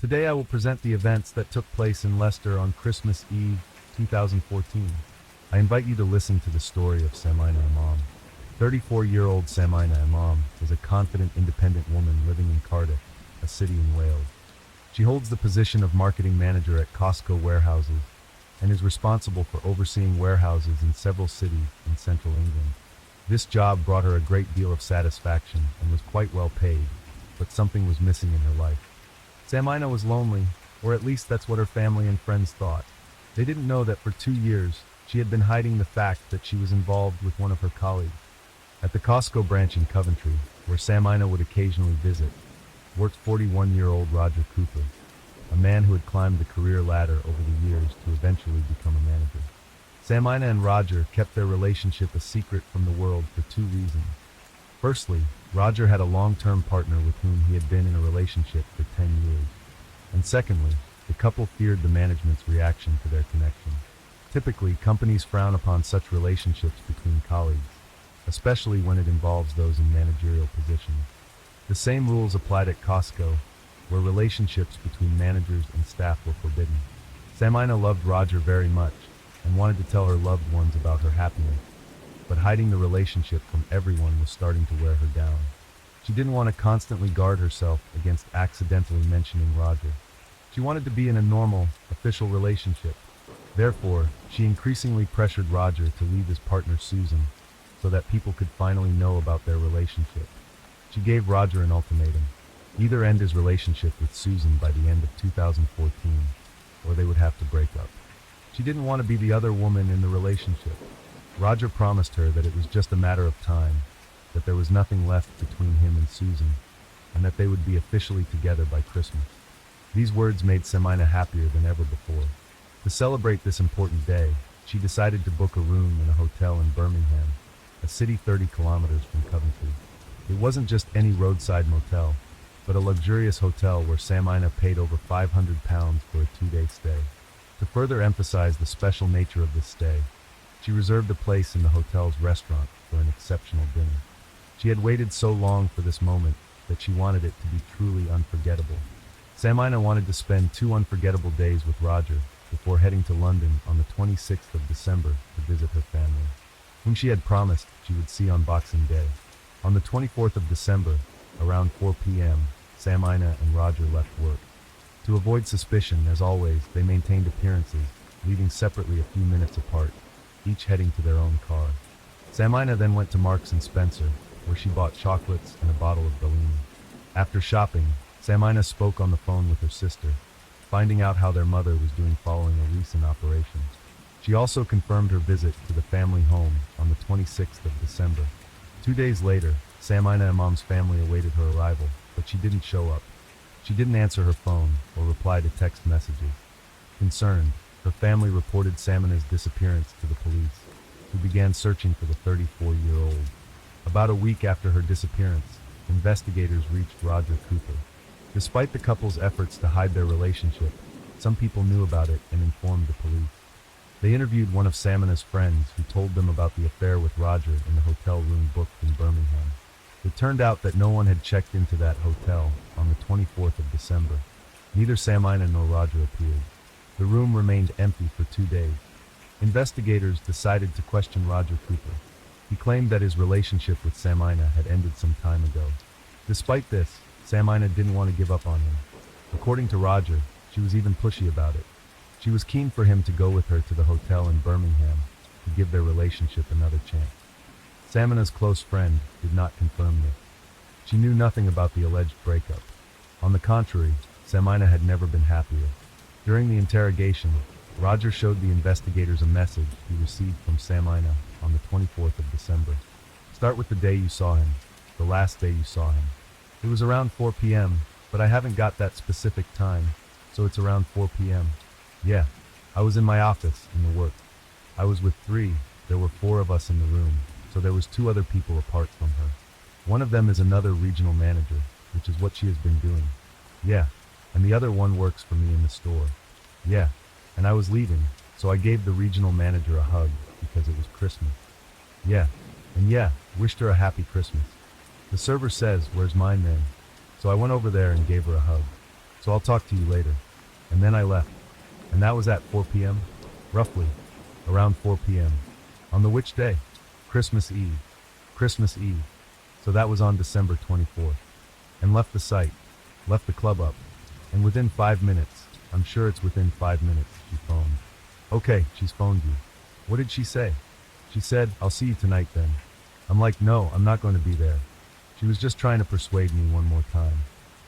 Today I will present the events that took place in Leicester on Christmas Eve 2014. I invite you to listen to the story of Samina Imam. 34-year-old Samina Imam is a confident, independent woman living in Cardiff, a city in Wales. She holds the position of marketing manager at Costco warehouses and is responsible for overseeing warehouses in several cities in central England. This job brought her a great deal of satisfaction and was quite well paid, but something was missing in her life. Samina was lonely, or at least that's what her family and friends thought. They didn't know that for 2 years, she had been hiding the fact that she was involved with one of her colleagues. At the Costco branch in Coventry, where Samina would occasionally visit, worked 41-year-old Roger Cooper, a man who had climbed the career ladder over the years to eventually become a manager. Samina and Roger kept their relationship a secret from the world for 2 reasons. Firstly, Roger had a long-term partner with whom he had been in a relationship for 10 years. And secondly, the couple feared the management's reaction to their connection. Typically, companies frown upon such relationships between colleagues, especially when it involves those in managerial positions. The same rules applied at Costco, where relationships between managers and staff were forbidden. Samina loved Roger very much and wanted to tell her loved ones about her happiness, but hiding the relationship from everyone was starting to wear her down. She didn't want to constantly guard herself against accidentally mentioning Roger. She wanted to be in a normal, official relationship. Therefore, she increasingly pressured Roger to leave his partner Susan so that people could finally know about their relationship. She gave Roger an ultimatum: either end his relationship with Susan by the end of 2014, or they would have to break up. She didn't want to be the other woman in the relationship. Roger promised her that it was just a matter of time, that there was nothing left between him and Susan, and that they would be officially together by Christmas. These words made Samina happier than ever before. To celebrate this important day, she decided to book a room in a hotel in Birmingham, a city 30 kilometers from Coventry. It wasn't just any roadside motel, but a luxurious hotel where Samina paid over £500 for a 2-day stay. To further emphasize the special nature of this stay, she reserved a place in the hotel's restaurant for an exceptional dinner. She had waited so long for this moment that she wanted it to be truly unforgettable. Samina wanted to spend 2 unforgettable days with Roger before heading to London on the 26th of December to visit her family, whom she had promised she would see on Boxing Day. On the 24th of December, around 4 p.m., Samina and Roger left work. To avoid suspicion, as always, they maintained appearances, leaving separately a few minutes apart, each heading to their own car. Samina then went to Marks & Spencer, where she bought chocolates and a bottle of Bellini. After shopping, Samina spoke on the phone with her sister, finding out how their mother was doing following a recent operation. She also confirmed her visit to the family home on the 26th of December. 2 days later, Samina Imam's family awaited her arrival, but she didn't show up. She didn't answer her phone or reply to text messages. Concerned, her family reported Samina's disappearance to the police, who began searching for the 34-year-old. About a week after her disappearance, investigators reached Roger Cooper. Despite the couple's efforts to hide their relationship, some people knew about it and informed the police. They interviewed one of Samina's friends who told them about the affair with Roger in the hotel room booked in Birmingham. It turned out that no one had checked into that hotel on the 24th of December. Neither Samina nor Roger appeared. The room remained empty for 2 days. Investigators decided to question Roger Cooper. He claimed that his relationship with Samina had ended some time ago. Despite this, Samina didn't want to give up on him. According to Roger, she was even pushy about it. She was keen for him to go with her to the hotel in Birmingham to give their relationship another chance. Samina's close friend did not confirm this. She knew nothing about the alleged breakup. On the contrary, Samina had never been happier. During the interrogation, Roger showed the investigators a message he received from Samina on the 24th of December. Start with the day you saw him, the last day you saw him. It was around 4 p.m., but I haven't got that specific time, so it's around 4 p.m. Yeah, I was in my office, in the work. I was with 3, there were 4 of us in the room, so there was 2 other people apart from her. One of them is another regional manager, which is what she has been doing. Yeah, and the other one works for me in the store. Yeah, and I was leaving, so I gave the regional manager a hug because it was Christmas. Yeah, and yeah, wished her a happy Christmas. The server says, "Where's mine then?" So I went over there and gave her a hug. so I'll talk to you later. And then I left. And that was at 4 p.m.? Roughly. Around 4 p.m. On the which day? Christmas Eve. Christmas Eve. So that was on December 24th. And left the site. Left the club up. And within 5 minutes, I'm sure it's within 5 minutes, she phoned. Okay, she's phoned you. What did she say? She said, I'll see you tonight then. I'm like, no, I'm not going to be there. She was just trying to persuade me one more time.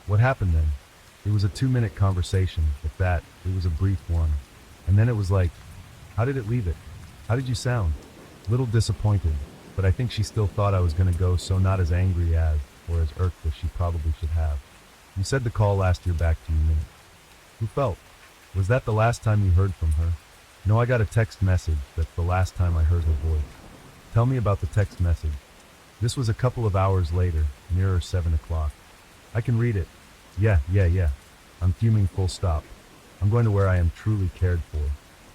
What happened then? It was a 2-minute conversation. If that, it was a brief one. And then it was like, how did it leave it? How did you sound? Little disappointed, but I think she still thought I was going to go, so not as angry as, or as irked as she probably should have. You said the call last year back to you minute. Who felt? Was that the last time you heard from her? No, I got a text message. That's the last time I heard her voice. Tell me about the text message. This was a couple of hours later, nearer 7 o'clock. I can read it. Yeah. I'm fuming full stop. I'm going to where I am truly cared for.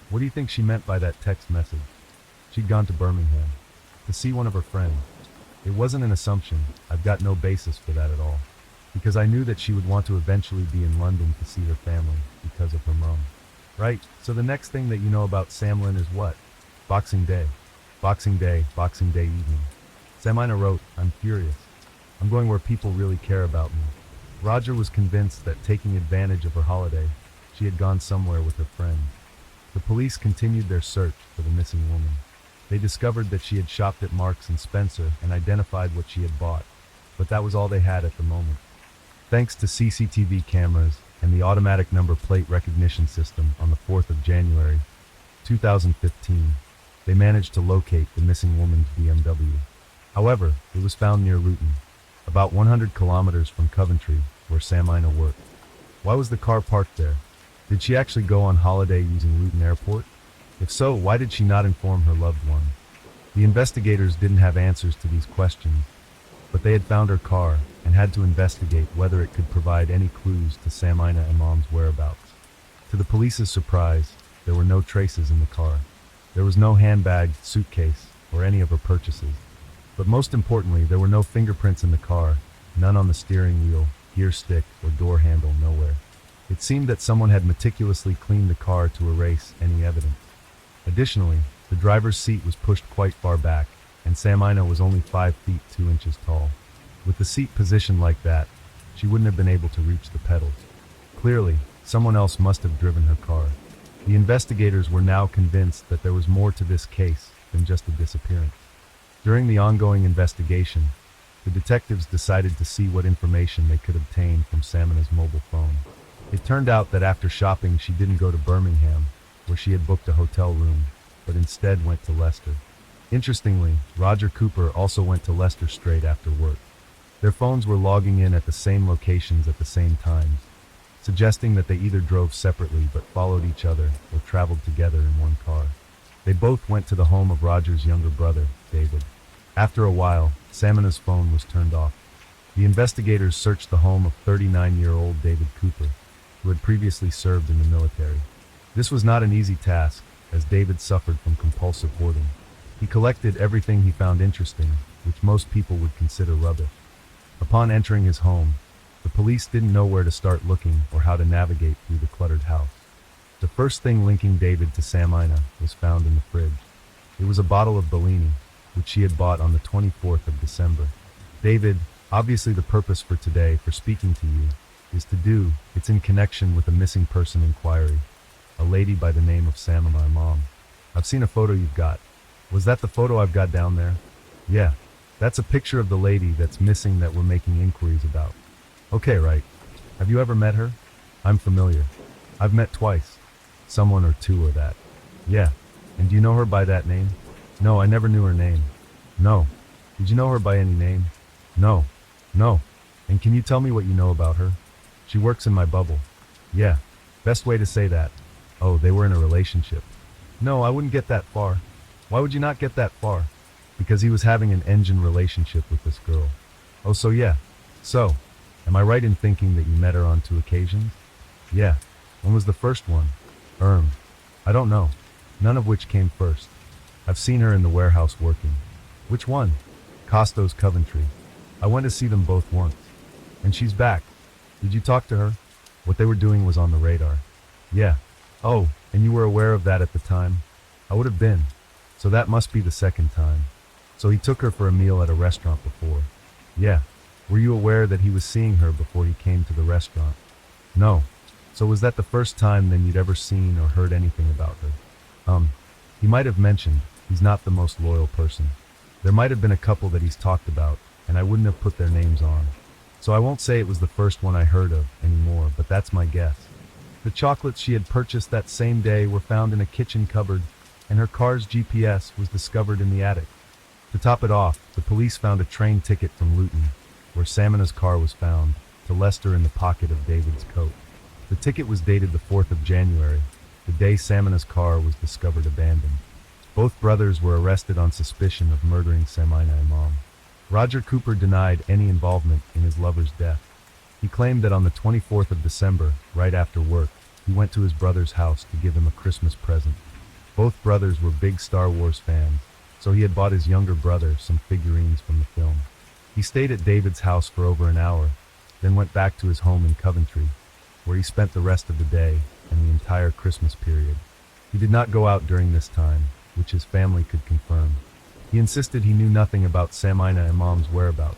What do you think she meant by that text message? She'd gone to Birmingham to see one of her friends. It wasn't an assumption. I've got no basis for that at all. Because I knew that she would want to eventually be in London to see her family because of her mom. Right, so the next thing that you know about Samlin is what? Boxing Day. Boxing Day evening. Samina wrote, I'm furious. I'm going where people really care about me. Roger was convinced that taking advantage of her holiday, she had gone somewhere with her friend. The police continued their search for the missing woman. They discovered that she had shopped at Marks and Spencer and identified what she had bought, but that was all they had at the moment. Thanks to CCTV cameras and the automatic number plate recognition system on the 4th of January, 2015, they managed to locate the missing woman's BMW. However, it was found near Luton, about 100 kilometers from Coventry, where Samina worked. Why was the car parked there? Did she actually go on holiday using Luton Airport? If so, why did she not inform her loved one? The investigators didn't have answers to these questions, but they had found her car and had to investigate whether it could provide any clues to Samina and Mom's whereabouts. To the police's surprise, there were no traces in the car. There was no handbag, suitcase, or any of her purchases. But most importantly, there were no fingerprints in the car, none on the steering wheel, gear stick, or door handle, nowhere. It seemed that someone had meticulously cleaned the car to erase any evidence. Additionally, the driver's seat was pushed quite far back, and Samina was only 5 feet 2 inches tall. With the seat positioned like that, she wouldn't have been able to reach the pedals. Clearly, someone else must have driven her car. The investigators were now convinced that there was more to this case than just a disappearance. During the ongoing investigation, the detectives decided to see what information they could obtain from Samina's mobile phone. It turned out that after shopping, she didn't go to Birmingham, where she had booked a hotel room, but instead went to Leicester. Interestingly, Roger Cooper also went to Leicester straight after work. Their phones were logging in at the same locations at the same times, suggesting that they either drove separately but followed each other or traveled together in one car. They both went to the home of Roger's younger brother, David. After a while, Samina's phone was turned off. The investigators searched the home of 39-year-old David Cooper, who had previously served in the military. This was not an easy task, as David suffered from compulsive hoarding. He collected everything he found interesting, which most people would consider rubbish. Upon entering his home, the police didn't know where to start looking or how to navigate through the cluttered house. The first thing linking David to Samina was found in the fridge. It was a bottle of Bellini, which she had bought on the 24th of December. David, obviously the purpose for today for speaking to you is to do, it's in connection with a missing person inquiry, a lady by the name of Samina, Mom. I've seen a photo you've got. Was that the photo I've got down there? Yeah, that's a picture of the lady that's missing that we're making inquiries about. Okay, right. Have you ever met her? I'm familiar. I've met twice. Someone or two or that. Yeah. And do you know her by that name? No, I never knew her name. No. Did you know her by any name? No. No. And can you tell me what you know about her? She works in my bubble. Yeah. Best way to say that. Oh, they were in a relationship. No, I wouldn't get that far. Why would you not get that far? Because he was having an engine relationship with this girl. Oh, so yeah. So, am I right in thinking that you met her on 2 occasions? Yeah. When was the first one? I don't know. None of which came first. I've seen her in the warehouse working. Which one? Costo's Coventry. I went to see them both once. And she's back. Did you talk to her? What they were doing was on the radar. Yeah. Oh, and you were aware of that at the time? I would have been. So that must be the second time. So he took her for a meal at a restaurant before. Yeah. Were you aware that he was seeing her before he came to the restaurant? No. So was that the first time then you'd ever seen or heard anything about her? He might have mentioned he's not the most loyal person. There might have been a couple that he's talked about, and I wouldn't have put their names on. So I won't say it was the first one I heard of anymore, but that's my guess. The chocolates she had purchased that same day were found in a kitchen cupboard, and her car's GPS was discovered in the attic. To top it off, the police found a train ticket from Luton, where Samina's car was found, to Leicester in the pocket of David's coat. The ticket was dated the 4th of January, the day Samina's car was discovered abandoned. Both brothers were arrested on suspicion of murdering Samina Imam. Roger Cooper denied any involvement in his lover's death. He claimed that on the 24th of December, right after work, he went to his brother's house to give him a Christmas present. Both brothers were big Star Wars fans, so he had bought his younger brother some figurines from the film. He stayed at David's house for over an hour, then went back to his home in Coventry, where he spent the rest of the day and the entire Christmas period. He did not go out during this time, which his family could confirm. He insisted he knew nothing about Samina Imam's whereabouts.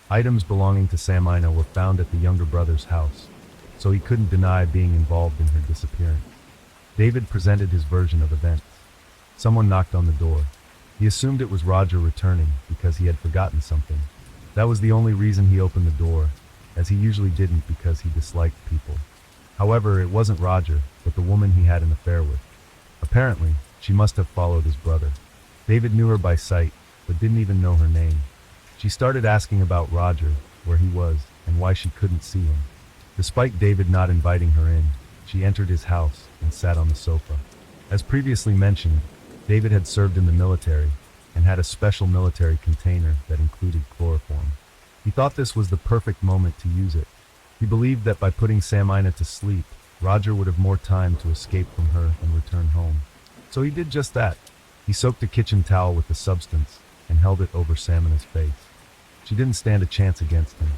Items belonging to Samina were found at the younger brother's house, so he couldn't deny being involved in her disappearance. David presented his version of events. Someone knocked on the door. He assumed it was Roger returning because he had forgotten something. That was the only reason he opened the door, as he usually didn't because he disliked people. However, it wasn't Roger, but the woman he had an affair with. Apparently, she must have followed his brother. David knew her by sight, but didn't even know her name. She started asking about Roger, where he was, and why she couldn't see him. Despite David not inviting her in, she entered his house and sat on the sofa. As previously mentioned, David had served in the military and had a special military container that included chloroform. He thought this was the perfect moment to use it. He believed that by putting Samina to sleep, Roger would have more time to escape from her and return home. So he did just that. He soaked a kitchen towel with the substance and held it over Samina's face. She didn't stand a chance against him.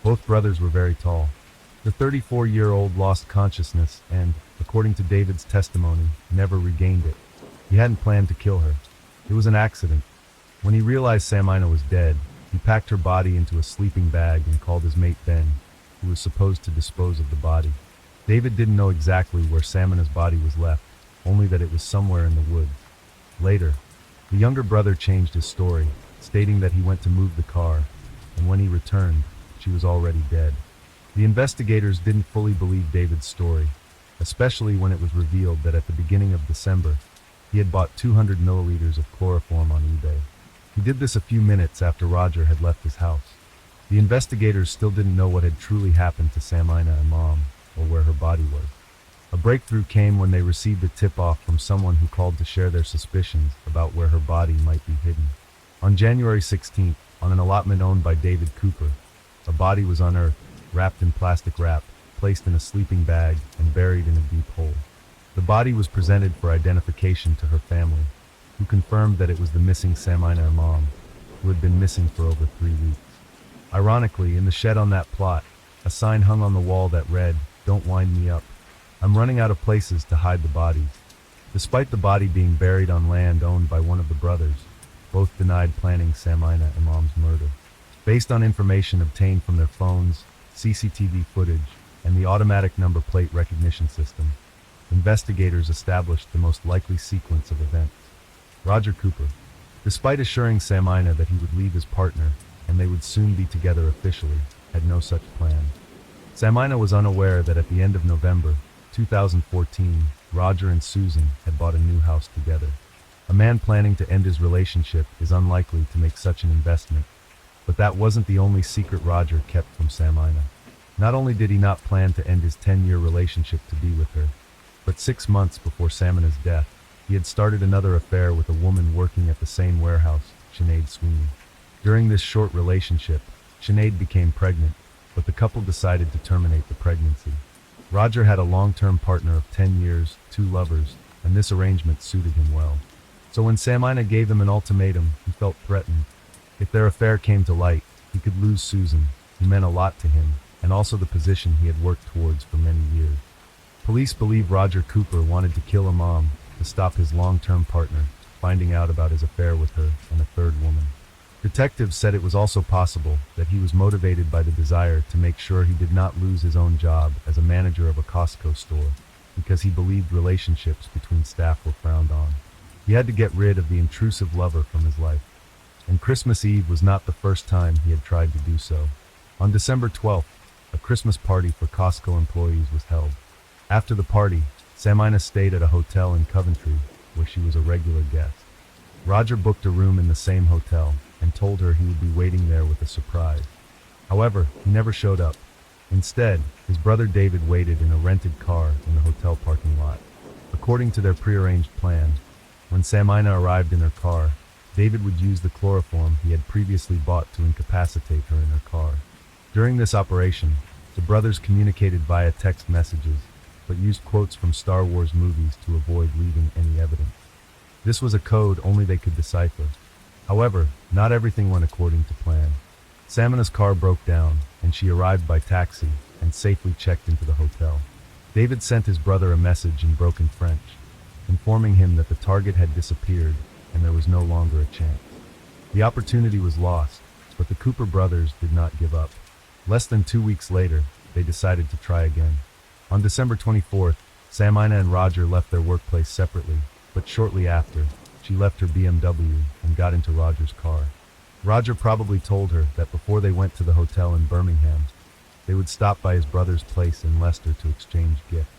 Both brothers were very tall. The 34-year-old lost consciousness and, according to David's testimony, never regained it. He hadn't planned to kill her. It was an accident. When he realized Samina was dead, he packed her body into a sleeping bag and called his mate Ben, who was supposed to dispose of the body. David didn't know exactly where Samina's body was left, only that it was somewhere in the woods. Later, the younger brother changed his story, stating that he went to move the car, and when he returned, she was already dead. The investigators didn't fully believe David's story, especially when it was revealed that at the beginning of December, he had bought 200 milliliters of chloroform on eBay. He did this a few minutes after Roger had left his house. The investigators still didn't know what had truly happened to Samina Imam, or where her body was. A breakthrough came when they received a tip-off from someone who called to share their suspicions about where her body might be hidden. On January 16th, on an allotment owned by David Cooper, a body was unearthed, wrapped in plastic wrap, placed in a sleeping bag, and buried in a deep hole. The body was presented for identification to her family, who confirmed that it was the missing Samina Imam, who had been missing for over 3 weeks. Ironically, in the shed on that plot, a sign hung on the wall that read, "Don't wind me up. I'm running out of places to hide the bodies." Despite the body being buried on land owned by one of the brothers, both denied planning Samina Imam's murder. Based on information obtained from their phones, CCTV footage, and the automatic number plate recognition system, investigators established the most likely sequence of events. Roger Cooper, despite assuring Samina that he would leave his partner and they would soon be together officially, had no such plan. Samina was unaware that at the end of November 2014, Roger and Susan had bought a new house together. A man planning to end his relationship is unlikely to make such an investment, but that wasn't the only secret Roger kept from Samina. Not only did he not plan to end his 10-year relationship to be with her, but 6 months before Samina's death, he had started another affair with a woman working at the same warehouse, Sinead Sweeney. During this short relationship, Sinead became pregnant, but the couple decided to terminate the pregnancy. Roger had a long-term partner of 10 years, 2 lovers, and this arrangement suited him well. So when Samina gave him an ultimatum, he felt threatened. If their affair came to light, he could lose Susan, who meant a lot to him, and also the position he had worked towards for many years. Police believe Roger Cooper wanted to kill Imam to stop his long-term partner finding out about his affair with her and a third woman. Detectives said it was also possible that he was motivated by the desire to make sure he did not lose his own job as a manager of a Costco store, because he believed relationships between staff were frowned on. He had to get rid of the intrusive lover from his life. And Christmas Eve was not the first time he had tried to do so. On December 12th, a Christmas party for Costco employees was held. After the party, Samina stayed at a hotel in Coventry, where she was a regular guest. Roger booked a room in the same hotel and told her he would be waiting there with a surprise. However, he never showed up. Instead, his brother David waited in a rented car in the hotel parking lot. According to their prearranged plan, when Samina arrived in her car, David would use the chloroform he had previously bought to incapacitate her in her car. During this operation, the brothers communicated via text messages, but used quotes from Star Wars movies to avoid leaving any evidence. This was a code only they could decipher. However, not everything went according to plan. Samina's car broke down, and she arrived by taxi and safely checked into the hotel. David sent his brother a message in broken French, informing him that the target had disappeared and there was no longer a chance. The opportunity was lost, but the Cooper brothers did not give up. Less than 2 weeks later, they decided to try again. On December 24th, Samina and Roger left their workplace separately, but shortly after, she left her BMW and got into Roger's car. Roger probably told her that before they went to the hotel in Birmingham, they would stop by his brother's place in Leicester to exchange gifts.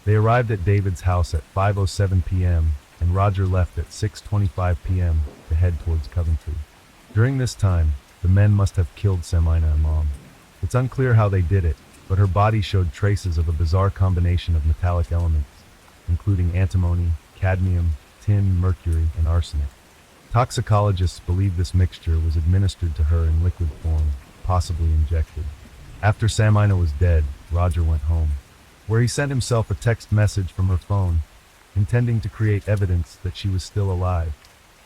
They arrived at David's house at 5:07 p.m., and Roger left at 6:25 p.m. to head towards Coventry. During this time, the men must have killed Samina Imam. It's unclear how they did it, but her body showed traces of a bizarre combination of metallic elements, including antimony, cadmium, tin, mercury, and arsenic. Toxicologists believe this mixture was administered to her in liquid form, possibly injected. After Samina was dead, Roger went home, where he sent himself a text message from her phone, intending to create evidence that she was still alive.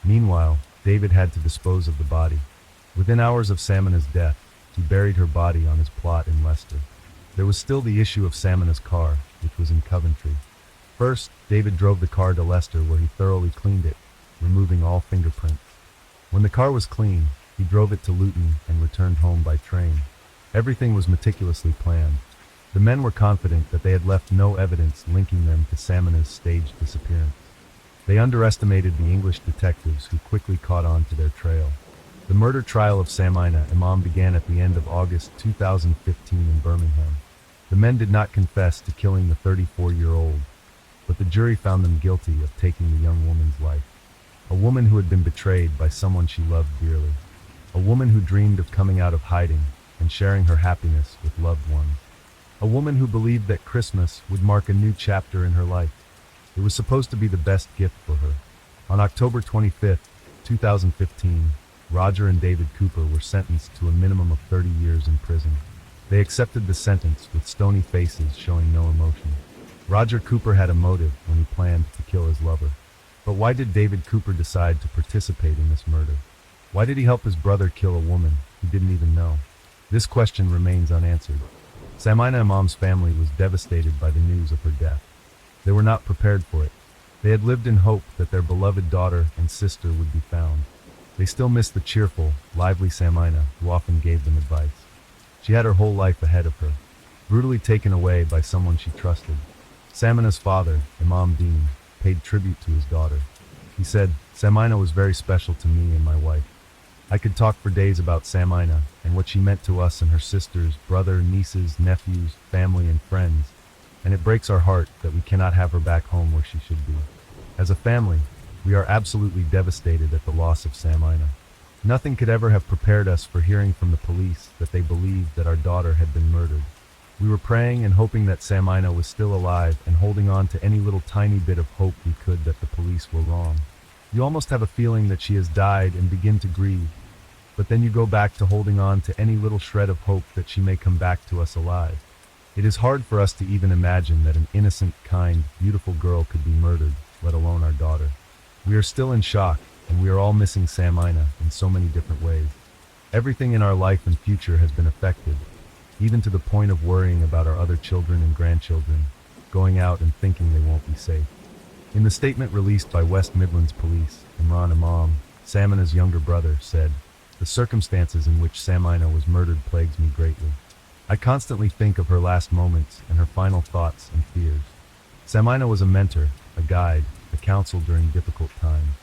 Meanwhile, David had to dispose of the body. Within hours of Samina's death, he buried her body on his plot in Leicester. There was still the issue of Samina's car, which was in Coventry. First, David drove the car to Leicester, where he thoroughly cleaned it, removing all fingerprints. When the car was clean, he drove it to Luton and returned home by train. Everything was meticulously planned. The men were confident that they had left no evidence linking them to Samina's staged disappearance. They underestimated the English detectives, who quickly caught on to their trail. The murder trial of Samina Imam began at the end of August 2015 in Birmingham. The men did not confess to killing the 34-year-old, but the jury found them guilty of taking the young woman's life. A woman who had been betrayed by someone she loved dearly. A woman who dreamed of coming out of hiding and sharing her happiness with loved ones. A woman who believed that Christmas would mark a new chapter in her life. It was supposed to be the best gift for her. On October 25, 2015, Roger and David Cooper were sentenced to a minimum of 30 years in prison. They accepted the sentence with stony faces, showing no emotion. Roger Cooper had a motive when he planned to kill his lover. But why did David Cooper decide to participate in this murder? Why did he help his brother kill a woman he didn't even know? This question remains unanswered. Samina Imam's family was devastated by the news of her death. They were not prepared for it. They had lived in hope that their beloved daughter and sister would be found. They still missed the cheerful, lively Samina, who often gave them advice. She had her whole life ahead of her, brutally taken away by someone she trusted. Samina's father, Imam Dean, paid tribute to his daughter. He said, "Samina was very special to me and my wife. I could talk for days about Samina and what she meant to us and her sisters, brother, nieces, nephews, family, and friends, and it breaks our heart that we cannot have her back home where she should be. As a family, we are absolutely devastated at the loss of Samina. Nothing could ever have prepared us for hearing from the police that they believed that our daughter had been murdered. We were praying and hoping that Samina was still alive and holding on to any little tiny bit of hope we could that the police were wrong. You almost have a feeling that she has died and begin to grieve, but then you go back to holding on to any little shred of hope that she may come back to us alive. It is hard for us to even imagine that an innocent, kind, beautiful girl could be murdered, let alone our daughter. We are still in shock, and we are all missing Samina in so many different ways. Everything in our life and future has been affected. even to the point of worrying about our other children and grandchildren, going out and thinking they won't be safe. In the statement released by West Midlands Police, Imran Imam, Samina's younger brother, said, "The circumstances in which Samina was murdered plagues me greatly. I constantly think of her last moments and her final thoughts and fears. Samina was a mentor, a guide, a counsel during difficult times.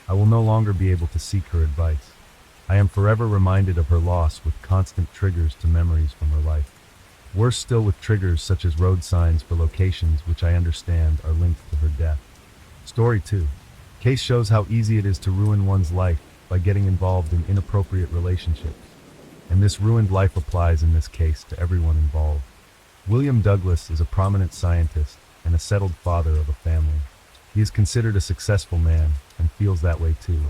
I will no longer be able to seek her advice. I am forever reminded of her loss with constant triggers to memories from her life. Worse still with triggers such as road signs for locations which I understand are linked to her death." Story 2. Case shows how easy it is to ruin one's life by getting involved in inappropriate relationships. And this ruined life applies in this case to everyone involved. William Douglas is a prominent scientist and a settled father of a family. He is considered a successful man and feels that way too.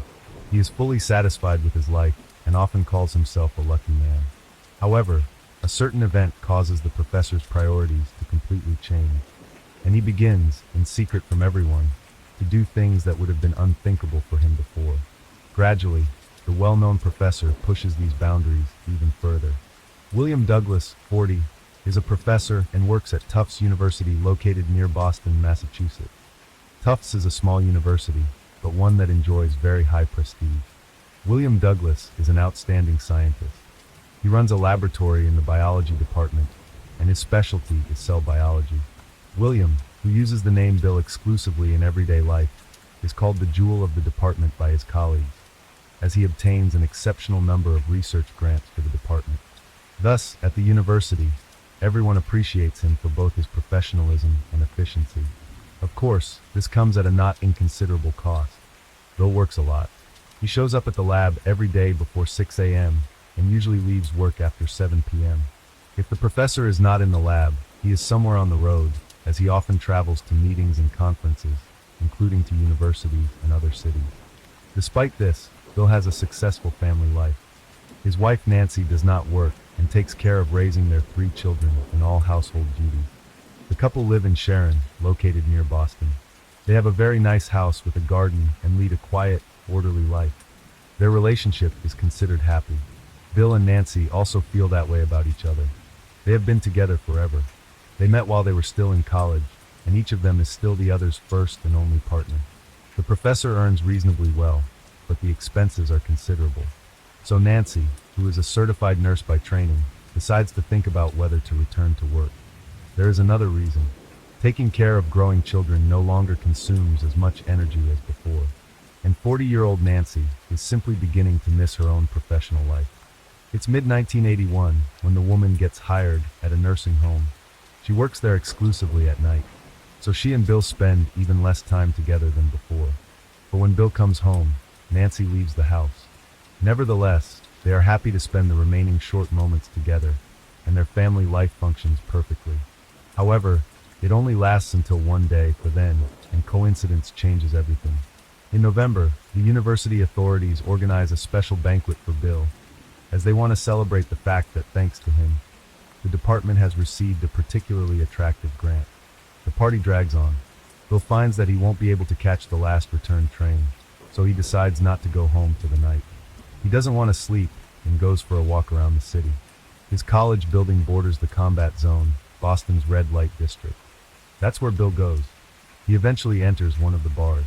He is fully satisfied with his life and often calls himself a lucky man. However, a certain event causes the professor's priorities to completely change, and he begins, in secret from everyone, to do things that would have been unthinkable for him before. Gradually, the well-known professor pushes these boundaries even further. William Douglas, 40, is a professor and works at Tufts University located near Boston, Massachusetts. Tufts is a small university, but one that enjoys very high prestige. William Douglas is an outstanding scientist. He runs a laboratory in the biology department, and his specialty is cell biology. William, who uses the name Bill exclusively in everyday life, is called the jewel of the department by his colleagues, as he obtains an exceptional number of research grants for the department. Thus, at the university, everyone appreciates him for both his professionalism and efficiency. Of course, this comes at a not inconsiderable cost. Bill works a lot. He shows up at the lab every day before 6 a.m. and usually leaves work after 7 p.m. If the professor is not in the lab, he is somewhere on the road, as he often travels to meetings and conferences, including to universities and other cities. Despite this, Bill has a successful family life. His wife Nancy does not work and takes care of raising their 3 children and all household duties. The couple live in Sharon, located near Boston. They have a very nice house with a garden and lead a quiet, orderly life. Their relationship is considered happy. Bill and Nancy also feel that way about each other. They have been together forever. They met while they were still in college, and each of them is still the other's first and only partner. The professor earns reasonably well, but the expenses are considerable. So Nancy, who is a certified nurse by training, decides to think about whether to return to work. There is another reason. Taking care of growing children no longer consumes as much energy as before, and 40-year-old Nancy is simply beginning to miss her own professional life. It's mid-1981 when the woman gets hired at a nursing home. She works there exclusively at night, so she and Bill spend even less time together than before. But when Bill comes home, Nancy leaves the house. Nevertheless, they are happy to spend the remaining short moments together, and their family life functions perfectly. However, it only lasts until one day for then, and coincidence changes everything. In November, the university authorities organize a special banquet for Bill, as they want to celebrate the fact that thanks to him, the department has received a particularly attractive grant. The party drags on. Bill finds that he won't be able to catch the last return train, so he decides not to go home for the night. He doesn't want to sleep and goes for a walk around the city. His college building borders the combat zone, Boston's red light district. That's where Bill goes. He eventually enters one of the bars.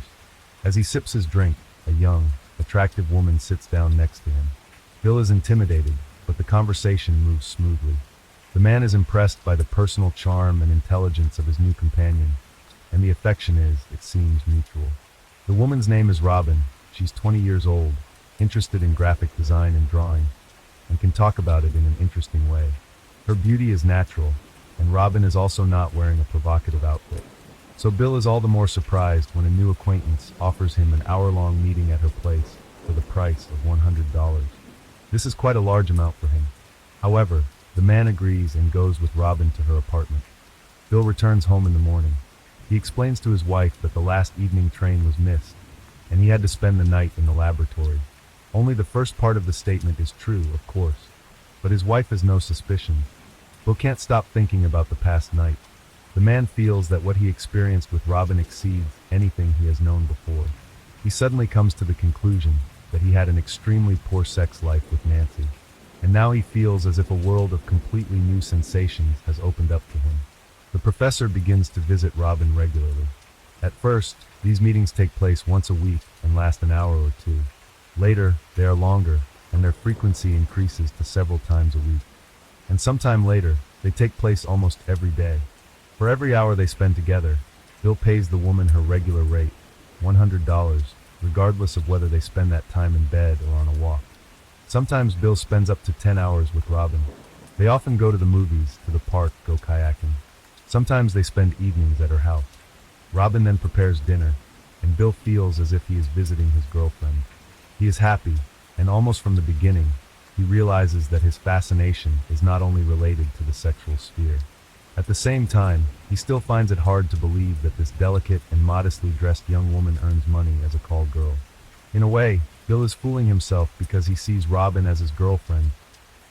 As he sips his drink, a young, attractive woman sits down next to him. Bill is intimidated, but the conversation moves smoothly. The man is impressed by the personal charm and intelligence of his new companion, and the affection is, it seems, mutual. The woman's name is Robin. She's 20 years old, interested in graphic design and drawing, and can talk about it in an interesting way. Her beauty is natural, and Robin is also not wearing a provocative outfit. So Bill is all the more surprised when a new acquaintance offers him an hour-long meeting at her place for the price of $100. This is quite a large amount for him. However, the man agrees and goes with Robin to her apartment. Bill returns home in the morning. He explains to his wife that the last evening train was missed, and he had to spend the night in the laboratory. Only the first part of the statement is true, of course, but his wife has no suspicion. Bill can't stop thinking about the past night. The man feels that what he experienced with Robin exceeds anything he has known before. He suddenly comes to the conclusion that he had an extremely poor sex life with Nancy. and now he feels as if a world of completely new sensations has opened up to him. The professor begins to visit Robin regularly. At first, these meetings take place once a week and last an hour or two. Later, they are longer, and their frequency increases to several times a week. And sometime later, they take place almost every day. For every hour they spend together, Bill pays the woman her regular rate, $100, regardless of whether they spend that time in bed or on a walk. Sometimes Bill spends up to 10 hours with Robin. They often go to the movies, to the park, go kayaking. Sometimes they spend evenings at her house. Robin then prepares dinner, and Bill feels as if he is visiting his girlfriend. He is happy, and almost from the beginning, he realizes that his fascination is not only related to the sexual sphere. At the same time, he still finds it hard to believe that this delicate and modestly dressed young woman earns money as a call girl. In a way, Bill is fooling himself because he sees Robin as his girlfriend,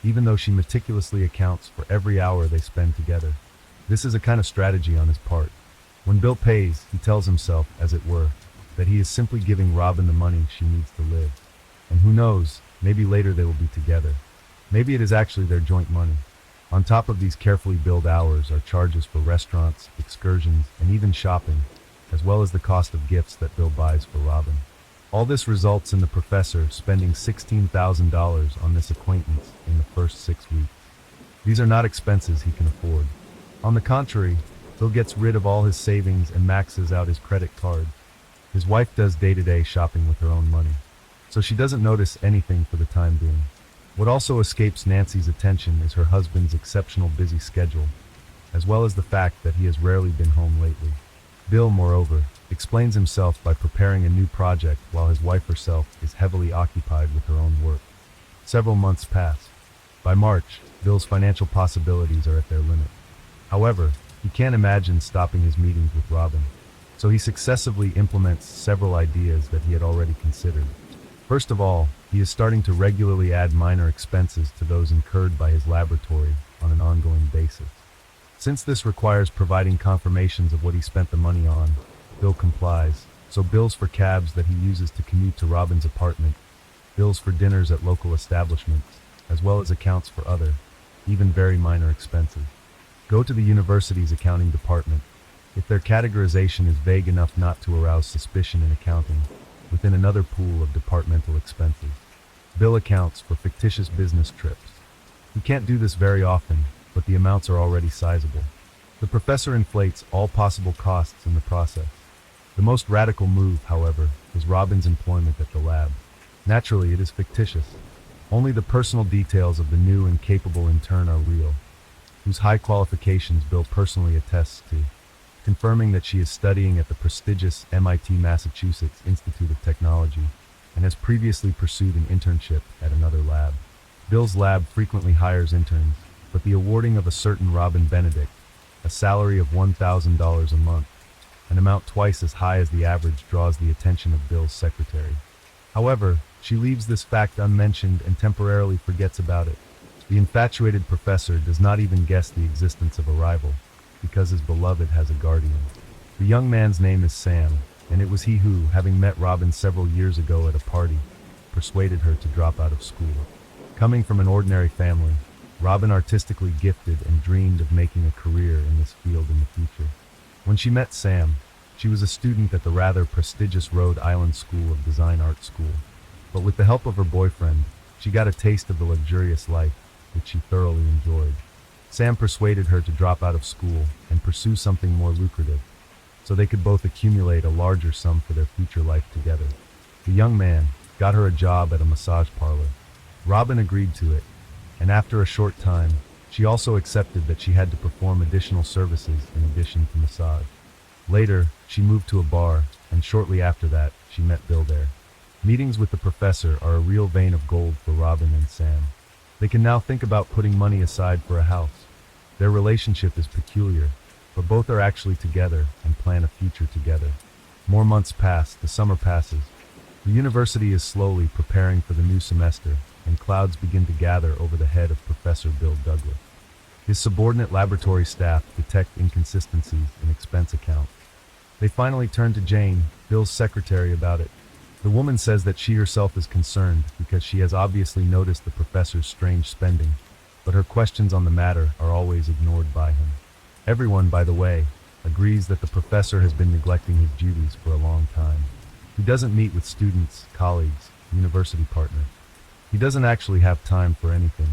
even though she meticulously accounts for every hour they spend together. This is a kind of strategy on his part. When Bill pays, he tells himself, as it were, that he is simply giving Robin the money she needs to live. And who knows, maybe later they will be together. Maybe it is actually their joint money. On top of these carefully billed hours are charges for restaurants, excursions, and even shopping, as well as the cost of gifts that Bill buys for Robin. All this results in the professor spending $16,000 on this acquaintance in the first 6 weeks. These are not expenses he can afford. On the contrary, Bill gets rid of all his savings and maxes out his credit card. His wife does day-to-day shopping with her own money, so she doesn't notice anything for the time being. What also escapes Nancy's attention is her husband's exceptional busy schedule, as well as the fact that he has rarely been home lately. Bill, moreover, explains himself by preparing a new project while his wife herself is heavily occupied with her own work. Several months pass. By March, Bill's financial possibilities are at their limit. However, he can't imagine stopping his meetings with Robin, so he successively implements several ideas that he had already considered. First of all, he is starting to regularly add minor expenses to those incurred by his laboratory on an ongoing basis. Since this requires providing confirmations of what he spent the money on, Bill complies, so bills for cabs that he uses to commute to Robin's apartment, bills for dinners at local establishments, as well as accounts for other, even very minor expenses. Go to the university's accounting department. If their categorization is vague enough not to arouse suspicion in accounting, within another pool of departmental expenses. Bill accounts for fictitious business trips. He can't do this very often, but the amounts are already sizable. The professor inflates all possible costs in the process. The most radical move, however, is Robin's employment at the lab. Naturally, it is fictitious. Only the personal details of the new and capable intern are real, whose high qualifications Bill personally attests to, confirming that she is studying at the prestigious MIT Massachusetts Institute of Technology and has previously pursued an internship at another lab. Bill's lab frequently hires interns, but the awarding of a certain Robin Benedict, a salary of $1,000 a month, an amount twice as high as the average, draws the attention of Bill's secretary. However, she leaves this fact unmentioned and temporarily forgets about it. The infatuated professor does not even guess the existence of a rival, because his beloved has a guardian. The young man's name is Sam, and it was he who, having met Robin several years ago at a party, persuaded her to drop out of school. Coming from an ordinary family, Robin, artistically gifted, and dreamed of making a career in this field in the future. When she met Sam, she was a student at the rather prestigious Rhode Island School of Design Art School. But with the help of her boyfriend, she got a taste of the luxurious life, which she thoroughly enjoyed. Sam persuaded her to drop out of school and pursue something more lucrative, so they could both accumulate a larger sum for their future life together. The young man got her a job at a massage parlor. Robin agreed to it, and after a short time, she also accepted that she had to perform additional services in addition to massage. Later, she moved to a bar, and shortly after that, she met Bill there. Meetings with the professor are a real vein of gold for Robin and Sam. They can now think about putting money aside for a house. Their relationship is peculiar, but both are actually together and plan a future together. More months pass, the summer passes. The university is slowly preparing for the new semester, and clouds begin to gather over the head of Professor Bill Douglas. His subordinate laboratory staff detect inconsistencies in expense accounts. They finally turn to Jane, Bill's secretary, about it. The woman says that she herself is concerned because she has obviously noticed the professor's strange spending, but her questions on the matter are always ignored by him. Everyone, by the way, agrees that the professor has been neglecting his duties for a long time. He doesn't meet with students, colleagues, university partners. He doesn't actually have time for anything.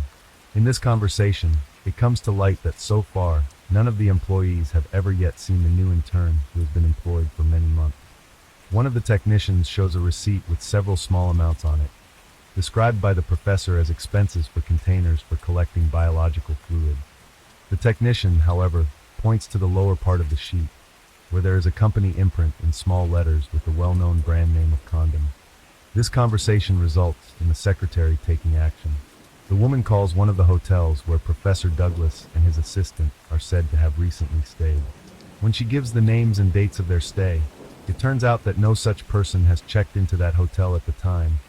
In this conversation, it comes to light that so far, none of the employees have ever yet seen the new intern who has been employed for many months. One of the technicians shows a receipt with several small amounts on it, described by the professor as expenses for containers for collecting biological fluid. The technician, however, points to the lower part of the sheet, where there is a company imprint in small letters with the well-known brand name of condom. This conversation results in the secretary taking action. The woman calls one of the hotels where Professor Douglas and his assistant are said to have recently stayed. When she gives the names and dates of their stay, it turns out that no such person has checked into that hotel at the time,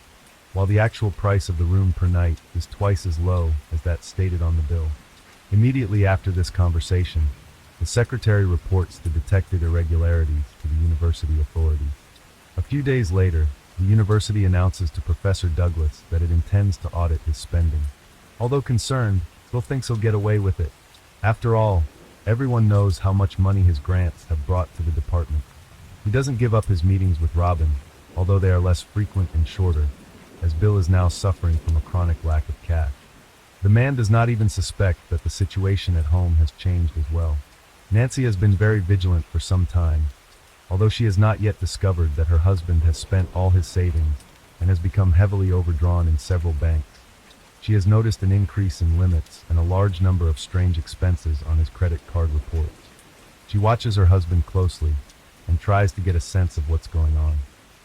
while the actual price of the room per night is twice as low as that stated on the bill. Immediately after this conversation, the secretary reports the detected irregularities to the university authorities. A few days later, the university announces to Professor Douglas that it intends to audit his spending. Although concerned, Bill thinks he'll get away with it. After all, everyone knows how much money his grants have brought to the department. He doesn't give up his meetings with Robin, although they are less frequent and shorter, as Bill is now suffering from a chronic lack of cash. The man does not even suspect that the situation at home has changed as well. Nancy has been very vigilant for some time, although she has not yet discovered that her husband has spent all his savings and has become heavily overdrawn in several banks. She has noticed an increase in limits and a large number of strange expenses on his credit card reports. She watches her husband closely and tries to get a sense of what's going on.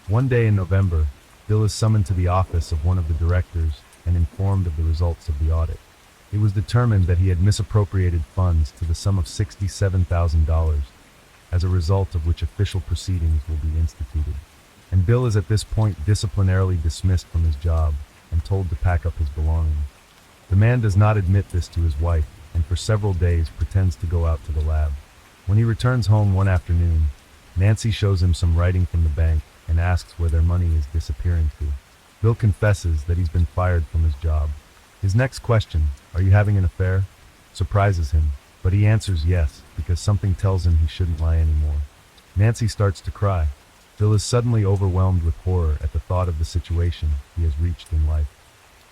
One day in November, Bill is summoned to the office of one of the directors and informed of the results of the audit. It was determined that he had misappropriated funds to the sum of $67,000, as a result of which official proceedings will be instituted. And Bill is at this point disciplinarily dismissed from his job and told to pack up his belongings. The man does not admit this to his wife and for several days pretends to go out to the lab. When he returns home one afternoon, Nancy shows him some writing from the bank and asks where their money is disappearing to. Bill confesses that he's been fired from his job. His next question, "Are you having an affair?" surprises him, but he answers yes because something tells him he shouldn't lie anymore. Nancy starts to cry. Bill is suddenly overwhelmed with horror at the thought of the situation he has reached in life.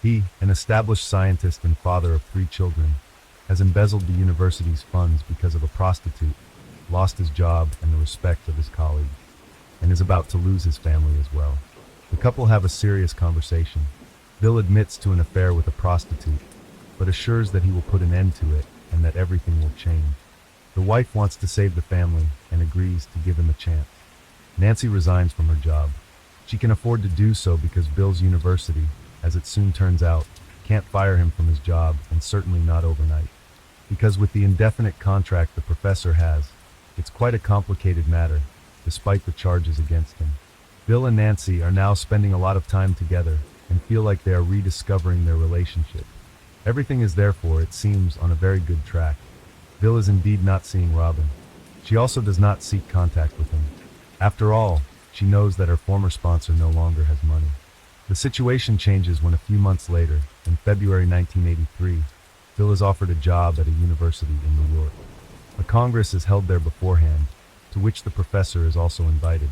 He, an established scientist and father of 3 children, has embezzled the university's funds because of a prostitute, lost his job and the respect of his colleagues, and is about to lose his family as well. The couple have a serious conversation. Bill admits to an affair with a prostitute, but assures that he will put an end to it and that everything will change. The wife wants to save the family and agrees to give him a chance. Nancy resigns from her job. She can afford to do so because Bill's university, as it soon turns out, can't fire him from his job, and certainly not overnight. Because with the indefinite contract the professor has, it's quite a complicated matter, despite the charges against him. Bill and Nancy are now spending a lot of time together and feel like they are rediscovering their relationship. Everything is therefore, it seems, on a very good track. Bill is indeed not seeing Robin. She also does not seek contact with him. After all, she knows that her former sponsor no longer has money. The situation changes when a few months later, in February 1983, Bill is offered a job at a university in New York. A congress is held there beforehand, to which the professor is also invited.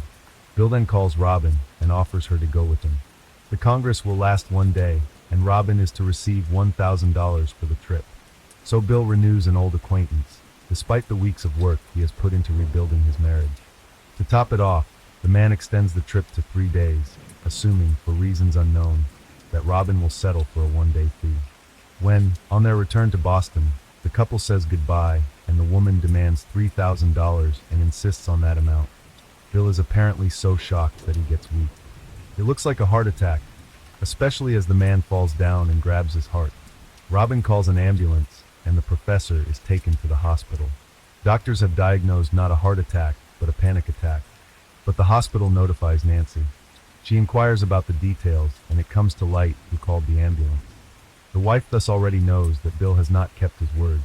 Bill then calls Robin and offers her to go with him. The congress will last one day, and Robin is to receive $1,000 for the trip. So Bill renews an old acquaintance, despite the weeks of work he has put into rebuilding his marriage. To top it off, the man extends the trip to 3 days, assuming, for reasons unknown, that Robin will settle for a one-day fee. When, on their return to Boston, the couple says goodbye and the woman demands $3,000 and insists on that amount, Bill is apparently so shocked that he gets weak. It looks like a heart attack, especially as the man falls down and grabs his heart. Robin calls an ambulance and the professor is taken to the hospital. Doctors have diagnosed not a heart attack, but a panic attack. But the hospital notifies Nancy. She inquires about the details and it comes to light who called the ambulance. The wife thus already knows that Bill has not kept his word.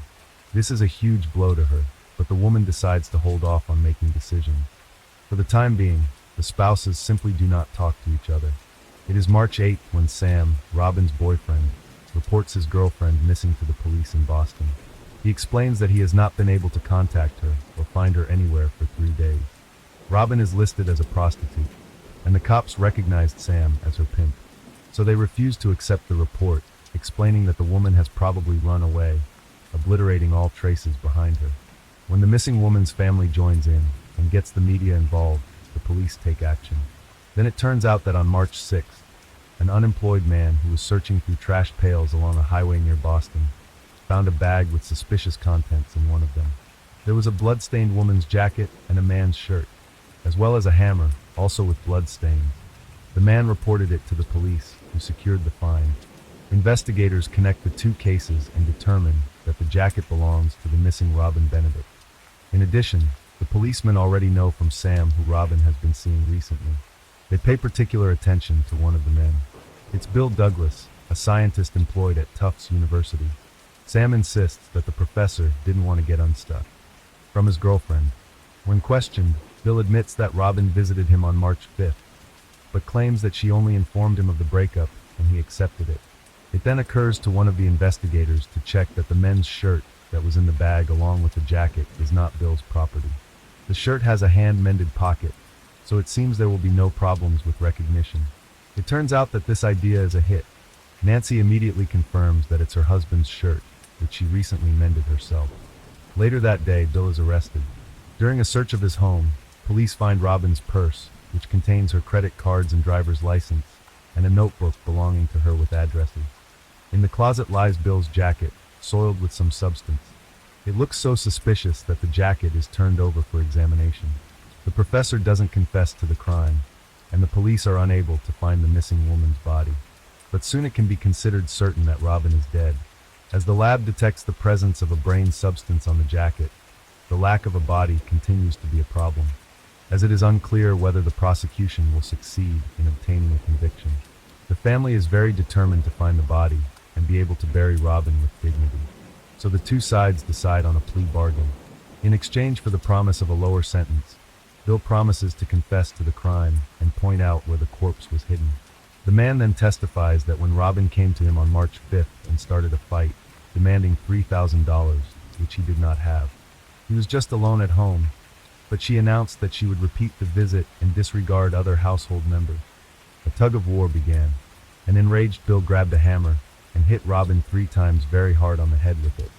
This is a huge blow to her, but the woman decides to hold off on making decisions. For the time being, The spouses simply do not talk to each other. It is March 8th when Sam, Robin's boyfriend, reports his girlfriend missing to the police in Boston. He explains that he has not been able to contact her or find her anywhere for 3 days. Robin is listed as a prostitute, and the cops recognized Sam as her pimp. So they refuse to accept the report, explaining that the woman has probably run away, obliterating all traces behind her. When the missing woman's family joins in and gets the media involved, the police take action. Then it turns out that on March 6th, an unemployed man who was searching through trash pails along a highway near Boston found a bag with suspicious contents in one of them. There was a blood-stained woman's jacket and a man's shirt, as well as a hammer, also with blood stains. The man reported it to the police, who secured the find. Investigators connect the two cases and determine that the jacket belongs to the missing Robin Benedict. In addition, the policemen already know from Sam who Robin has been seeing recently. They pay particular attention to one of the men. It's Bill Douglas, a scientist employed at Tufts University. Sam insists that the professor didn't want to get unstuck from his girlfriend. When questioned, Bill admits that Robin visited him on March 5th, but claims that she only informed him of the breakup and he accepted it. It then occurs to one of the investigators to check that the men's shirt that was in the bag along with the jacket is not Bill's property. The shirt has a hand-mended pocket, so it seems there will be no problems with recognition. It turns out that this idea is a hit. Nancy immediately confirms that it's her husband's shirt, which she recently mended herself. Later that day, Bill is arrested. During a search of his home, police find Robin's purse, which contains her credit cards and driver's license, and a notebook belonging to her with addresses. In the closet lies Bill's jacket, soiled with some substance. It looks so suspicious that the jacket is turned over for examination. The professor doesn't confess to the crime, and the police are unable to find the missing woman's body. But soon it can be considered certain that Robin is dead. As the lab detects the presence of a brain substance on the jacket, the lack of a body continues to be a problem, as it is unclear whether the prosecution will succeed in obtaining a conviction. The family is very determined to find the body and be able to bury Robin with dignity. So the two sides decide on a plea bargain. In exchange for the promise of a lower sentence, Bill promises to confess to the crime and point out where the corpse was hidden. The man then testifies that when Robin came to him on March 5th and started a fight, demanding $3,000, which he did not have. He was just alone at home, but she announced that she would repeat the visit and disregard other household members. A tug of war began. An enraged Bill grabbed a hammer and hit Robin 3 times very hard on the head with it.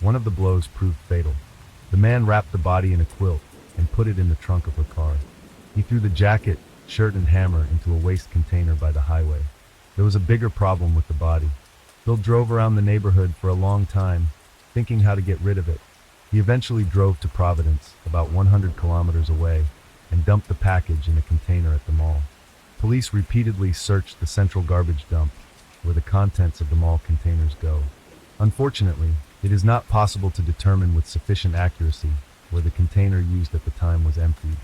One of the blows proved fatal. The man wrapped the body in a quilt and put it in the trunk of her car. He threw the jacket, shirt, and hammer into a waste container by the highway. There was a bigger problem with the body. Bill drove around the neighborhood for a long time, thinking how to get rid of it. He eventually drove to Providence, about 100 kilometers away, and dumped the package in a container at the mall. Police repeatedly searched the central garbage dump, where the contents of the mall containers go. Unfortunately, it is not possible to determine with sufficient accuracy where the container used at the time was emptied.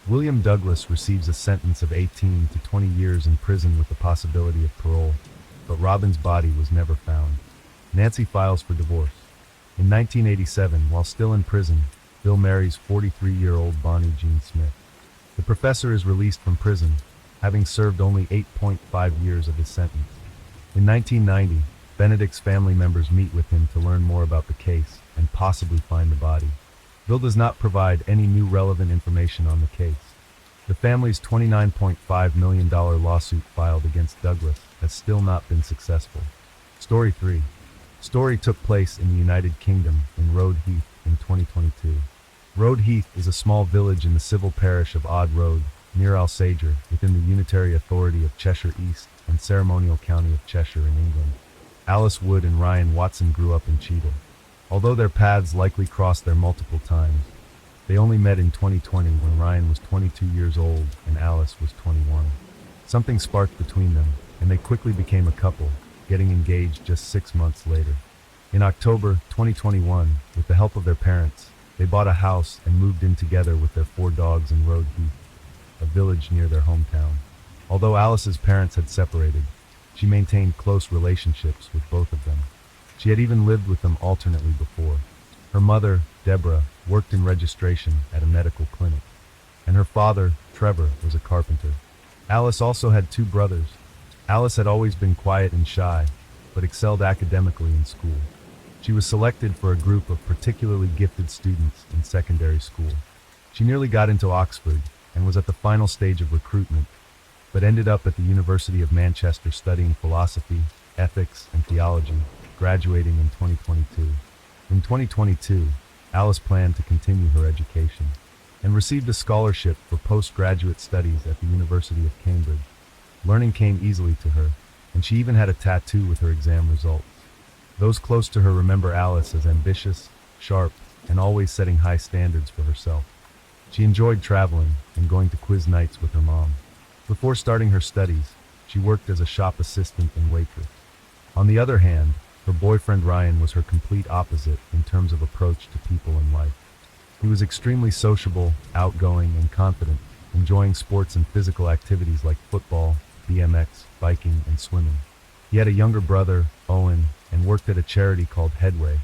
William Douglas receives a sentence of 18 to 20 years in prison with the possibility of parole, but Robin's body was never found. Nancy files for divorce. In 1987, while still in prison, Bill marries 43-year-old Bonnie Jean Smith. The professor is released from prison, having served only 8.5 years of his sentence. In 1990, Benedict's family members meet with him to learn more about the case and possibly find the body. Bill does not provide any new relevant information on the case. The family's $29.5 million lawsuit filed against Douglas has still not been successful. Story 3. Story took place in the United Kingdom in Road Heath in 2022. Road Heath is a small village in the civil parish of Odd Road, near Alsager, within the unitary authority of Cheshire East and ceremonial county of Cheshire in England. Alice Wood and Ryan Watson grew up in Cheadle. Although their paths likely crossed there multiple times, they only met in 2020 when Ryan was 22 years old and Alice was 21. Something sparked between them, and they quickly became a couple, getting engaged just 6 months later. In October 2021, with the help of their parents, they bought a house and moved in together with their 4 dogs in Road Heath, a village near their hometown. Although Alice's parents had separated, she maintained close relationships with both of them. She had even lived with them alternately before. Her mother, Deborah, worked in registration at a medical clinic, and her father, Trevor, was a carpenter. Alice also had two brothers. Alice had always been quiet and shy, but excelled academically in school. She was selected for a group of particularly gifted students in secondary school. She nearly got into Oxford and was at the final stage of recruitment, but ended up at the University of Manchester studying philosophy, ethics, and theology, graduating in 2022. In 2022, Alice planned to continue her education and received a scholarship for postgraduate studies at the University of Cambridge. Learning came easily to her, and she even had a tattoo with her exam results. Those close to her remember Alice as ambitious, sharp, and always setting high standards for herself. She enjoyed traveling and going to quiz nights with her mom. Before starting her studies, she worked as a shop assistant and waitress. On the other hand, her boyfriend Ryan was her complete opposite in terms of approach to people and life. He was extremely sociable, outgoing, and confident, enjoying sports and physical activities like football, BMX, biking, and swimming. He had a younger brother, Owen, and worked at a charity called Headway,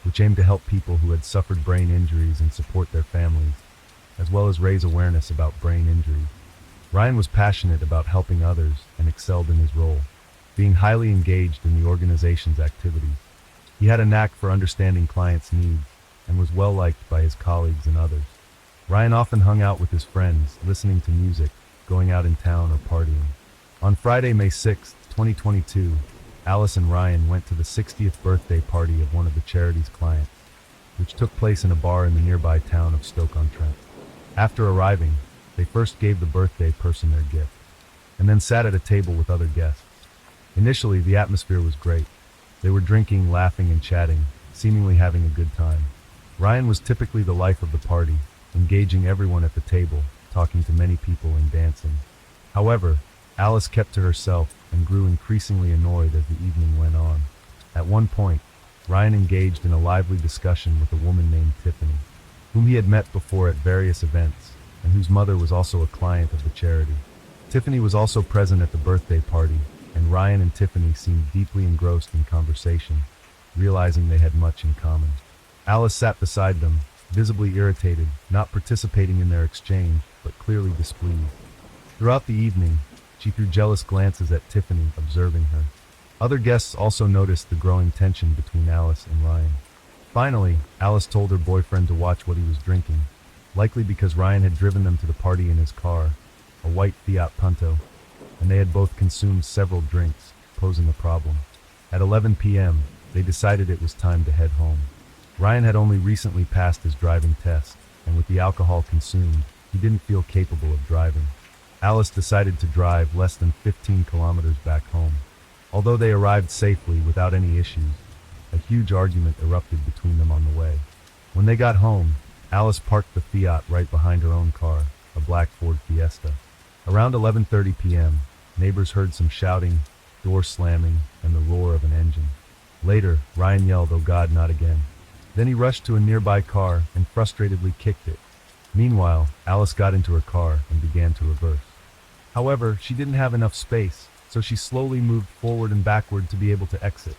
which aimed to help people who had suffered brain injuries and support their families, as well as raise awareness about brain injury. Ryan was passionate about helping others and excelled in his role, being highly engaged in the organization's activities. He had a knack for understanding clients' needs and was well liked by his colleagues and others. Ryan often hung out with his friends, listening to music, going out in town, or partying. On Friday, May 6, 2022, Alice and Ryan went to the 60th birthday party of one of the charity's clients, which took place in a bar in the nearby town of Stoke-on-Trent. After arriving, they first gave the birthday person their gift, and then sat at a table with other guests. Initially, the atmosphere was great. They were drinking, laughing, and chatting, seemingly having a good time. Ryan was typically the life of the party, engaging everyone at the table, talking to many people and dancing. However, Alice kept to herself and grew increasingly annoyed as the evening went on. At one point, Ryan engaged in a lively discussion with a woman named Tiffany, whom he had met before at various events, and whose mother was also a client of the charity. Tiffany was also present at the birthday party, and Ryan and Tiffany seemed deeply engrossed in conversation, realizing they had much in common. Alice sat beside them, visibly irritated, not participating in their exchange, but clearly displeased. Throughout the evening, she threw jealous glances at Tiffany, observing her. Other guests also noticed the growing tension between Alice and Ryan. Finally, Alice told her boyfriend to watch what he was drinking, likely because Ryan had driven them to the party in his car, a white Fiat Punto, and they had both consumed several drinks, posing a problem. At 11 p.m., they decided it was time to head home. Ryan had only recently passed his driving test, and with the alcohol consumed, he didn't feel capable of driving. Alice decided to drive less than 15 kilometers back home. Although they arrived safely without any issues, a huge argument erupted between them on the way. When they got home, Alice parked the Fiat right behind her own car, a black Ford Fiesta. Around 11:30 p.m., neighbors heard some shouting, door slamming, and the roar of an engine. Later, Ryan yelled, "Oh God, not again." Then he rushed to a nearby car and frustratedly kicked it. Meanwhile, Alice got into her car and began to reverse. However, she didn't have enough space, so she slowly moved forward and backward to be able to exit.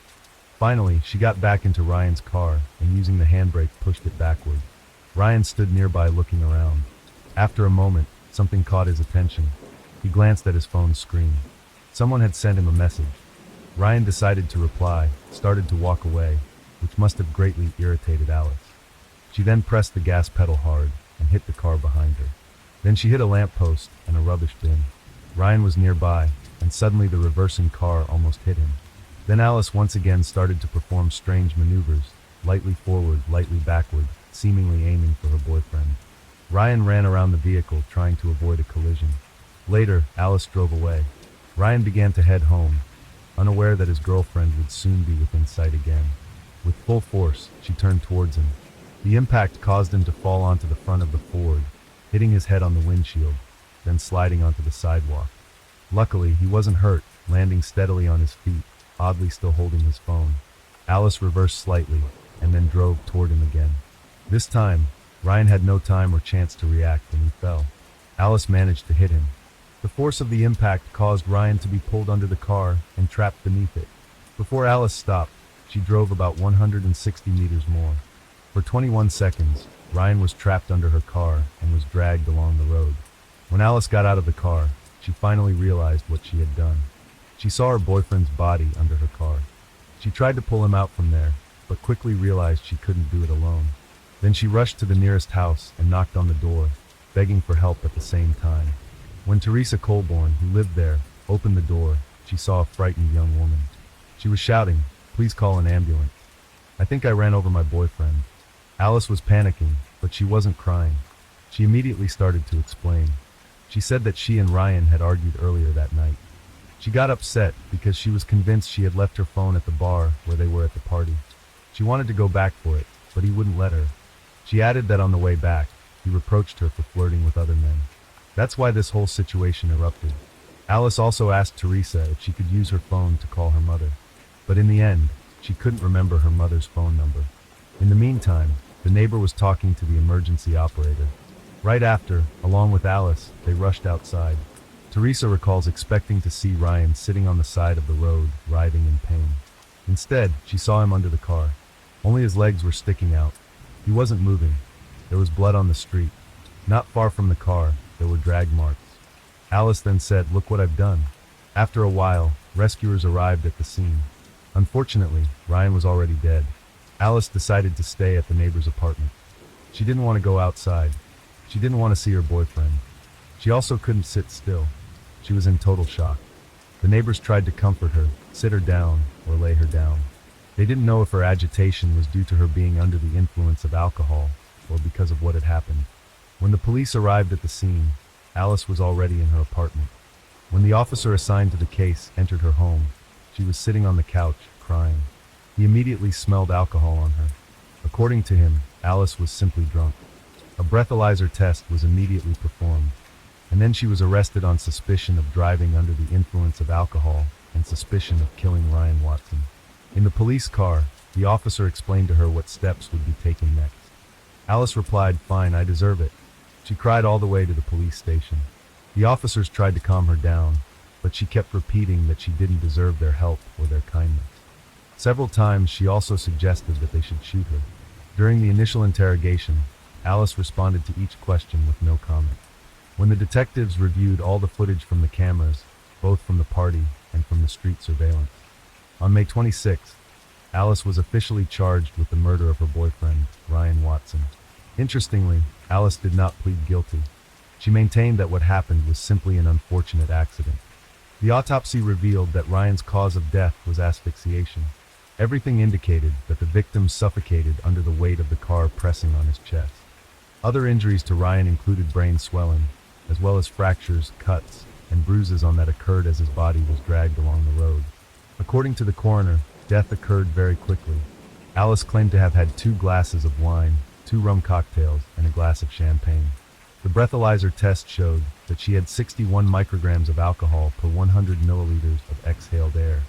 Finally, she got back into Ryan's car and using the handbrake pushed it backward. Ryan stood nearby looking around. After a moment, something caught his attention. He glanced at his phone's screen. Someone had sent him a message. Ryan decided to reply, started to walk away, which must have greatly irritated Alice. She then pressed the gas pedal hard and hit the car behind her. Then she hit a lamppost and a rubbish bin. Ryan was nearby, and suddenly the reversing car almost hit him. Then Alice once again started to perform strange maneuvers, lightly forward, lightly backward, seemingly aiming for her boyfriend. Ryan ran around the vehicle, trying to avoid a collision. Later, Alice drove away. Ryan began to head home, unaware that his girlfriend would soon be within sight again. With full force, she turned towards him. The impact caused him to fall onto the front of the Ford, hitting his head on the windshield, then sliding onto the sidewalk. Luckily, he wasn't hurt, landing steadily on his feet, oddly still holding his phone. Alice reversed slightly, and then drove toward him again. This time, Ryan had no time or chance to react and he fell. Alice managed to hit him. The force of the impact caused Ryan to be pulled under the car and trapped beneath it. Before Alice stopped, she drove about 160 meters more. For 21 seconds, Ryan was trapped under her car and was dragged along the road. When Alice got out of the car, she finally realized what she had done. She saw her boyfriend's body under her car. She tried to pull him out from there, but quickly realized she couldn't do it alone. Then she rushed to the nearest house and knocked on the door, begging for help at the same time. When Teresa Colborne, who lived there, opened the door, she saw a frightened young woman. She was shouting, "Please call an ambulance. I think I ran over my boyfriend." Alice was panicking, but she wasn't crying. She immediately started to explain. She said that she and Ryan had argued earlier that night. She got upset because she was convinced she had left her phone at the bar where they were at the party. She wanted to go back for it, but he wouldn't let her. She added that on the way back, he reproached her for flirting with other men. That's why this whole situation erupted. Alice also asked Teresa if she could use her phone to call her mother. But in the end, she couldn't remember her mother's phone number. In the meantime, the neighbor was talking to the emergency operator. Right after, along with Alice, they rushed outside. Teresa recalls expecting to see Ryan sitting on the side of the road, writhing in pain. Instead, she saw him under the car. Only his legs were sticking out. He wasn't moving. There was blood on the street. Not far from the car, there were drag marks. Alice then said, "Look what I've done." After a while, rescuers arrived at the scene. Unfortunately, Ryan was already dead. Alice decided to stay at the neighbor's apartment. She didn't want to go outside. She didn't want to see her boyfriend. She also couldn't sit still. She was in total shock. The neighbors tried to comfort her, sit her down, or lay her down. They didn't know if her agitation was due to her being under the influence of alcohol or because of what had happened. When the police arrived at the scene, Alice was already in her apartment. When the officer assigned to the case entered her home, she was sitting on the couch, crying. He immediately smelled alcohol on her. According to him, Alice was simply drunk. A breathalyzer test was immediately performed, and then she was arrested on suspicion of driving under the influence of alcohol and suspicion of killing Ryan Watson. In the police car, the officer explained to her what steps would be taken next. Alice replied, "Fine, I deserve it." She cried all the way to the police station. The officers tried to calm her down, but she kept repeating that she didn't deserve their help or their kindness. Several times she also suggested that they should shoot her. During the initial interrogation, Alice responded to each question with no comment. When the detectives reviewed all the footage from the cameras, both from the party and from the street surveillance, on May 26th, Alice was officially charged with the murder of her boyfriend, Ryan Watson. Interestingly, Alice did not plead guilty. She maintained that what happened was simply an unfortunate accident. The autopsy revealed that Ryan's cause of death was asphyxiation. Everything indicated that the victim suffocated under the weight of the car pressing on his chest. Other injuries to Ryan included brain swelling, as well as fractures, cuts, and bruises on that occurred as his body was dragged along the road. According to the coroner, death occurred very quickly. Alice claimed to have had 2 glasses of wine, 2 rum cocktails, and a glass of champagne. The breathalyzer test showed that she had 61 micrograms of alcohol per 100 milliliters of exhaled air.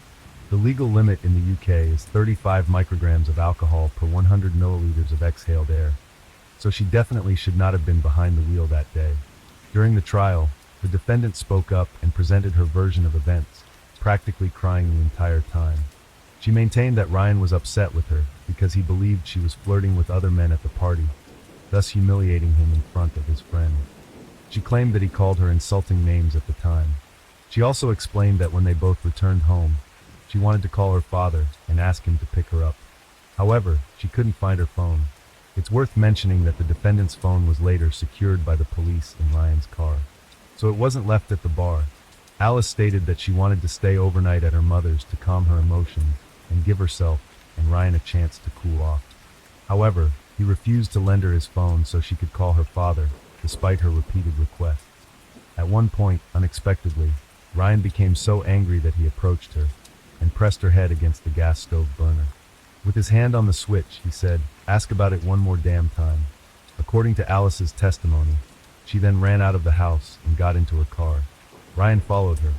The legal limit in the UK is 35 micrograms of alcohol per 100 milliliters of exhaled air, so she definitely should not have been behind the wheel that day. During the trial, the defendant spoke up and presented her version of events, practically crying the entire time. She maintained that Ryan was upset with her because he believed she was flirting with other men at the party, thus humiliating him in front of his friend. She claimed that he called her insulting names at the time. She also explained that when they both returned home, she wanted to call her father and ask him to pick her up. However, she couldn't find her phone. It's worth mentioning that the defendant's phone was later secured by the police in Ryan's car, so it wasn't left at the bar. Alice stated that she wanted to stay overnight at her mother's to calm her emotions and give herself and Ryan a chance to cool off. However, he refused to lend her his phone so she could call her father, despite her repeated requests. At one point, unexpectedly, Ryan became so angry that he approached her and pressed her head against the gas stove burner. With his hand on the switch, he said, "Ask about it one more damn time." According to Alice's testimony, she then ran out of the house and got into her car. Ryan followed her.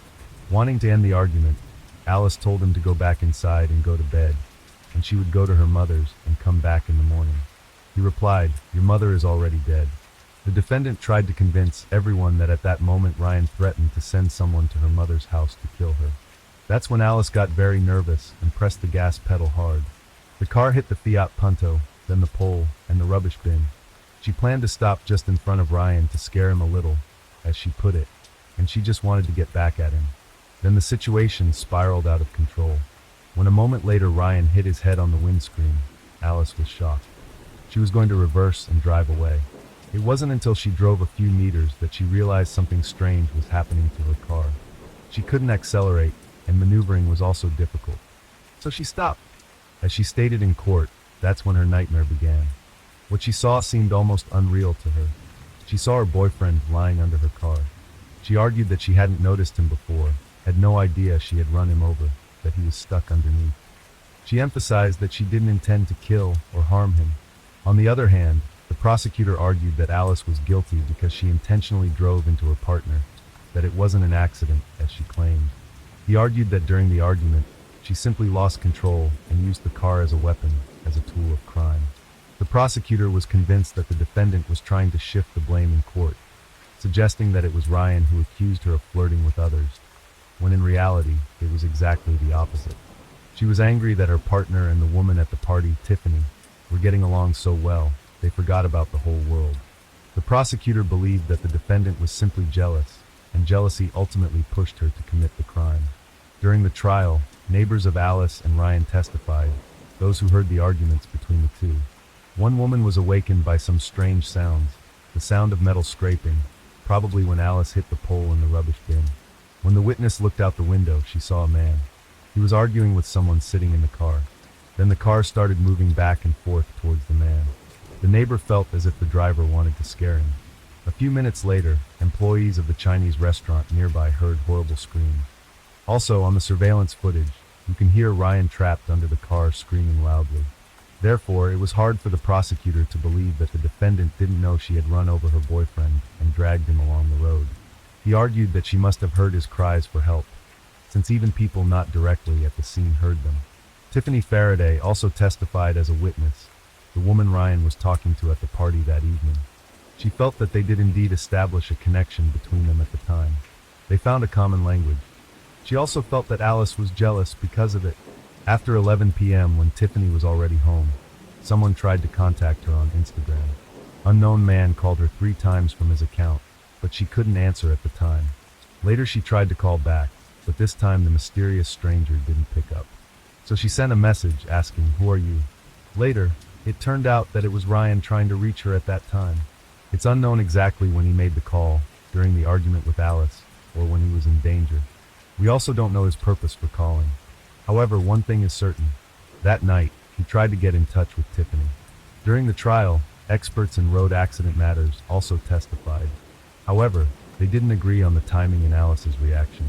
Wanting to end the argument, Alice told him to go back inside and go to bed, and she would go to her mother's and come back in the morning. He replied, "Your mother is already dead." The defendant tried to convince everyone that at that moment Ryan threatened to send someone to her mother's house to kill her. That's when Alice got very nervous and pressed the gas pedal hard. The car hit the Fiat Punto, then the pole, and the rubbish bin. She planned to stop just in front of Ryan to scare him a little, as she put it, and she just wanted to get back at him. Then the situation spiraled out of control. When a moment later Ryan hit his head on the windscreen, Alice was shocked. She was going to reverse and drive away. It wasn't until she drove a few meters that she realized something strange was happening to her car. She couldn't accelerate, and maneuvering was also difficult. So she stopped. As she stated in court, that's when her nightmare began. What she saw seemed almost unreal to her. She saw her boyfriend lying under her car. She argued that she hadn't noticed him before, had no idea she had run him over, that he was stuck underneath. She emphasized that she didn't intend to kill or harm him. On the other hand, the prosecutor argued that Alice was guilty because she intentionally drove into her partner, that it wasn't an accident, as she claimed. He argued that during the argument, she simply lost control and used the car as a weapon, as a tool of crime. The prosecutor was convinced that the defendant was trying to shift the blame in court, suggesting that it was Ryan who accused her of flirting with others, when in reality, it was exactly the opposite. She was angry that her partner and the woman at the party, Tiffany, were getting along so well, they forgot about the whole world. The prosecutor believed that the defendant was simply jealous, and jealousy ultimately pushed her to commit the crime. During the trial, neighbors of Alice and Ryan testified, those who heard the arguments between the two. One woman was awakened by some strange sounds, the sound of metal scraping, probably when Alice hit the pole in the rubbish bin. When the witness looked out the window, she saw a man. He was arguing with someone sitting in the car. Then the car started moving back and forth towards the man. The neighbor felt as if the driver wanted to scare him. A few minutes later, employees of the Chinese restaurant nearby heard horrible screams. Also, on the surveillance footage, you can hear Ryan trapped under the car screaming loudly. Therefore, it was hard for the prosecutor to believe that the defendant didn't know she had run over her boyfriend and dragged him along the road. He argued that she must have heard his cries for help, since even people not directly at the scene heard them. Tiffany Faraday also testified as a witness, the woman Ryan was talking to at the party that evening. She felt that they did indeed establish a connection between them at the time. They found a common language. She also felt that Alice was jealous because of it. After 11 p.m., when Tiffany was already home, someone tried to contact her on Instagram. Unknown man called her 3 times from his account, but she couldn't answer at the time. Later she tried to call back, but this time the mysterious stranger didn't pick up. So she sent a message asking, "Who are you?" Later, it turned out that it was Ryan trying to reach her at that time. It's unknown exactly when he made the call, during the argument with Alice, or when he was in danger. We also don't know his purpose for calling. However, one thing is certain. That night, he tried to get in touch with Tiffany. During the trial, experts in road accident matters also testified. However, they didn't agree on the timing in Alice's reaction.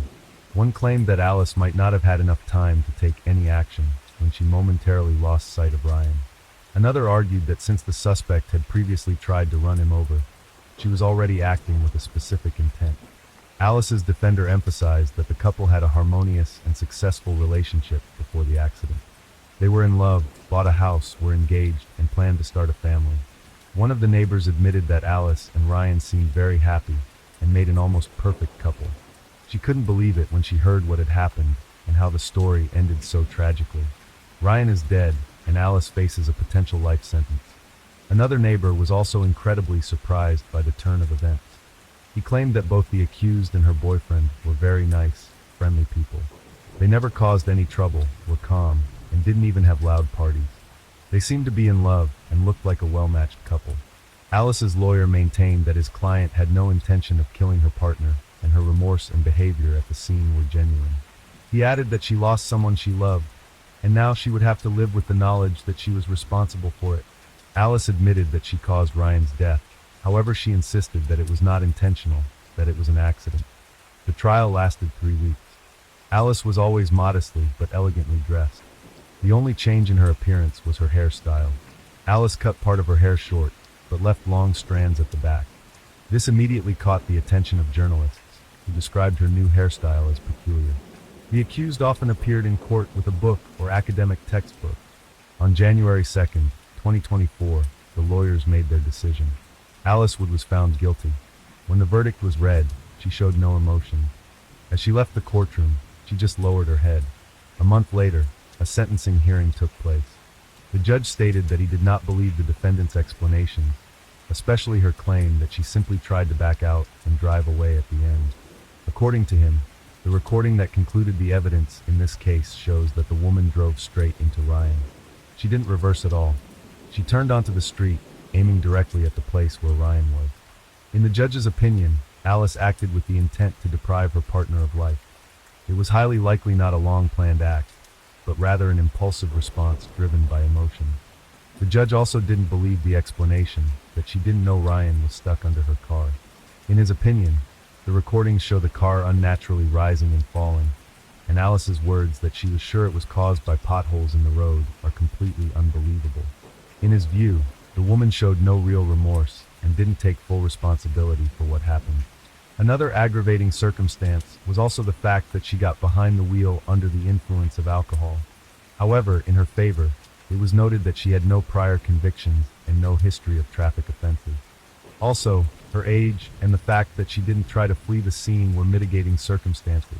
One claimed that Alice might not have had enough time to take any action when she momentarily lost sight of Ryan. Another argued that since the suspect had previously tried to run him over, she was already acting with a specific intent. Alice's defender emphasized that the couple had a harmonious and successful relationship before the accident. They were in love, bought a house, were engaged, and planned to start a family. One of the neighbors admitted that Alice and Ryan seemed very happy and made an almost perfect couple. She couldn't believe it when she heard what had happened and how the story ended so tragically. Ryan is dead, and Alice faces a potential life sentence. Another neighbor was also incredibly surprised by the turn of events. He claimed that both the accused and her boyfriend were very nice, friendly people. They never caused any trouble, were calm, and didn't even have loud parties. They seemed to be in love and looked like a well-matched couple. Alice's lawyer maintained that his client had no intention of killing her partner, and her remorse and behavior at the scene were genuine. He added that she lost someone she loved, and now she would have to live with the knowledge that she was responsible for it. Alice admitted that she caused Ryan's death. However, she insisted that it was not intentional, that it was an accident. The trial lasted 3 weeks. Alice was always modestly but elegantly dressed. The only change in her appearance was her hairstyle. Alice cut part of her hair short, but left long strands at the back. This immediately caught the attention of journalists, who described her new hairstyle as peculiar. The accused often appeared in court with a book or academic textbook. On January 2nd, 2024, the lawyers made their decision. Alice Wood was found guilty. When the verdict was read, she showed no emotion. As she left the courtroom, she just lowered her head. A month later, a sentencing hearing took place. The judge stated that he did not believe the defendant's explanations, especially her claim that she simply tried to back out and drive away at the end. According to him, the recording that concluded the evidence in this case shows that the woman drove straight into Ryan. She didn't reverse at all. She turned onto the street, aiming directly at the place where Ryan was. In the judge's opinion, Alice acted with the intent to deprive her partner of life. It was highly likely not a long-planned act, but rather an impulsive response driven by emotion. The judge also didn't believe the explanation that she didn't know Ryan was stuck under her car. In his opinion, the recordings show the car unnaturally rising and falling, and Alice's words that she was sure it was caused by potholes in the road are completely unbelievable. In his view, the woman showed no real remorse and didn't take full responsibility for what happened. Another aggravating circumstance was also the fact that she got behind the wheel under the influence of alcohol. However, in her favor, it was noted that she had no prior convictions and no history of traffic offenses. Also, her age and the fact that she didn't try to flee the scene were mitigating circumstances.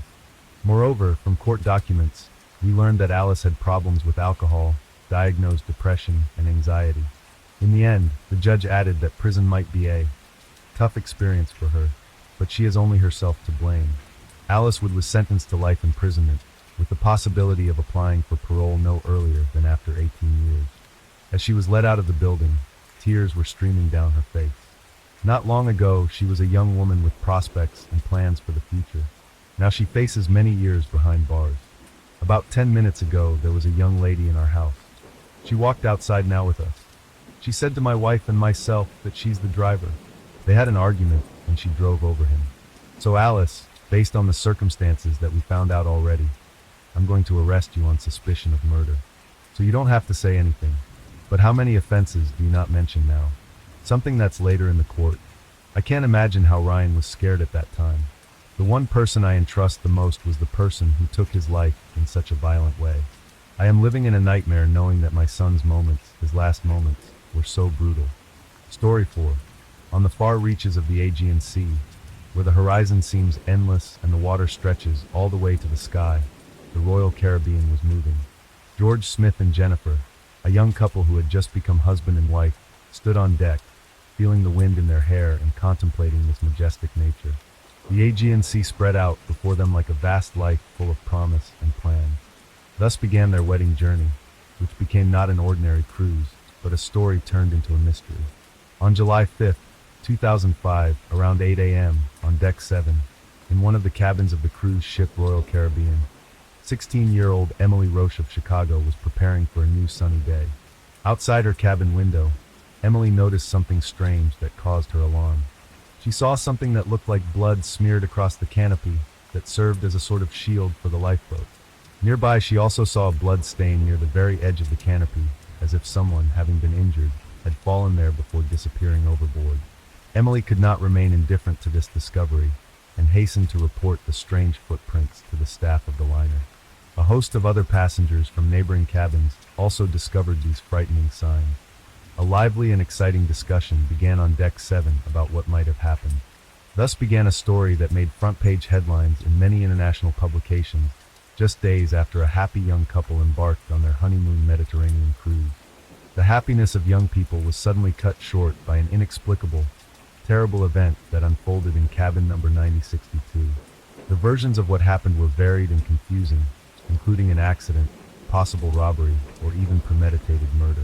Moreover, from court documents, we learned that Alice had problems with alcohol, diagnosed depression, and anxiety. In the end, the judge added that prison might be a tough experience for her, but she has only herself to blame. Alice Wood was sentenced to life imprisonment, with the possibility of applying for parole no earlier than after 18 years. As she was let out of the building, tears were streaming down her face. Not long ago, she was a young woman with prospects and plans for the future. Now she faces many years behind bars. About 10 minutes ago, there was a young lady in our house. She walked outside now with us. She said to my wife and myself that she's the driver. They had an argument, and she drove over him. So Alice, based on the circumstances that we found out already, I'm going to arrest you on suspicion of murder. So you don't have to say anything. But how many offenses do you not mention now? Something that's later in the court. I can't imagine how Ryan was scared at that time. The one person I entrust the most was the person who took his life in such a violent way. I am living in a nightmare knowing that my son's moments, his last moments, were so brutal. Story 4. On the far reaches of the Aegean Sea, where the horizon seems endless and the water stretches all the way to the sky, the Royal Caribbean was moving. George Smith and Jennifer, a young couple who had just become husband and wife, stood on deck, feeling the wind in their hair and contemplating this majestic nature. The Aegean Sea spread out before them like a vast life full of promise and plan. Thus began their wedding journey, which became not an ordinary cruise, but a story turned into a mystery. On July 5th, 2005, around 8 a.m., on Deck 7, in one of the cabins of the cruise ship Royal Caribbean, 16-year-old Emily Roche of Chicago was preparing for a new sunny day. Outside her cabin window, Emily noticed something strange that caused her alarm. She saw something that looked like blood smeared across the canopy that served as a sort of shield for the lifeboat. Nearby, she also saw a blood stain near the very edge of the canopy, as if someone, having been injured, had fallen there before disappearing overboard. Emily could not remain indifferent to this discovery and hastened to report the strange footprints to the staff of the liner. A host of other passengers from neighboring cabins also discovered these frightening signs. A lively and exciting discussion began on Deck 7 about what might have happened. Thus began a story that made front-page headlines in many international publications, just days after a happy young couple embarked on their honeymoon Mediterranean cruise. The happiness of young people was suddenly cut short by an inexplicable, terrible event that unfolded in cabin number 9062. The versions of what happened were varied and confusing, including an accident, possible robbery, or even premeditated murder.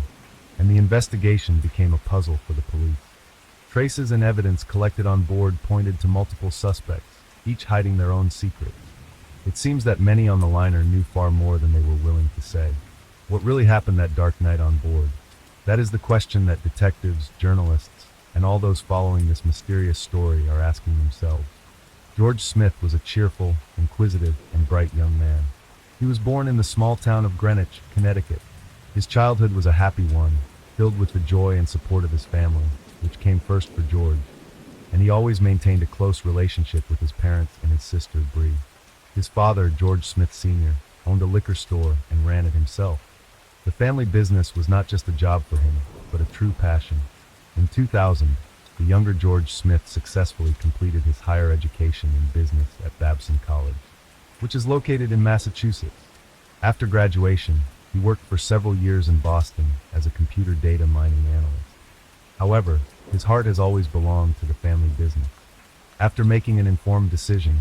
And the investigation became a puzzle for the police. Traces and evidence collected on board pointed to multiple suspects, each hiding their own secrets. It seems that many on the liner knew far more than they were willing to say. What really happened that dark night on board? That is the question that detectives, journalists, and all those following this mysterious story are asking themselves. George Smith was a cheerful, inquisitive, and bright young man. He was born in the small town of Greenwich, Connecticut. His childhood was a happy one, filled with the joy and support of his family, which came first for George, and he always maintained a close relationship with his parents and his sister, Bree. His father, George Smith Sr., owned a liquor store and ran it himself. The family business was not just a job for him, but a true passion. In 2000, the younger George Smith successfully completed his higher education in business at Babson College, which is located in Massachusetts. After graduation, he worked for several years in Boston as a computer data mining analyst. However, His heart has always belonged to the family business. After making an informed decision,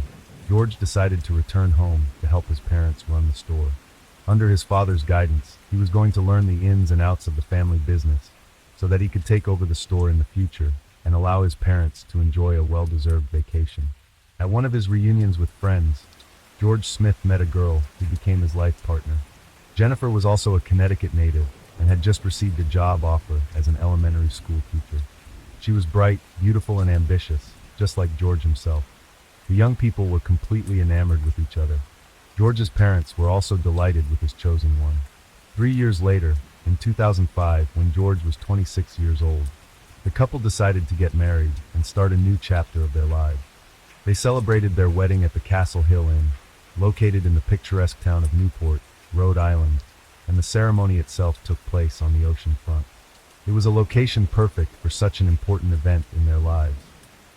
George decided to return home to help his parents run the store. Under his father's guidance, he was going to learn the ins and outs of the family business so that he could take over the store in the future and allow his parents to enjoy a well-deserved vacation. At one of his reunions with friends, George Smith met a girl who became his life partner. Jennifer was also a Connecticut native and had just received a job offer as an elementary school teacher. She was bright, beautiful, and ambitious, just like George himself. The young people were completely enamored with each other. George's parents were also delighted with his chosen one. 3 years later, in 2005, when George was 26 years old, the couple decided to get married and start a new chapter of their lives. They celebrated their wedding at the Castle Hill Inn, located in the picturesque town of Newport, Rhode Island, and the ceremony itself took place on the ocean front. It was a location perfect for such an important event in their lives.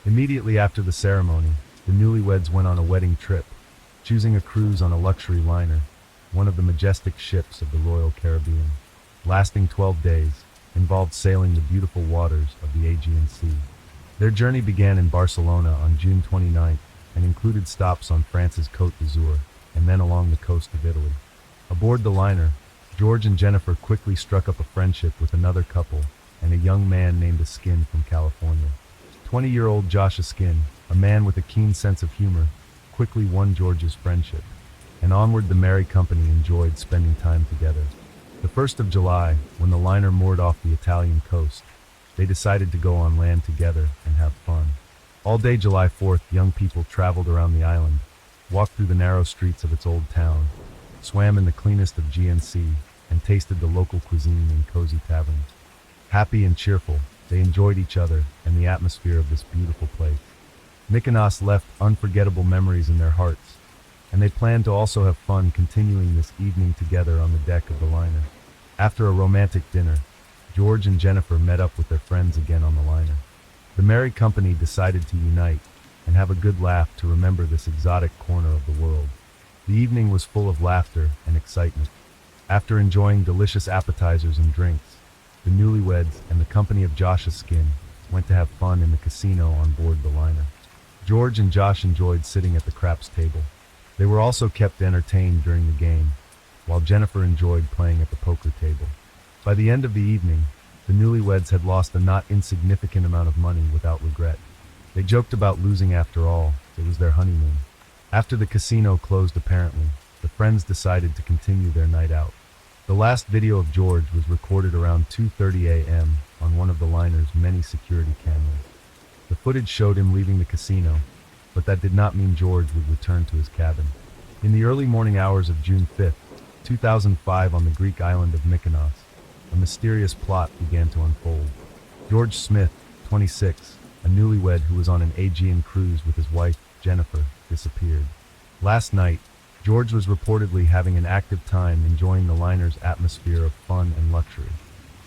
Immediately after the ceremony, the newlyweds went on a wedding trip, choosing a cruise on a luxury liner, one of the majestic ships of the Royal Caribbean. Lasting 12 days, involved sailing the beautiful waters of the Aegean Sea. Their journey began in Barcelona on June 29th and included stops on France's Côte d'Azur and then along the coast of Italy. Aboard the liner, George and Jennifer quickly struck up a friendship with another couple and a young man named Askin from California. 20-year-old Josh Askin, a man with a keen sense of humor, quickly won George's friendship, and onward the merry company enjoyed spending time together. The 1st of July, when the liner moored off the Italian coast, they decided to go on land together and have fun. All day July 4th, young people traveled around the island, walked through the narrow streets of its old town, swam in the cleanest of GNC, and tasted the local cuisine in cozy taverns. Happy and cheerful, they enjoyed each other and the atmosphere of this beautiful place. Mykonos left unforgettable memories in their hearts, and they planned to also have fun continuing this evening together on the deck of the liner. After a romantic dinner, George and Jennifer met up with their friends again on the liner. The merry company decided to unite and have a good laugh to remember this exotic corner of the world. The evening was full of laughter and excitement. After enjoying delicious appetizers and drinks, the newlyweds and the company of Josh Askin went to have fun in the casino on board the liner. George and Josh enjoyed sitting at the craps table. They were also kept entertained during the game, while Jennifer enjoyed playing at the poker table. By the end of the evening, the newlyweds had lost a not insignificant amount of money without regret. They joked about losing after all, it was their honeymoon. After the casino closed apparently, the friends decided to continue their night out. The last video of George was recorded around 2:30 a.m. on one of the liner's many security cameras. The footage showed him leaving the casino, but that did not mean George would return to his cabin. In the early morning hours of June 5th, 2005 on the Greek island of Mykonos, a mysterious plot began to unfold. George Smith, 26, a newlywed who was on an Aegean cruise with his wife, Jennifer, disappeared. Last night, George was reportedly having an active time enjoying the liner's atmosphere of fun and luxury.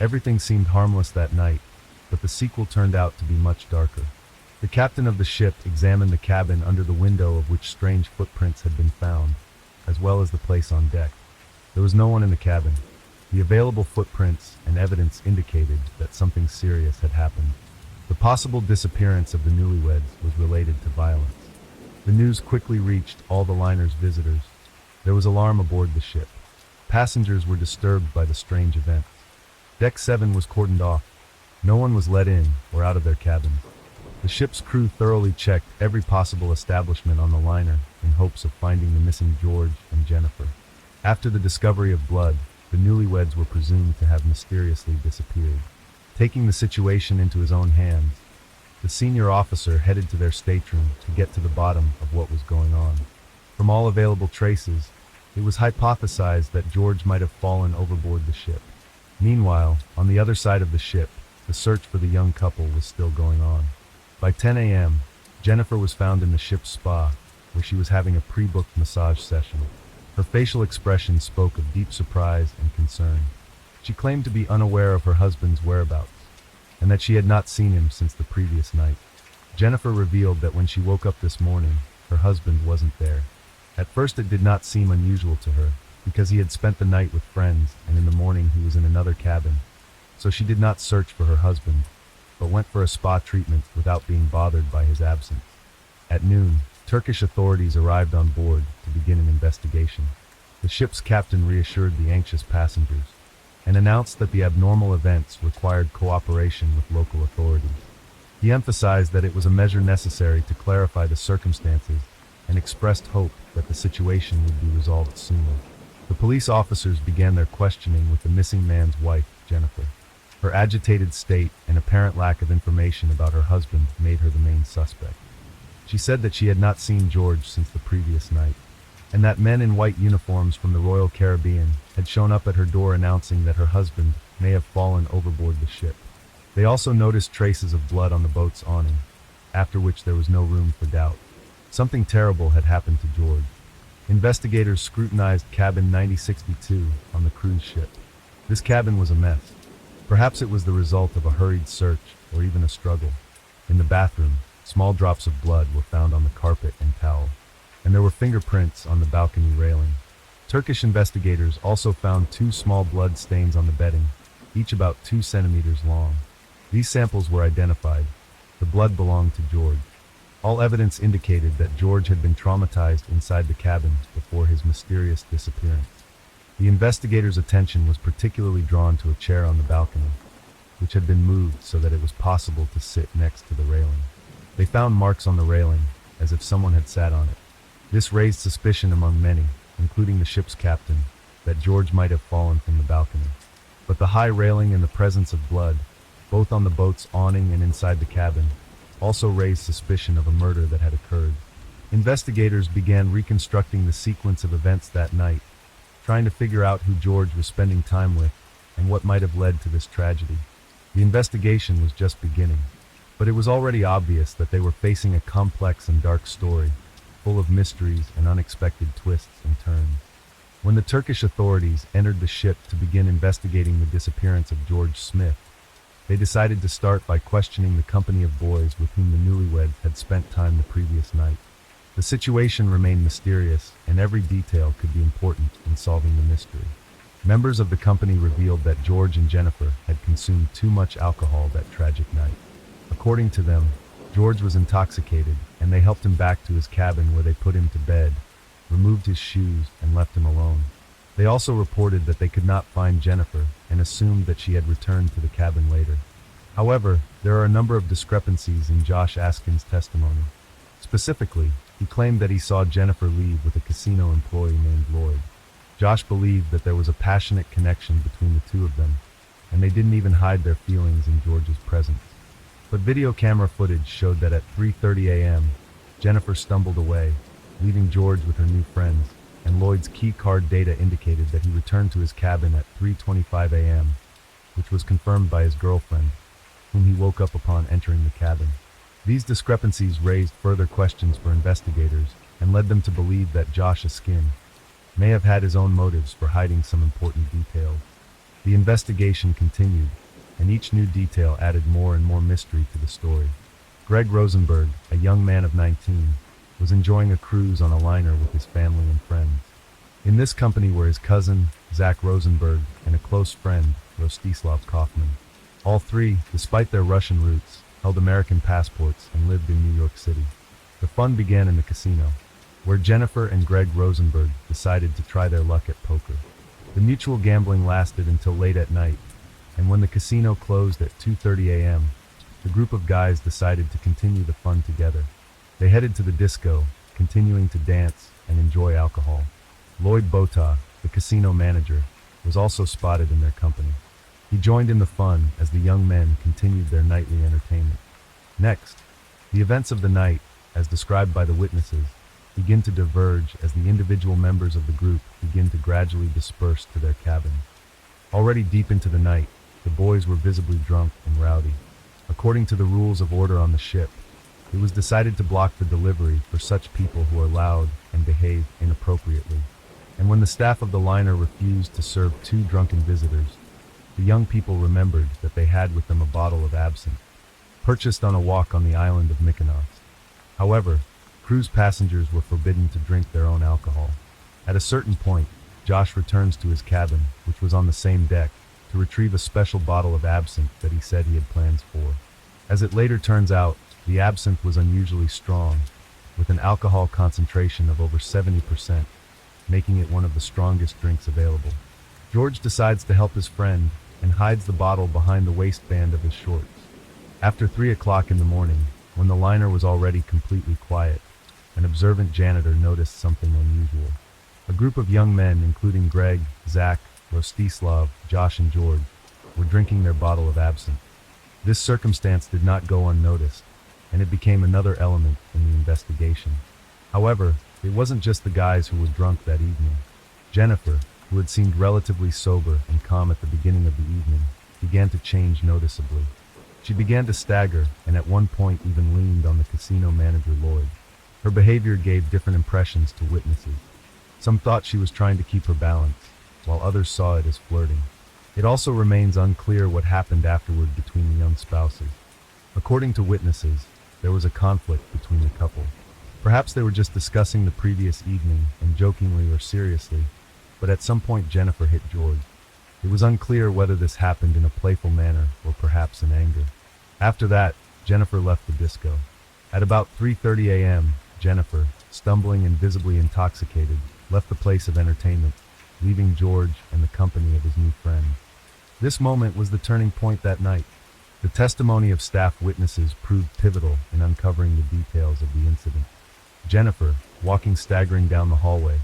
Everything seemed harmless that night, but the sequel turned out to be much darker. The captain of the ship examined the cabin under the window of which strange footprints had been found, as well as the place on deck. There was no one in the cabin. The available footprints and evidence indicated that something serious had happened. The possible disappearance of the newlyweds was related to violence. The news quickly reached all the liner's visitors. There was alarm aboard the ship. Passengers were disturbed by the strange events. Deck 7 was cordoned off. No one was let in or out of their cabins. The ship's crew thoroughly checked every possible establishment on the liner in hopes of finding the missing George and Jennifer. After the discovery of blood, the newlyweds were presumed to have mysteriously disappeared. Taking the situation into his own hands, the senior officer headed to their stateroom to get to the bottom of what was going on. From all available traces, it was hypothesized that George might have fallen overboard the ship. Meanwhile, on the other side of the ship, the search for the young couple was still going on. By 10 a.m., Jennifer was found in the ship's spa, where she was having a pre-booked massage session. Her facial expression spoke of deep surprise and concern. She claimed to be unaware of her husband's whereabouts, and that she had not seen him since the previous night. Jennifer revealed that when she woke up this morning, her husband wasn't there. At first it did not seem unusual to her, because he had spent the night with friends and in the morning he was in another cabin, so she did not search for her husband. but went for a spa treatment without being bothered by his absence. At noon, Turkish authorities arrived on board to begin an investigation. The ship's captain reassured the anxious passengers and announced that the abnormal events required cooperation with local authorities. He emphasized that it was a measure necessary to clarify the circumstances and expressed hope that the situation would be resolved sooner. The police officers began their questioning with the missing man's wife, Jennifer. Her agitated state and apparent lack of information about her husband made her the main suspect. She said that she had not seen George since the previous night, and that men in white uniforms from the Royal Caribbean had shown up at her door announcing that her husband may have fallen overboard the ship. They also noticed traces of blood on the boat's awning, after which there was no room for doubt. Something terrible had happened to George. Investigators scrutinized cabin 9062 on the cruise ship. This cabin was a mess. Perhaps it was the result of a hurried search or even a struggle. In the bathroom, small drops of blood were found on the carpet and towel, and there were fingerprints on the balcony railing. Turkish investigators also found 2 small blood stains on the bedding, each about 2 centimeters long. These samples were identified. The blood belonged to George. All evidence indicated that George had been traumatized inside the cabin before his mysterious disappearance. The investigators' attention was particularly drawn to a chair on the balcony, which had been moved so that it was possible to sit next to the railing. They found marks on the railing, as if someone had sat on it. This raised suspicion among many, including the ship's captain, that George might have fallen from the balcony. But the high railing and the presence of blood, both on the boat's awning and inside the cabin, also raised suspicion of a murder that had occurred. Investigators began reconstructing the sequence of events that night, trying to figure out who George was spending time with and what might have led to this tragedy. The investigation was just beginning, but it was already obvious that they were facing a complex and dark story, full of mysteries and unexpected twists and turns. When the Turkish authorities entered the ship to begin investigating the disappearance of George Smith, they decided to start by questioning the company of boys with whom the newlyweds had spent time the previous night. The situation remained mysterious, and every detail could be important in solving the mystery. Members of the company revealed that George and Jennifer had consumed too much alcohol that tragic night. According to them, George was intoxicated, and they helped him back to his cabin where they put him to bed, removed his shoes, and left him alone. They also reported that they could not find Jennifer and assumed that she had returned to the cabin later. However, there are a number of discrepancies in Josh Askin's testimony. Specifically, he claimed that he saw Jennifer leave with a casino employee named Lloyd. Josh believed that there was a passionate connection between the two of them, and they didn't even hide their feelings in George's presence. But video camera footage showed that at 3:30 a.m., Jennifer stumbled away, leaving George with her new friends, and Lloyd's key card data indicated that he returned to his cabin at 3:25 a.m., which was confirmed by his girlfriend, whom he woke up upon entering the cabin. These discrepancies raised further questions for investigators and led them to believe that Josh Askin may have had his own motives for hiding some important details. The investigation continued, and each new detail added more and more mystery to the story. Greg Rosenberg, a young man of 19, was enjoying a cruise on a liner with his family and friends. In this company were his cousin, Zach Rosenberg, and a close friend, Rostislav Kaufman. All three, despite their Russian roots, held American passports and lived in New York City. The fun began in the casino, where Jennifer and Greg Rosenberg decided to try their luck at poker. The mutual gambling lasted until late at night, and when the casino closed at 2:30 a.m., the group of guys decided to continue the fun together. They headed to the disco, continuing to dance and enjoy alcohol. Lloyd Bota, the casino manager, was also spotted in their company. He joined in the fun as the young men continued their nightly entertainment. Next, the events of the night, as described by the witnesses, begin to diverge as the individual members of the group begin to gradually disperse to their cabins. Already deep into the night, the boys were visibly drunk and rowdy. According to the rules of order on the ship, it was decided to block the delivery for such people who are loud and behave inappropriately. And when the staff of the liner refused to serve 2 drunken visitors, the young people remembered that they had with them a bottle of absinthe, purchased on a walk on the island of Mykonos. However, cruise passengers were forbidden to drink their own alcohol. At a certain point, Josh returns to his cabin, which was on the same deck, to retrieve a special bottle of absinthe that he said he had plans for. As it later turns out, the absinthe was unusually strong, with an alcohol concentration of over 70%, making it one of the strongest drinks available. George decides to help his friend and hides the bottle behind the waistband of his shorts. After 3 o'clock in the morning, when the liner was already completely quiet, an observant janitor noticed something unusual. A group of young men, including Greg, Zach, Rostislav, Josh, and George, were drinking their bottle of absinthe. This circumstance did not go unnoticed, and it became another element in the investigation. However, it wasn't just the guys who were drunk that evening. Jennifer, who had seemed relatively sober and calm at the beginning of the evening, began to change noticeably. She began to stagger and at one point even leaned on the casino manager Lloyd. Her behavior gave different impressions to witnesses. Some thought she was trying to keep her balance, while others saw it as flirting. It also remains unclear what happened afterward between the young spouses. According to witnesses, there was a conflict between the couple. Perhaps they were just discussing the previous evening and jokingly or seriously, but at some point Jennifer hit George. It was unclear whether this happened in a playful manner or perhaps in anger. After that, Jennifer left the disco. At about 3:30 a.m., Jennifer, stumbling and visibly intoxicated, left the place of entertainment, leaving George and the company of his new friend. This moment was the turning point that night. The testimony of staff witnesses proved pivotal in uncovering the details of the incident. Jennifer, walking staggering down the hallway,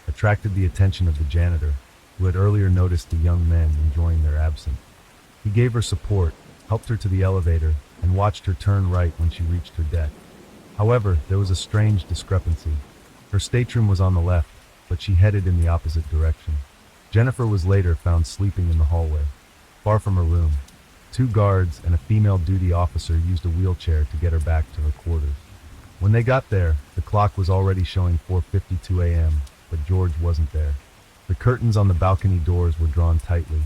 attracted the attention of the janitor, who had earlier noticed the young men enjoying their absinthe. He gave her support, helped her to the elevator, and watched her turn right when she reached her deck. However, there was a strange discrepancy. Her stateroom was on the left, but she headed in the opposite direction. Jennifer was later found sleeping in the hallway, far from her room. 2 guards and a female duty officer used a wheelchair to get her back to her quarters. When they got there, the clock was already showing 4:52 a.m., but George wasn't there. The curtains on the balcony doors were drawn tightly,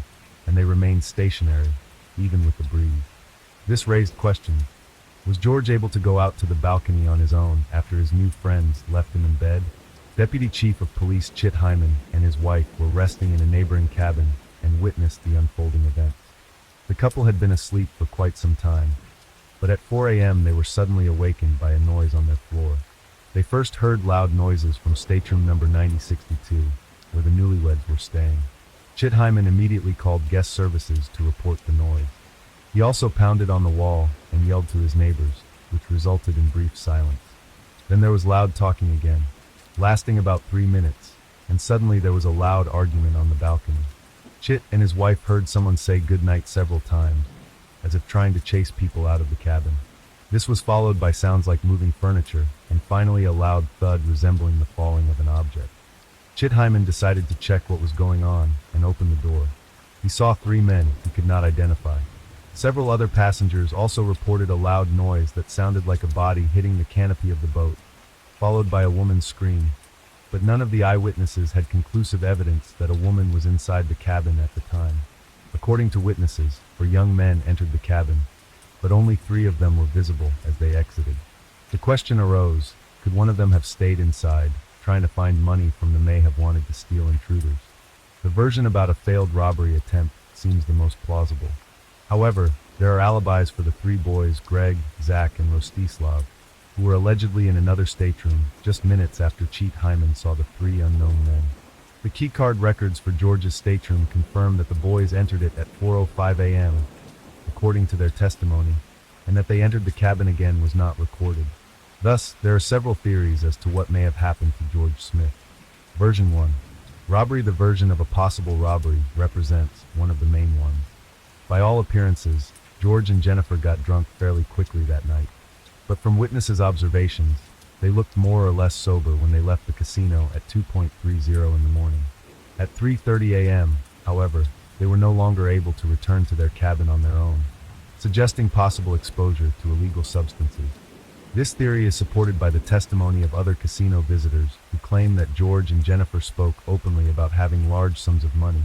and they remained stationary, even with the breeze. This raised questions. Was George able to go out to the balcony on his own after his new friends left him in bed? Deputy Chief of Police Chit Hyman and his wife were resting in a neighboring cabin and witnessed the unfolding events. The couple had been asleep for quite some time, but at 4 a.m. they were suddenly awakened by a noise on their floor. They first heard loud noises from stateroom number 9062, where the newlyweds were staying. Chit Hyman immediately called guest services to report the noise. He also pounded on the wall and yelled to his neighbors, which resulted in brief silence. Then there was loud talking again, lasting about 3 minutes, and suddenly there was a loud argument on the balcony. Chit and his wife heard someone say goodnight several times, as if trying to chase people out of the cabin. This was followed by sounds like moving furniture, and finally a loud thud resembling the falling of an object. Chit Hyman decided to check what was going on and opened the door. He saw 3 men he could not identify. Several other passengers also reported a loud noise that sounded like a body hitting the canopy of the boat, followed by a woman's scream, but none of the eyewitnesses had conclusive evidence that a woman was inside the cabin at the time. According to witnesses, 4 young men entered the cabin, but only 3 of them were visible as they exited. The question arose, could one of them have stayed inside, trying to find money from the may have wanted to steal intruders? The version about a failed robbery attempt seems the most plausible. However, there are alibis for the 3 boys, Greg, Zach, and Rostislav, who were allegedly in another stateroom just minutes after Chit Hyman saw the 3 unknown men. The keycard records for George's stateroom confirm that the boys entered it at 4:05 a.m., according to their testimony, and that they entered the cabin again was not recorded. Thus, there are several theories as to what may have happened to George Smith. Version 1. Robbery. The version of a possible robbery represents one of the main ones. By all appearances, George and Jennifer got drunk fairly quickly that night, but from witnesses' observations, they looked more or less sober when they left the casino at 2:30 in the morning. At 3:30 a.m., however, they were no longer able to return to their cabin on their own, suggesting possible exposure to illegal substances. This theory is supported by the testimony of other casino visitors who claim that George and Jennifer spoke openly about having large sums of money,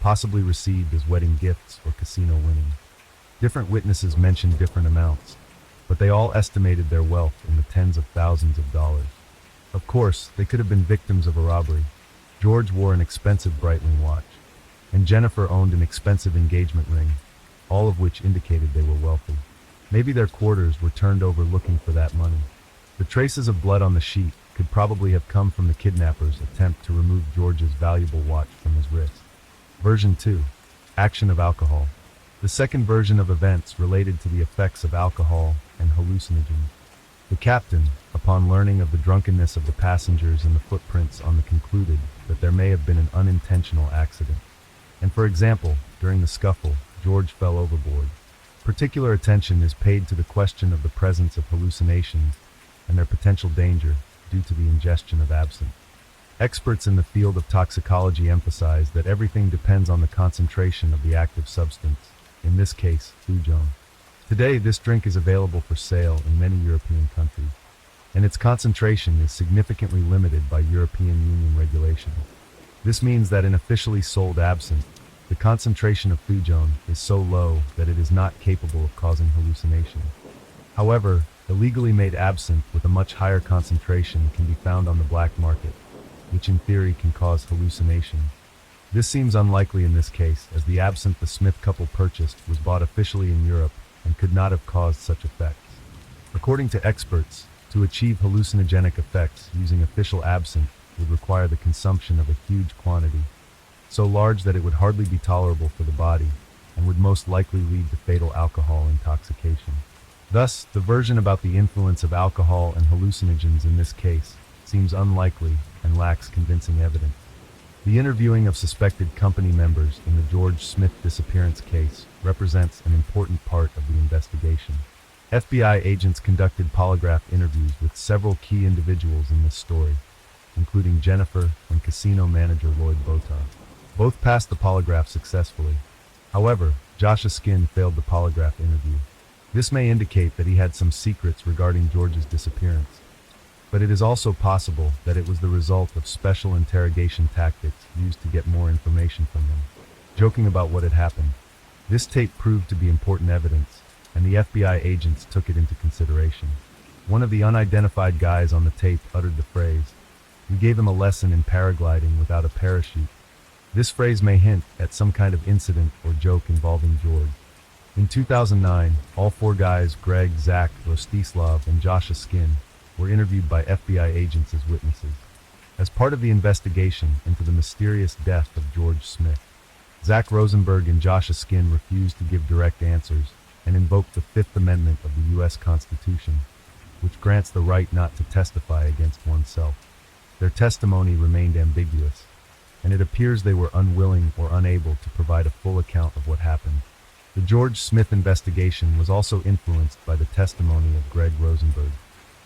possibly received as wedding gifts or casino winnings. Different witnesses mentioned different amounts, but they all estimated their wealth in the tens of thousands of dollars. Of course, they could have been victims of a robbery. George wore an expensive Breitling watch, and Jennifer owned an expensive engagement ring, all of which indicated they were wealthy. Maybe their quarters were turned over looking for that money. The traces of blood on the sheet could probably have come from the kidnapper's attempt to remove George's valuable watch from his wrist. Version 2. Action of alcohol. The second version of events related to the effects of alcohol and hallucinogens. The captain, upon learning of the drunkenness of the passengers and the footprints on the concluded that there may have been an unintentional accident. And for example, during the scuffle, George fell overboard. Particular attention is paid to the question of the presence of hallucinations and their potential danger due to the ingestion of absinthe. Experts in the field of toxicology emphasize that everything depends on the concentration of the active substance, in this case, flujone. Today, this drink is available for sale in many European countries, and its concentration is significantly limited by European Union regulations. This means that in officially sold absinthe, the concentration of flujone is so low that it is not capable of causing hallucination. However, illegally made absinthe with a much higher concentration can be found on the black market, which in theory can cause hallucination. This seems unlikely in this case, as the absinthe the Smith couple purchased was bought officially in Europe and could not have caused such effects. According to experts, to achieve hallucinogenic effects using official absinthe would require the consumption of a huge quantity, so large that it would hardly be tolerable for the body and would most likely lead to fatal alcohol intoxication. Thus, the version about the influence of alcohol and hallucinogens in this case seems unlikely and lacks convincing evidence. The interviewing of suspected company members in the George Smith disappearance case represents an important part of the investigation. FBI agents conducted polygraph interviews with several key individuals in this story, including Jennifer and casino manager Lloyd Botar. Both passed the polygraph successfully. However, Joshua Skin failed the polygraph interview. This may indicate that he had some secrets regarding George's disappearance, but it is also possible that it was the result of special interrogation tactics used to get more information from him. Joking about what had happened, this tape proved to be important evidence, and the FBI agents took it into consideration. One of the unidentified guys on the tape uttered the phrase, "We gave him a lesson in paragliding without a parachute." This phrase may hint at some kind of incident or joke involving George. In 2009, all four guys, Greg, Zach, Rostislav, and Joshua Skin, were interviewed by FBI agents as witnesses. As part of the investigation into the mysterious death of George Smith, Zach Rosenberg and Joshua Skin refused to give direct answers and invoked the Fifth Amendment of the U.S. Constitution, which grants the right not to testify against oneself. Their testimony remained ambiguous, and it appears they were unwilling or unable to provide a full account of what happened. The George Smith investigation was also influenced by the testimony of Greg Rosenberg,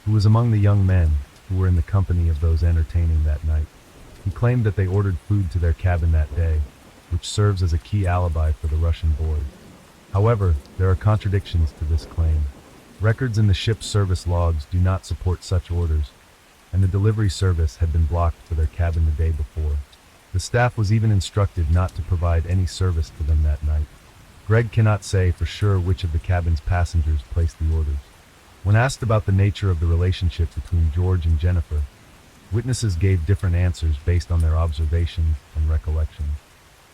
who was among the young men who were in the company of those entertaining that night. He claimed that they ordered food to their cabin that day, which serves as a key alibi for the Russian boys. However, there are contradictions to this claim. Records in the ship's service logs do not support such orders, and the delivery service had been blocked for their cabin the day before. The staff was even instructed not to provide any service to them that night. Greg cannot say for sure which of the cabin's passengers placed the orders. When asked about the nature of the relationship between George and Jennifer, witnesses gave different answers based on their observations and recollections.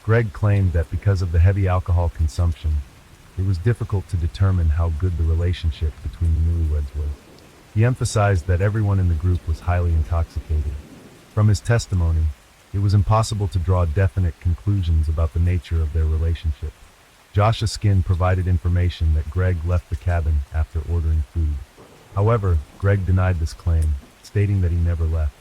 Greg claimed that because of the heavy alcohol consumption, it was difficult to determine how good the relationship between the newlyweds was. He emphasized that everyone in the group was highly intoxicated. From his testimony, it was impossible to draw definite conclusions about the nature of their relationship. Joshua Skin provided information that Greg left the cabin after ordering food. However, Greg denied this claim, stating that he never left.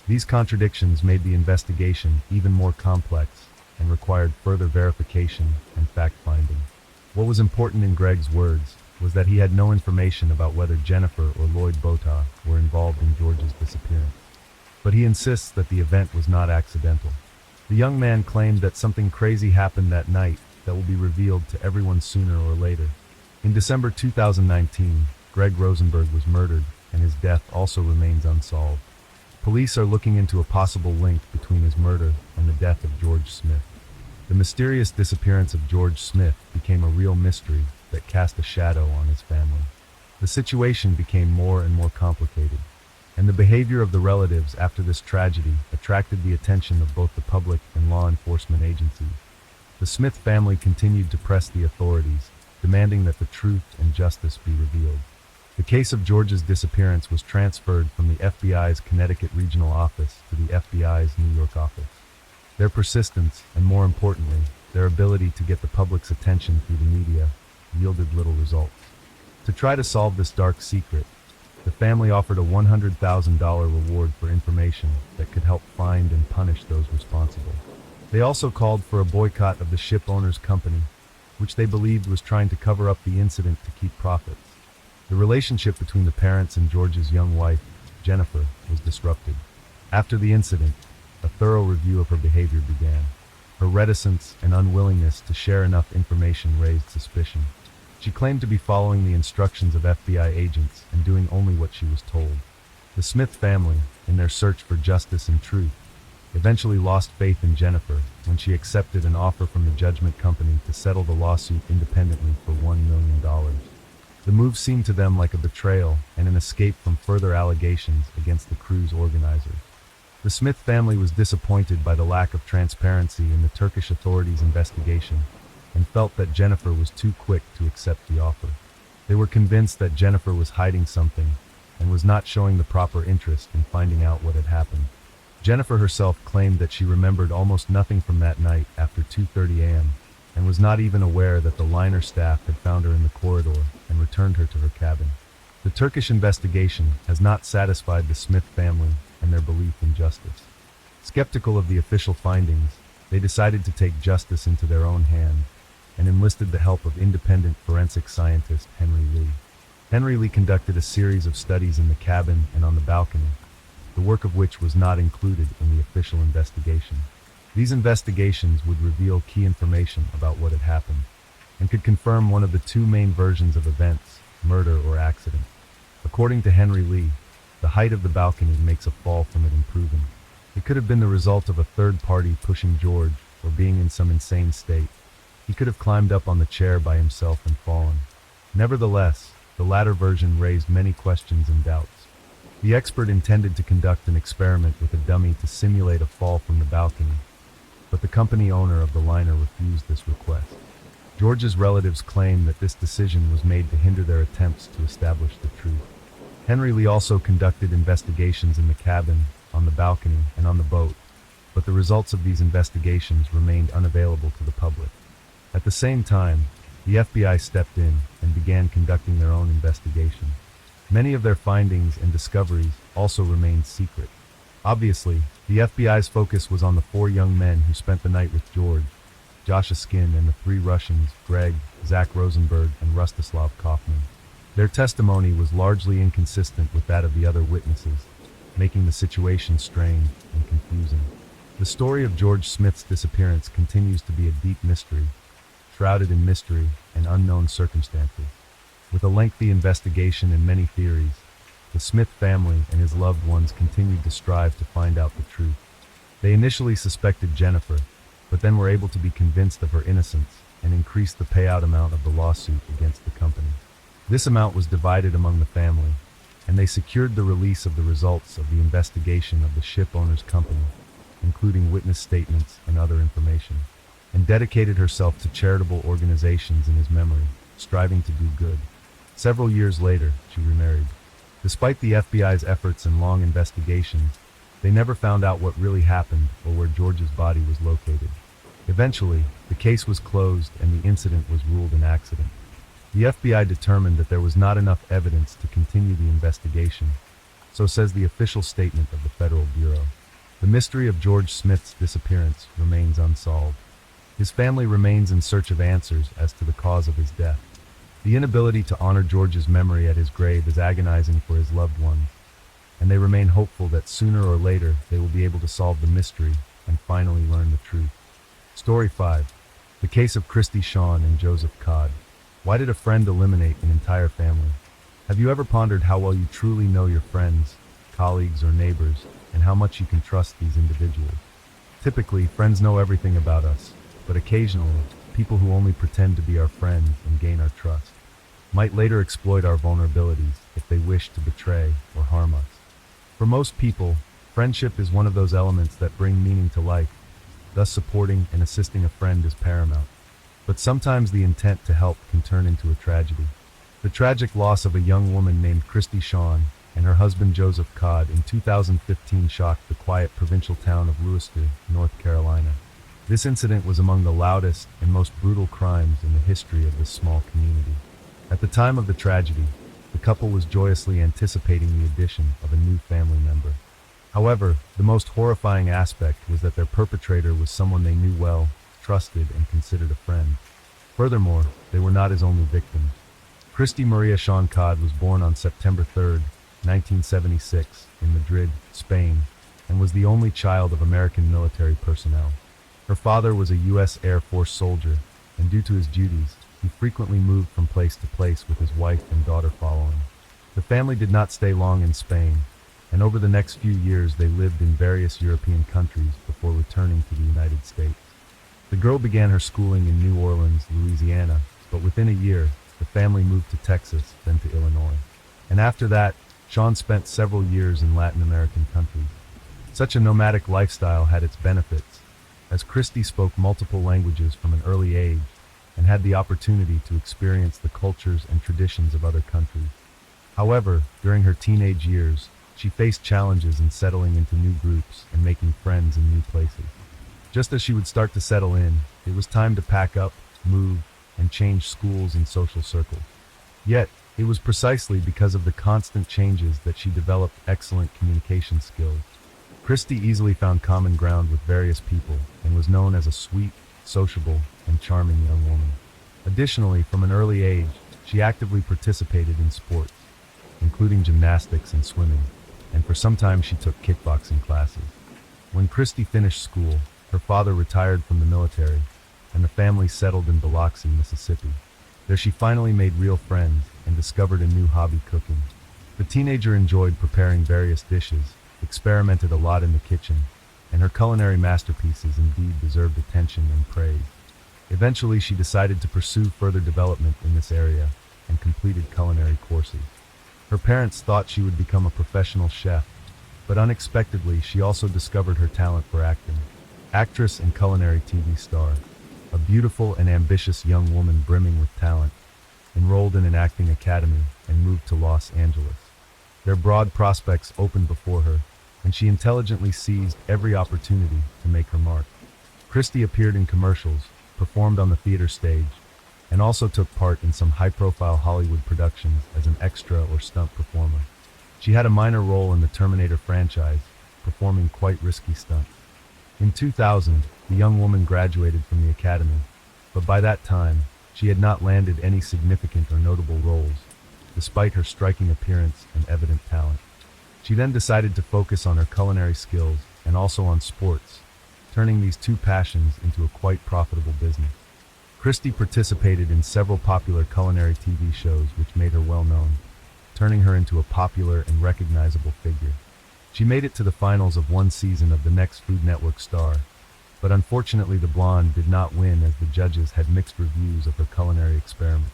These contradictions made the investigation even more complex and required further verification and fact-finding. What was important in Greg's words was that he had no information about whether Jennifer or Lloyd Botar were involved in George's disappearance. But he insists that the event was not accidental. The young man claimed that something crazy happened that night that will be revealed to everyone sooner or later. In December 2019, Greg Rosenberg was murdered, and his death also remains unsolved. Police are looking into a possible link between his murder and the death of George Smith. The mysterious disappearance of George Smith became a real mystery that cast a shadow on his family. The situation became more and more complicated, and the behavior of the relatives after this tragedy attracted the attention of both the public and law enforcement agencies. The Smith family continued to press the authorities, demanding that the truth and justice be revealed. The case of George's disappearance was transferred from the FBI's Connecticut Regional Office to the FBI's New York office. Their persistence, and more importantly, their ability to get the public's attention through the media, yielded little results. To try to solve this dark secret, the family offered a $100,000 reward for information that could help find and punish those responsible. They also called for a boycott of the ship owner's company, which they believed was trying to cover up the incident to keep profits. The relationship between the parents and George's young wife, Jennifer, was disrupted. After the incident, a thorough review of her behavior began. Her reticence and unwillingness to share enough information raised suspicion. She claimed to be following the instructions of FBI agents and doing only what she was told. The Smith family, in their search for justice and truth, eventually lost faith in Jennifer when she accepted an offer from the judgment company to settle the lawsuit independently for $1 million. The move seemed to them like a betrayal and an escape from further allegations against the cruise organizers. The Smith family was disappointed by the lack of transparency in the Turkish authorities' investigation and felt that Jennifer was too quick to accept the offer. They were convinced that Jennifer was hiding something and was not showing the proper interest in finding out what had happened. Jennifer herself claimed that she remembered almost nothing from that night after 2:30 a.m. and was not even aware that the liner staff had found her in the corridor and returned her to her cabin. The Turkish investigation has not satisfied the Smith family and their belief in justice. Skeptical of the official findings, they decided to take justice into their own hands and enlisted the help of independent forensic scientist Henry Lee. Henry Lee conducted a series of studies in the cabin and on the balcony, the work of which was not included in the official investigation. These investigations would reveal key information about what had happened and could confirm one of the two main versions of events, murder or accident. According to Henry Lee, the height of the balcony makes a fall from it improving. It could have been the result of a third party pushing George or being in some insane state. He could have climbed up on the chair by himself and fallen. Nevertheless, the latter version raised many questions and doubts. The expert intended to conduct an experiment with a dummy to simulate a fall from the balcony, but the company owner of the liner refused this request. George's relatives claim that this decision was made to hinder their attempts to establish the truth. Henry Lee also conducted investigations in the cabin, on the balcony, and on the boat, but the results of these investigations remained unavailable to the public. At the same time, the FBI stepped in and began conducting their own investigation. Many of their findings and discoveries also remained secret. Obviously, the FBI's focus was on the 4 young men who spent the night with George, Josh Askin, and the 3 Russians, Greg, Zach Rosenberg, and Rostislav Kaufman. Their testimony was largely inconsistent with that of the other witnesses, making the situation strained and confusing. The story of George Smith's disappearance continues to be a deep mystery, shrouded in mystery and unknown circumstances. With a lengthy investigation and many theories, the Smith family and his loved ones continued to strive to find out the truth. They initially suspected Jennifer, but then were able to be convinced of her innocence and increased the payout amount of the lawsuit against the company. This amount was divided among the family, and they secured the release of the results of the investigation of the ship owner's company, including witness statements and other information, and dedicated herself to charitable organizations in his memory, striving to do good. Several years later, she remarried. Despite the FBI's efforts and long investigations, they never found out what really happened or where George's body was located. Eventually, the case was closed and the incident was ruled an accident. The FBI determined that there was not enough evidence to continue the investigation, so says the official statement of the Federal Bureau. The mystery of George Smith's disappearance remains unsolved. His family remains in search of answers as to the cause of his death. The inability to honor George's memory at his grave is agonizing for his loved ones, and they remain hopeful that sooner or later they will be able to solve the mystery and finally learn the truth. Story 5. The case of Christy Shawn and Joseph Codd. Why did a friend eliminate an entire family? Have you ever pondered how well you truly know your friends, colleagues, or neighbors, and how much you can trust these individuals? Typically, friends know everything about us, but occasionally, people who only pretend to be our friends and gain our trust might later exploit our vulnerabilities if they wish to betray or harm us. For most people, friendship is one of those elements that bring meaning to life, thus supporting and assisting a friend is paramount. but sometimes the intent to help can turn into a tragedy. The tragic loss of a young woman named Christy Shawn and her husband Joseph Codd in 2015 shocked the quiet provincial town of Lewiston, North Carolina. This incident was among the loudest and most brutal crimes in the history of this small community. At the time of the tragedy, the couple was joyously anticipating the addition of a new family member. However, the most horrifying aspect was that their perpetrator was someone they knew well, trusted, and considered a friend. Furthermore, they were not his only victims. Christy Maria Shawn Codd was born on September 3, 1976, in Madrid, Spain, and was the only child of American military personnel. Her father was a U.S. Air Force soldier, and due to his duties, he frequently moved from place to place with his wife and daughter following. The family did not stay long in Spain, and over the next few years they lived in various European countries before returning to the United States. The girl began her schooling in New Orleans, Louisiana, but within a year, the family moved to Texas, then to Illinois. And after that, Shawn spent several years in Latin American countries. Such a nomadic lifestyle had its benefits, as Christy spoke multiple languages from an early age and had the opportunity to experience the cultures and traditions of other countries. However, during her teenage years, she faced challenges in settling into new groups and making friends in new places. Just as she would start to settle in, it was time to pack up, move, and change schools and social circles. Yet, it was precisely because of the constant changes that she developed excellent communication skills. Christy easily found common ground with various people and was known as a sweet, sociable, and charming young woman. Additionally, from an early age, she actively participated in sports, including gymnastics and swimming, and for some time she took kickboxing classes. When Christy finished school, her father retired from the military, and the family settled in Biloxi, Mississippi. There she finally made real friends and discovered a new hobby: cooking. The teenager enjoyed preparing various dishes, experimented a lot in the kitchen, and her culinary masterpieces indeed deserved attention and praise. Eventually, she decided to pursue further development in this area and completed culinary courses. Her parents thought she would become a professional chef, but unexpectedly, she also discovered her talent for acting. Actress and culinary TV star, a beautiful and ambitious young woman brimming with talent, enrolled in an acting academy and moved to Los Angeles. Their broad prospects opened before her, and she intelligently seized every opportunity to make her mark. Christy appeared in commercials, performed on the theater stage, and also took part in some high-profile Hollywood productions as an extra or stunt performer. She had a minor role in the Terminator franchise, performing quite risky stunts. In 2000, the young woman graduated from the academy, but by that time, she had not landed any significant or notable roles, despite her striking appearance and evident talent. She then decided to focus on her culinary skills and also on sports, turning these two passions into a quite profitable business. Christy participated in several popular culinary TV shows which made her well known, turning her into a popular and recognizable figure. She made it to the finals of one season of the next Food Network Star, but unfortunately the blonde did not win as the judges had mixed reviews of her culinary experiments.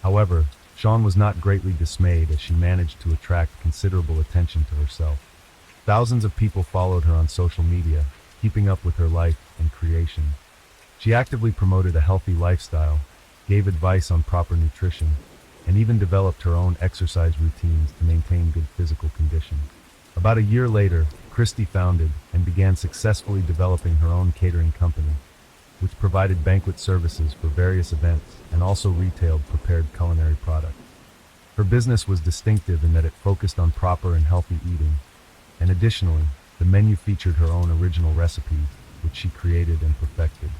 However, Shawn was not greatly dismayed as she managed to attract considerable attention to herself. Thousands of people followed her on social media, keeping up with her life and creation. She actively promoted a healthy lifestyle, gave advice on proper nutrition, and even developed her own exercise routines to maintain good physical condition. About a year later, Christy founded and began successfully developing her own catering company, which provided banquet services for various events and also retailed prepared culinary products. Her business was distinctive in that it focused on proper and healthy eating, and additionally, the menu featured her own original recipes, which she created and perfected.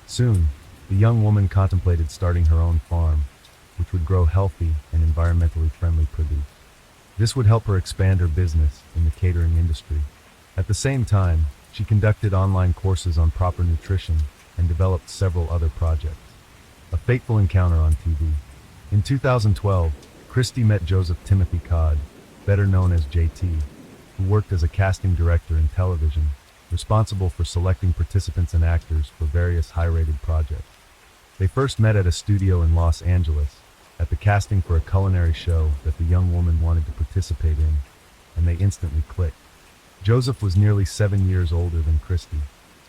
Soon, the young woman contemplated starting her own farm, which would grow healthy and environmentally friendly produce. This would help her expand her business in the catering industry. At the same time, she conducted online courses on proper nutrition and developed several other projects. A fateful encounter on TV. In 2012, Christy met Joseph Timothy Codd, better known as JT, who worked as a casting director in television, responsible for selecting participants and actors for various high-rated projects. They first met at a studio in Los Angeles, at the casting for a culinary show that the young woman wanted to participate in, and they instantly clicked. Joseph was nearly 7 years older than Christy.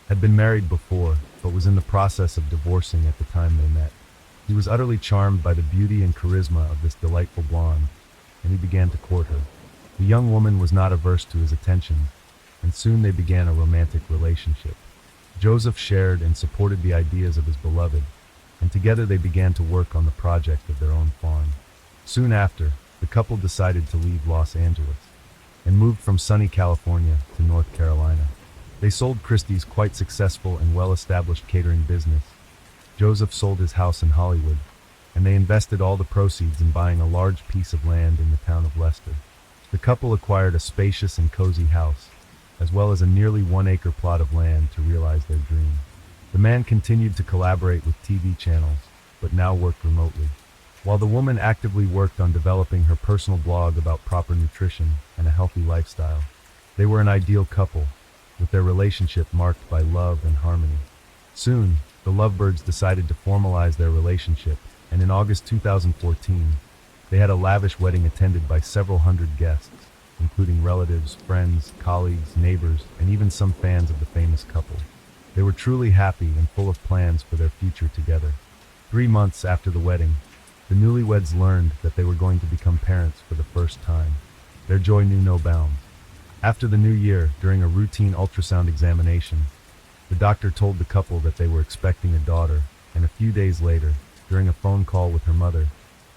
had been married before, but was in the process of divorcing at the time they met. He was utterly charmed by the beauty and charisma of this delightful blonde, and he began to court her. The young woman was not averse to his attention, and soon they began a romantic relationship. Joseph shared and supported the ideas of his beloved, and together they began to work on the project of their own farm. Soon after, the couple decided to leave Los Angeles and moved from sunny California to North Carolina. They sold Christie's quite successful and well-established catering business. Joseph sold his house in Hollywood, and they invested all the proceeds in buying a large piece of land in the town of Leicester. The couple acquired a spacious and cozy house, as well as a nearly 1-acre plot of land to realize their dream. The man continued to collaborate with TV channels, but now worked remotely, while the woman actively worked on developing her personal blog about proper nutrition and a healthy lifestyle. They were an ideal couple, with their relationship marked by love and harmony. Soon, the lovebirds decided to formalize their relationship, and in August 2014, they had a lavish wedding attended by several hundred guests, including relatives, friends, colleagues, neighbors, and even some fans of the famous couple. They were truly happy and full of plans for their future together. 3 months after the wedding, the newlyweds learned that they were going to become parents for the first time. Their joy knew no bounds. After the new year, during a routine ultrasound examination, the doctor told the couple that they were expecting a daughter, and a few days later, during a phone call with her mother,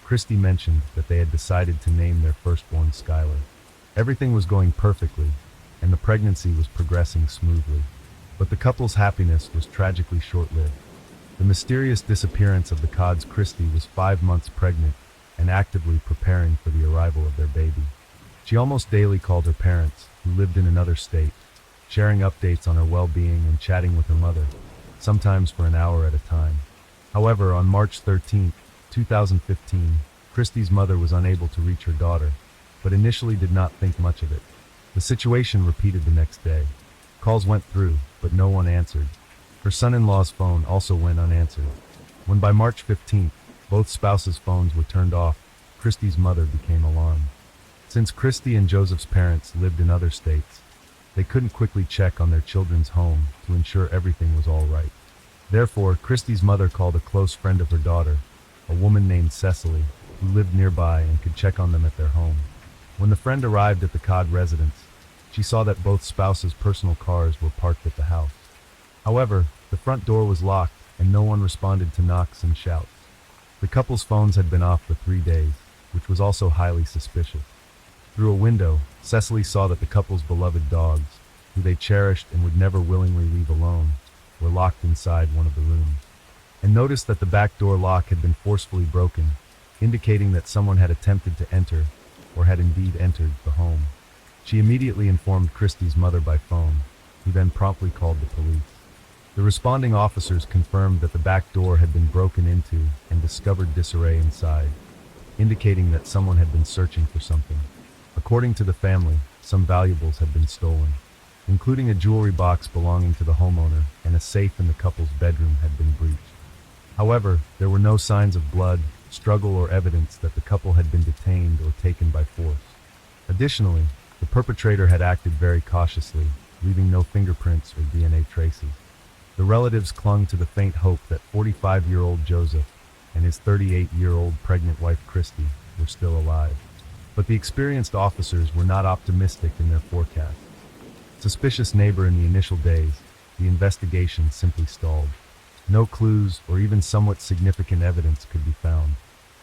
Christy mentioned that they had decided to name their firstborn Skylar. Everything was going perfectly, and the pregnancy was progressing smoothly. But the couple's happiness was tragically short-lived. The mysterious disappearance of the Codds Christy was 5 months pregnant and actively preparing for the arrival of their baby. She almost daily called her parents, who lived in another state, sharing updates on her well-being and chatting with her mother, sometimes for an hour at a time. However, on March 13, 2015, Christy's mother was unable to reach her daughter, but initially did not think much of it. The situation repeated the next day. Calls went through, but no one answered. Her son-in-law's phone also went unanswered. When by March 15th, both spouses' phones were turned off, Christy's mother became alarmed. Since Christy and Joseph's parents lived in other states, they couldn't quickly check on their children's home to ensure everything was all right. Therefore, Christy's mother called a close friend of her daughter, a woman named Cecily, who lived nearby and could check on them at their home. When the friend arrived at the Codd residence, she saw that both spouses' personal cars were parked at the house. However, the front door was locked and no one responded to knocks and shouts. The couple's phones had been off for 3 days, which was also highly suspicious. Through a window, Cecily saw that the couple's beloved dogs, who they cherished and would never willingly leave alone, were locked inside one of the rooms, and noticed that the back door lock had been forcefully broken, indicating that someone had attempted to enter, or had indeed entered, the home. She immediately informed Christy's mother by phone, who then promptly called the police. The responding officers confirmed that the back door had been broken into and discovered disarray inside, indicating that someone had been searching for something. According to the family, some valuables had been stolen, including a jewelry box belonging to the homeowner, and a safe in the couple's bedroom had been breached. However, there were no signs of blood, struggle, or evidence that the couple had been detained or taken by force. Additionally, the perpetrator had acted very cautiously, leaving no fingerprints or DNA traces. The relatives clung to the faint hope that 45-year-old Joseph and his 38-year-old pregnant wife Christy were still alive. But the experienced officers were not optimistic in their forecast. Suspicious neighbor in the initial days, the investigation simply stalled. No clues or even somewhat significant evidence could be found.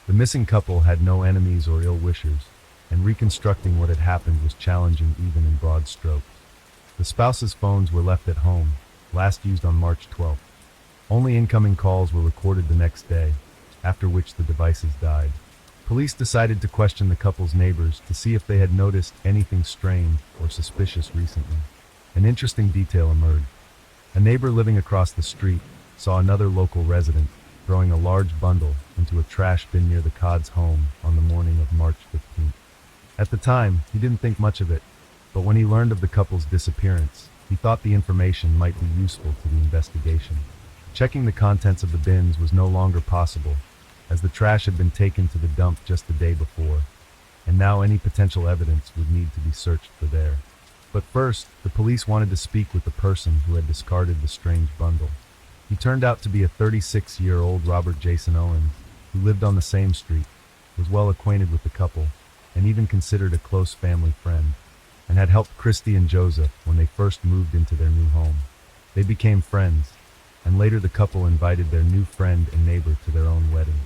The missing couple had no enemies or ill-wishers, and reconstructing what had happened was challenging even in broad strokes. The spouses' phones were left at home, last used on March 12th. Only incoming calls were recorded the next day, after which the devices died. Police decided to question the couple's neighbors to see if they had noticed anything strange or suspicious recently. An interesting detail emerged. A neighbor living across the street saw another local resident throwing a large bundle into a trash bin near the Codds' home on the morning of March 15th. At the time, he didn't think much of it, but when he learned of the couple's disappearance, he thought the information might be useful to the investigation. Checking the contents of the bins was no longer possible, as the trash had been taken to the dump just the day before, and now any potential evidence would need to be searched for there. But first, the police wanted to speak with the person who had discarded the strange bundle. He turned out to be a 36-year-old Robert Jason Owens, who lived on the same street, was well acquainted with the couple, and even considered a close family friend, and had helped Christy and Joseph when they first moved into their new home. They became friends, and later the couple invited their new friend and neighbor to their own wedding.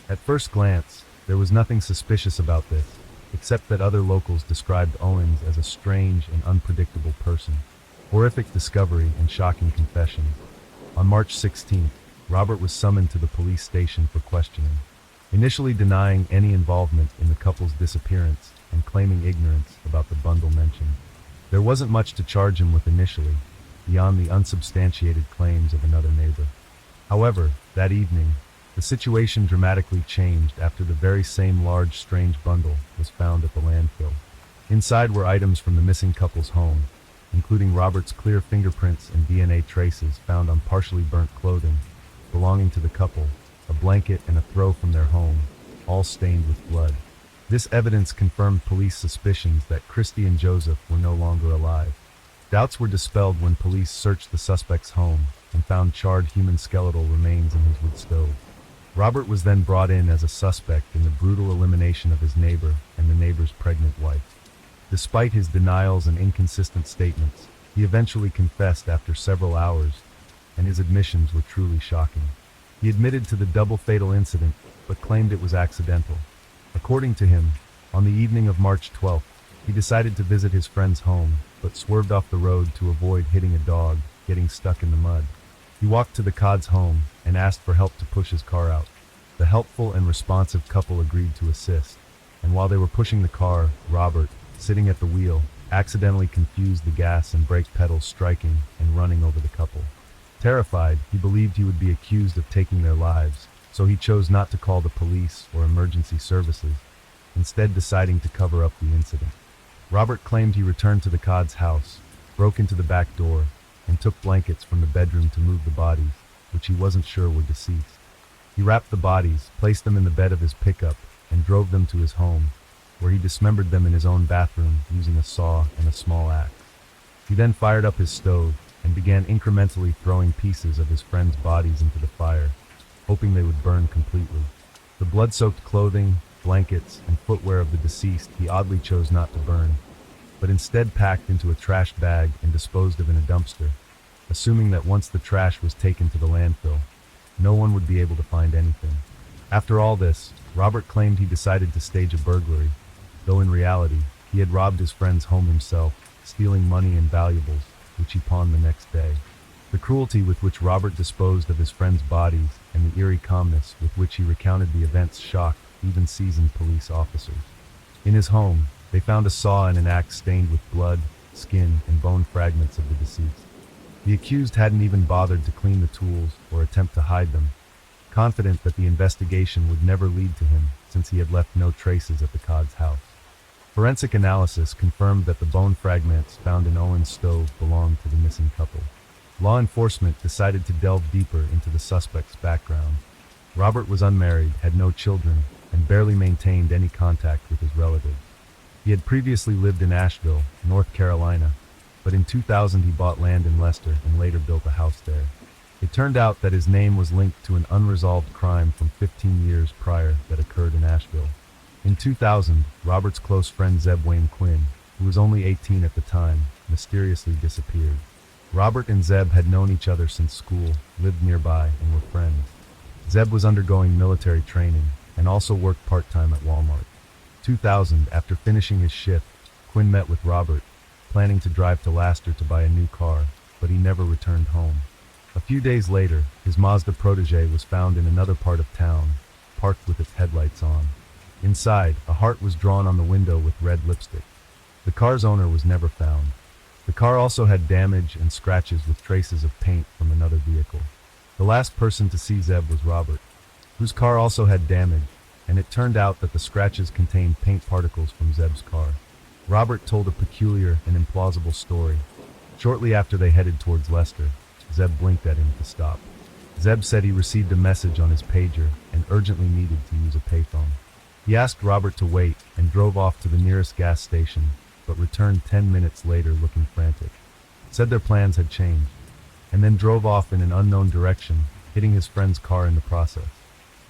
At first glance, there was nothing suspicious about this, except that other locals described Owens as a strange and unpredictable person. Horrific discovery and shocking confession. On March 16th, Robert was summoned to the police station for questioning, initially denying any involvement in the couple's disappearance and claiming ignorance about the bundle mentioned. There wasn't much to charge him with initially, beyond the unsubstantiated claims of another neighbor. However, that evening, the situation dramatically changed after the very same large, strange bundle was found at the landfill. Inside were items from the missing couple's home, including Robert's clear fingerprints and DNA traces found on partially burnt clothing belonging to the couple, a blanket and a throw from their home, all stained with blood. This evidence confirmed police suspicions that Christy and Joseph were no longer alive. Doubts were dispelled when police searched the suspect's home and found charred human skeletal remains in his wood stove. Robert was then brought in as a suspect in the brutal elimination of his neighbor and the neighbor's pregnant wife. Despite his denials and inconsistent statements, he eventually confessed after several hours, and his admissions were truly shocking. He admitted to the double fatal incident, but claimed it was accidental. According to him, on the evening of March 12th, he decided to visit his friend's home, but swerved off the road to avoid hitting a dog, getting stuck in the mud. He walked to the Codd's home and asked for help to push his car out. The helpful and responsive couple agreed to assist, and while they were pushing the car, Robert, sitting at the wheel, accidentally confused the gas and brake pedals, striking and running over the couple. Terrified, he believed he would be accused of taking their lives, so he chose not to call the police or emergency services, instead deciding to cover up the incident. Robert claimed he returned to the Codd's house, broke into the back door, and took blankets from the bedroom to move the bodies, which he wasn't sure were deceased. He wrapped the bodies, placed them in the bed of his pickup, and drove them to his home, where he dismembered them in his own bathroom using a saw and a small axe. He then fired up his stove and began incrementally throwing pieces of his friends' bodies into the fire, hoping they would burn completely. The blood-soaked clothing, blankets, and footwear of the deceased he oddly chose not to burn, but instead packed into a trash bag and disposed of in a dumpster, assuming that once the trash was taken to the landfill, no one would be able to find anything. After all this, Robert claimed he decided to stage a burglary, though in reality, he had robbed his friend's home himself, stealing money and valuables, which he pawned the next day. The cruelty with which Robert disposed of his friends' bodies and the eerie calmness with which he recounted the events shocked even seasoned police officers. In his home, they found a saw and an axe stained with blood, skin, and bone fragments of the deceased. The accused hadn't even bothered to clean the tools or attempt to hide them, confident that the investigation would never lead to him since he had left no traces at the Codd's house. Forensic analysis confirmed that the bone fragments found in Owen's stove belonged to the missing couple. Law enforcement decided to delve deeper into the suspect's background. Robert was unmarried, had no children, and barely maintained any contact with his relatives. He had previously lived in Asheville, North Carolina, but in 2000 he bought land in Leicester and later built a house there. It turned out that his name was linked to an unresolved crime from 15 years prior that occurred in Asheville. In 2000, Robert's close friend Zeb Wayne Quinn, who was only 18 at the time, mysteriously disappeared. Robert and Zeb had known each other since school, lived nearby, and were friends. Zeb was undergoing military training and also worked part-time at Walmart. 2000, after finishing his shift, Quinn met with Robert, planning to drive to Leicester to buy a new car, but he never returned home. A few days later, his Mazda Protege was found in another part of town, parked with its headlights on. Inside, a heart was drawn on the window with red lipstick. The car's owner was never found. The car also had damage and scratches with traces of paint from another vehicle. The last person to see Zeb was Robert, whose car also had damage, and it turned out that the scratches contained paint particles from Zeb's car. Robert told a peculiar and implausible story. Shortly after they headed towards Leicester, Zeb blinked at him to stop. Zeb said he received a message on his pager and urgently needed to use a payphone. He asked Robert to wait and drove off to the nearest gas station, but returned 10 minutes later looking frantic. Said their plans had changed, and then drove off in an unknown direction, hitting his friend's car in the process.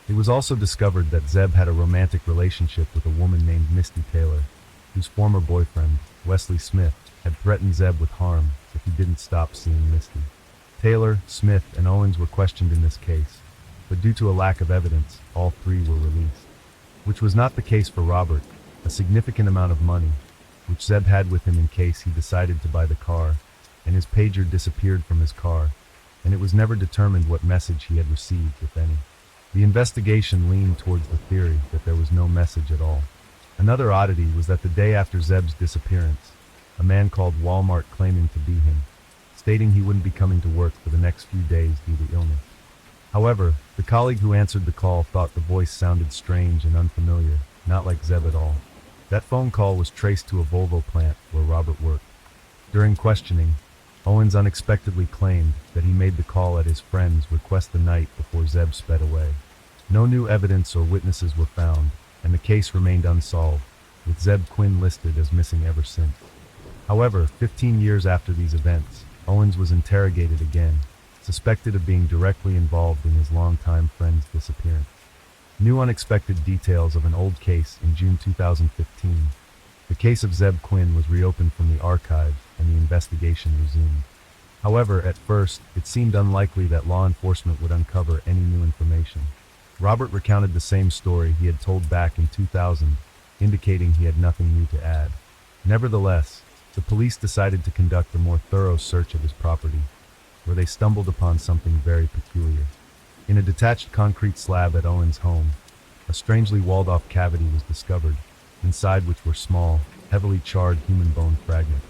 It was also discovered that Zeb had a romantic relationship with a woman named Misty Taylor, whose former boyfriend, Wesley Smith, had threatened Zeb with harm if he didn't stop seeing Misty. Taylor, Smith, and Owens were questioned in this case, but due to a lack of evidence, all three were released. Which was not the case for Robert. A significant amount of money, which Zeb had with him in case he decided to buy the car, and his pager disappeared from his car, and it was never determined what message he had received, if any. The investigation leaned towards the theory that there was no message at all. Another oddity was that the day after Zeb's disappearance, a man called Walmart claiming to be him, stating he wouldn't be coming to work for the next few days due to illness. However, the colleague who answered the call thought the voice sounded strange and unfamiliar, not like Zeb at all. That phone call was traced to a Volvo plant where Robert worked. During questioning, Owens unexpectedly claimed that he made the call at his friend's request the night before Zeb sped away. No new evidence or witnesses were found, and the case remained unsolved, with Zeb Quinn listed as missing ever since. However, 15 years after these events, Owens was interrogated again, suspected of being directly involved in his longtime friend's disappearance. New unexpected details of an old case in June 2015. The case of Zeb Quinn was reopened from the archives and the investigation resumed. However, at first, it seemed unlikely that law enforcement would uncover any new information. Robert recounted the same story he had told back in 2000, indicating he had nothing new to add. Nevertheless, the police decided to conduct a more thorough search of his property, where they stumbled upon something very peculiar. In a detached concrete slab at Owens' home, a strangely walled-off cavity was discovered, inside which were small, heavily charred human bone fragments.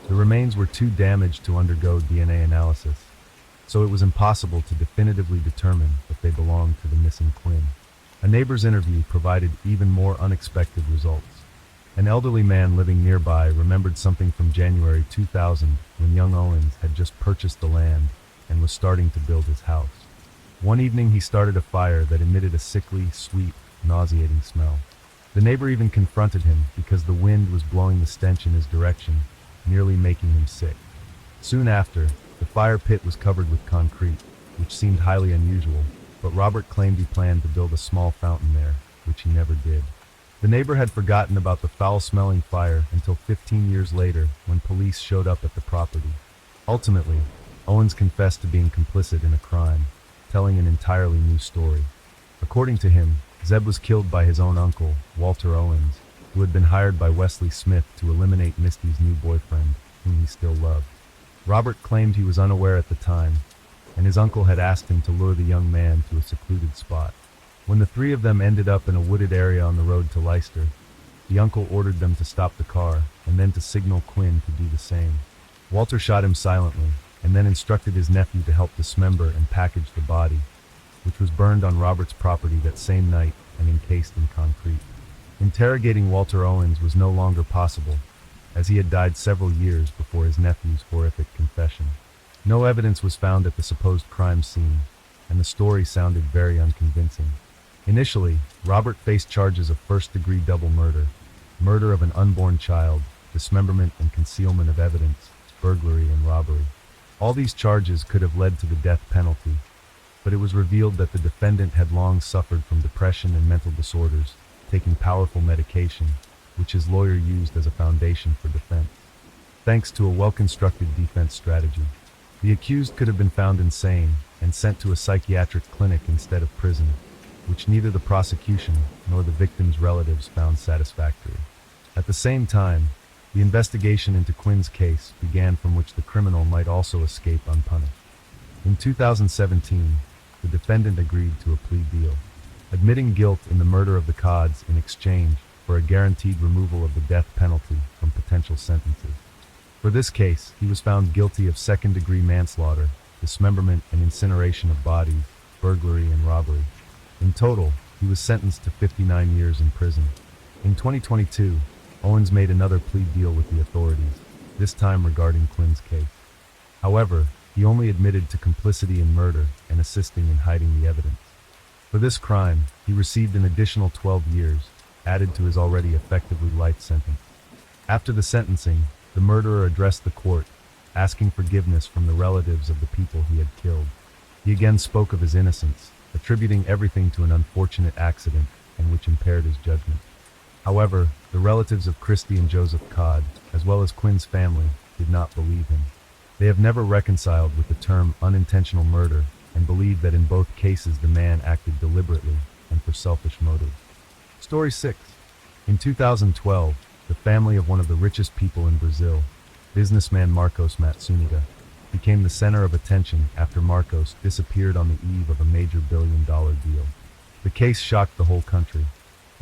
The remains were too damaged to undergo DNA analysis, so it was impossible to definitively determine if they belonged to the missing Quinn. A neighbor's interview provided even more unexpected results. An elderly man living nearby remembered something from January 2000 when young Owens had just purchased the land and was starting to build his house. One evening he started a fire that emitted a sickly, sweet, nauseating smell. The neighbor even confronted him because the wind was blowing the stench in his direction, nearly making him sick. Soon after, the fire pit was covered with concrete, which seemed highly unusual, but Robert claimed he planned to build a small fountain there, which he never did. The neighbor had forgotten about the foul-smelling fire until 15 years later when police showed up at the property. Ultimately, Owens confessed to being complicit in a crime, telling an entirely new story. According to him, Zeb was killed by his own uncle, Walter Owens, who had been hired by Wesley Smith to eliminate Misty's new boyfriend, whom he still loved. Robert claimed he was unaware at the time, and his uncle had asked him to lure the young man to a secluded spot. When the three of them ended up in a wooded area on the road to Leicester, the uncle ordered them to stop the car and then to signal Quinn to do the same. Walter shot him silently, and then instructed his nephew to help dismember and package the body, which was burned on Robert's property that same night and encased in concrete. Interrogating Walter Owens was no longer possible, as he had died several years before his nephew's horrific confession. No evidence was found at the supposed crime scene, and the story sounded very unconvincing. Initially, Robert faced charges of first-degree double murder, murder of an unborn child, dismemberment and concealment of evidence, burglary and robbery. All these charges could have led to the death penalty, but it was revealed that the defendant had long suffered from depression and mental disorders, taking powerful medication, which his lawyer used as a foundation for defense. Thanks to a well-constructed defense strategy, the accused could have been found insane and sent to a psychiatric clinic instead of prison, which neither the prosecution nor the victim's relatives found satisfactory. At the same time, the investigation into Quinn's case began from which the criminal might also escape unpunished. In 2017, the defendant agreed to a plea deal, admitting guilt in the murder of the Codds in exchange for a guaranteed removal of the death penalty from potential sentences. For this case, he was found guilty of second-degree manslaughter, dismemberment and incineration of bodies, burglary and robbery. In total, he was sentenced to 59 years in prison. In 2022, Owens made another plea deal with the authorities, this time regarding Quinn's case. However, he only admitted to complicity in murder and assisting in hiding the evidence. For this crime, he received an additional 12 years, added to his already effectively life sentence. After the sentencing, the murderer addressed the court, asking forgiveness from the relatives of the people he had killed. He again spoke of his innocence, attributing everything to an unfortunate accident and which impaired his judgment. However, the relatives of Christy and Joseph Codd, as well as Quinn's family, did not believe him. They have never reconciled with the term unintentional murder and believe that in both cases the man acted deliberately and for selfish motives. Story 6. In 2012, the family of one of the richest people in Brazil, businessman Marcos Matsuniga, became the center of attention after Marcos disappeared on the eve of a major billion-dollar deal. The case shocked the whole country,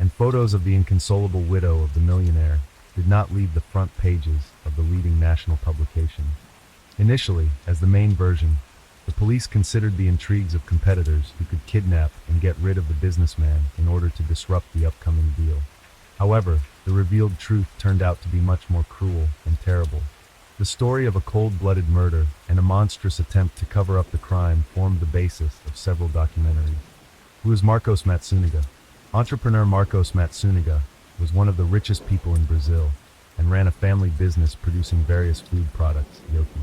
and photos of the inconsolable widow of the millionaire did not leave the front pages of the leading national publication. Initially, as the main version, the police considered the intrigues of competitors who could kidnap and get rid of the businessman in order to disrupt the upcoming deal. However, the revealed truth turned out to be much more cruel and terrible. The story of a cold-blooded murder and a monstrous attempt to cover up the crime formed the basis of several documentaries. Who is Marcos Matsuniga? Entrepreneur Marcos Matsuniga was one of the richest people in Brazil and ran a family business producing various food products, Yoki.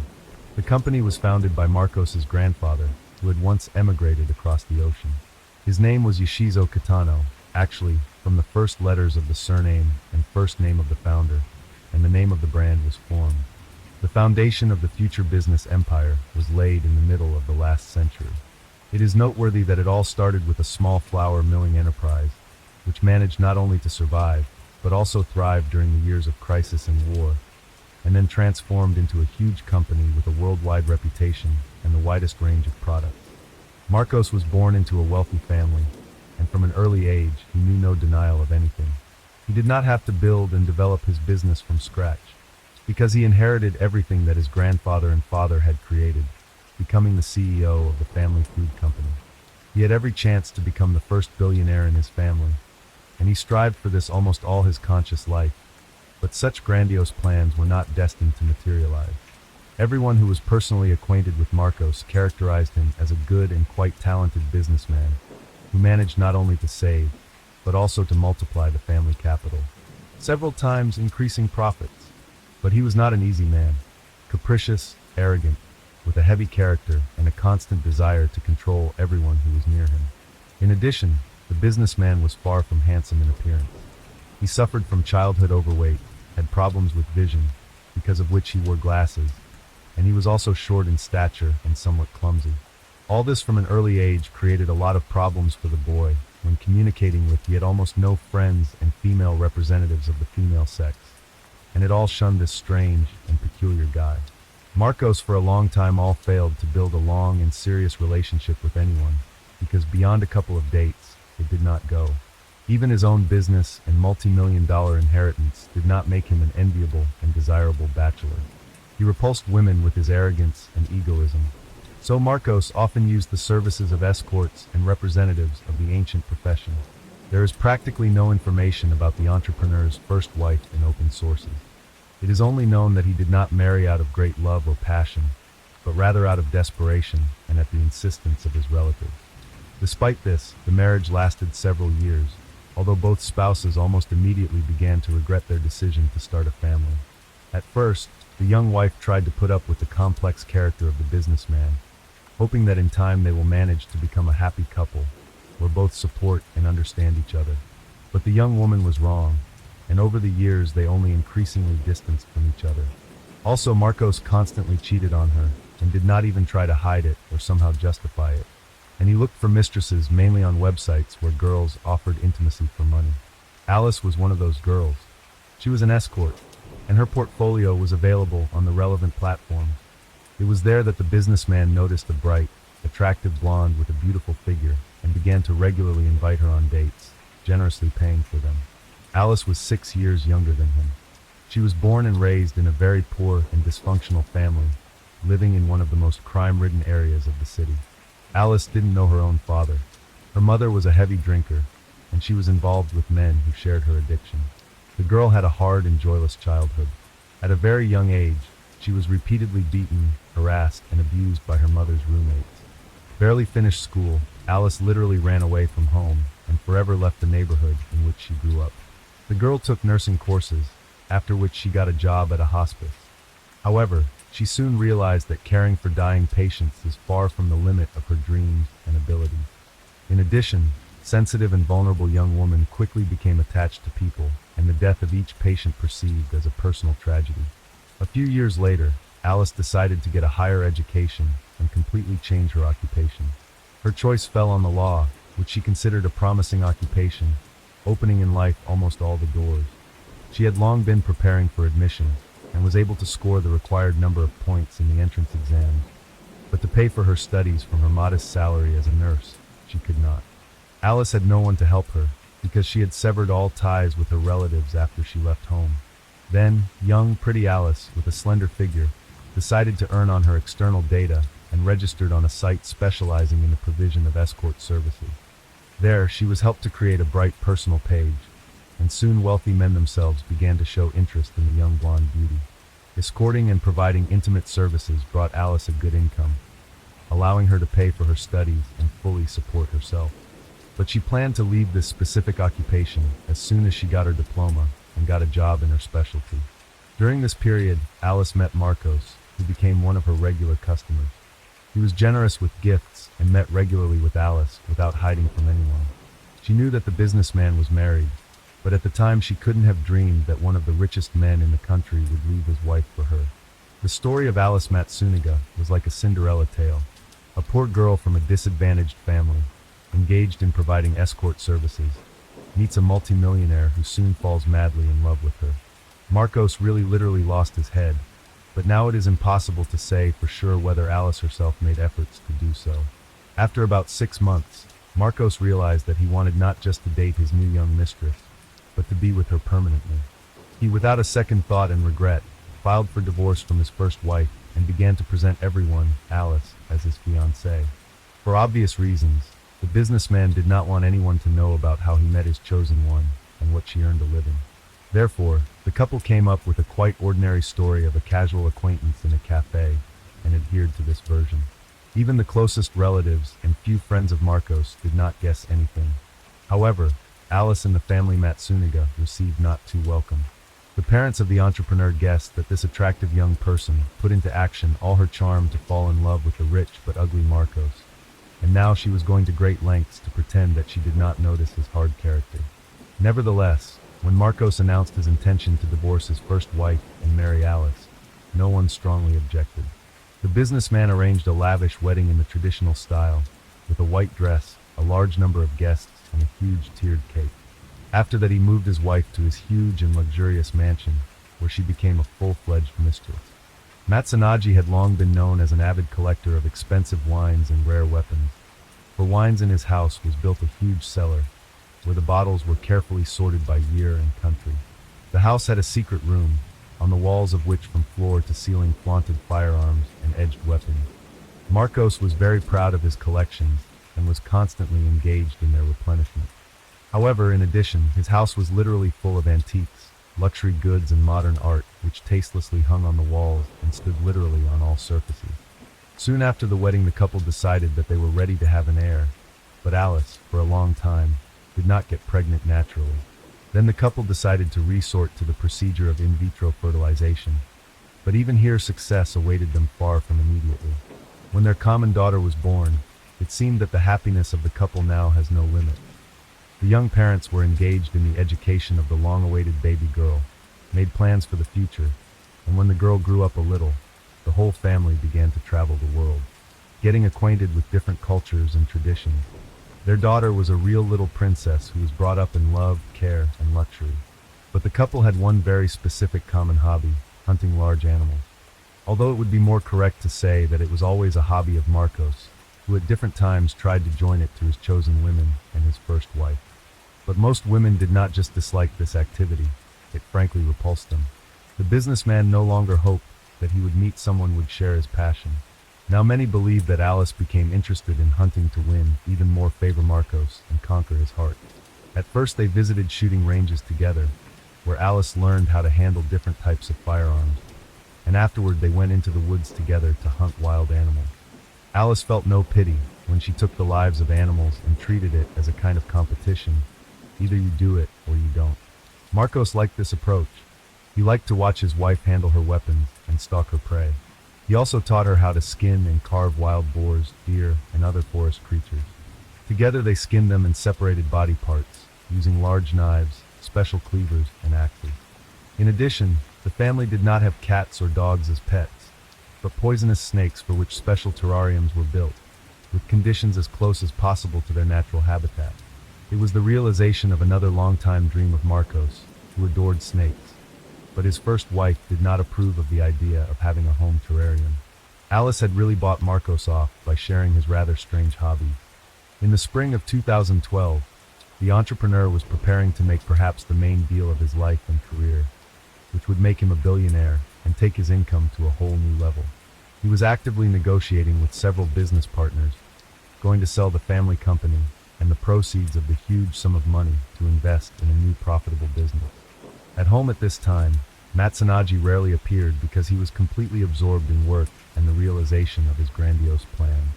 The company was founded by Marcos's grandfather, who had once emigrated across the ocean. His name was Yoshizo Kitano, actually from the first letters of the surname and first name of the founder, and the name of the brand was formed. The foundation of the future business empire was laid in the middle of the last century. It is noteworthy that it all started with a small flour milling enterprise, which managed not only to survive, but also thrive during the years of crisis and war, and then transformed into a huge company with a worldwide reputation and the widest range of products. Marcos was born into a wealthy family, and from an early age, he knew no denial of anything. He did not have to build and develop his business from scratch, because he inherited everything that his grandfather and father had created, becoming the CEO of the family food company. He had every chance to become the first billionaire in his family, and he strived for this almost all his conscious life. But such grandiose plans were not destined to materialize. Everyone who was personally acquainted with Marcos characterized him as a good and quite talented businessman, who managed not only to save, but also to multiply the family capital, several times increasing profits. But he was not an easy man, capricious, arrogant, with a heavy character and a constant desire to control everyone who was near him. In addition, the businessman was far from handsome in appearance. He suffered from childhood overweight, had problems with vision, because of which he wore glasses, and he was also short in stature and somewhat clumsy. All this from an early age created a lot of problems for the boy. When communicating with, he had almost no friends and female representatives of the female sex, and it all shunned this strange and peculiar guy. Marcos for a long time all failed to build a long and serious relationship with anyone, because beyond a couple of dates, it did not go. Even his own business and multi-million-dollar inheritance did not make him an enviable and desirable bachelor. He repulsed women with his arrogance and egoism. So Marcos often used the services of escorts and representatives of the ancient profession. There is practically no information about the entrepreneur's first wife in open sources. It is only known that he did not marry out of great love or passion, but rather out of desperation and at the insistence of his relatives. Despite this, the marriage lasted several years, although both spouses almost immediately began to regret their decision to start a family. At first, the young wife tried to put up with the complex character of the businessman, hoping that in time they will manage to become a happy couple, where both support and understand each other. But the young woman was wrong, and over the years they only increasingly distanced from each other. Also, Marcos constantly cheated on her, and did not even try to hide it or somehow justify it. And he looked for mistresses mainly on websites where girls offered intimacy for money. Alice was one of those girls. She was an escort, and her portfolio was available on the relevant platforms. It was there that the businessman noticed a bright, attractive blonde with a beautiful figure and began to regularly invite her on dates, generously paying for them. Alice was 6 years younger than him. She was born and raised in a very poor and dysfunctional family, living in one of the most crime-ridden areas of the city. Alice didn't know her own father. Her mother was a heavy drinker, and she was involved with men who shared her addiction. The girl had a hard and joyless childhood. At a very young age, she was repeatedly beaten, harassed, and abused by her mother's roommates. Barely finished school, Alice literally ran away from home and forever left the neighborhood in which she grew up. The girl took nursing courses, after which she got a job at a hospice. However, she soon realized that caring for dying patients is far from the limit of her dreams and abilities. In addition, sensitive and vulnerable young woman quickly became attached to people, and the death of each patient perceived as a personal tragedy. A few years later, Alice decided to get a higher education and completely change her occupation. Her choice fell on the law, which she considered a promising occupation, opening in life almost all the doors. She had long been preparing for admission and was able to score the required number of points in the entrance exams, but to pay for her studies from her modest salary as a nurse, she could not. Alice had no one to help her because she had severed all ties with her relatives after she left home. Then, young, pretty Alice, with a slender figure, decided to earn on her external data and registered on a site specializing in the provision of escort services. There, she was helped to create a bright personal page, and soon wealthy men themselves began to show interest in the young blonde beauty. Escorting and providing intimate services brought Alice a good income, allowing her to pay for her studies and fully support herself. But she planned to leave this specific occupation as soon as she got her diploma and got a job in her specialty. During this period, Alice met Marcos, who became one of her regular customers. He was generous with gifts and met regularly with Alice without hiding from anyone. She knew that the businessman was married, but at the time she couldn't have dreamed that one of the richest men in the country would leave his wife for her. The story of Alice Matsuniga was like a Cinderella tale. A poor girl from a disadvantaged family, engaged in providing escort services, meets a multimillionaire who soon falls madly in love with her. Marcos really literally lost his head, but now it is impossible to say for sure whether Alice herself made efforts to do so. After about 6 months, Marcos realized that he wanted not just to date his new young mistress, but to be with her permanently. He, without a second thought and regret, filed for divorce from his first wife and began to present everyone, Alice, as his fiancée. For obvious reasons, the businessman did not want anyone to know about how he met his chosen one and what she earned a living. Therefore, the couple came up with a quite ordinary story of a casual acquaintance in a cafe and adhered to this version. Even the closest relatives and few friends of Marcos did not guess anything. However, Alice and the family Matsuniga received not too welcome. The parents of the entrepreneur guessed that this attractive young person put into action all her charm to fall in love with the rich but ugly Marcos, and now she was going to great lengths to pretend that she did not notice his hard character. Nevertheless, when Marcos announced his intention to divorce his first wife and marry Alice, no one strongly objected. The businessman arranged a lavish wedding in the traditional style, with a white dress, a large number of guests, and a huge tiered cake. After that, he moved his wife to his huge and luxurious mansion, where she became a full-fledged mistress. Matsunaji had long been known as an avid collector of expensive wines and rare weapons. For wines in his house was built a huge cellar, where the bottles were carefully sorted by year and country. The house had a secret room, on the walls of which from floor to ceiling flaunted firearms and edged weapons. Marcos was very proud of his collections and was constantly engaged in their replenishment. However, in addition, his house was literally full of antiques, luxury goods and modern art which tastelessly hung on the walls and stood literally on all surfaces. Soon after the wedding, the couple decided that they were ready to have an heir, but Alice, for a long time, did not get pregnant naturally. Then the couple decided to resort to the procedure of in vitro fertilization, but even here success awaited them far from immediately. When their common daughter was born, it seemed that the happiness of the couple now has no limit. The young parents were engaged in the education of the long-awaited baby girl, made plans for the future, and when the girl grew up a little, the whole family began to travel the world, getting acquainted with different cultures and traditions. Their daughter was a real little princess who was brought up in love, care, and luxury. But the couple had one very specific common hobby, hunting large animals. Although it would be more correct to say that it was always a hobby of Marcos, who at different times tried to join it to his chosen women and his first wife. But most women did not just dislike this activity, it frankly repulsed them. The businessman no longer hoped that he would meet someone who would share his passion. Now many believe that Alice became interested in hunting to win even more favor Marcos and conquer his heart. At first they visited shooting ranges together, where Alice learned how to handle different types of firearms, and afterward they went into the woods together to hunt wild animals. Alice felt no pity when she took the lives of animals and treated it as a kind of competition. Either you do it or you don't. Marcos liked this approach, He liked to watch his wife handle her weapons and stalk her prey. He also taught her how to skin and carve wild boars, deer, and other forest creatures. Together they skinned them and separated body parts, using large knives, special cleavers, and axes. In addition, the family did not have cats or dogs as pets, but poisonous snakes for which special terrariums were built, with conditions as close as possible to their natural habitat. It was the realization of another long-time dream of Marcos, who adored snakes. But his first wife did not approve of the idea of having a home terrarium. Alice had really bought Marcos off by sharing his rather strange hobby. In the spring of 2012, the entrepreneur was preparing to make perhaps the main deal of his life and career, which would make him a billionaire and take his income to a whole new level. He was actively negotiating with several business partners, going to sell the family company and the proceeds of the huge sum of money to invest in a new profitable business. At home at this time, Matsunaji rarely appeared because he was completely absorbed in work and the realization of his grandiose plan.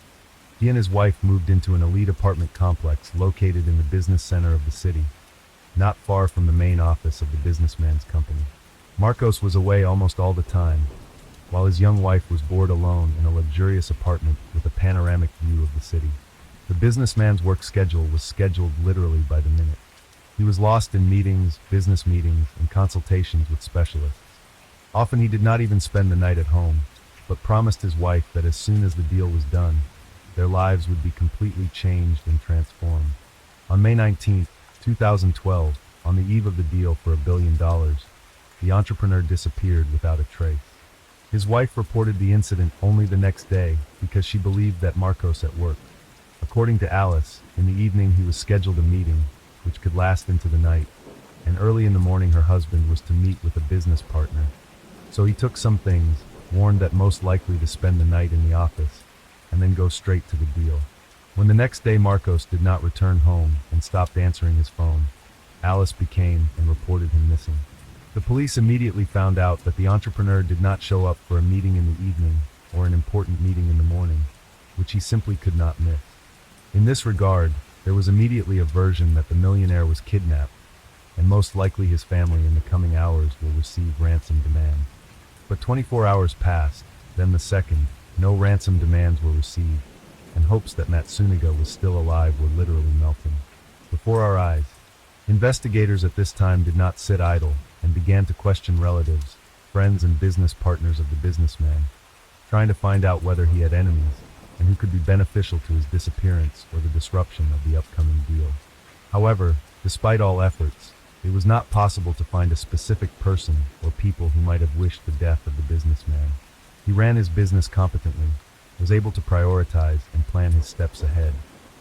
He and his wife moved into an elite apartment complex located in the business center of the city, not far from the main office of the businessman's company. Marcos was away almost all the time, while his young wife was bored alone in a luxurious apartment with a panoramic view of the city. The businessman's work schedule was scheduled literally by the minute. He was lost in meetings, business meetings, and consultations with specialists. Often he did not even spend the night at home, but promised his wife that as soon as the deal was done, their lives would be completely changed and transformed. On May 19, 2012, on the eve of the deal for $1 billion, the entrepreneur disappeared without a trace. His wife reported the incident only the next day because she believed that Marcos at work. According to Alice, in the evening he was scheduled a meeting, which could last into the night, and early in the morning her husband was to meet with a business partner. So he took some things, warned that most likely to spend the night in the office, and then go straight to the deal. When the next day Marcos did not return home and stopped answering his phone, Alice became and reported him missing. The police immediately found out that the entrepreneur did not show up for a meeting in the evening or an important meeting in the morning, which he simply could not miss. In this regard, there was immediately a version that the millionaire was kidnapped, and most likely his family in the coming hours will receive ransom demands. But 24 hours passed, then the second, no ransom demands were received, and hopes that Matsunaga was still alive were literally melting before our eyes. Investigators at this time did not sit idle and began to question relatives, friends, and business partners of the businessman, trying to find out whether he had enemies and who could be beneficial to his disappearance or the disruption of the upcoming deal. However, despite all efforts, it was not possible to find a specific person or people who might have wished the death of the businessman. He ran his business competently, was able to prioritize and plan his steps ahead,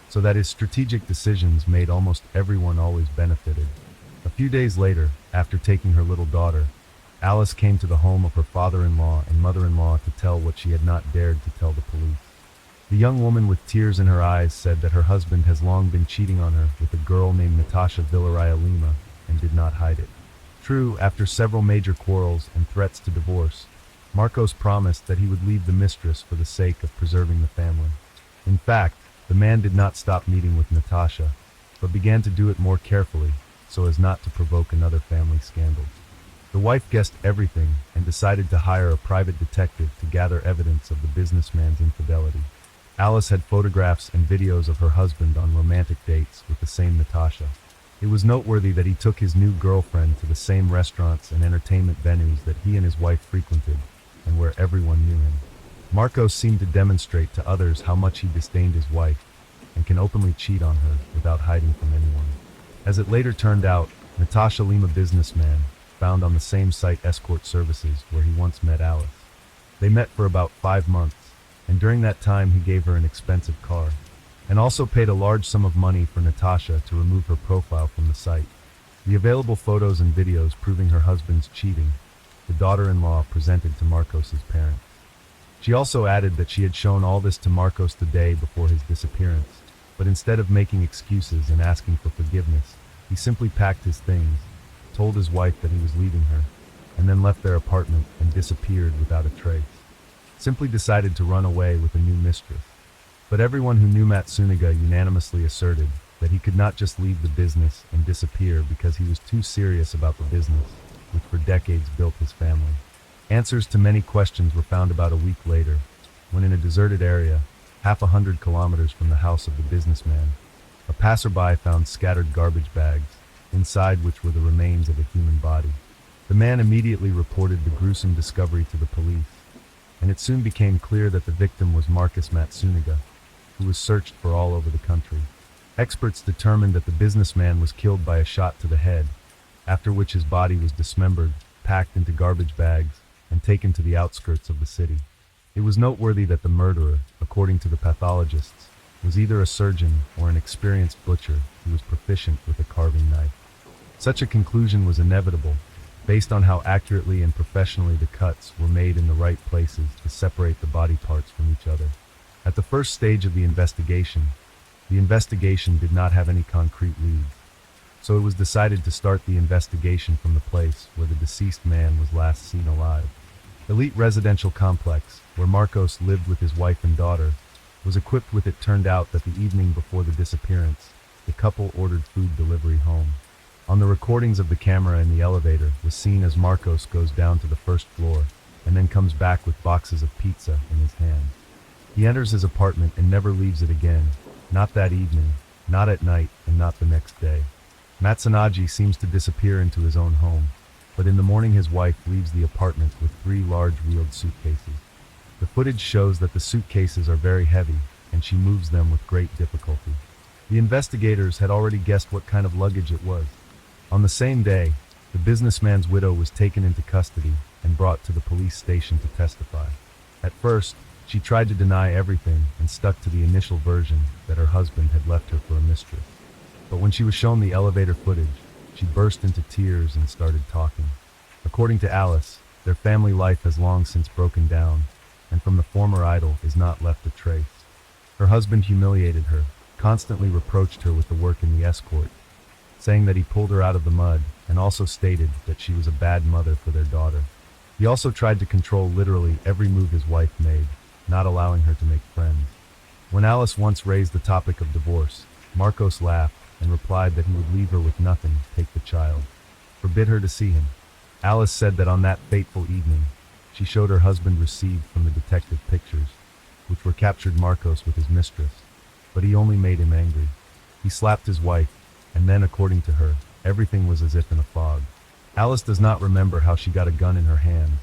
so that his strategic decisions made almost everyone always benefited. A few days later, after taking her little daughter, Alice came to the home of her father-in-law and mother-in-law to tell what she had not dared to tell the police. The young woman with tears in her eyes said that her husband has long been cheating on her with a girl named Natasha Villaraya Lima and did not hide it. True, after several major quarrels and threats to divorce, Marcos promised that he would leave the mistress for the sake of preserving the family. In fact, the man did not stop meeting with Natasha, but began to do it more carefully so as not to provoke another family scandal. The wife guessed everything and decided to hire a private detective to gather evidence of the businessman's infidelity. Alice had photographs and videos of her husband on romantic dates with the same Natasha. It was noteworthy that he took his new girlfriend to the same restaurants and entertainment venues that he and his wife frequented, and where everyone knew him. Marcos seemed to demonstrate to others how much he disdained his wife, and can openly cheat on her without hiding from anyone. As it later turned out, Natasha Lima businessman found on the same site escort services where he once met Alice. They met for about 5 months, and during that time he gave her an expensive car, and also paid a large sum of money for Natasha to remove her profile from the site. The available photos and videos proving her husband's cheating, the daughter-in-law presented to Marcos's parents. She also added that she had shown all this to Marcos the day before his disappearance, but instead of making excuses and asking for forgiveness, he simply packed his things, told his wife that he was leaving her, and then left their apartment and disappeared without a trace. Simply decided to run away with a new mistress. But everyone who knew Matsunaga unanimously asserted that he could not just leave the business and disappear because he was too serious about the business, which for decades built his family. Answers to many questions were found about a week later, when in a deserted area, half 100 kilometers from the house of the businessman, a passerby found scattered garbage bags, inside which were the remains of a human body. The man immediately reported the gruesome discovery to the police, and it soon became clear that the victim was Marcus Matsuniga, who was searched for all over the country. Experts determined that the businessman was killed by a shot to the head, after which his body was dismembered, packed into garbage bags, and taken to the outskirts of the city. It was noteworthy that the murderer, according to the pathologists, was either a surgeon or an experienced butcher who was proficient with a carving knife. Such a conclusion was inevitable, based on how accurately and professionally the cuts were made in the right places to separate the body parts from each other. At the first stage of the investigation did not have any concrete leads, so it was decided to start the investigation from the place where the deceased man was last seen alive. Elite residential complex, where Marcos lived with his wife and daughter, was equipped with. It turned out that the evening before the disappearance, the couple ordered food delivery home. On the recordings of the camera in the elevator was seen as Marcos goes down to the first floor and then comes back with boxes of pizza in his hand. He enters his apartment and never leaves it again, not that evening, not at night, and not the next day. Matsunaji seems to disappear into his own home, but in the morning his wife leaves the apartment with 3 large wheeled suitcases. The footage shows that the suitcases are very heavy, and she moves them with great difficulty. The investigators had already guessed what kind of luggage it was. On the same day, the businessman's widow was taken into custody and brought to the police station to testify. At first, she tried to deny everything and stuck to the initial version that her husband had left her for a mistress. But when she was shown the elevator footage, she burst into tears and started talking. According to Alice, their family life has long since broken down, and from the former idol is not left a trace. Her husband humiliated her, constantly reproached her with the work in the escort, saying that he pulled her out of the mud, and also stated that she was a bad mother for their daughter. He also tried to control literally every move his wife made, not allowing her to make friends. When Alice once raised the topic of divorce, Marcos laughed and replied that he would leave her with nothing, take the child, forbid her to see him. Alice said that on that fateful evening, she showed her husband received from the detective pictures, which were captured Marcos with his mistress, but he only made him angry. He slapped his wife, and then, according to her, everything was as if in a fog. Alice does not remember how she got a gun in her hand,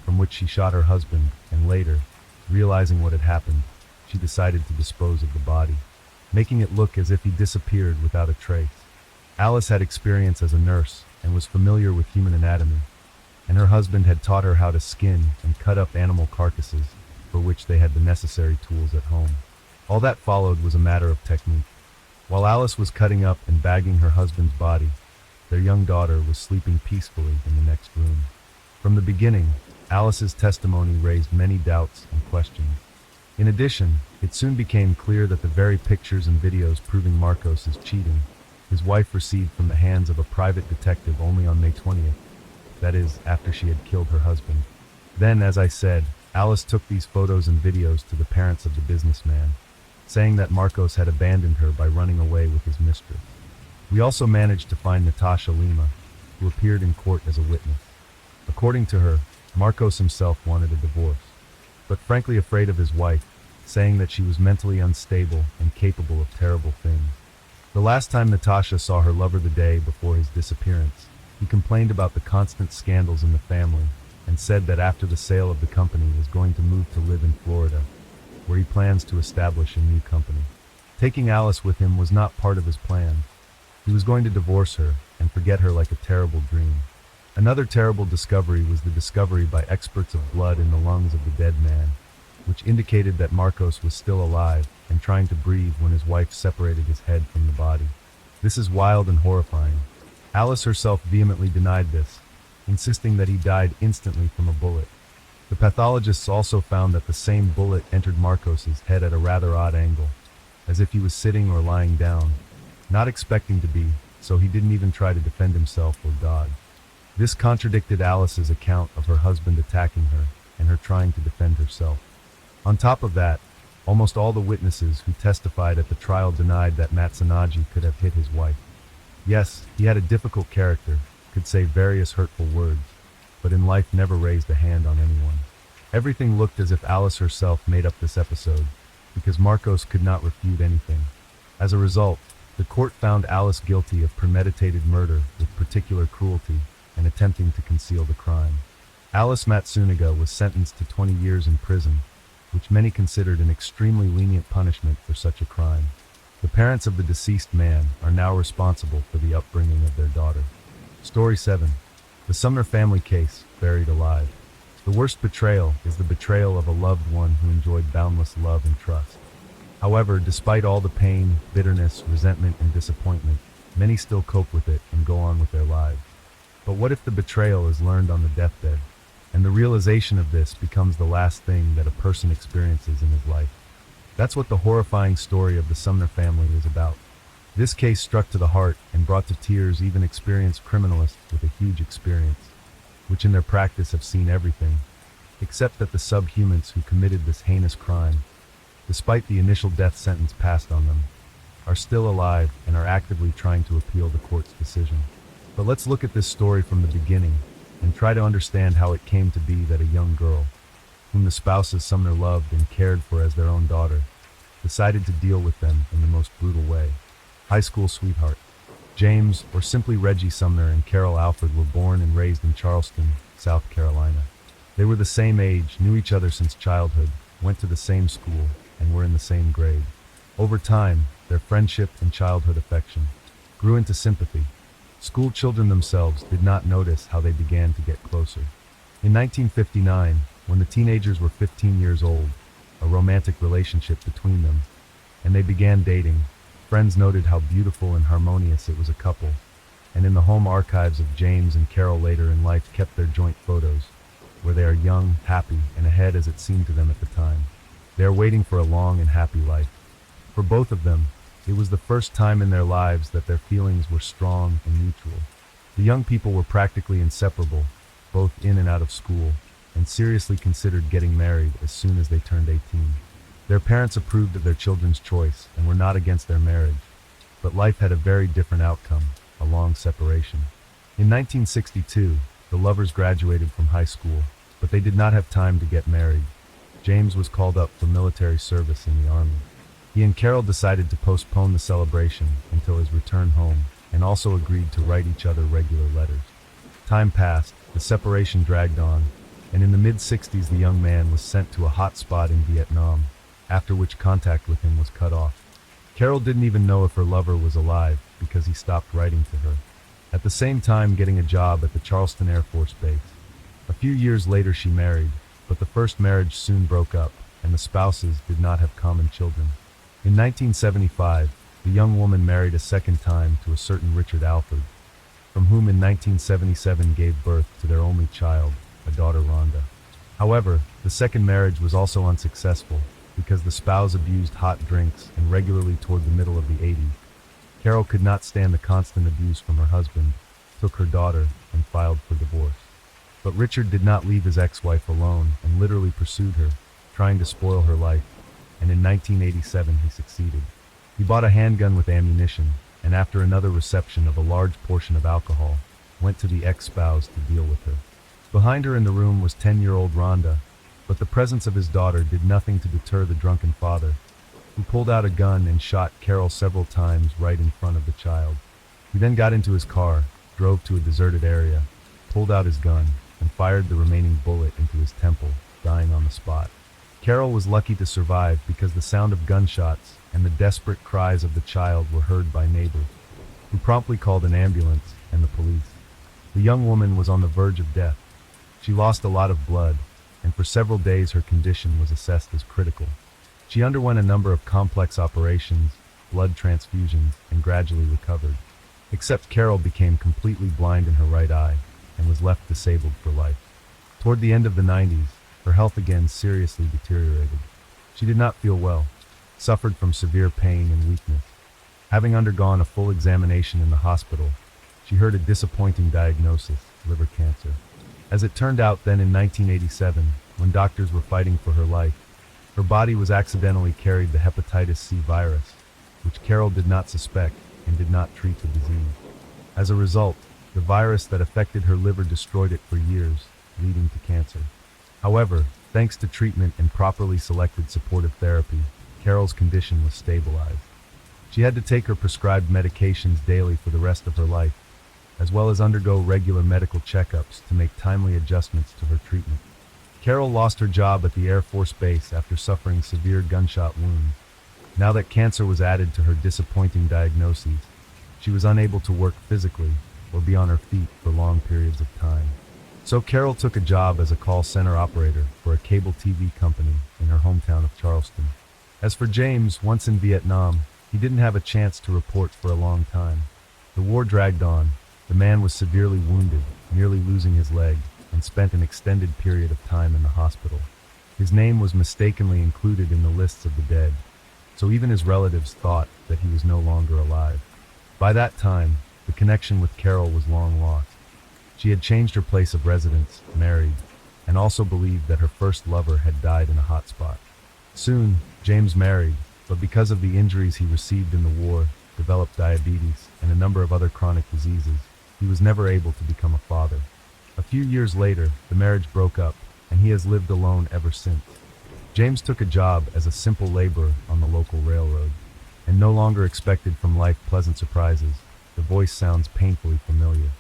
from which she shot her husband, and later, realizing what had happened, she decided to dispose of the body, making it look as if he disappeared without a trace. Alice had experience as a nurse and was familiar with human anatomy, and her husband had taught her how to skin and cut up animal carcasses, for which they had the necessary tools at home. All that followed was a matter of technique. While Alice was cutting up and bagging her husband's body, their young daughter was sleeping peacefully in the next room. From the beginning, Alice's testimony raised many doubts and questions. In addition, it soon became clear that the very pictures and videos proving Marcos is cheating, his wife received from the hands of a private detective only on May 20th, that is, after she had killed her husband. Then, as I said, Alice took these photos and videos to the parents of the businessman, saying that Marcos had abandoned her by running away with his mistress. We also managed to find Natasha Lima, who appeared in court as a witness. According to her, Marcos himself wanted a divorce, but frankly afraid of his wife, saying that she was mentally unstable and capable of terrible things. The last time Natasha saw her lover the day before his disappearance, he complained about the constant scandals in the family and said that after the sale of the company he was going to move to live in Florida, where he plans to establish a new company. Taking Alice with him was not part of his plan. He was going to divorce her and forget her like a terrible dream. Another terrible discovery was the discovery by experts of blood in the lungs of the dead man, which indicated that Marcos was still alive and trying to breathe when his wife separated his head from the body. This is wild and horrifying. Alice herself vehemently denied this, insisting that he died instantly from a bullet. The pathologists also found that the same bullet entered Marcos's head at a rather odd angle, as if he was sitting or lying down, not expecting to be, so he didn't even try to defend himself or dodge. This contradicted Alice's account of her husband attacking her and her trying to defend herself. On top of that, almost all the witnesses who testified at the trial denied that Matsunaji could have hit his wife. Yes, he had a difficult character, could say various hurtful words, but in life never raised a hand on anyone. Everything looked as if Alice herself made up this episode, because Marcos could not refute anything. As a result, the court found Alice guilty of premeditated murder with particular cruelty and attempting to conceal the crime. Alice Matsunaga was sentenced to 20 years in prison, which many considered an extremely lenient punishment for such a crime. The parents of the deceased man are now responsible for the upbringing of their daughter. Story 7. The Sumner family case, buried alive. The worst betrayal is the betrayal of a loved one who enjoyed boundless love and trust. However, despite all the pain, bitterness, resentment, and disappointment, many still cope with it and go on with their lives. But what if the betrayal is learned on the deathbed, and the realization of this becomes the last thing that a person experiences in his life? That's what the horrifying story of the Sumner family is about. This case struck to the heart and brought to tears even experienced criminalists with a huge experience, which in their practice have seen everything, except that the subhumans who committed this heinous crime, despite the initial death sentence passed on them, are still alive and are actively trying to appeal the court's decision. But let's look at this story from the beginning and try to understand how it came to be that a young girl, whom the spouses Sumner loved and cared for as their own daughter, decided to deal with them in the most brutal way. High school sweetheart. James, or simply Reggie Sumner, and Carol Alford were born and raised in Charleston, South Carolina. They were the same age, knew each other since childhood, went to the same school, and were in the same grade. Over time, their friendship and childhood affection grew into sympathy. School children themselves did not notice how they began to get closer. In 1959, when the teenagers were 15 years old, a romantic relationship between them, and they began dating, friends noted how beautiful and harmonious it was a couple, and in the home archives of James and Carol later in life kept their joint photos, where they are young, happy, and ahead as it seemed to them at the time. They are waiting for a long and happy life. For both of them, it was the first time in their lives that their feelings were strong and mutual. The young people were practically inseparable, both in and out of school, and seriously considered getting married as soon as they turned 18. Their parents approved of their children's choice and were not against their marriage, but life had a very different outcome, a long separation. In 1962, the lovers graduated from high school, but they did not have time to get married. James was called up for military service in the Army. He and Carol decided to postpone the celebration until his return home, and also agreed to write each other regular letters. Time passed, the separation dragged on, and in the mid-60s the young man was sent to a hot spot in Vietnam, after which contact with him was cut off. Carol didn't even know if her lover was alive because he stopped writing to her. At the same time getting a job at the Charleston Air Force Base. A few years later she married, but the first marriage soon broke up, and the spouses did not have common children. In 1975, the young woman married a second time to a certain Richard Alford, from whom in 1977 gave birth to their only child, a daughter Rhonda. However, the second marriage was also unsuccessful because the spouse abused hot drinks and regularly toward the middle of the 80s. Carol could not stand the constant abuse from her husband, took her daughter, and filed for divorce. But Richard did not leave his ex-wife alone and literally pursued her, trying to spoil her life, and in 1987 he succeeded. He bought a handgun with ammunition, and after another reception of a large portion of alcohol, went to the ex-spouse to deal with her. Behind her in the room was 10-year-old Rhonda, but the presence of his daughter did nothing to deter the drunken father, who pulled out a gun and shot Carol several times right in front of the child. He then got into his car, drove to a deserted area, pulled out his gun, and fired the remaining bullet into his temple, dying on the spot. Carol was lucky to survive because the sound of gunshots and the desperate cries of the child were heard by neighbors, who promptly called an ambulance and the police. The young woman was on the verge of death. She lost a lot of blood, and for several days her condition was assessed as critical. She underwent a number of complex operations, blood transfusions, and gradually recovered. Except Carol became completely blind in her right eye and was left disabled for life. Toward the end of the 90s, her health again seriously deteriorated. She did not feel well, suffered from severe pain and weakness. Having undergone a full examination in the hospital, she heard a disappointing diagnosis, liver cancer. As it turned out then in 1987, when doctors were fighting for her life, her body was accidentally carried the hepatitis C virus, which Carol did not suspect and did not treat the disease. As a result, The virus that affected her liver destroyed it for years, leading to cancer. However, thanks to treatment and properly selected supportive therapy, Carol's condition was stabilized. She had to take her prescribed medications daily for the rest of her life, as well as undergo regular medical checkups to make timely adjustments to her treatment. Carol lost her job at the Air Force Base after suffering severe gunshot wounds. Now that cancer was added to her disappointing diagnoses, she was unable to work physically or be on her feet for long periods of time. So Carol took a job as a call center operator for a cable TV company in her hometown of Charleston. As for James, once in Vietnam, he didn't have a chance to report for a long time. The war dragged on. The man was severely wounded, nearly losing his leg, and spent an extended period of time in the hospital. His name was mistakenly included in the lists of the dead, so even his relatives thought that he was no longer alive. By that time, the connection with Carol was long lost. She had changed her place of residence, married, and also believed that her first lover had died in a hot spot. Soon, James married, but because of the injuries he received in the war, developed diabetes, and a number of other chronic diseases, he was never able to become a father. A few years later, the marriage broke up, and he has lived alone ever since. James took a job as a simple laborer on the local railroad, and no longer expected from life pleasant surprises. The voice sounds painfully familiar.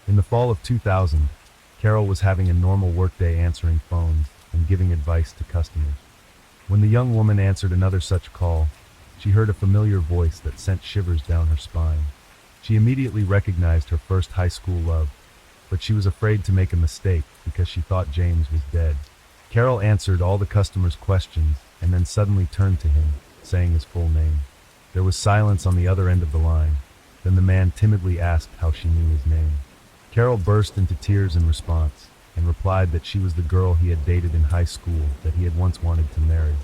In the fall of 2000, Carol was having a normal workday answering phones and giving advice to customers. When the young woman answered another such call, she heard a familiar voice that sent shivers down her spine. She immediately recognized her first high school love, but she was afraid to make a mistake because she thought James was dead. Carol answered all the customers' questions and then suddenly turned to him, saying his full name. There was silence on the other end of the line. Then the man timidly asked how she knew his name. Carol burst into tears in response and replied that she was the girl he had dated in high school that he had once wanted to marry.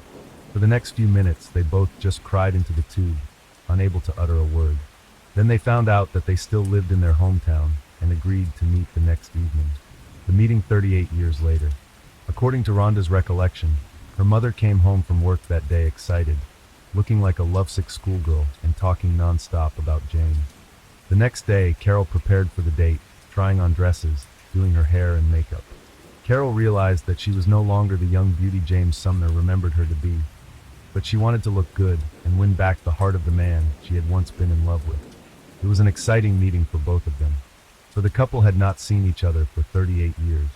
For the next few minutes, they both just cried into the tube, unable to utter a word. Then they found out that they still lived in their hometown and agreed to meet the next evening. The meeting 38 years later. According to Rhonda's recollection, her mother came home from work that day excited, looking like a lovesick schoolgirl and talking nonstop about James. The next day, Carol prepared for the date, trying on dresses, doing her hair and makeup. Carol realized that she was no longer the young beauty James Sumner remembered her to be, but she wanted to look good and win back the heart of the man she had once been in love with. It was an exciting meeting for both of them, for the couple had not seen each other for 38 years.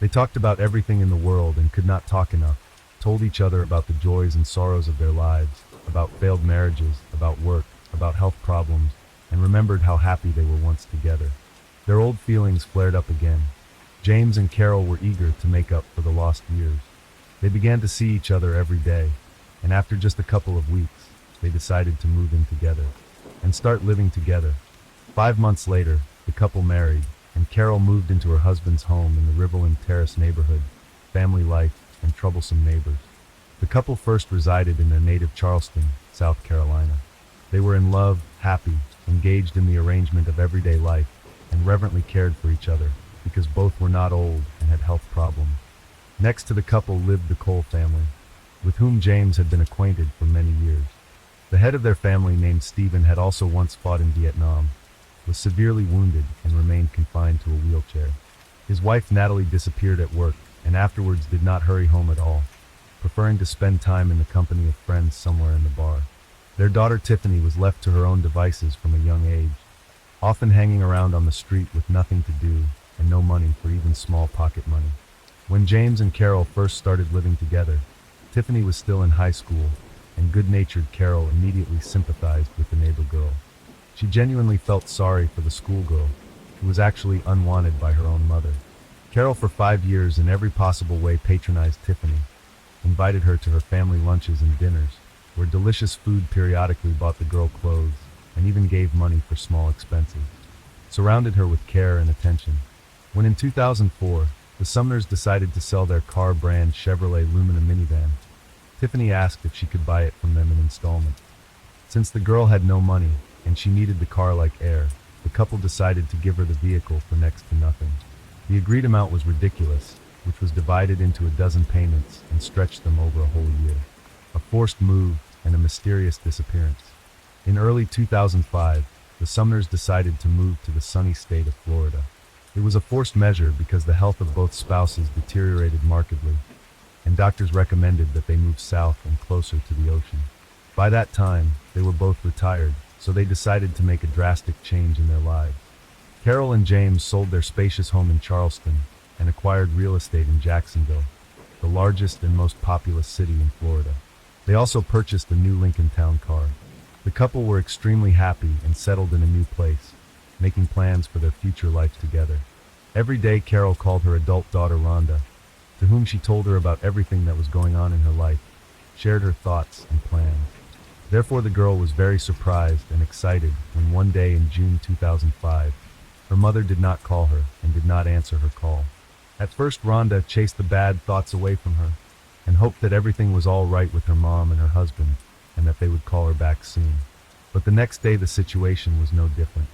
They talked about everything in the world and could not talk enough, told each other about the joys and sorrows of their lives, about failed marriages, about work, about health problems, and remembered how happy they were once together. Their old feelings flared up again. James and Carol were eager to make up for the lost years. They began to see each other every day, and after just a couple of weeks, they decided to move in together and start living together. 5 months later, the couple married, and Carol moved into her husband's home in the Riverland Terrace neighborhood, family life, and troublesome neighbors. The couple first resided in their native Charleston, South Carolina. They were in love, happy, engaged in the arrangement of everyday life, and reverently cared for each other, because both were not old and had health problems. Next to the couple lived the Cole family, with whom James had been acquainted for many years. The head of their family, named Stephen, had also once fought in Vietnam, was severely wounded, and remained confined to a wheelchair. His wife Natalie disappeared at work, and afterwards did not hurry home at all, preferring to spend time in the company of friends somewhere in the bar. Their daughter Tiffany was left to her own devices from a young age, often hanging around on the street with nothing to do and no money for even small pocket money. When James and Carol first started living together, Tiffany was still in high school, and good-natured Carol immediately sympathized with the neighbor girl. She genuinely felt sorry for the schoolgirl, who was actually unwanted by her own mother. Carol, for 5 years, in every possible way patronized Tiffany, invited her to her family lunches and dinners, where delicious food periodically bought the girl clothes, and even gave money for small expenses, surrounded her with care and attention. When in 2004, the Sumners decided to sell their car brand Chevrolet Lumina minivan, Tiffany asked if she could buy it from them in installments. Since the girl had no money, and she needed the car like air, the couple decided to give her the vehicle for next to nothing. The agreed amount was ridiculous, which was divided into a dozen payments and stretched them over a whole year. A forced move and a mysterious disappearance. In early 2005, the Sumners decided to move to the sunny state of Florida. It was a forced measure because the health of both spouses deteriorated markedly, and doctors recommended that they move south and closer to the ocean. By that time, they were both retired, so they decided to make a drastic change in their lives. Carol and James sold their spacious home in Charleston and acquired real estate in Jacksonville, the largest and most populous city in Florida. They also purchased a new Lincoln Town car. The couple were extremely happy and settled in a new place, making plans for their future life together. Every day Carol called her adult daughter Rhonda, to whom she told her about everything that was going on in her life, shared her thoughts and plans. Therefore the girl was very surprised and excited when one day in June 2005, her mother did not call her and did not answer her call. At first Rhonda chased the bad thoughts away from her and hoped that everything was all right with her mom and her husband and that they would call her back soon. But the next day the situation was no different.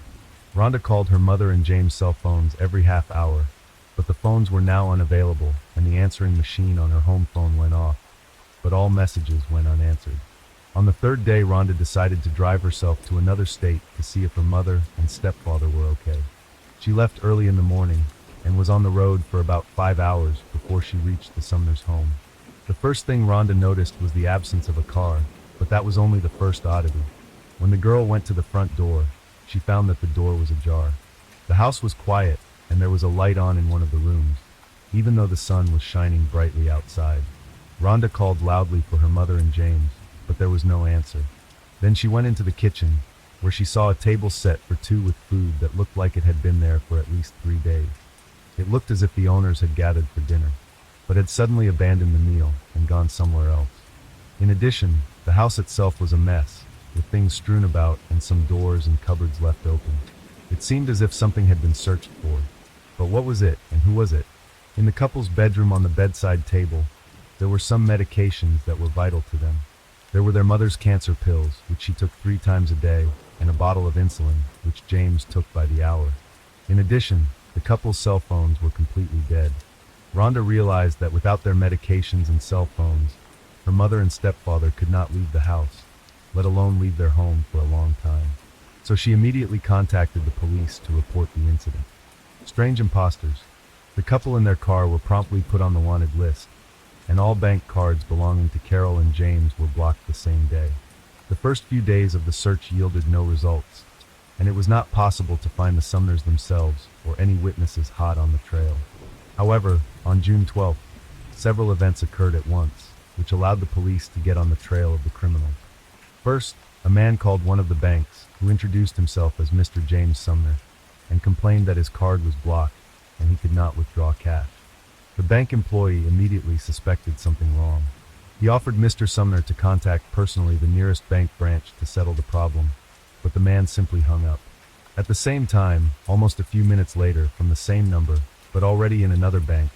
Rhonda called her mother and James' cell phones every half hour, but the phones were now unavailable and the answering machine on her home phone went off, but all messages went unanswered. On the third day, Rhonda decided to drive herself to another state to see if her mother and stepfather were okay. She left early in the morning and was on the road for about 5 hours before she reached the Sumners' home. The first thing Rhonda noticed was the absence of a car, but that was only the first oddity. When the girl went to the front door, she found that the door was ajar. The house was quiet, and there was a light on in one of the rooms, even though the sun was shining brightly outside. Rhonda called loudly for her mother and James, but there was no answer. Then she went into the kitchen, where she saw a table set for two with food that looked like it had been there for at least 3 days. It looked as if the owners had gathered for dinner, but had suddenly abandoned the meal and gone somewhere else. In addition, the house itself was a mess, with things strewn about and some doors and cupboards left open. It seemed as if something had been searched for. But what was it, and who was it? In the couple's bedroom on the bedside table, there were some medications that were vital to them. There were their mother's cancer pills, which she took 3 times a day, and a bottle of insulin, which James took by the hour. In addition, the couple's cell phones were completely dead. Rhonda realized that without their medications and cell phones, her mother and stepfather could not leave the house, let alone leave their home for a long time. So she immediately contacted the police to report the incident. Strange imposters. The couple in their car were promptly put on the wanted list, and all bank cards belonging to Carol and James were blocked the same day. The first few days of the search yielded no results, and it was not possible to find the Sumners themselves or any witnesses hot on the trail. However, on June 12th, several events occurred at once, which allowed the police to get on the trail of the criminals. First, a man called one of the banks, who introduced himself as Mr. James Sumner, and complained that his card was blocked and he could not withdraw cash. The bank employee immediately suspected something wrong. He offered Mr. Sumner to contact personally the nearest bank branch to settle the problem, but the man simply hung up. At the same time, almost a few minutes later, from the same number, but already in another bank,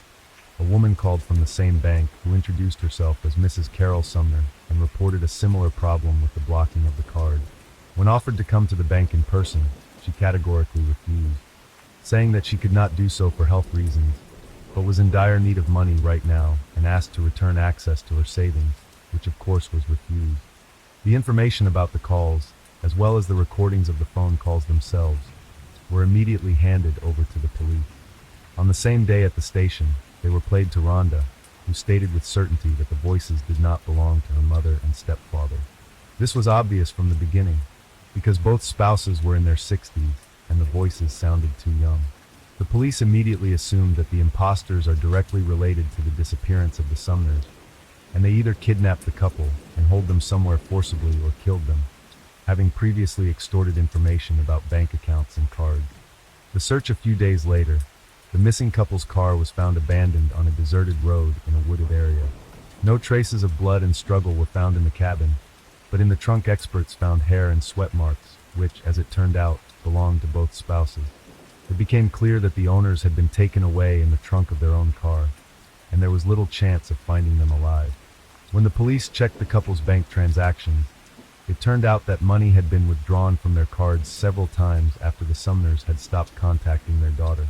a woman called from the same bank who introduced herself as Mrs. Carol Sumner and reported a similar problem with the blocking of the card. When offered to come to the bank in person, she categorically refused, saying that she could not do so for health reasons, but was in dire need of money right now and asked to return access to her savings, which of course was refused. The information about the calls, as well as the recordings of the phone calls themselves, were immediately handed over to the police. On the same day at the station, they were played to Rhonda, who stated with certainty that the voices did not belong to her mother and stepfather. This was obvious from the beginning, because both spouses were in their 60s and the voices sounded too young. The police immediately assumed that the imposters are directly related to the disappearance of the Sumners, and they either kidnapped the couple and hold them somewhere forcibly or killed them, having previously extorted information about bank accounts and cards. The search a few days later, the missing couple's car was found abandoned on a deserted road in a wooded area. No traces of blood and struggle were found in the cabin, but in the trunk experts found hair and sweat marks, which, as it turned out, belonged to both spouses. It became clear that the owners had been taken away in the trunk of their own car, and there was little chance of finding them alive. When the police checked the couple's bank transactions, it turned out that money had been withdrawn from their cards several times after the Sumners had stopped contacting their daughter.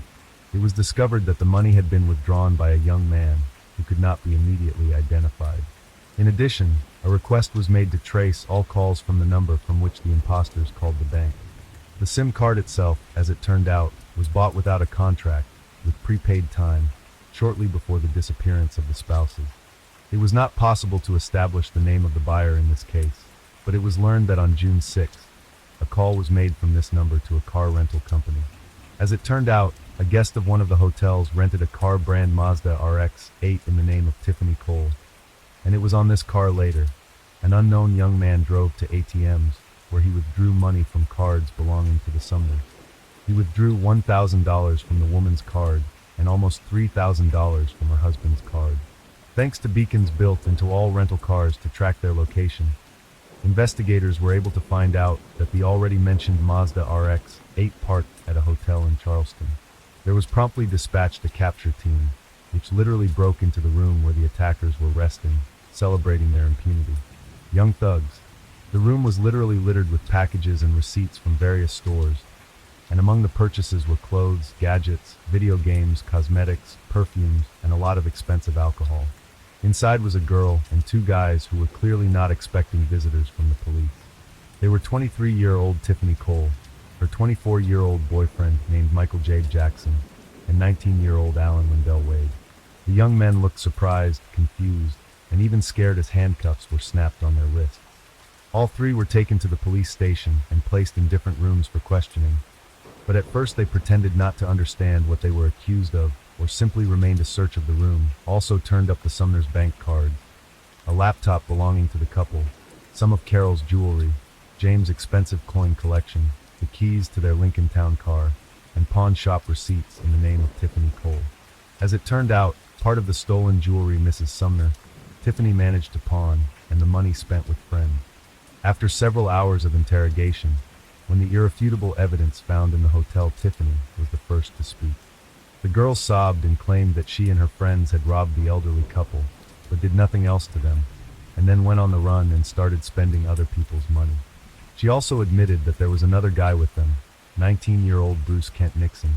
It was discovered that the money had been withdrawn by a young man who could not be immediately identified. In addition, a request was made to trace all calls from the number from which the imposters called the bank. The SIM card itself, as it turned out, was bought without a contract, with prepaid time, shortly before the disappearance of the spouses. It was not possible to establish the name of the buyer in this case, but it was learned that on June 6th, a call was made from this number to a car rental company. As it turned out, a guest of one of the hotels rented a car brand Mazda RX-8 in the name of Tiffany Cole. And it was on this car later, an unknown young man drove to ATMs where he withdrew money from cards belonging to the Sumners. He withdrew $1,000 from the woman's card and almost $3,000 from her husband's card. Thanks to beacons built into all rental cars to track their location, investigators were able to find out that the already mentioned Mazda RX-8 parked at a hotel in Charleston. There was promptly dispatched a capture team, which literally broke into the room where the attackers were resting, celebrating their impunity. Young thugs. The room was literally littered with packages and receipts from various stores, and among the purchases were clothes, gadgets, video games, cosmetics, perfumes, and a lot of expensive alcohol. Inside was a girl and two guys who were clearly not expecting visitors from the police. They were 23-year-old Tiffany Cole, her 24-year-old boyfriend named Michael J. Jackson, and 19-year-old Alan Lindell Wade. The young men looked surprised, confused, and even scared as handcuffs were snapped on their wrists. All three were taken to the police station and placed in different rooms for questioning, but at first they pretended not to understand what they were accused of, or simply remained a search of the room. Also turned up the Sumners' bank cards, a laptop belonging to the couple, some of Carol's jewelry, James' expensive coin collection, the keys to their Lincoln Town car, and pawn shop receipts in the name of Tiffany Cole. As it turned out, part of the stolen jewelry Mrs. Sumner, Tiffany managed to pawn, and the money spent with friends. After several hours of interrogation, when the irrefutable evidence found in the hotel, Tiffany was the first to speak. The girl sobbed and claimed that she and her friends had robbed the elderly couple, but did nothing else to them, and then went on the run and started spending other people's money. She also admitted that there was another guy with them, 19-year-old Bruce Kent Nixon,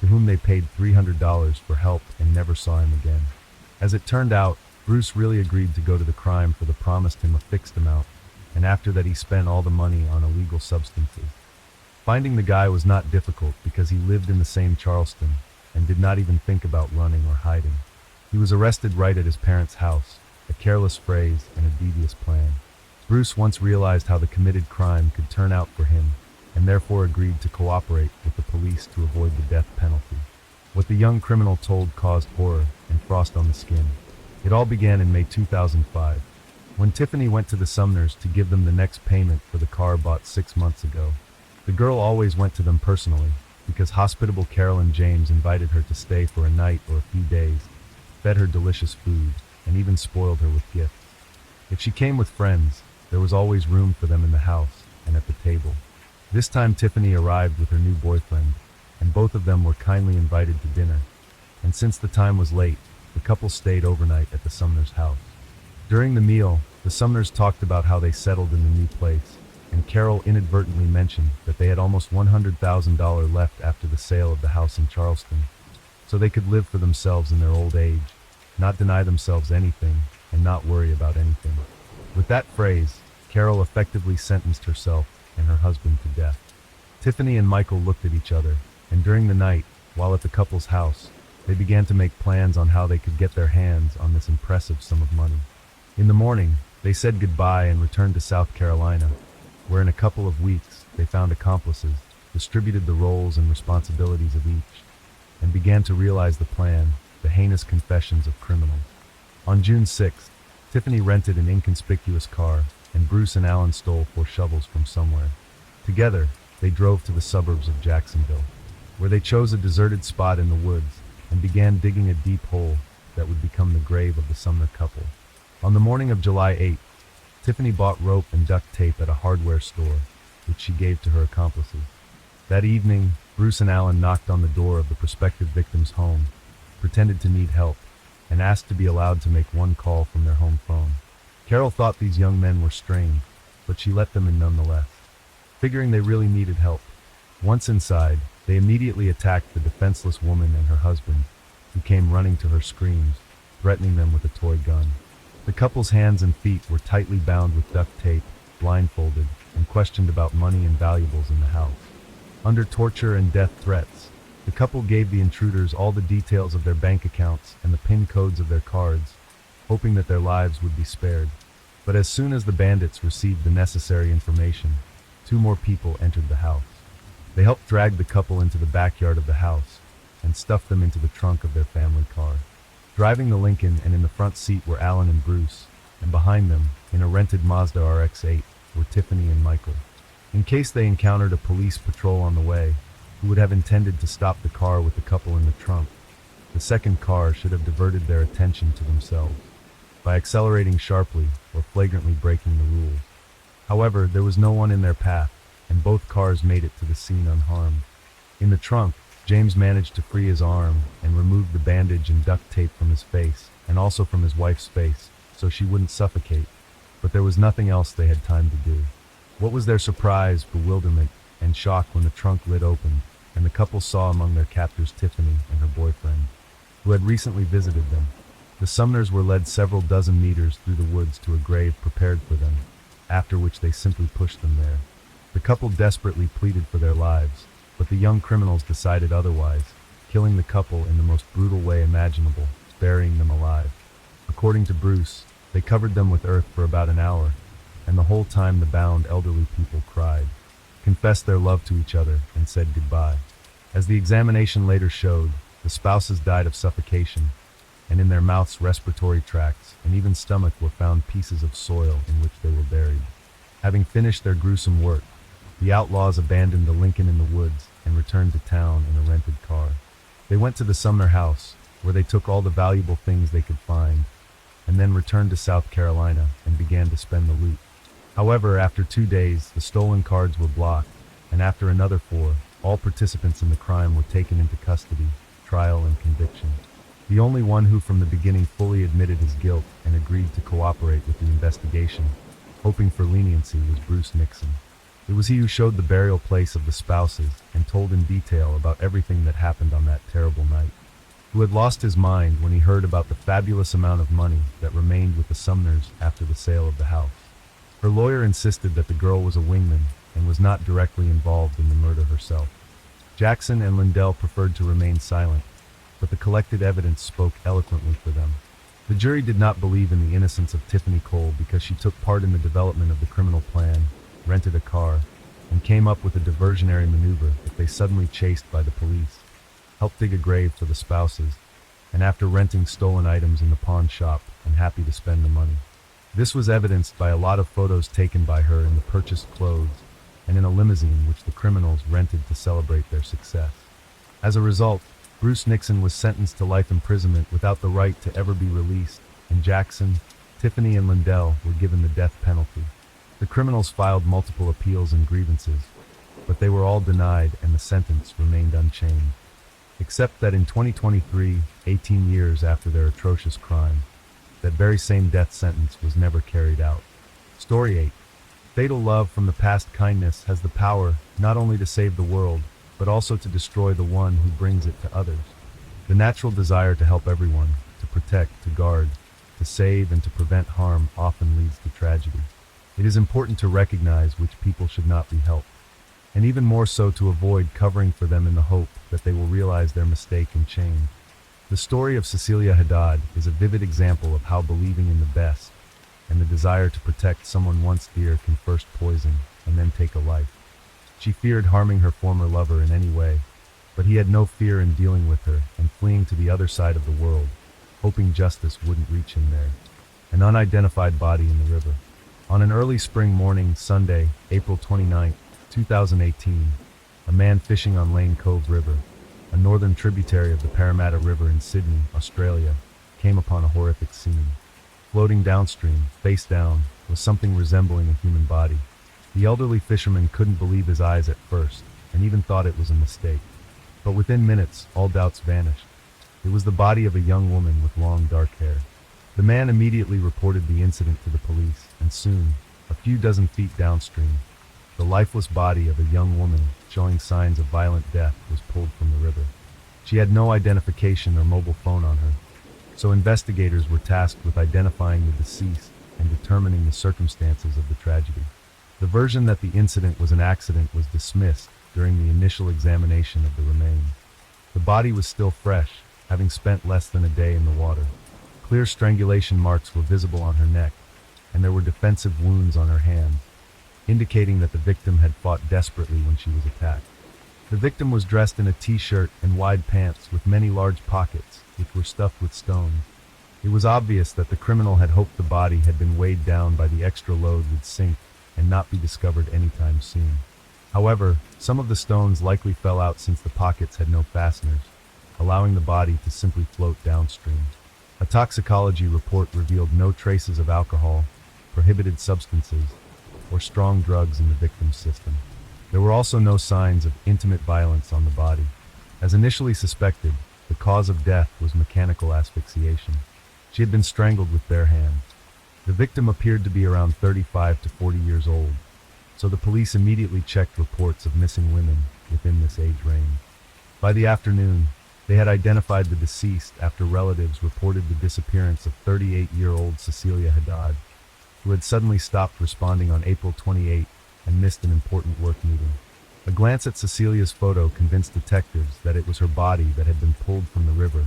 to whom they paid $300 for help and never saw him again. As it turned out, Bruce really agreed to go to the crime, for they promised him a fixed amount, and after that he spent all the money on illegal substances. Finding the guy was not difficult because he lived in the same Charleston and did not even think about running or hiding. He was arrested right at his parents' house, a careless phrase and a devious plan. Bruce once realized how the committed crime could turn out for him, and therefore agreed to cooperate with the police to avoid the death penalty. What the young criminal told caused horror and frost on the skin. It all began in May 2005, when Tiffany went to the Sumners to give them the next payment for the car bought 6 months ago. The girl always went to them personally, because hospitable Carolyn James invited her to stay for a night or a few days, fed her delicious food, and even spoiled her with gifts. If she came with friends, there was always room for them in the house and at the table. This time Tiffany arrived with her new boyfriend, and both of them were kindly invited to dinner. And since the time was late, the couple stayed overnight at the Sumners' house. During the meal, the Sumners talked about how they settled in the new place, and Carol inadvertently mentioned that they had almost $100,000 left after the sale of the house in Charleston, so they could live for themselves in their old age, not deny themselves anything, and not worry about anything. With that phrase, Carol effectively sentenced herself and her husband to death. Tiffany and Michael looked at each other, and during the night, while at the couple's house, they began to make plans on how they could get their hands on this impressive sum of money. In the morning, they said goodbye and returned to South Carolina, where in a couple of weeks they found accomplices, distributed the roles and responsibilities of each, and began to realize the plan, the heinous confessions of criminals. On June 6th, Tiffany rented an inconspicuous car, and Bruce and Alan stole 4 shovels from somewhere. Together, they drove to the suburbs of Jacksonville, where they chose a deserted spot in the woods and began digging a deep hole that would become the grave of the Sumner couple. On the morning of July 8th, Tiffany bought rope and duct tape at a hardware store, which she gave to her accomplices. That evening, Bruce and Alan knocked on the door of the prospective victim's home, pretended to need help, and asked to be allowed to make one call from their home phone. Carol thought these young men were strange, but she let them in nonetheless, figuring they really needed help. Once inside, they immediately attacked the defenseless woman and her husband, who came running to her screams, threatening them with a toy gun. The couple's hands and feet were tightly bound with duct tape, blindfolded, and questioned about money and valuables in the house. Under torture and death threats, the couple gave the intruders all the details of their bank accounts and the PIN codes of their cards, hoping that their lives would be spared. But as soon as the bandits received the necessary information, two more people entered the house. They helped drag the couple into the backyard of the house and stuffed them into the trunk of their family car. Driving the Lincoln, and in the front seat were Alan and Bruce, and behind them, in a rented Mazda RX-8, were Tiffany and Michael. In case they encountered a police patrol on the way, who would have intended to stop the car with the couple in the trunk, the second car should have diverted their attention to themselves by accelerating sharply or flagrantly breaking the rules. However, there was no one in their path, and both cars made it to the scene unharmed. In the trunk, James managed to free his arm and remove the bandage and duct tape from his face, and also from his wife's face, so she wouldn't suffocate. But there was nothing else they had time to do. What was their surprise, bewilderment, and shock when the trunk lid opened, and the couple saw among their captors Tiffany and her boyfriend, who had recently visited them. The Sumners were led several dozen meters through the woods to a grave prepared for them, after which they simply pushed them there. The couple desperately pleaded for their lives, but the young criminals decided otherwise, killing the couple in the most brutal way imaginable, burying them alive. According to Bruce, they covered them with earth for about an hour, and the whole time the bound elderly people cried, confessed their love to each other, and said goodbye. As the examination later showed, the spouses died of suffocation, and in their mouths, respiratory tracts, and even stomach were found pieces of soil in which they were buried. Having finished their gruesome work, the outlaws abandoned the Lincoln in the woods and returned to town in a rented car. They went to the Sumner house, where they took all the valuable things they could find, and then returned to South Carolina and began to spend the loot. However, after 2 days, the stolen cards were blocked, and after another 4, all participants in the crime were taken into custody, trial, and conviction. The only one who from the beginning fully admitted his guilt and agreed to cooperate with the investigation, hoping for leniency, was Bruce Nixon. It was he who showed the burial place of the spouses and told in detail about everything that happened on that terrible night, who had lost his mind when he heard about the fabulous amount of money that remained with the Sumners after the sale of the house. Her lawyer insisted that the girl was a wingman and was not directly involved in the murder herself. Jackson and Lindell preferred to remain silent, but the collected evidence spoke eloquently for them. The jury did not believe in the innocence of Tiffany Cole because she took part in the development of the criminal plan, rented a car, and came up with a diversionary maneuver if they suddenly chased by the police, helped dig a grave for the spouses, and after renting stolen items in the pawn shop and happy to spend the money. This was evidenced by a lot of photos taken by her in the purchased clothes and in a limousine which the criminals rented to celebrate their success. As a result, Bruce Nixon was sentenced to life imprisonment without the right to ever be released, and Jackson, Tiffany, and Lindell were given the death penalty. The criminals filed multiple appeals and grievances, but they were all denied and the sentence remained unchanged. Except that in 2023, 18 years after their atrocious crime, that very same death sentence was never carried out. Story 8. Fatal love from the past kindness has the power not only to save the world, but also to destroy the one who brings it to others. The natural desire to help everyone, to protect, to guard, to save, and to prevent harm often leads to tragedy. It is important to recognize which people should not be helped, and even more so to avoid covering for them in the hope that they will realize their mistake and change. The story of Cecilia Haddad is a vivid example of how believing in the best and the desire to protect someone once dear can first poison and then take a life. She feared harming her former lover in any way, but he had no fear in dealing with her and fleeing to the other side of the world, hoping justice wouldn't reach him there. An unidentified body in the river. On an early spring morning, Sunday, April 29, 2018, a man fishing on Lane Cove River, a northern tributary of the Parramatta River in Sydney, Australia, came upon a horrific scene. Floating downstream, face down, was something resembling a human body. The elderly fisherman couldn't believe his eyes at first, and even thought it was a mistake. But within minutes, all doubts vanished. It was the body of a young woman with long dark hair. The man immediately reported the incident to the police, and soon, a few dozen feet downstream, the lifeless body of a young woman showing signs of violent death was pulled from the river. She had no identification or mobile phone on her, so investigators were tasked with identifying the deceased and determining the circumstances of the tragedy. The version that the incident was an accident was dismissed, during the initial examination of the remains. The body was still fresh, having spent less than a day in the water. Clear strangulation marks were visible on her neck, and there were defensive wounds on her hands, indicating that the victim had fought desperately when she was attacked. The victim was dressed in a t-shirt and wide pants with many large pockets, which were stuffed with stones. It was obvious that the criminal had hoped the body had been weighed down by the extra load would sink and not be discovered anytime soon. However, some of the stones likely fell out since the pockets had no fasteners, allowing the body to simply float downstream. A toxicology report revealed no traces of alcohol, prohibited substances, or strong drugs in the victim's system. There were also no signs of intimate violence on the body. As initially suspected, the cause of death was mechanical asphyxiation. She had been strangled with bare hands. The victim appeared to be around 35 to 40 years old, so the police immediately checked reports of missing women within this age range. By the afternoon, they had identified the deceased after relatives reported the disappearance of 38-year-old Cecilia Haddad, who had suddenly stopped responding on April 28 and missed an important work meeting. A glance at Cecilia's photo convinced detectives that it was her body that had been pulled from the river,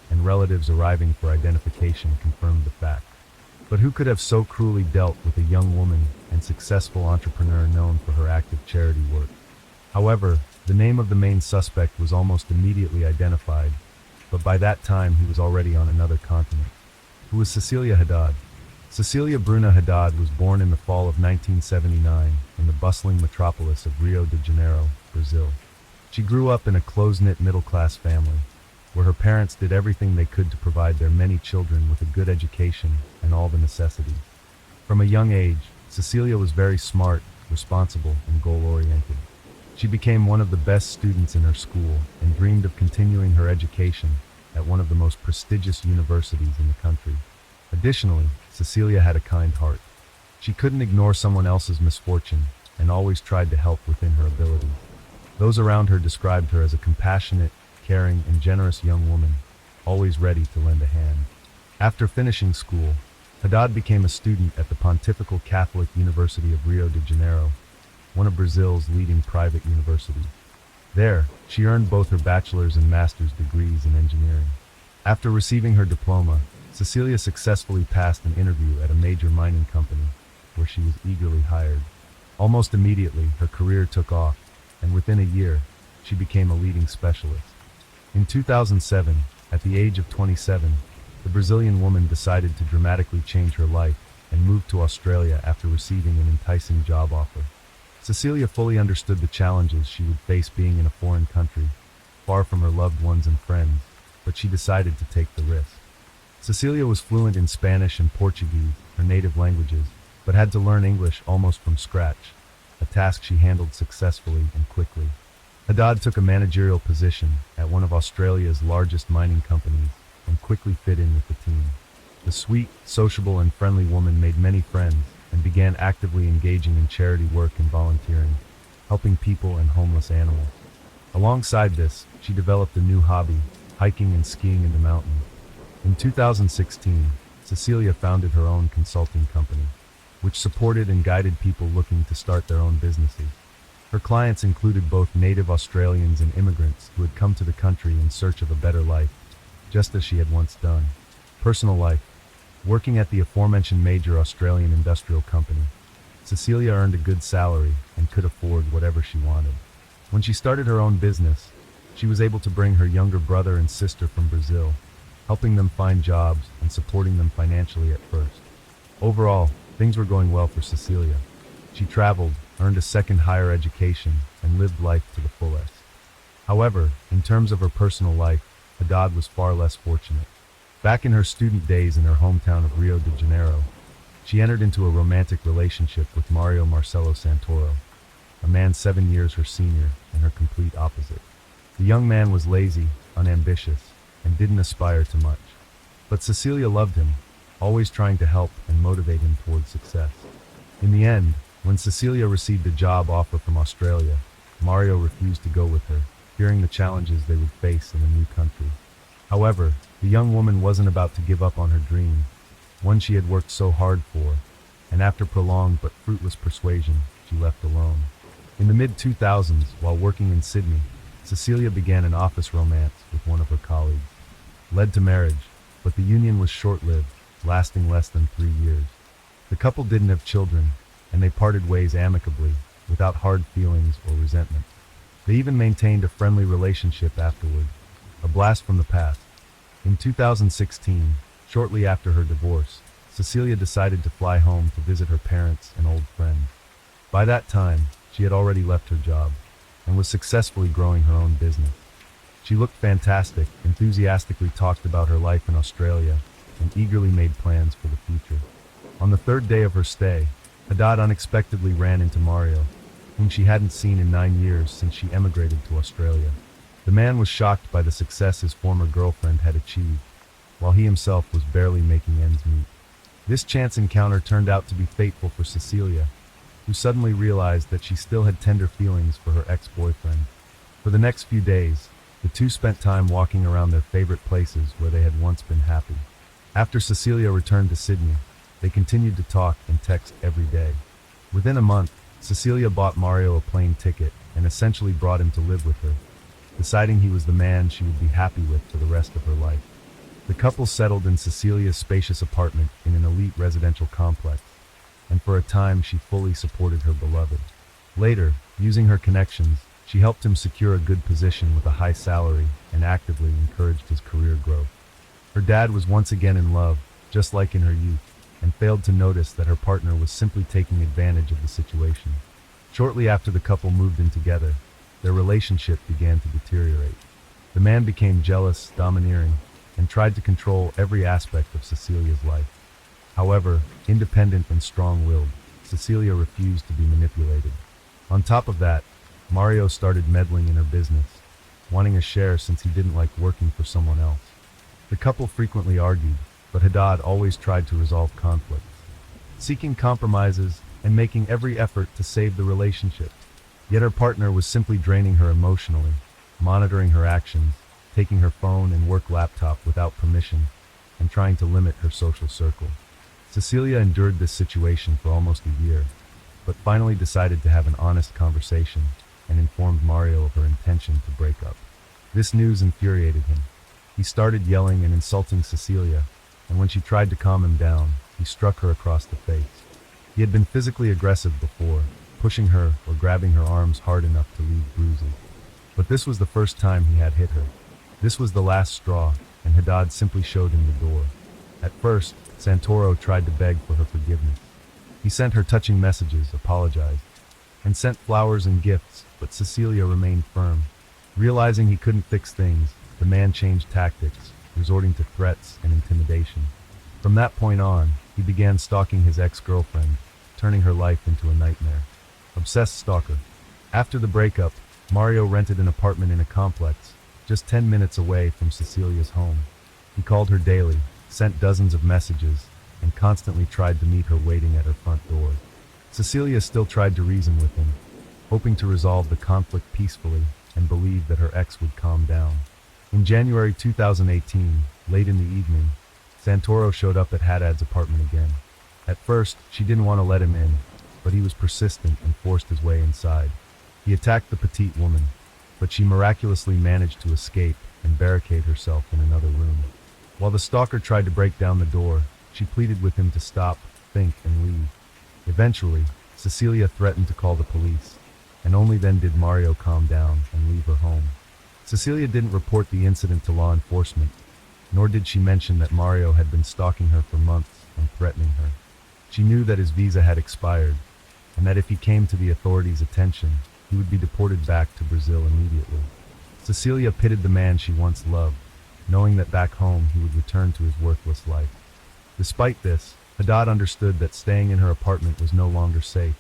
and relatives arriving for identification confirmed the fact. But who could have so cruelly dealt with a young woman and successful entrepreneur known for her active charity work? However, the name of the main suspect was almost immediately identified, but by that time he was already on another continent. Who was Cecilia Haddad? Cecilia Bruna Haddad was born in the fall of 1979 in the bustling metropolis of Rio de Janeiro, Brazil. She grew up in a close-knit middle-class family, where her parents did everything they could to provide their many children with a good education and all the necessities. From a young age, Cecilia was very smart, responsible, and goal-oriented. She became one of the best students in her school and dreamed of continuing her education at one of the most prestigious universities in the country. Additionally, Cecilia had a kind heart. She couldn't ignore someone else's misfortune and always tried to help within her abilities. Those around her described her as a compassionate, caring, and generous young woman, always ready to lend a hand. After finishing school, Haddad became a student at the Pontifical Catholic University of Rio de Janeiro, one of Brazil's leading private universities. There, she earned both her bachelor's and master's degrees in engineering. After receiving her diploma, Cecilia successfully passed an interview at a major mining company, where she was eagerly hired. Almost immediately, her career took off, and within a year, she became a leading specialist. In 2007, at the age of 27, the Brazilian woman decided to dramatically change her life and moved to Australia after receiving an enticing job offer. Cecilia fully understood the challenges she would face being in a foreign country, far from her loved ones and friends, but she decided to take the risk. Cecilia was fluent in Spanish and Portuguese, her native languages, but had to learn English almost from scratch, a task she handled successfully and quickly. Haddad took a managerial position at one of Australia's largest mining companies and quickly fit in with the team. The sweet, sociable, and friendly woman made many friends and began actively engaging in charity work and volunteering, helping people and homeless animals. Alongside this, she developed a new hobby, hiking and skiing in the mountains. In 2016, Cecilia founded her own consulting company, which supported and guided people looking to start their own businesses. Her clients included both native Australians and immigrants who had come to the country in search of a better life, just as she had once done. Personal life. Working at the aforementioned major Australian industrial company, Cecilia earned a good salary and could afford whatever she wanted. When she started her own business, she was able to bring her younger brother and sister from Brazil, helping them find jobs and supporting them financially at first. Overall, things were going well for Cecilia. She traveled, earned a second higher education, and lived life to the fullest. However, in terms of her personal life, Haddad was far less fortunate. Back in her student days in her hometown of Rio de Janeiro, she entered into a romantic relationship with Mario Marcelo Santoro, a man 7 years her senior and her complete opposite. The young man was lazy, unambitious, and didn't aspire to much. But Cecilia loved him, always trying to help and motivate him towards success. In the end, when Cecilia received a job offer from Australia, Mario refused to go with her, fearing the challenges they would face in a new country. However, the young woman wasn't about to give up on her dream, one she had worked so hard for, and after prolonged but fruitless persuasion, she left alone. In the mid-2000s, while working in Sydney, Cecilia began an office romance with one of her colleagues. Led to marriage, but the union was short-lived, lasting less than 3 years. The couple didn't have children, and they parted ways amicably, without hard feelings or resentment. They even maintained a friendly relationship afterward, a blast from the past. In 2016, shortly after her divorce, Cecilia decided to fly home to visit her parents and old friends. By that time, she had already left her job and was successfully growing her own business. She looked fantastic, enthusiastically talked about her life in Australia, and eagerly made plans for the future. On the third day of her stay, Haddad unexpectedly ran into Mario, whom she hadn't seen in 9 years since she emigrated to Australia. The man was shocked by the success his former girlfriend had achieved, while he himself was barely making ends meet. This chance encounter turned out to be fateful for Cecilia, who suddenly realized that she still had tender feelings for her ex-boyfriend. For the next few days, the two spent time walking around their favorite places where they had once been happy. After Cecilia returned to Sydney, they continued to talk and text every day. Within a month, Cecilia bought Mario a plane ticket and essentially brought him to live with her, deciding he was the man she would be happy with for the rest of her life. The couple settled in Cecilia's spacious apartment in an elite residential complex, and for a time she fully supported her beloved. Later, using her connections, she helped him secure a good position with a high salary and actively encouraged his career growth. Her dad was once again in love, just like in her youth, and failed to notice that her partner was simply taking advantage of the situation. Shortly after the couple moved in together, their relationship began to deteriorate. The man became jealous, domineering, and tried to control every aspect of Cecilia's life. However, independent and strong-willed, Cecilia refused to be manipulated. On top of that, Mario started meddling in her business, wanting a share since he didn't like working for someone else. The couple frequently argued, but Haddad always tried to resolve conflicts, seeking compromises and making every effort to save the relationship. Yet her partner was simply draining her emotionally, monitoring her actions, taking her phone and work laptop without permission, and trying to limit her social circle. Cecilia endured this situation for almost a year, but finally decided to have an honest conversation and informed Mario of her intention to break up. This news infuriated him. He started yelling and insulting Cecilia, and when she tried to calm him down, he struck her across the face. He had been physically aggressive before, pushing her or grabbing her arms hard enough to leave bruises. But this was the first time he had hit her. This was the last straw, and Haddad simply showed him the door. At first, Santoro tried to beg for her forgiveness. He sent her touching messages, apologized, and sent flowers and gifts, but Cecilia remained firm. Realizing he couldn't fix things, the man changed tactics, resorting to threats and intimidation. From that point on, he began stalking his ex-girlfriend, turning her life into a nightmare. Obsessed stalker. After the breakup, Mario rented an apartment in a complex, just 10 minutes away from Cecilia's home. He called her daily, sent dozens of messages, and constantly tried to meet her waiting at her front door. Cecilia still tried to reason with him, hoping to resolve the conflict peacefully and believed that her ex would calm down. In January 2018, late in the evening, Santoro showed up at Haddad's apartment again. At first, she didn't want to let him in, but he was persistent and forced his way inside. He attacked the petite woman, but she miraculously managed to escape and barricade herself in another room. While the stalker tried to break down the door, she pleaded with him to stop, think, and leave. Eventually, Cecilia threatened to call the police, and only then did Mario calm down and leave her home. Cecilia didn't report the incident to law enforcement, nor did she mention that Mario had been stalking her for months and threatening her. She knew that his visa had expired, and that if he came to the authorities' attention, he would be deported back to Brazil immediately. Cecilia pitied the man she once loved, knowing that back home he would return to his worthless life. Despite this, Haddad understood that staying in her apartment was no longer safe,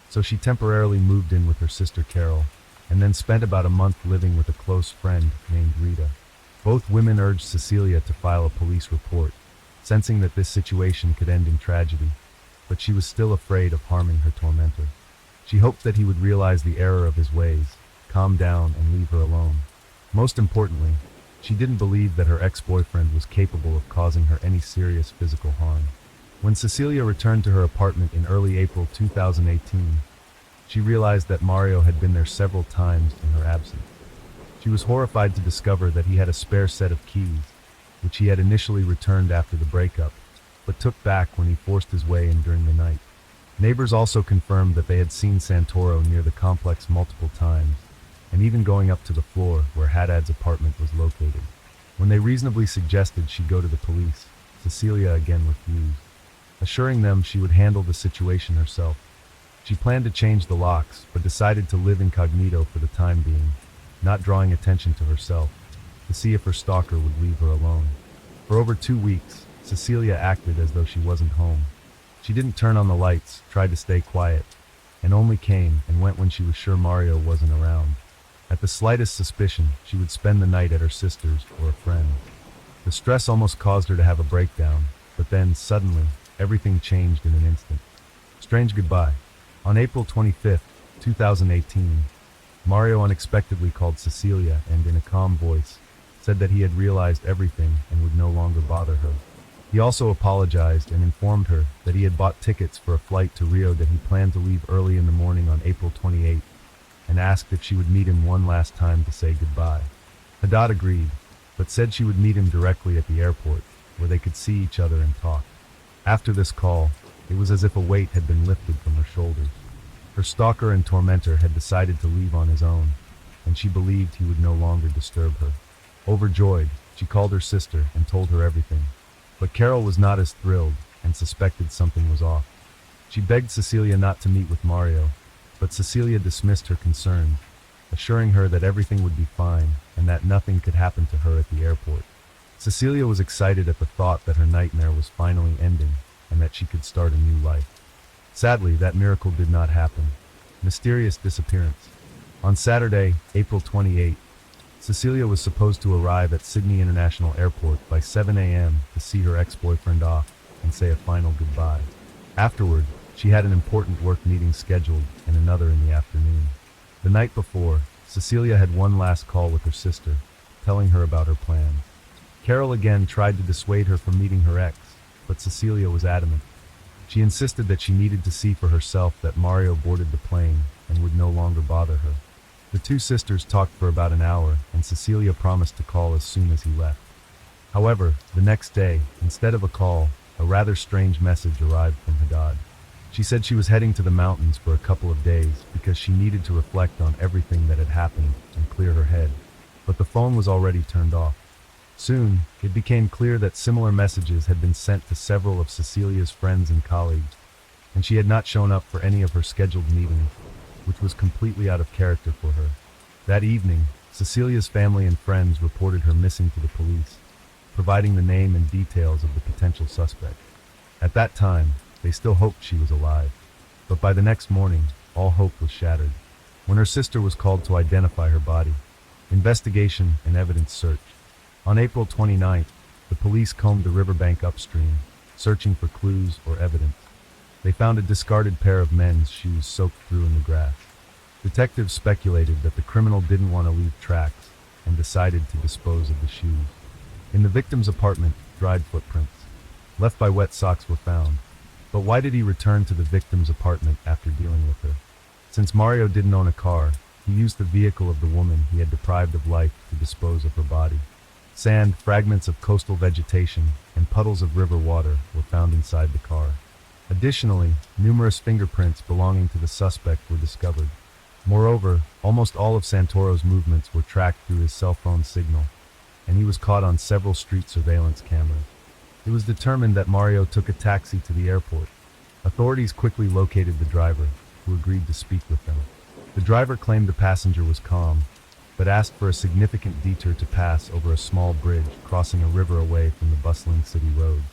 so she temporarily moved in with her sister Carol, and then spent about a month living with a close friend named Rita. Both women urged Cecilia to file a police report, sensing that this situation could end in tragedy, but she was still afraid of harming her tormentor. She hoped that he would realize the error of his ways, calm down, and leave her alone. Most importantly, she didn't believe that her ex-boyfriend was capable of causing her any serious physical harm. When Cecilia returned to her apartment in early April 2018, she realized that Mario had been there several times in her absence. She was horrified to discover that he had a spare set of keys, which he had initially returned after the breakup, but took back when he forced his way in during the night. Neighbors also confirmed that they had seen Santoro near the complex multiple times, and even going up to the floor where Haddad's apartment was located. When they reasonably suggested she go to the police, Cecilia again refused, assuring them she would handle the situation herself. She planned to change the locks, but decided to live incognito for the time being, not drawing attention to herself, to see if her stalker would leave her alone. For over 2 weeks, Cecilia acted as though she wasn't home. She didn't turn on the lights, tried to stay quiet, and only came and went when she was sure Mario wasn't around. At the slightest suspicion, she would spend the night at her sister's or a friend. The stress almost caused her to have a breakdown, but then, suddenly, everything changed in an instant. Strange goodbye. On April 25, 2018, Mario unexpectedly called Cecilia and, in a calm voice, said that he had realized everything and would no longer bother her. He also apologized and informed her that he had bought tickets for a flight to Rio that he planned to leave early in the morning on April 28, and asked if she would meet him one last time to say goodbye. Haddad agreed, but said she would meet him directly at the airport, where they could see each other and talk. After this call, it was as if a weight had been lifted from her shoulders. Her stalker and tormentor had decided to leave on his own, and she believed he would no longer disturb her. Overjoyed, she called her sister and told her everything. But Carol was not as thrilled and suspected something was off. She begged Cecilia not to meet with Mario, but Cecilia dismissed her concerns, assuring her that everything would be fine and that nothing could happen to her at the airport. Cecilia was excited at the thought that her nightmare was finally ending and that she could start a new life. Sadly, that miracle did not happen. Mysterious disappearance. On Saturday, April 28, Cecilia was supposed to arrive at Sydney International Airport by 7 a.m. to see her ex-boyfriend off and say a final goodbye. Afterward, she had an important work meeting scheduled and another in the afternoon. The night before, Cecilia had one last call with her sister, telling her about her plan. Carol again tried to dissuade her from meeting her ex, but Cecilia was adamant. She insisted that she needed to see for herself that Mario boarded the plane and would no longer bother her. The two sisters talked for about an hour, and Cecilia promised to call as soon as he left. However, the next day, instead of a call, a rather strange message arrived from Haddad. She said she was heading to the mountains for a couple of days because she needed to reflect on everything that had happened and clear her head. But the phone was already turned off. Soon, it became clear that similar messages had been sent to several of Cecilia's friends and colleagues, and she had not shown up for any of her scheduled meetings, which was completely out of character for her. That evening, Cecilia's family and friends reported her missing to the police, providing the name and details of the potential suspect. At that time, they still hoped she was alive, but by the next morning, all hope was shattered. When her sister was called to identify her body, investigation and evidence search. On April 29th, the police combed the riverbank upstream, searching for clues or evidence. They found a discarded pair of men's shoes soaked through in the grass. Detectives speculated that the criminal didn't want to leave tracks and decided to dispose of the shoes. In the victim's apartment, dried footprints, left by wet socks, were found. But why did he return to the victim's apartment after dealing with her? Since Mario didn't own a car, he used the vehicle of the woman he had deprived of life to dispose of her body. Sand, fragments of coastal vegetation, and puddles of river water were found inside the car. Additionally, numerous fingerprints belonging to the suspect were discovered. Moreover, almost all of Santoro's movements were tracked through his cell phone signal, and he was caught on several street surveillance cameras. It was determined that Mario took a taxi to the airport. Authorities quickly located the driver, who agreed to speak with them. The driver claimed the passenger was calm, but asked for a significant detour to pass over a small bridge crossing a river away from the bustling city roads.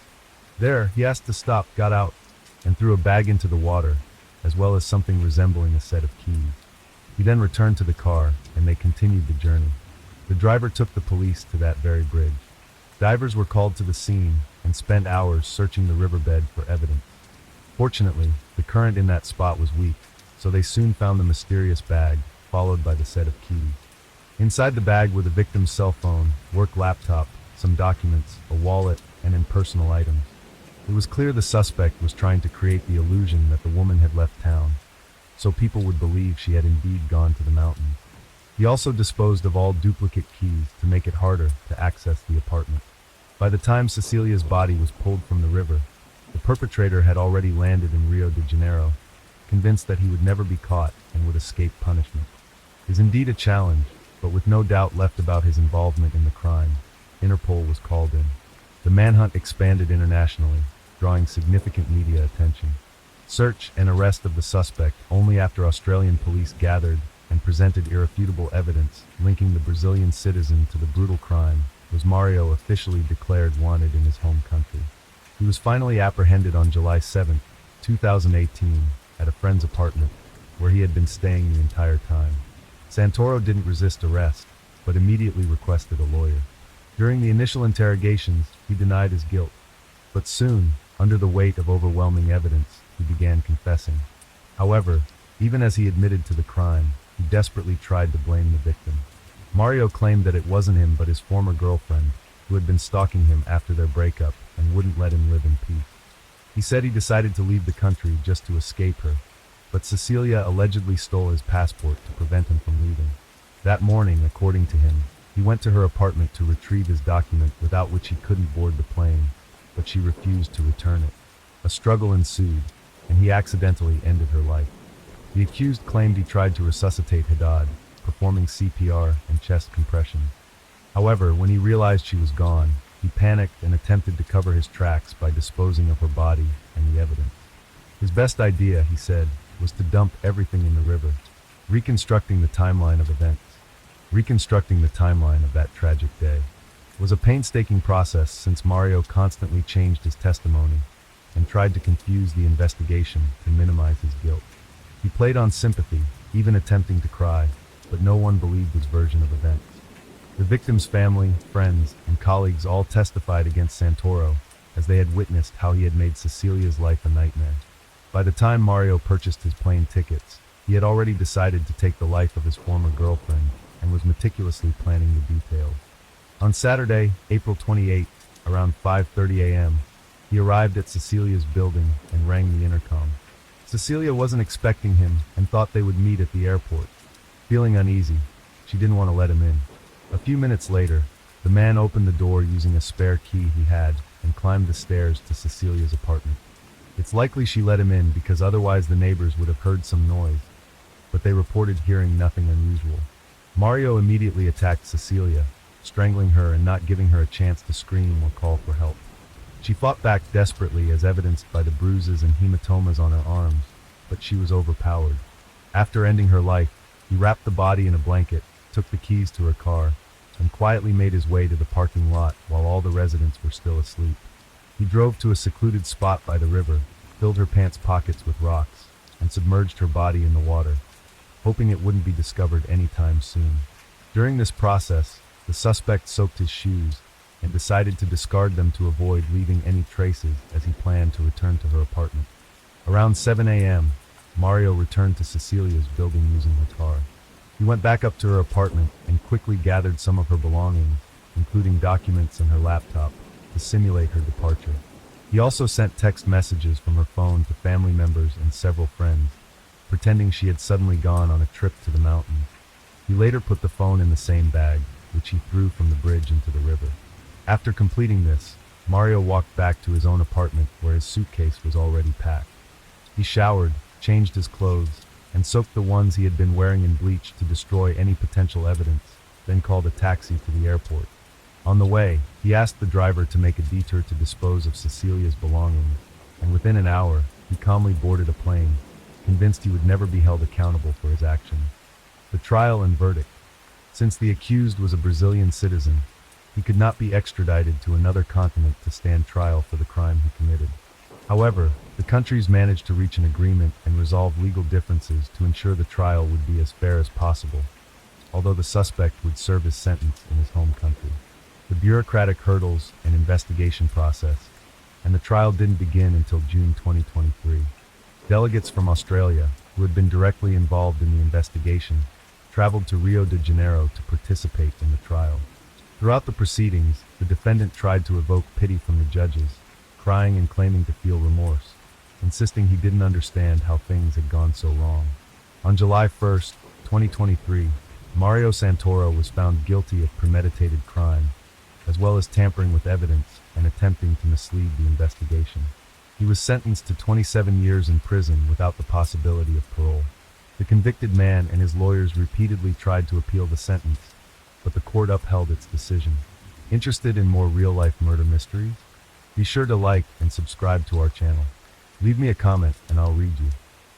There, he asked to stop, got out, and threw a bag into the water, as well as something resembling a set of keys. He then returned to the car, and they continued the journey. The driver took the police to that very bridge. Divers were called to the scene and spent hours searching the riverbed for evidence. Fortunately, the current in that spot was weak, so they soon found the mysterious bag, followed by the set of keys. Inside the bag were the victim's cell phone, work laptop, some documents, a wallet, and impersonal items. It was clear the suspect was trying to create the illusion that the woman had left town. so people would believe she had indeed gone to the mountains. He also disposed of all duplicate keys to make it harder to access the apartment. By the time Cecilia's body was pulled from the river, the perpetrator had already landed in Rio de Janeiro, convinced that he would never be caught and would escape punishment. It is indeed a challenge, but with no doubt left about his involvement in the crime, Interpol was called in. The manhunt expanded internationally, drawing significant media attention. Search and arrest of the suspect only after Australian police gathered and presented irrefutable evidence linking the Brazilian citizen to the brutal crime was Mario officially declared wanted in his home country. He was finally apprehended on July 7, 2018, at a friend's apartment, where he had been staying the entire time. Santoro didn't resist arrest, but immediately requested a lawyer. During the initial interrogations, he denied his guilt, but soon, under the weight of overwhelming evidence, he began confessing. However, even as he admitted to the crime, he desperately tried to blame the victim. Mario claimed that it wasn't him but his former girlfriend, who had been stalking him after their breakup and wouldn't let him live in peace. He said he decided to leave the country just to escape her, but Cecilia allegedly stole his passport to prevent him from leaving. That morning, according to him, he went to her apartment to retrieve his document without which he couldn't board the plane, but she refused to return it. A struggle ensued, and he accidentally ended her life. The accused claimed he tried to resuscitate Haddad, performing CPR and chest compressions. However, when he realized she was gone, he panicked and attempted to cover his tracks by disposing of her body and the evidence. His best idea, he said, was to dump everything in the river, reconstructing the timeline of events. Reconstructing the timeline of that tragic day was a painstaking process since Mario constantly changed his testimony and tried to confuse the investigation to minimize his guilt. He played on sympathy, even attempting to cry, but no one believed his version of events. The victim's family, friends, and colleagues all testified against Santoro, as they had witnessed how he had made Cecilia's life a nightmare. By the time Mario purchased his plane tickets, he had already decided to take the life of his former girlfriend and was meticulously planning the details. On Saturday, April 28, around 5:30 a.m., he arrived at Cecilia's building and rang the intercom. Cecilia wasn't expecting him and thought they would meet at the airport. Feeling uneasy, she didn't want to let him in. A few minutes later, the man opened the door using a spare key he had and climbed the stairs to Cecilia's apartment. It's likely she let him in because otherwise the neighbors would have heard some noise, but they reported hearing nothing unusual. Mario immediately attacked Cecilia, strangling her and not giving her a chance to scream or call for help. She fought back desperately as evidenced by the bruises and hematomas on her arms, but she was overpowered. After ending her life, he wrapped the body in a blanket, took the keys to her car, and quietly made his way to the parking lot while all the residents were still asleep. He drove to a secluded spot by the river, filled her pants pockets with rocks, and submerged her body in the water, hoping it wouldn't be discovered anytime soon. During this process, the suspect soaked his shoes and decided to discard them to avoid leaving any traces as he planned to return to her apartment. Around 7 a.m., Mario returned to Cecilia's building using her car. He went back up to her apartment and quickly gathered some of her belongings, including documents and her laptop, to simulate her departure. He also sent text messages from her phone to family members and several friends, pretending she had suddenly gone on a trip to the mountains. He later put the phone in the same bag, which he threw from the bridge into the river. After completing this, Mario walked back to his own apartment where his suitcase was already packed. He showered, changed his clothes, and soaked the ones he had been wearing in bleach to destroy any potential evidence, then called a taxi to the airport. On the way, he asked the driver to make a detour to dispose of Cecilia's belongings, and within an hour, he calmly boarded a plane, convinced he would never be held accountable for his actions. The trial and verdict. Since the accused was a Brazilian citizen, he could not be extradited to another continent to stand trial for the crime he committed. However, the countries managed to reach an agreement and resolve legal differences to ensure the trial would be as fair as possible, although the suspect would serve his sentence in his home country. The bureaucratic hurdles and investigation process, and the trial didn't begin until June 2023. Delegates from Australia, who had been directly involved in the investigation, traveled to Rio de Janeiro to participate in the trial. Throughout the proceedings, the defendant tried to evoke pity from the judges, crying and claiming to feel remorse, insisting he didn't understand how things had gone so wrong. On July 1st, 2023, Mario Santoro was found guilty of premeditated crime, as well as tampering with evidence and attempting to mislead the investigation. He was sentenced to 27 years in prison without the possibility of parole. The convicted man and his lawyers repeatedly tried to appeal the sentence, but the court upheld its decision. Interested in more real-life murder mysteries? Be sure to like and subscribe to our channel. Leave me a comment and I'll read you.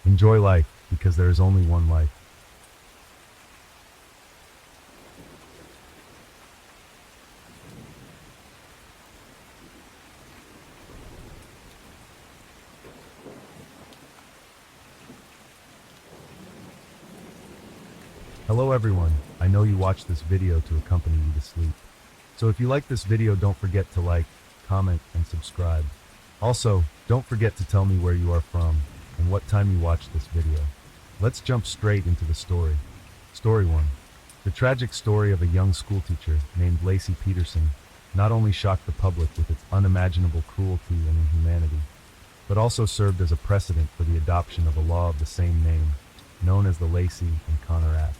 Enjoy life, because there is only one life. Hello everyone, I know you watched this video to accompany you to sleep. So if you like this video, don't forget to like, comment, and subscribe. Also, don't forget to tell me where you are from and what time you watched this video. Let's jump straight into the story. Story 1. The tragic story of a young schoolteacher named Lacey Peterson not only shocked the public with its unimaginable cruelty and inhumanity, but also served as a precedent for the adoption of a law of the same name, known as the Lacey and Connor Act.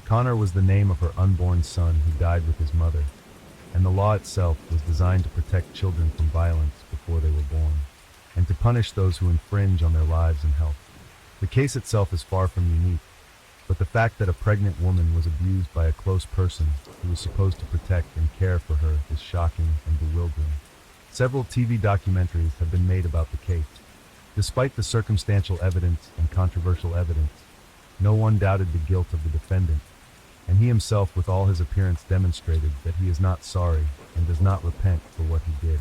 Connor was the name of her unborn son who died with his mother, and the law itself was designed to protect children from violence before they were born, and to punish those who infringe on their lives and health. The case itself is far from unique, but the fact that a pregnant woman was abused by a close person who was supposed to protect and care for her is shocking and bewildering. Several TV documentaries have been made about the case. Despite the circumstantial evidence and controversial evidence, no one doubted the guilt of the defendant, and he himself with all his appearance demonstrated that he is not sorry and does not repent for what he did.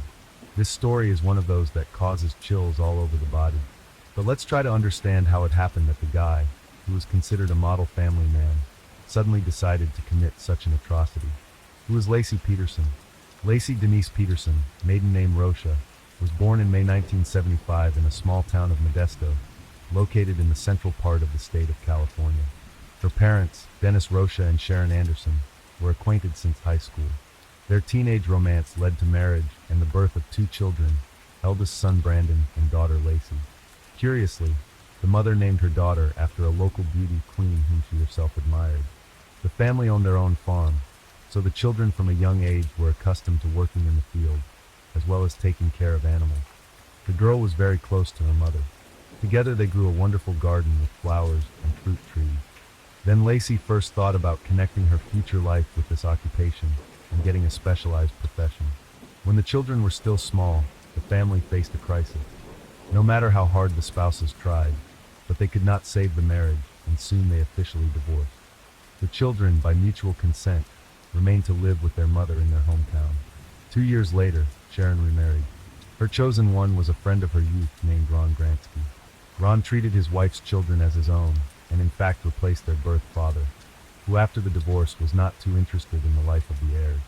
This story is one of those that causes chills all over the body. But let's try to understand how it happened that the guy, who was considered a model family man, suddenly decided to commit such an atrocity. Who is Lacey Peterson? Lacey Denise Peterson, maiden name Rocha, was born in May 1975 in a small town of Modesto, located in the central part of the state of California. Her parents, Dennis Rocha and Sharon Anderson, were acquainted since high school. Their teenage romance led to marriage and the birth of 2 children, eldest son Brandon and daughter Lacey. Curiously, the mother named her daughter after a local beauty queen whom she herself admired. The family owned their own farm, so the children from a young age were accustomed to working in the field, as well as taking care of animals. The girl was very close to her mother. Together they grew a wonderful garden with flowers and fruit trees. Then Lacey first thought about connecting her future life with this occupation and getting a specialized profession. When the children were still small, the family faced a crisis. No matter how hard the spouses tried, but they could not save the marriage, and soon they officially divorced. The children, by mutual consent, remained to live with their mother in their hometown. 2 years later, Sharon remarried. Her chosen one was a friend of her youth named Ron Gransky. Ron treated his wife's children as his own, and in fact replaced their birth father, who after the divorce was not too interested in the life of the heirs.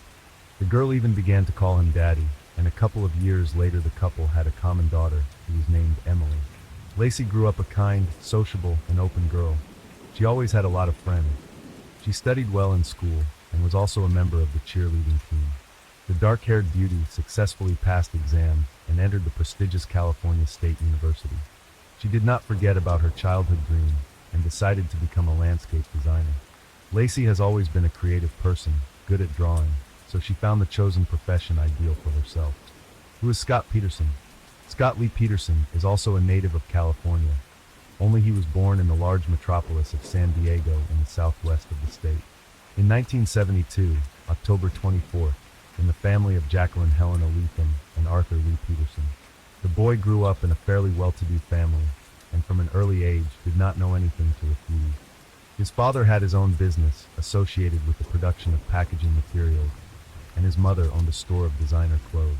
The girl even began to call him daddy, and a couple of years later the couple had a common daughter who was named Emily. Lacey grew up a kind, sociable, and open girl. She always had a lot of friends. She studied well in school and was also a member of the cheerleading team. The dark-haired beauty successfully passed exams and entered the prestigious California State University. She did not forget about her childhood dream and decided to become a landscape designer. Lacey has always been a creative person, good at drawing, so she found the chosen profession ideal for herself. Who is Scott Peterson? Scott Lee Peterson is also a native of California, only he was born in the large metropolis of San Diego in the southwest of the state. In 1972, October 24th, in the family of Jacqueline Helena Leatham and Arthur Lee Peterson. The boy grew up in a fairly well-to-do family, and from an early age did not know anything to refuse. His father had his own business associated with the production of packaging materials, and his mother owned a store of designer clothes.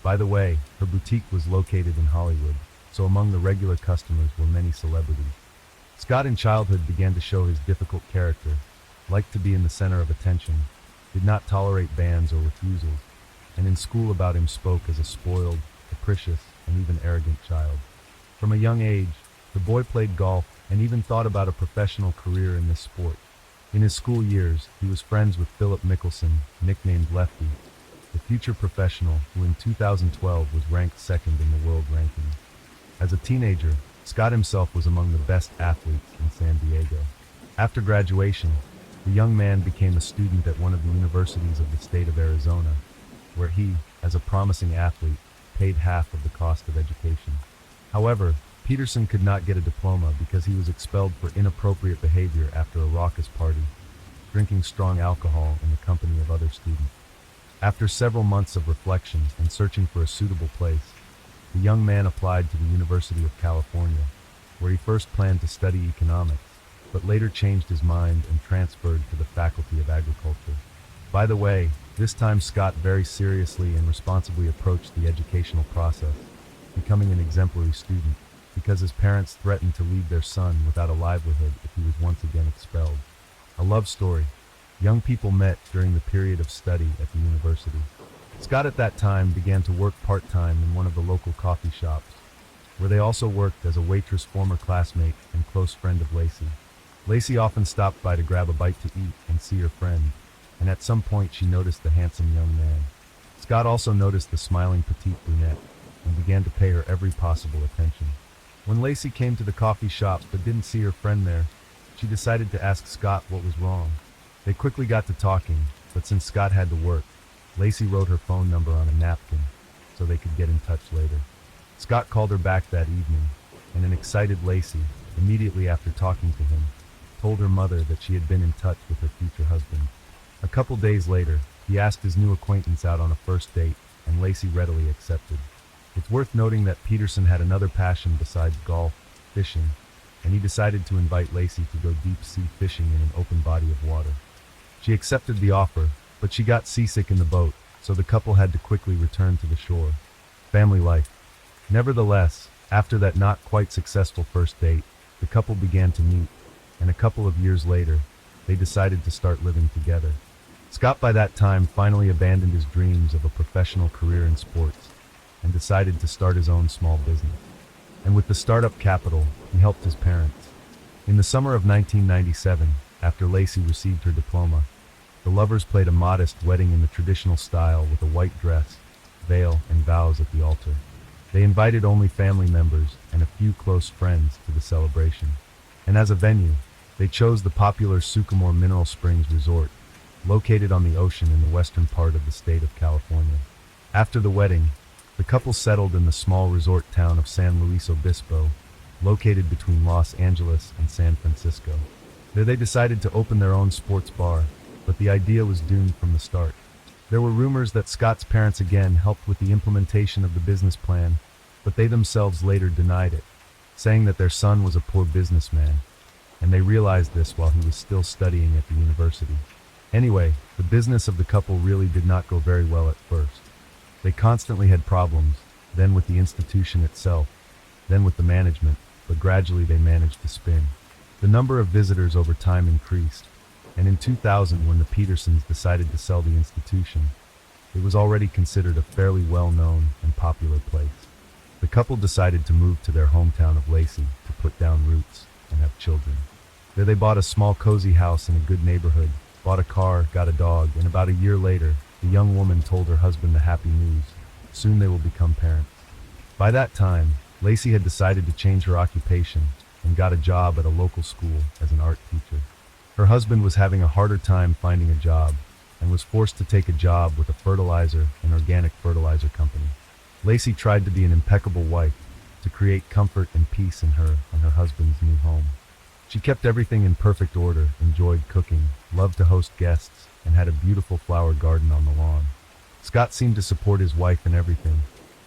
By the way, her boutique was located in Hollywood, so among the regular customers were many celebrities. Scott in childhood began to show his difficult character, liked to be in the center of attention, did not tolerate bans or refusals, and in school about him spoke as a spoiled, capricious, and even arrogant child. From a young age, the boy played golf and even thought about a professional career in this sport. In his school years, he was friends with Philip Mickelson, nicknamed Lefty, the future professional who in 2012 was ranked second in the world rankings. As a teenager, Scott himself was among the best athletes in San Diego. After graduation, the young man became a student at one of the universities of the state of Arizona, where he, as a promising athlete, paid half of the cost of education. However, Peterson could not get a diploma because he was expelled for inappropriate behavior after a raucous party, drinking strong alcohol in the company of other students. After several months of reflection and searching for a suitable place, the young man applied to the University of California, where he first planned to study economics, but later changed his mind and transferred to the Faculty of Agriculture. By the way, this time Scott very seriously and responsibly approached the educational process, becoming an exemplary student, because his parents threatened to leave their son without a livelihood if he was once again expelled. A love story. Young people met during the period of study at the university. Scott at that time began to work part-time in one of the local coffee shops, where they also worked as a waitress, former classmate and close friend of Lacey. Lacey often stopped by to grab a bite to eat and see her friend, and at some point she noticed the handsome young man. Scott also noticed the smiling petite brunette and began to pay her every possible attention. When Lacey came to the coffee shop but didn't see her friend there, she decided to ask Scott what was wrong. They quickly got to talking, but since Scott had to work, Lacey wrote her phone number on a napkin so they could get in touch later. Scott called her back that evening, and an excited Lacey, immediately after talking to him, told her mother that she had been in touch with her future husband. A couple days later, he asked his new acquaintance out on a first date, and Lacey readily accepted. It's worth noting that Peterson had another passion besides golf, fishing, and he decided to invite Lacey to go deep-sea fishing in an open body of water. She accepted the offer, but she got seasick in the boat, so the couple had to quickly return to the shore. Family life. Nevertheless, after that not quite successful first date, the couple began to meet, and a couple of years later, they decided to start living together. Scott by that time finally abandoned his dreams of a professional career in sports and decided to start his own small business. And with the startup capital, he helped his parents. In the summer of 1997, after Lacey received her diploma, the lovers played a modest wedding in the traditional style with a white dress, veil, and vows at the altar. They invited only family members and a few close friends to the celebration. And as a venue, they chose the popular Sycamore Mineral Springs Resort, located on the ocean in the western part of the state of California. After the wedding, the couple settled in the small resort town of San Luis Obispo, located between Los Angeles and San Francisco. There they decided to open their own sports bar, but the idea was doomed from the start. There were rumors that Scott's parents again helped with the implementation of the business plan, but they themselves later denied it, saying that their son was a poor businessman, and they realized this while he was still studying at the university. Anyway, the business of the couple really did not go very well at first. They constantly had problems, then with the institution itself, then with the management, but gradually they managed to spin. The number of visitors over time increased, and in 2000, when the Petersons decided to sell the institution, it was already considered a fairly well-known and popular place. The couple decided to move to their hometown of Lacey to put down roots and have children. There they bought a small cozy house in a good neighborhood, bought a car, got a dog, and about a year later, the young woman told her husband the happy news. Soon they will become parents. By that time, Lacey had decided to change her occupation and got a job at a local school as an art teacher. Her husband was having a harder time finding a job and was forced to take a job with a fertilizer and organic fertilizer company. Lacey tried to be an impeccable wife, to create comfort and peace in her and her husband's new home. She kept everything in perfect order, enjoyed cooking, loved to host guests, and had a beautiful flower garden on the lawn. Scott seemed to support his wife in everything,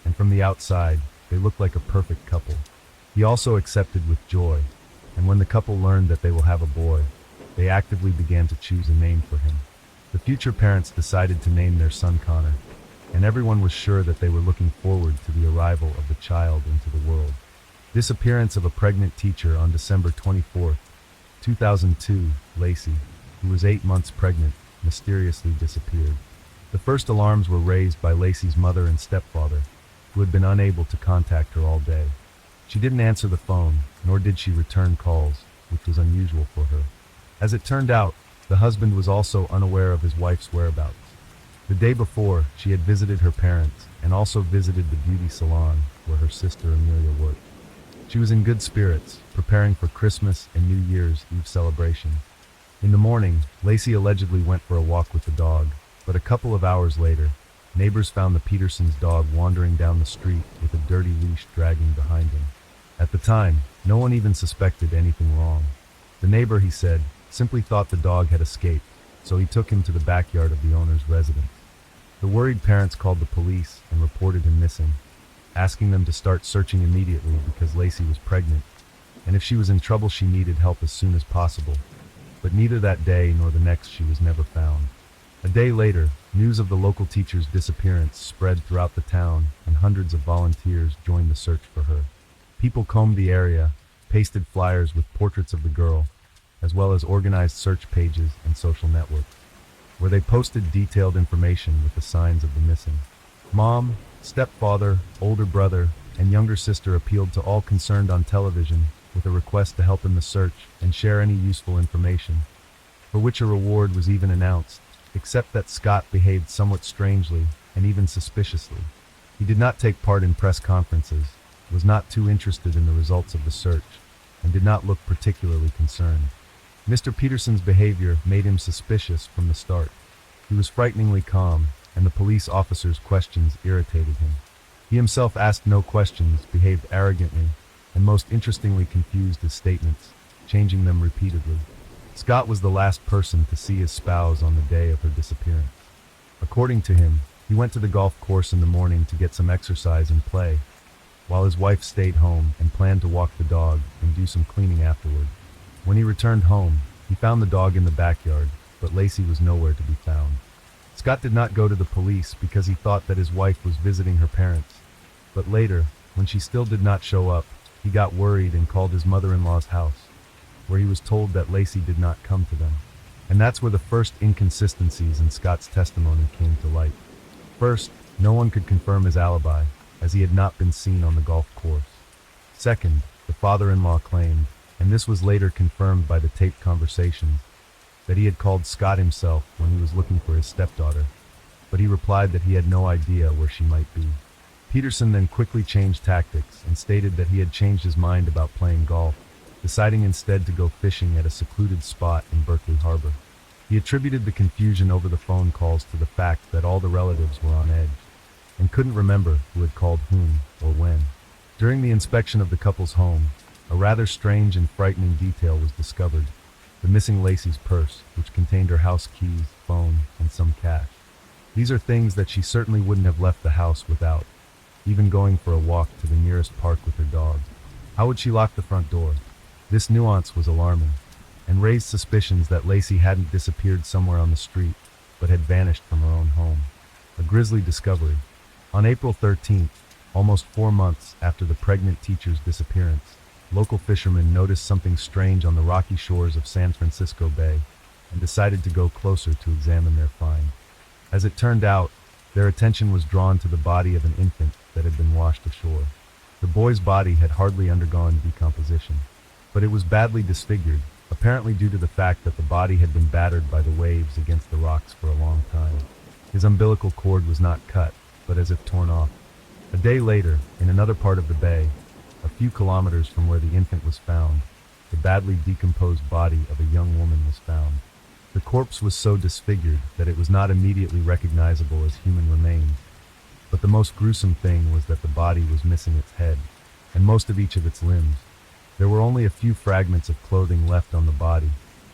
and from the outside, they looked like a perfect couple. He also accepted with joy, and when the couple learned that they will have a boy, they actively began to choose a name for him. The future parents decided to name their son Connor, and everyone was sure that they were looking forward to the arrival of the child into the world. Disappearance of a pregnant teacher on December 24, 2002, Lacey, who was 8 months pregnant, mysteriously disappeared. The first alarms were raised by Lacey's mother and stepfather, who had been unable to contact her all day. She didn't answer the phone, nor did she return calls, which was unusual for her. As it turned out, the husband was also unaware of his wife's whereabouts. The day before, she had visited her parents and also visited the beauty salon where her sister Amelia worked. She was in good spirits, preparing for Christmas and New Year's Eve celebration. In the morning, Lacey allegedly went for a walk with the dog, but a couple of hours later, neighbors found the Petersons' dog wandering down the street with a dirty leash dragging behind him. At the time, no one even suspected anything wrong. The neighbor, he said, simply thought the dog had escaped, so he took him to the backyard of the owner's residence. The worried parents called the police and reported him missing, asking them to start searching immediately because Lacey was pregnant, and if she was in trouble she needed help as soon as possible. But neither that day nor the next she was never found. A day later, news of the local teacher's disappearance spread throughout the town, and hundreds of volunteers joined the search for her. People combed the area, pasted flyers with portraits of the girl, as well as organized search pages and social networks, where they posted detailed information with the signs of the missing. Mom, stepfather, older brother, and younger sister appealed to all concerned on television with a request to help in the search and share any useful information, for which a reward was even announced, except that Scott behaved somewhat strangely and even suspiciously. He did not take part in press conferences, was not too interested in the results of the search, and did not look particularly concerned. Mr. Peterson's behavior made him suspicious from the start. He was frighteningly calm, and the police officers' questions irritated him. He himself asked no questions, behaved arrogantly, and most interestingly confused his statements, changing them repeatedly. Scott was the last person to see his spouse on the day of her disappearance. According to him, he went to the golf course in the morning to get some exercise and play, while his wife stayed home and planned to walk the dog and do some cleaning afterward. When he returned home, he found the dog in the backyard, but Lacey was nowhere to be found. Scott did not go to the police because he thought that his wife was visiting her parents, but later, when she still did not show up, he got worried and called his mother-in-law's house, where he was told that Lacey did not come to them. And that's where the first inconsistencies in Scott's testimony came to light. First, no one could confirm his alibi, as he had not been seen on the golf course. Second, the father-in-law claimed, and this was later confirmed by the taped conversations, that he had called Scott himself when he was looking for his stepdaughter, but he replied that he had no idea where she might be. Peterson then quickly changed tactics and stated that he had changed his mind about playing golf, deciding instead to go fishing at a secluded spot in Berkeley Harbor. He attributed the confusion over the phone calls to the fact that all the relatives were on edge, and couldn't remember who had called whom or when. During the inspection of the couple's home, a rather strange and frightening detail was discovered: the missing Lacey's purse, which contained her house keys, phone, and some cash. These are things that she certainly wouldn't have left the house without, even going for a walk to the nearest park with her dog. How would she lock the front door? This nuance was alarming, and raised suspicions that Lacey hadn't disappeared somewhere on the street, but had vanished from her own home. A grisly discovery. On April 13th, almost 4 months after the pregnant teacher's disappearance, local fishermen noticed something strange on the rocky shores of San Francisco Bay and decided to go closer to examine their find. As it turned out, their attention was drawn to the body of an infant that had been washed ashore. The boy's body had hardly undergone decomposition, but it was badly disfigured, apparently due to the fact that the body had been battered by the waves against the rocks for a long time. His umbilical cord was not cut, but as if torn off. A day later, in another part of the bay, a few kilometers from where the infant was found, the badly decomposed body of a young woman was found. The corpse was so disfigured that it was not immediately recognizable as human remains, but the most gruesome thing was that the body was missing its head, and most of each of its limbs. There were only a few fragments of clothing left on the body,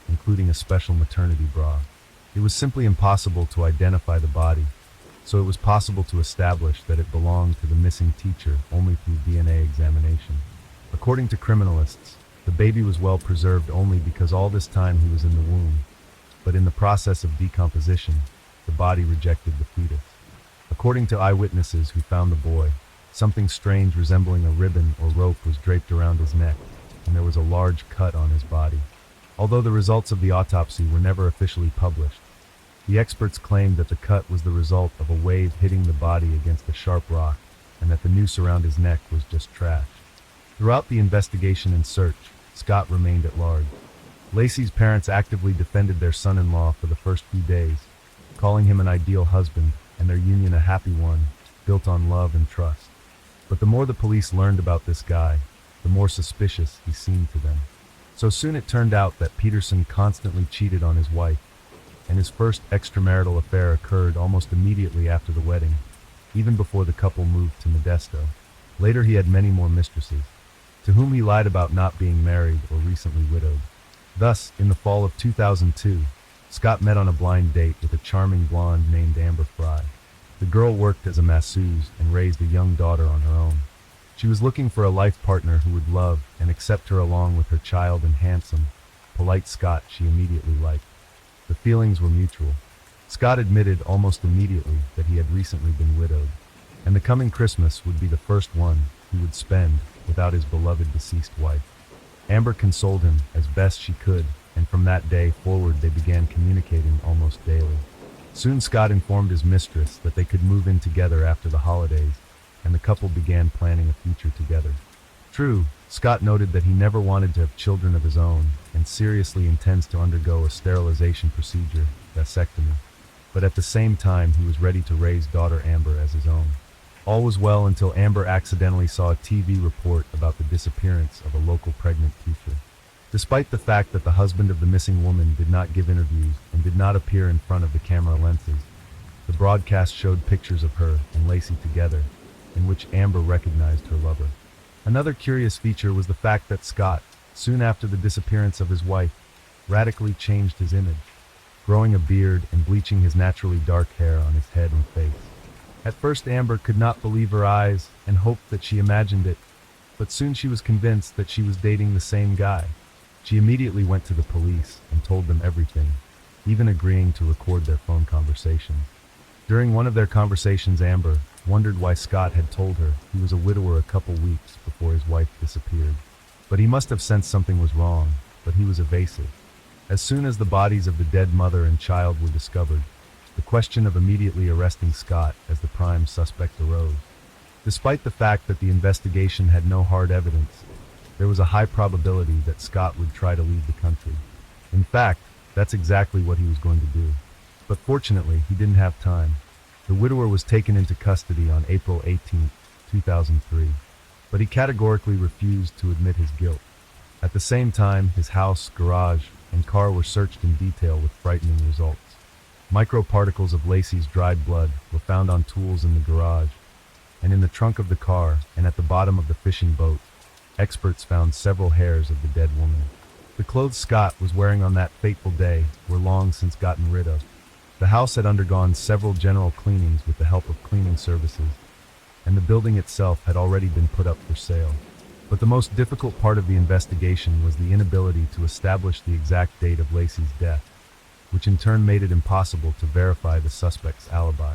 including a special maternity bra. It was simply impossible to identify the body, so it was possible to establish that it belonged to the missing teacher only through DNA examination. According to criminalists, the baby was well preserved only because all this time he was in the womb, but in the process of decomposition, the body rejected the fetus. According to eyewitnesses who found the boy, something strange resembling a ribbon or rope was draped around his neck, and there was a large cut on his body. Although the results of the autopsy were never officially published, the experts claimed that the cut was the result of a wave hitting the body against a sharp rock, and that the noose around his neck was just trash. Throughout the investigation and search, Scott remained at large. Lacey's parents actively defended their son-in-law for the first few days, calling him an ideal husband and their union a happy one, built on love and trust. But the more the police learned about this guy, the more suspicious he seemed to them. So soon it turned out that Peterson constantly cheated on his wife, and his first extramarital affair occurred almost immediately after the wedding, even before the couple moved to Modesto. Later he had many more mistresses, to whom he lied about not being married or recently widowed. Thus, in the fall of 2002, Scott met on a blind date with a charming blonde named Amber Fry. The girl worked as a masseuse and raised a young daughter on her own. She was looking for a life partner who would love and accept her along with her child, and handsome, polite Scott she immediately liked. The feelings were mutual. Scott admitted almost immediately that he had recently been widowed, and the coming Christmas would be the first one he would spend without his beloved deceased wife. Amber consoled him as best she could, and from that day forward they began communicating almost daily. Soon Scott informed his mistress that they could move in together after the holidays, and the couple began planning a future together. True, Scott noted that he never wanted to have children of his own and seriously intends to undergo a sterilization procedure, vasectomy, but at the same time he was ready to raise daughter Amber as his own. All was well until Amber accidentally saw a TV report about the disappearance of a local pregnant teacher. Despite the fact that the husband of the missing woman did not give interviews and did not appear in front of the camera lenses, the broadcast showed pictures of her and Lacey together, in which Amber recognized her lover. Another curious feature was the fact that Scott, soon after the disappearance of his wife, radically changed his image, growing a beard and bleaching his naturally dark hair on his head and face. At first Amber could not believe her eyes and hoped that she imagined it, but soon she was convinced that she was dating the same guy. She immediately went to the police and told them everything, even agreeing to record their phone conversations. During one of their conversations, Amber wondered why Scott had told her he was a widower a couple weeks before his wife disappeared. But he must have sensed something was wrong, but he was evasive. As soon as the bodies of the dead mother and child were discovered, the question of immediately arresting Scott as the prime suspect arose. Despite the fact that the investigation had no hard evidence, there was a high probability that Scott would try to leave the country. In fact, that's exactly what he was going to do. But fortunately, he didn't have time. The widower was taken into custody on April 18, 2003, but he categorically refused to admit his guilt. At the same time, his house, garage, and car were searched in detail with frightening results. Microparticles of Lacey's dried blood were found on tools in the garage, and in the trunk of the car, and at the bottom of the fishing boat. Experts found several hairs of the dead woman. The clothes Scott was wearing on that fateful day were long since gotten rid of. The house had undergone several general cleanings with the help of cleaning services, and the building itself had already been put up for sale. But the most difficult part of the investigation was the inability to establish the exact date of Lacey's death, which in turn made it impossible to verify the suspect's alibi.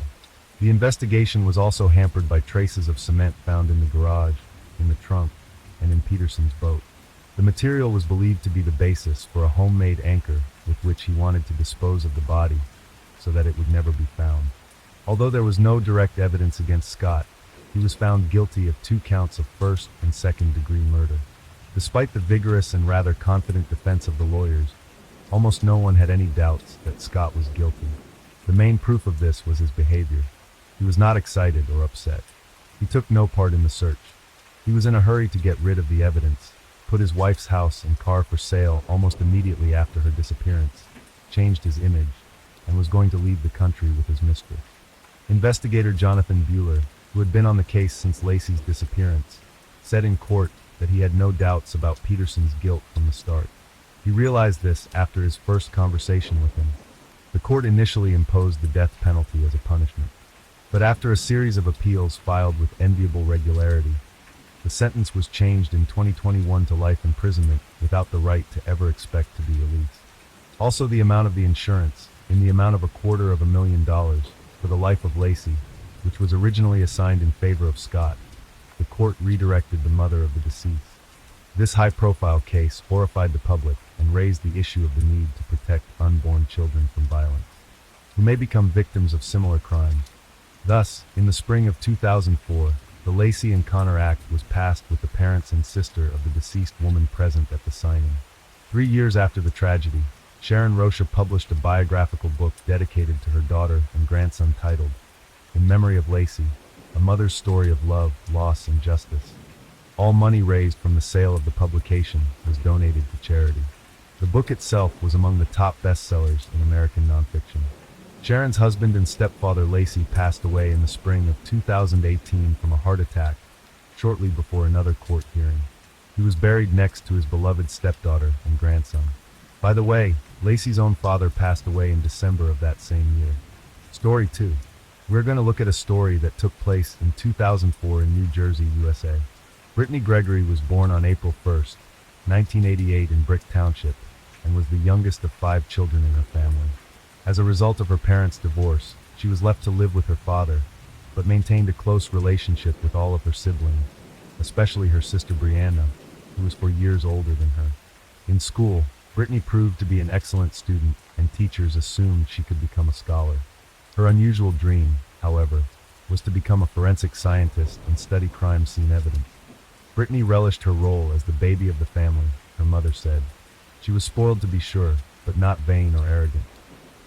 The investigation was also hampered by traces of cement found in the garage, in the trunk, and in Peterson's boat. The material was believed to be the basis for a homemade anchor with which he wanted to dispose of the body, so that it would never be found. Although there was no direct evidence against Scott, he was found guilty of 2 counts of first and second-degree murder. Despite the vigorous and rather confident defense of the lawyers, almost no one had any doubts that Scott was guilty. The main proof of this was his behavior. He was not excited or upset. He took no part in the search. He was in a hurry to get rid of the evidence, put his wife's house and car for sale almost immediately after her disappearance, changed his image, and was going to leave the country with his mistress. Investigator Jonathan Bueller, who had been on the case since Lacey's disappearance, said in court that he had no doubts about Peterson's guilt from the start. He realized this after his first conversation with him. The court initially imposed the death penalty as a punishment, but after a series of appeals filed with enviable regularity, the sentence was changed in 2021 to life imprisonment without the right to ever expect to be released. Also, the amount of the insurance, in the amount of $250,000 for the life of Lacey, which was originally assigned in favor of Scott, the court redirected the mother of the deceased. This high-profile case horrified the public and raised the issue of the need to protect unborn children from violence, who may become victims of similar crimes. Thus, in the spring of 2004, the Lacey and Connor Act was passed with the parents and sister of the deceased woman present at the signing. 3 years after the tragedy, Sharon Rocha published a biographical book dedicated to her daughter and grandson titled, In Memory of Lacey, A Mother's Story of Love, Loss, and Justice. All money raised from the sale of the publication was donated to charity. The book itself was among the top bestsellers in American nonfiction. Sharon's husband and stepfather Lacey passed away in the spring of 2018 from a heart attack, shortly before another court hearing. He was buried next to his beloved stepdaughter and grandson. By the way, Lacey's own father passed away in December of that same year. Story 2. We're going to look at a story that took place in 2004 in New Jersey, USA. Brittany Gregory was born on April 1st, 1988 in Brick Township, and was the youngest of 5 children in her family. As a result of her parents' divorce, she was left to live with her father, but maintained a close relationship with all of her siblings, especially her sister Brianna, who was 4 years older than her. In school, Brittany proved to be an excellent student, and teachers assumed she could become a scholar. Her unusual dream, however, was to become a forensic scientist and study crime scene evidence. Brittany relished her role as the baby of the family, her mother said. She was spoiled to be sure, but not vain or arrogant.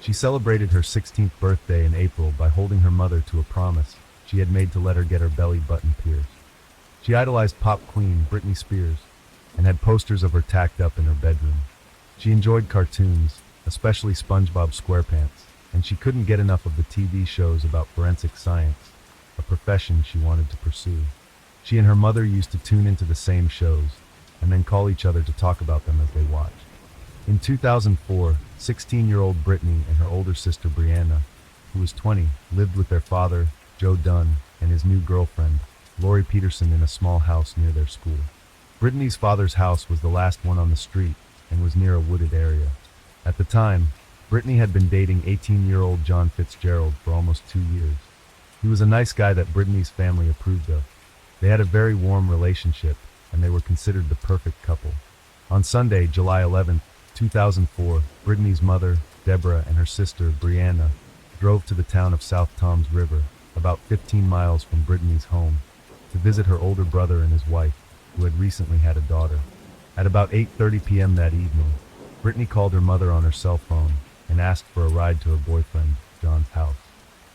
She celebrated her 16th birthday in April by holding her mother to a promise she had made to let her get her belly button pierced. She idolized pop queen Britney Spears and had posters of her tacked up in her bedroom. She enjoyed cartoons, especially SpongeBob SquarePants, and she couldn't get enough of the TV shows about forensic science, a profession she wanted to pursue. She and her mother used to tune into the same shows and then call each other to talk about them as they watched. In 2004, 16-year-old Brittany and her older sister Brianna, who was 20, lived with their father, Joe Dunn, and his new girlfriend, Lori Peterson, in a small house near their school. Brittany's father's house was the last one on the street and was near a wooded area. At the time, Brittany had been dating 18-year-old John Fitzgerald for almost 2 years. He was a nice guy that Brittany's family approved of. They had a very warm relationship, and they were considered the perfect couple. On Sunday, July 11, 2004, Brittany's mother, Deborah, and her sister, Brianna, drove to the town of South Toms River, about 15 miles from Brittany's home, to visit her older brother and his wife, who had recently had a daughter. At about 8:30 p.m. that evening, Brittany called her mother on her cell phone and asked for a ride to her boyfriend, John's house.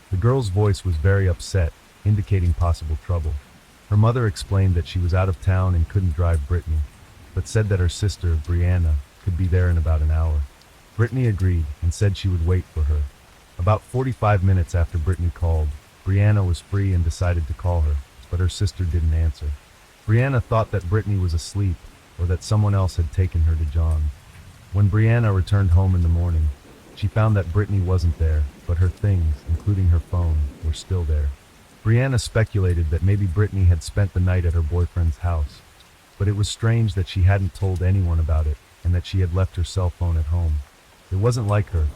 The girl's voice was very upset, indicating possible trouble. Her mother explained that she was out of town and couldn't drive Brittany, but said that her sister, Brianna, could be there in about an hour. Brittany agreed and said she would wait for her. About 45 minutes after Brittany called, Brianna was free and decided to call her, but her sister didn't answer. Brianna thought that Brittany was asleep or that someone else had taken her to John. When Brianna returned home in the morning, she found that Brittany wasn't there, but her things, including her phone, were still there. Brianna speculated that maybe Brittany had spent the night at her boyfriend's house, but it was strange that she hadn't told anyone about it and that she had left her cell phone at home. It wasn't like her.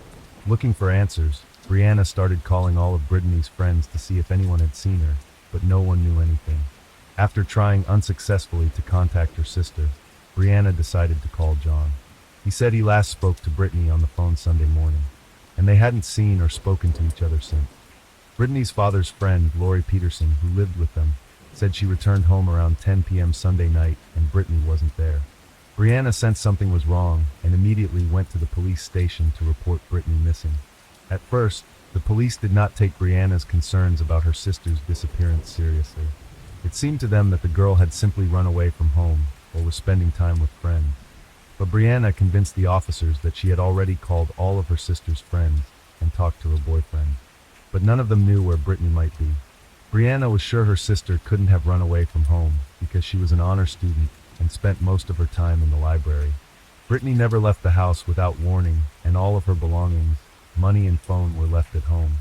Looking for answers, Brianna started calling all of Brittany's friends to see if anyone had seen her, but no one knew anything. After trying unsuccessfully to contact her sister, Brianna decided to call John. He said he last spoke to Brittany on the phone Sunday morning, and they hadn't seen or spoken to each other since. Brittany's father's friend, Lori Peterson, who lived with them, said she returned home around 10 p.m. Sunday night and Brittany wasn't there. Brianna sensed something was wrong and immediately went to the police station to report Brittany missing. At first, the police did not take Brianna's concerns about her sister's disappearance seriously. It seemed to them that the girl had simply run away from home or was spending time with friends. But Brianna convinced the officers that she had already called all of her sister's friends and talked to her boyfriend. But none of them knew where Brittany might be. Brianna was sure her sister couldn't have run away from home because she was an honor student and spent most of her time in the library. Brittany never left the house without warning, and all of her belongings, money and phone, were left at home.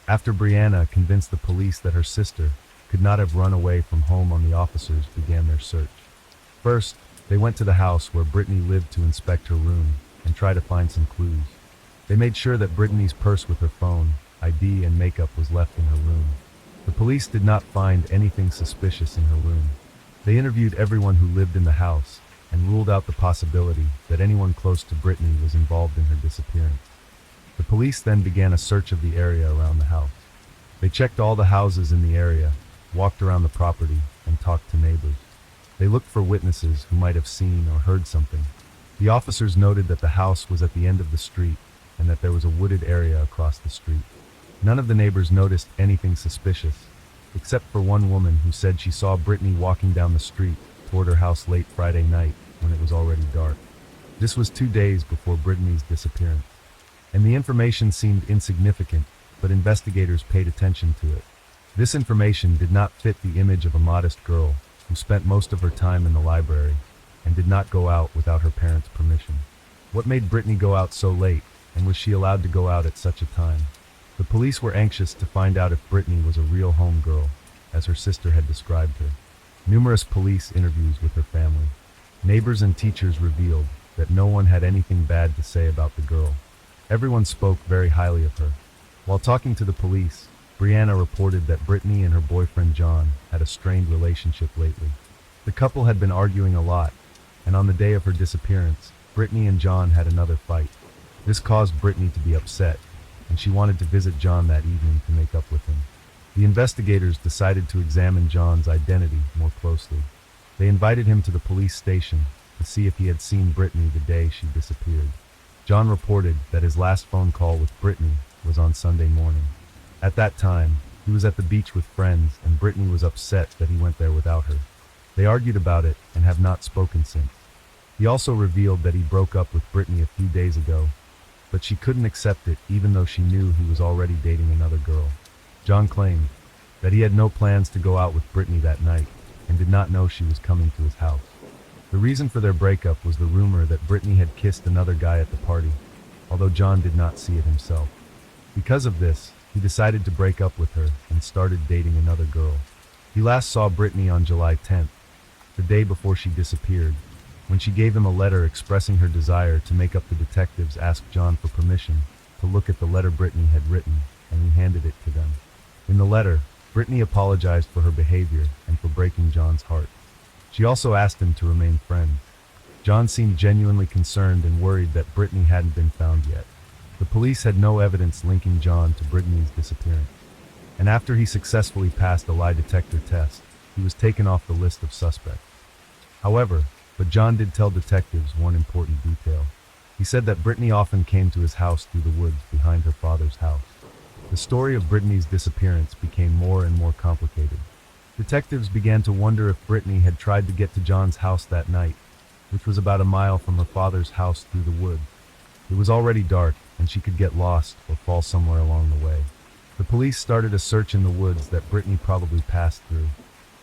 After Brianna convinced the police that her sister could not have run away from home, the officers began their search. First, they went to the house where Brittany lived to inspect her room and try to find some clues. They made sure that Brittany's purse with her phone, ID, and makeup was left in her room. The police did not find anything suspicious in her room. They interviewed everyone who lived in the house and ruled out the possibility that anyone close to Brittany was involved in her disappearance. The police then began a search of the area around the house. They checked all the houses in the area, walked around the property, and talked to neighbors. They looked for witnesses who might have seen or heard something. The officers noted that the house was at the end of the street and that there was a wooded area across the street. None of the neighbors noticed anything suspicious, except for one woman who said she saw Brittany walking down the street toward her house late Friday night when it was already dark. This was 2 days before Brittany's disappearance, and the information seemed insignificant, but investigators paid attention to it. This information did not fit the image of a modest girl who spent most of her time in the library and did not go out without her parents' permission. What made Brittany go out so late, and was she allowed to go out at such a time? The police were anxious to find out if Brittany was a real home girl, as her sister had described her. Numerous police interviews with her family, neighbors and teachers revealed that no one had anything bad to say about the girl. Everyone spoke very highly of her. While talking to the police, Brianna reported that Brittany and her boyfriend John had a strained relationship lately. The couple had been arguing a lot, and on the day of her disappearance, Brittany and John had another fight. This caused Brittany to be upset, and she wanted to visit John that evening to make up with him. The investigators decided to examine John's identity more closely. They invited him to the police station to see if he had seen Brittany the day she disappeared. John reported that his last phone call with Brittany was on Sunday morning. At that time, he was at the beach with friends, and Brittany was upset that he went there without her. They argued about it and have not spoken since. He also revealed that he broke up with Brittany a few days ago, but she couldn't accept it even though she knew he was already dating another girl. John claimed that he had no plans to go out with Brittany that night and did not know she was coming to his house. The reason for their breakup was the rumor that Brittany had kissed another guy at the party, although John did not see it himself. Because of this, he decided to break up with her and started dating another girl. He last saw Brittany on July 10th, the day before she disappeared, when she gave him a letter expressing her desire to make up. The detectives asked John for permission to look at the letter Brittany had written, and he handed it to them. In the letter, Brittany apologized for her behavior and for breaking John's heart. She also asked him to remain friends. John seemed genuinely concerned and worried that Brittany hadn't been found yet. The police had no evidence linking John to Brittany's disappearance, and after he successfully passed a lie detector test, he was taken off the list of suspects. However, John did tell detectives one important detail. He said that Brittany often came to his house through the woods behind her father's house. The story of Brittany's disappearance became more and more complicated. Detectives began to wonder if Brittany had tried to get to John's house that night, which was about a mile from her father's house through the woods. It was already dark, and she could get lost or fall somewhere along the way. The police started a search in the woods that Brittany probably passed through.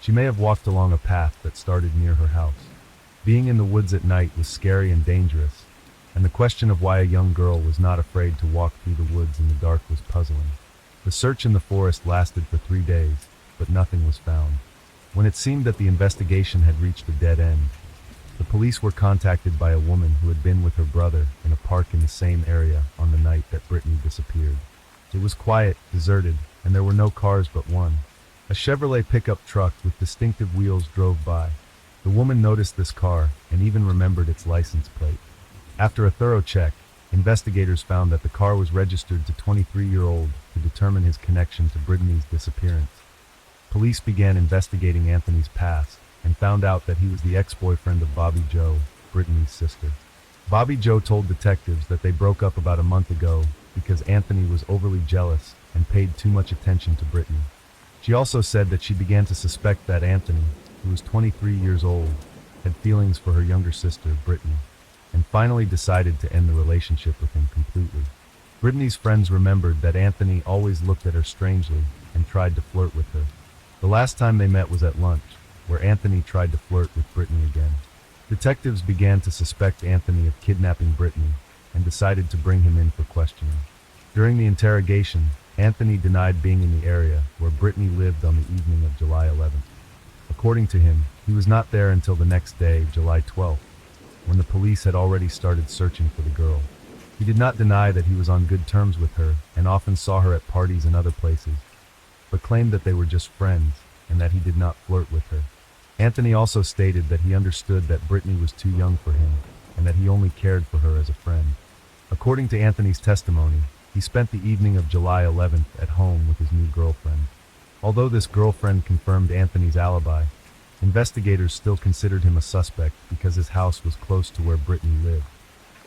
She may have walked along a path that started near her house. Being in the woods at night was scary and dangerous, and the question of why a young girl was not afraid to walk through the woods in the dark was puzzling. The search in the forest lasted for 3 days, but nothing was found. When it seemed that the investigation had reached a dead end, the police were contacted by a woman who had been with her brother in a park in the same area on the night that Brittany disappeared. It was quiet, deserted, and there were no cars but one. A Chevrolet pickup truck with distinctive wheels drove by. The woman noticed this car and even remembered its license plate. After a thorough check, investigators found that the car was registered to 23-year-old to determine his connection to Brittany's disappearance. Police began investigating Anthony's past and found out that he was the ex-boyfriend of Bobby Joe, Brittany's sister. Bobby Joe told detectives that they broke up about a month ago because Anthony was overly jealous and paid too much attention to Brittany. She also said that she began to suspect that Anthony, who was 23 years old, had feelings for her younger sister, Brittany, and finally decided to end the relationship with him completely. Brittany's friends remembered that Anthony always looked at her strangely and tried to flirt with her. The last time they met was at lunch, where Anthony tried to flirt with Brittany again. Detectives began to suspect Anthony of kidnapping Brittany and decided to bring him in for questioning. During the interrogation, Anthony denied being in the area where Brittany lived on the evening of July 11th. According to him, he was not there until the next day, July 12th, when the police had already started searching for the girl. He did not deny that he was on good terms with her and often saw her at parties and other places, but claimed that they were just friends and that he did not flirt with her. Anthony also stated that he understood that Brittany was too young for him and that he only cared for her as a friend. According to Anthony's testimony, he spent the evening of July 11th at home with his new girlfriend. Although this girlfriend confirmed Anthony's alibi, investigators still considered him a suspect because his house was close to where Brittany lived.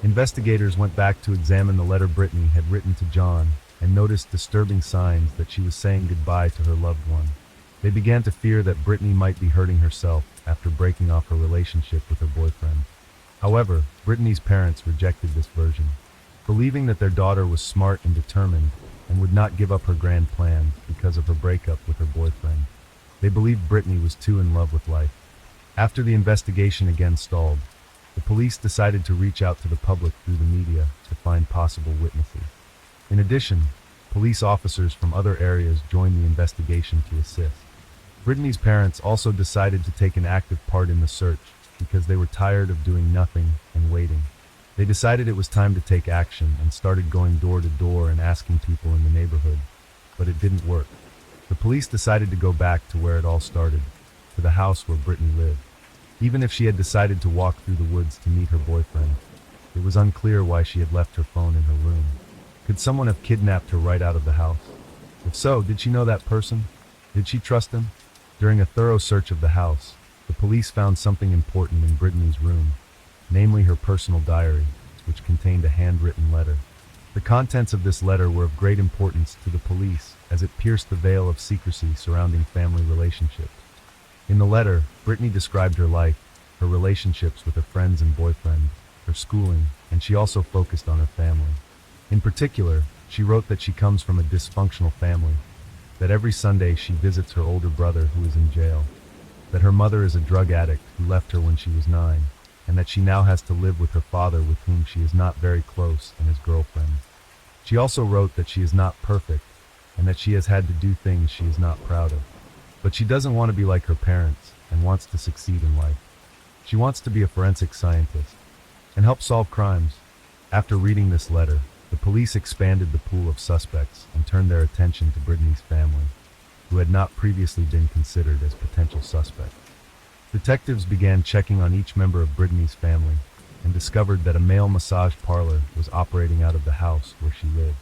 Investigators went back to examine the letter Brittany had written to John and noticed disturbing signs that she was saying goodbye to her loved one. They began to fear that Brittany might be hurting herself after breaking off her relationship with her boyfriend. However, Brittany's parents rejected this version, believing that their daughter was smart and determined and would not give up her grand plan because of her breakup with her boyfriend. They believed Brittany was too in love with life. After the investigation again stalled, the police decided to reach out to the public through the media to find possible witnesses. In addition, police officers from other areas joined the investigation to assist. Brittany's parents also decided to take an active part in the search because they were tired of doing nothing and waiting. They decided it was time to take action and started going door to door and asking people in the neighborhood, but it didn't work. The police decided to go back to where it all started, to the house where Brittany lived. Even if she had decided to walk through the woods to meet her boyfriend, it was unclear why she had left her phone in her room. Could someone have kidnapped her right out of the house? If so, did she know that person? Did she trust him? During a thorough search of the house, the police found something important in Brittany's room, namely her personal diary, which contained a handwritten letter. The contents of this letter were of great importance to the police as it pierced the veil of secrecy surrounding family relationships. In the letter, Brittany described her life, her relationships with her friends and boyfriend, her schooling, and she also focused on her family. In particular, she wrote that she comes from a dysfunctional family, that every Sunday she visits her older brother who is in jail, that her mother is a drug addict who left her when she was 9, and that she now has to live with her father with whom she is not very close and his girlfriend. She also wrote that she is not perfect, and that she has had to do things she is not proud of. But she doesn't want to be like her parents and wants to succeed in life. She wants to be a forensic scientist and help solve crimes. After reading this letter, the police expanded the pool of suspects and turned their attention to Brittany's family, who had not previously been considered as potential suspects. Detectives began checking on each member of Brittany's family and discovered that a male massage parlor was operating out of the house where she lived.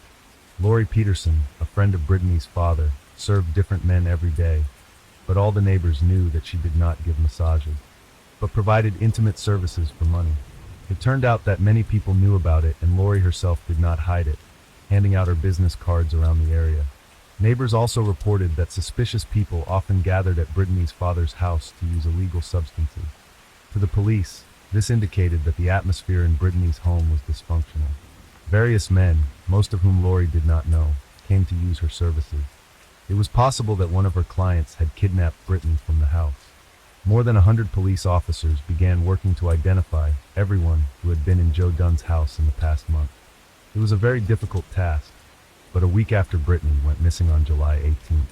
Lori Peterson, a friend of Brittany's father, served different men every day, but all the neighbors knew that she did not give massages, but provided intimate services for money. It turned out that many people knew about it, and Lori herself did not hide it, handing out her business cards around the area. Neighbors also reported that suspicious people often gathered at Brittany's father's house to use illegal substances. To the police, this indicated that the atmosphere in Brittany's home was dysfunctional. Various men, most of whom Lori did not know, came to use her services. It was possible that one of her clients had kidnapped Brittany from the house. More than 100 police officers began working to identify everyone who had been in Joe Dunn's house in the past month. It was a very difficult task, but a week after Brittany went missing on July 18th,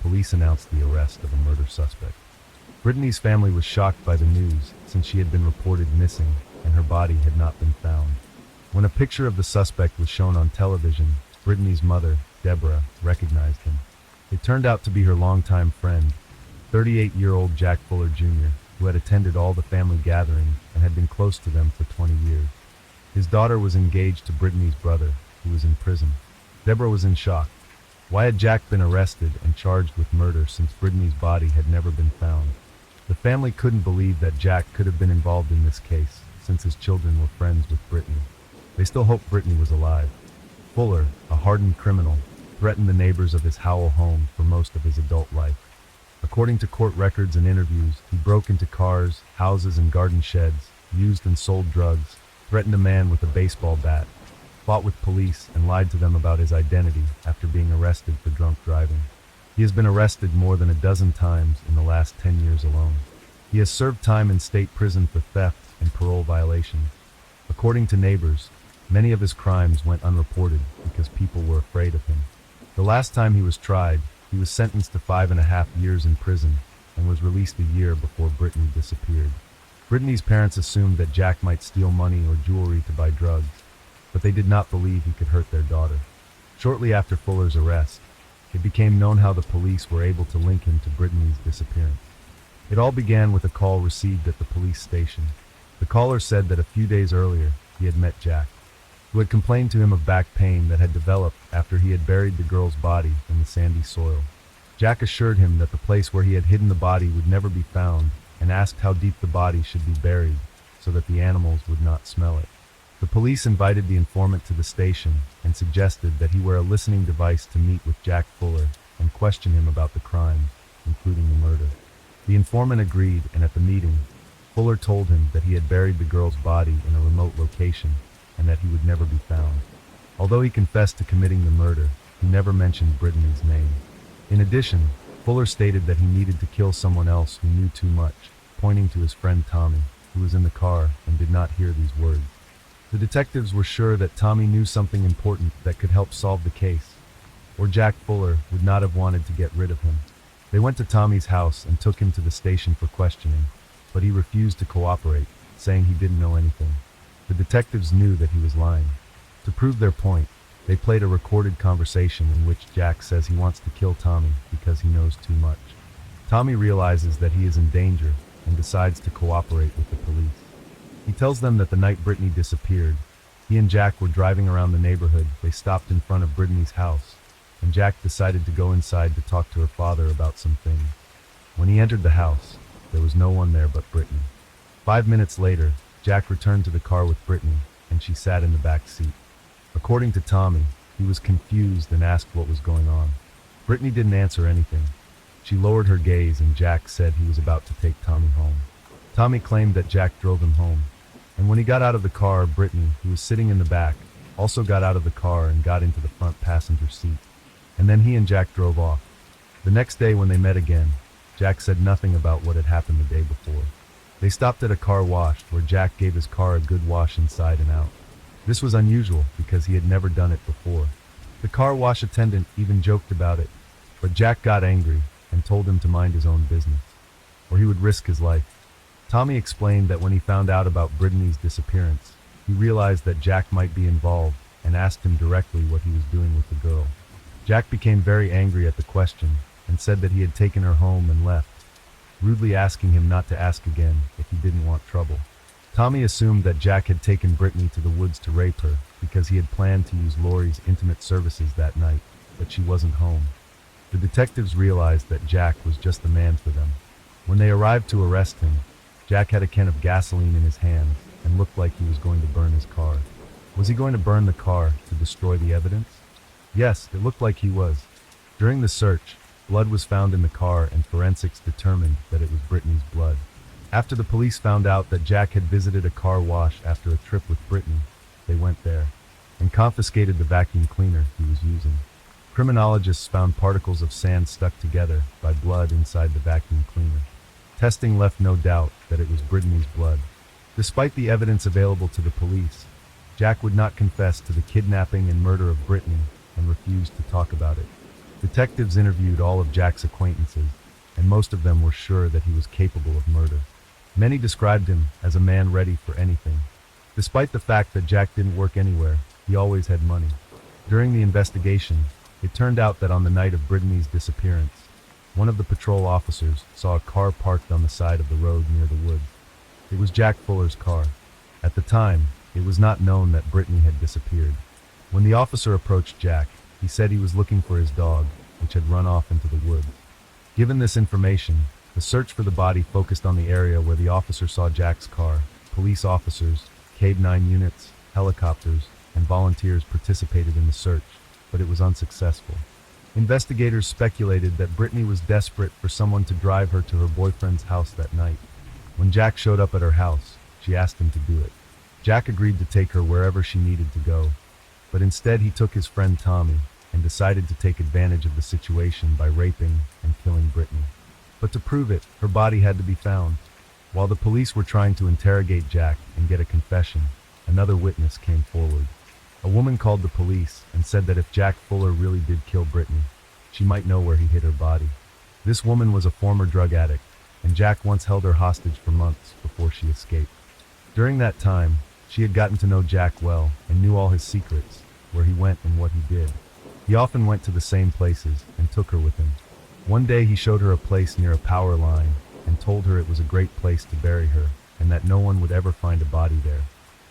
police announced the arrest of a murder suspect. Brittany's family was shocked by the news since she had been reported missing and her body had not been found. When a picture of the suspect was shown on television, Brittany's mother, Deborah, recognized him. It turned out to be her longtime friend, 38-year-old Jack Fuller Jr., who had attended all the family gatherings and had been close to them for 20 years. His daughter was engaged to Brittany's brother, who was in prison. Deborah was in shock. Why had Jack been arrested and charged with murder since Brittany's body had never been found? The family couldn't believe that Jack could have been involved in this case, since his children were friends with Brittany. They still hoped Brittany was alive. Fuller, a hardened criminal, threatened the neighbors of his Howell home for most of his adult life. According to court records and interviews, he broke into cars, houses, and garden sheds, used and sold drugs, threatened a man with a baseball bat, fought with police, and lied to them about his identity after being arrested for drunk driving. He has been arrested more than a dozen times in the last 10 years alone. He has served time in state prison for theft and parole violations. According to neighbors, many of his crimes went unreported because people were afraid of him. The last time he was tried, he was sentenced to 5.5 years in prison and was released a year before Brittany disappeared. Brittany's parents assumed that Jack might steal money or jewelry to buy drugs, but they did not believe he could hurt their daughter. Shortly after Fuller's arrest, it became known how the police were able to link him to Brittany's disappearance. It all began with a call received at the police station. The caller said that a few days earlier, he had met Jack, who had complained to him of back pain that had developed after he had buried the girl's body in the sandy soil. Jack assured him that the place where he had hidden the body would never be found and asked how deep the body should be buried so that the animals would not smell it. The police invited the informant to the station and suggested that he wear a listening device to meet with Jack Fuller and question him about the crimes, including the murder. The informant agreed, and at the meeting, Fuller told him that he had buried the girl's body in a remote location and that he would never be found. Although he confessed to committing the murder, he never mentioned Brittany's name. In addition, Fuller stated that he needed to kill someone else who knew too much, pointing to his friend Tommy, who was in the car and did not hear these words. The detectives were sure that Tommy knew something important that could help solve the case, or Jack Fuller would not have wanted to get rid of him. They went to Tommy's house and took him to the station for questioning, but he refused to cooperate, saying he didn't know anything. The detectives knew that he was lying. To prove their point, they played a recorded conversation in which Jack says he wants to kill Tommy because he knows too much. Tommy realizes that he is in danger and decides to cooperate with the police. He tells them that the night Brittany disappeared, he and Jack were driving around the neighborhood. They stopped in front of Brittany's house, and Jack decided to go inside to talk to her father about some things. When he entered the house, there was no one there but Brittany. 5 minutes later, Jack returned to the car with Brittany, and she sat in the back seat. According to Tommy, he was confused and asked what was going on. Brittany didn't answer anything. She lowered her gaze, and Jack said he was about to take Tommy home. Tommy claimed that Jack drove him home, and when he got out of the car, Brittany, who was sitting in the back, also got out of the car and got into the front passenger seat. And then he and Jack drove off. The next day when they met again, Jack said nothing about what had happened the day before. They stopped at a car wash where Jack gave his car a good wash inside and out. This was unusual because he had never done it before. The car wash attendant even joked about it, but Jack got angry and told him to mind his own business, or he would risk his life. Tommy explained that when he found out about Brittany's disappearance, he realized that Jack might be involved and asked him directly what he was doing with the girl. Jack became very angry at the question and said that he had taken her home and left, rudely asking him not to ask again if he didn't want trouble. Tommy assumed that Jack had taken Brittany to the woods to rape her because he had planned to use Laurie's intimate services that night, but she wasn't home. The detectives realized that Jack was just the man for them. When they arrived to arrest him, Jack had a can of gasoline in his hand and looked like he was going to burn his car. Was he going to burn the car to destroy the evidence? Yes, it looked like he was. During the search, blood was found in the car and forensics determined that it was Brittany's blood. After the police found out that Jack had visited a car wash after a trip with Brittany, they went there and confiscated the vacuum cleaner he was using. Criminologists found particles of sand stuck together by blood inside the vacuum cleaner. Testing left no doubt that it was Brittany's blood. Despite the evidence available to the police, Jack would not confess to the kidnapping and murder of Brittany and refused to talk about it. Detectives interviewed all of Jack's acquaintances, and most of them were sure that he was capable of murder. Many described him as a man ready for anything. Despite the fact that Jack didn't work anywhere, he always had money. During the investigation, it turned out that on the night of Brittany's disappearance, one of the patrol officers saw a car parked on the side of the road near the woods. It was Jack Fuller's car. At the time, it was not known that Brittany had disappeared. When the officer approached Jack, he said he was looking for his dog, which had run off into the woods. Given this information, the search for the body focused on the area where the officer saw Jack's car. Police officers, K-9 units, helicopters, and volunteers participated in the search, but it was unsuccessful. Investigators speculated that Brittany was desperate for someone to drive her to her boyfriend's house that night. When Jack showed up at her house, she asked him to do it. Jack agreed to take her wherever she needed to go, but instead he took his friend Tommy and decided to take advantage of the situation by raping and killing Brittany. But to prove it, her body had to be found. While the police were trying to interrogate Jack and get a confession, another witness came forward. A woman called the police and said that if Jack Fuller really did kill Brittany, she might know where he hid her body. This woman was a former drug addict, and Jack once held her hostage for months before she escaped. During that time, she had gotten to know Jack well and knew all his secrets, where he went and what he did. He often went to the same places and took her with him. One day he showed her a place near a power line and told her it was a great place to bury her and that no one would ever find a body there.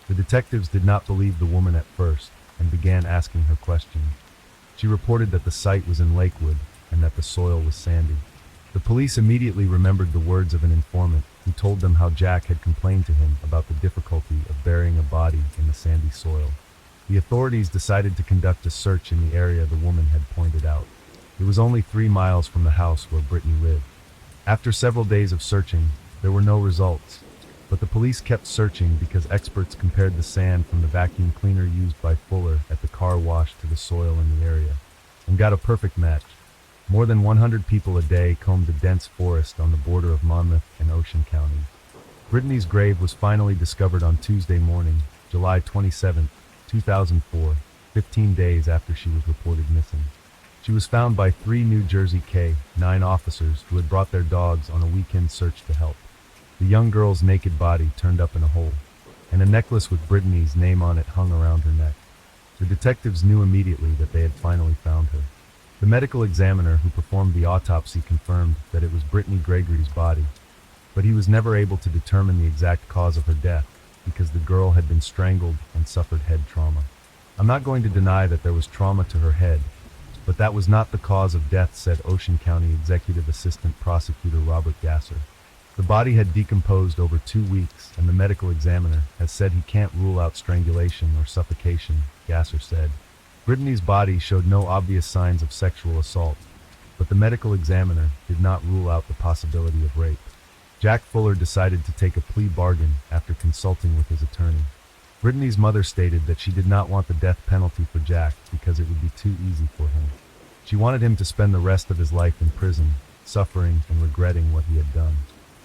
The detectives did not believe the woman at first and began asking her questions. She reported that the site was in Lakewood and that the soil was sandy. The police immediately remembered the words of an informant who told them how Jack had complained to him about the difficulty of burying a body in the sandy soil. The authorities decided to conduct a search in the area the woman had pointed out. It was only 3 miles from the house where Brittany lived. After several days of searching, there were no results, but the police kept searching because experts compared the sand from the vacuum cleaner used by Fuller at the car wash to the soil in the area, and got a perfect match. More than 100 people a day combed the dense forest on the border of Monmouth and Ocean counties. Brittany's grave was finally discovered on Tuesday morning, July 27, 2004, 15 days after she was reported missing. She was found by 3 New Jersey K-9 officers who had brought their dogs on a weekend search to help. The young girl's naked body turned up in a hole, and a necklace with Brittany's name on it hung around her neck. The detectives knew immediately that they had finally found her. The medical examiner who performed the autopsy confirmed that it was Brittany Gregory's body, but he was never able to determine the exact cause of her death because the girl had been strangled and suffered head trauma. I'm not going to deny that there was trauma to her head, but that was not the cause of death, said Ocean County Executive Assistant Prosecutor Robert Gasser. The body had decomposed over 2 weeks, and the medical examiner has said he can't rule out strangulation or suffocation, Gasser said. Brittany's body showed no obvious signs of sexual assault, but the medical examiner did not rule out the possibility of rape. Jack Fuller decided to take a plea bargain after consulting with his attorney. Brittany's mother stated that she did not want the death penalty for Jack because it would be too easy for him. She wanted him to spend the rest of his life in prison, suffering and regretting what he had done.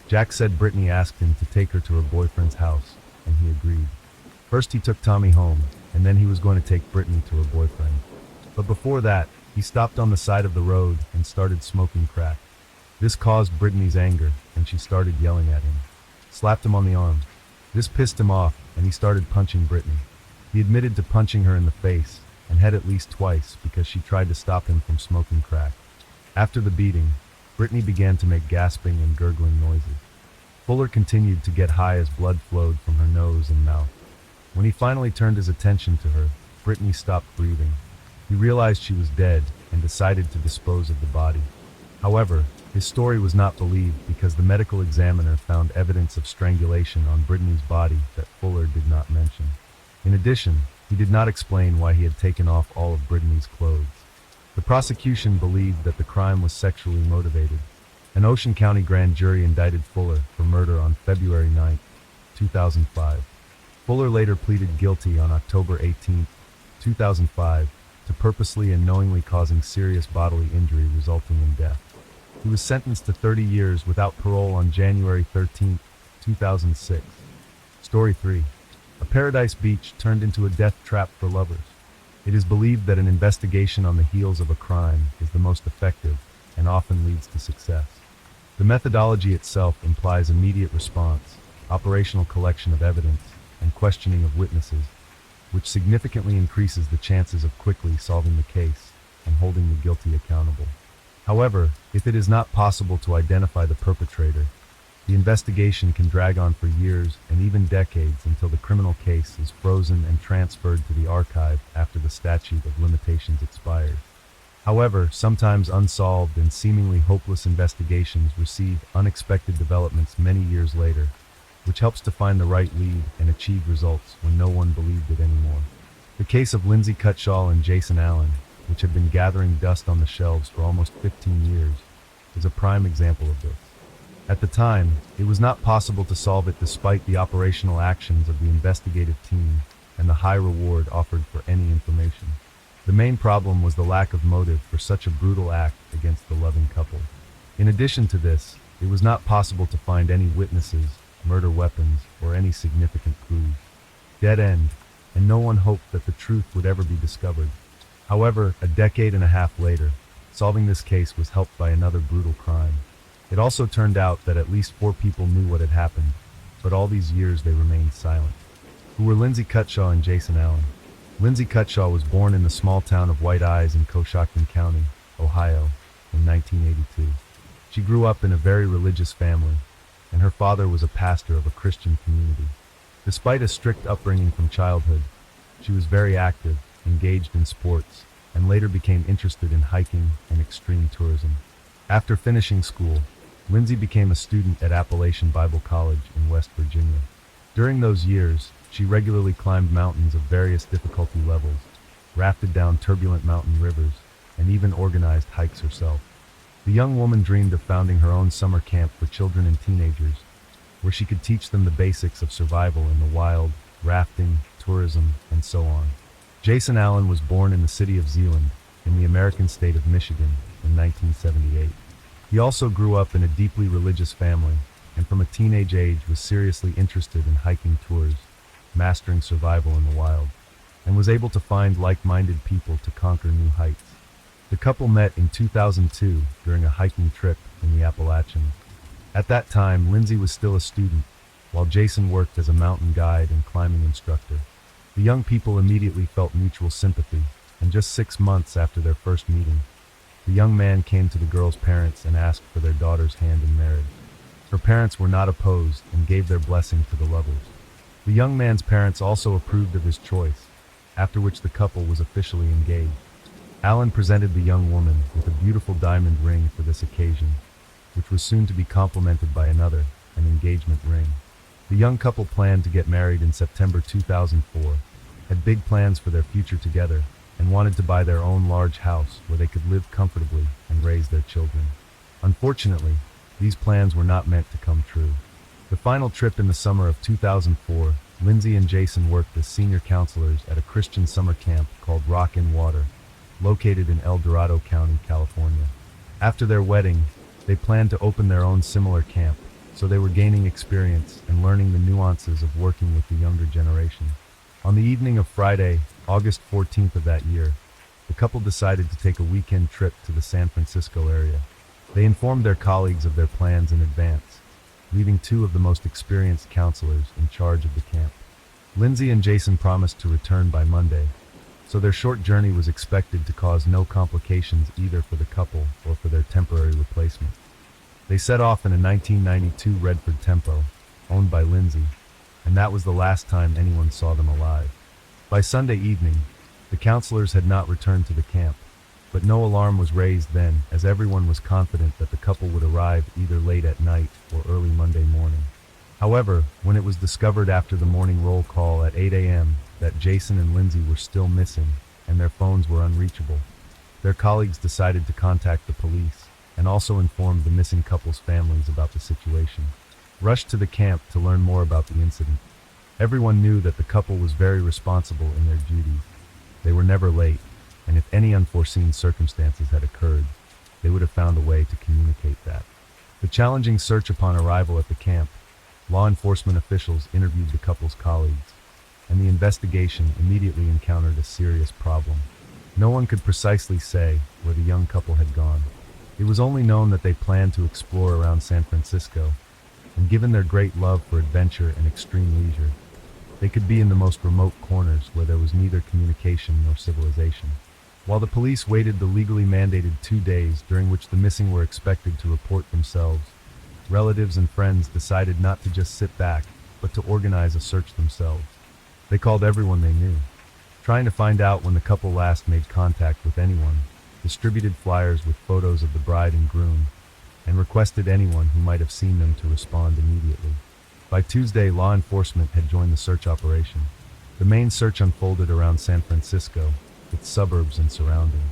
Jack said Brittany asked him to take her to her boyfriend's house, and he agreed. First he took Tommy home, and then he was going to take Brittany to her boyfriend. But before that, he stopped on the side of the road and started smoking crack. This caused Brittany's anger, and she started yelling at him. Slapped him on the arm. This pissed him off, and he started punching Brittany. He admitted to punching her in the face, and head at least twice because she tried to stop him from smoking crack. After the beating, Brittany began to make gasping and gurgling noises. Fuller continued to get high as blood flowed from her nose and mouth. When he finally turned his attention to her, Brittany stopped breathing. He realized she was dead and decided to dispose of the body. However, his story was not believed because the medical examiner found evidence of strangulation on Brittany's body that Fuller did not mention. In addition, he did not explain why he had taken off all of Brittany's clothes. The prosecution believed that the crime was sexually motivated. An Ocean County grand jury indicted Fuller for murder on February 9, 2005. Fuller later pleaded guilty on October 18, 2005, to purposely and knowingly causing serious bodily injury resulting in death. He was sentenced to 30 years without parole on January 13, 2006. Story 3. A paradise beach turned into a death trap for lovers. It is believed that an investigation on the heels of a crime is the most effective and often leads to success. The methodology itself implies immediate response, operational collection of evidence, and questioning of witnesses, which significantly increases the chances of quickly solving the case and holding the guilty accountable. However, if it is not possible to identify the perpetrator, the investigation can drag on for years and even decades until the criminal case is frozen and transferred to the archive after the statute of limitations expires. However, sometimes unsolved and seemingly hopeless investigations receive unexpected developments many years later, which helps to find the right lead and achieve results when no one believed it anymore. The case of Lindsay Cutshaw and Jason Allen, which had been gathering dust on the shelves for almost 15 years, is a prime example of this. At the time, it was not possible to solve it despite the operational actions of the investigative team and the high reward offered for any information. The main problem was the lack of motive for such a brutal act against the loving couple. In addition to this, it was not possible to find any witnesses, murder weapons, or any significant clues. Dead end, and no one hoped that the truth would ever be discovered. However, a decade and a half later, solving this case was helped by another brutal crime. It also turned out that at least 4 people knew what had happened, but all these years they remained silent. Who were Lindsay Cutshaw and Jason Allen? Lindsay Cutshaw was born in the small town of White Eyes in Coshocton County, Ohio, in 1982. She grew up in a very religious family, and her father was a pastor of a Christian community. Despite a strict upbringing from childhood, she was very active, engaged in sports, and later became interested in hiking and extreme tourism. After finishing school, Lindsay became a student at Appalachian Bible College in West Virginia. During those years, she regularly climbed mountains of various difficulty levels, rafted down turbulent mountain rivers, and even organized hikes herself. The young woman dreamed of founding her own summer camp for children and teenagers, where she could teach them the basics of survival in the wild, rafting, tourism, and so on. Jason Allen was born in the city of Zeeland, in the American state of Michigan, in 1978. He also grew up in a deeply religious family, and from a teenage age was seriously interested in hiking tours, mastering survival in the wild, and was able to find like-minded people to conquer new heights. The couple met in 2002 during a hiking trip in the Appalachians. At that time, Lindsay was still a student, while Jason worked as a mountain guide and climbing instructor. The young people immediately felt mutual sympathy, and just 6 months after their first meeting, the young man came to the girl's parents and asked for their daughter's hand in marriage. Her parents were not opposed and gave their blessing to the lovers. The young man's parents also approved of his choice, after which the couple was officially engaged. Allen presented the young woman with a beautiful diamond ring for this occasion, which was soon to be complemented by another, an engagement ring. The young couple planned to get married in September 2004, had big plans for their future together, and wanted to buy their own large house where they could live comfortably and raise their children. Unfortunately, these plans were not meant to come true. The final trip in the summer of 2004, Lindsay and Jason worked as senior counselors at a Christian summer camp called Rock in Water, located in El Dorado County, California. After their wedding, they planned to open their own similar camp, so they were gaining experience and learning the nuances of working with the younger generation. On the evening of Friday, August 14th of that year, the couple decided to take a weekend trip to the San Francisco area. They informed their colleagues of their plans in advance, leaving 2 of the most experienced counselors in charge of the camp. Lindsay and Jason promised to return by Monday, so their short journey was expected to cause no complications either for the couple or for their temporary replacement. They set off in a 1992 Redford Tempo, owned by Lindsay, and that was the last time anyone saw them alive. By Sunday evening, the counselors had not returned to the camp, but no alarm was raised then, as everyone was confident that the couple would arrive either late at night or early Monday morning. However, when it was discovered after the morning roll call at 8 a.m. that Jason and Lindsay were still missing and their phones were unreachable, their colleagues decided to contact the police and also informed the missing couple's families about the situation. Rushed to the camp to learn more about the incident. Everyone knew that the couple was very responsible in their duties. They were never late, and if any unforeseen circumstances had occurred, they would have found a way to communicate that. The challenging search upon arrival at the camp, law enforcement officials interviewed the couple's colleagues, and the investigation immediately encountered a serious problem. No one could precisely say where the young couple had gone. It was only known that they planned to explore around San Francisco, and given their great love for adventure and extreme leisure, they could be in the most remote corners where there was neither communication nor civilization. While the police waited the legally mandated 2 days during which the missing were expected to report themselves, relatives and friends decided not to just sit back, but to organize a search themselves. They called everyone they knew, trying to find out when the couple last made contact with anyone, distributed flyers with photos of the bride and groom, and requested anyone who might have seen them to respond immediately. By Tuesday, law enforcement had joined the search operation. The main search unfolded around San Francisco, its suburbs and surroundings.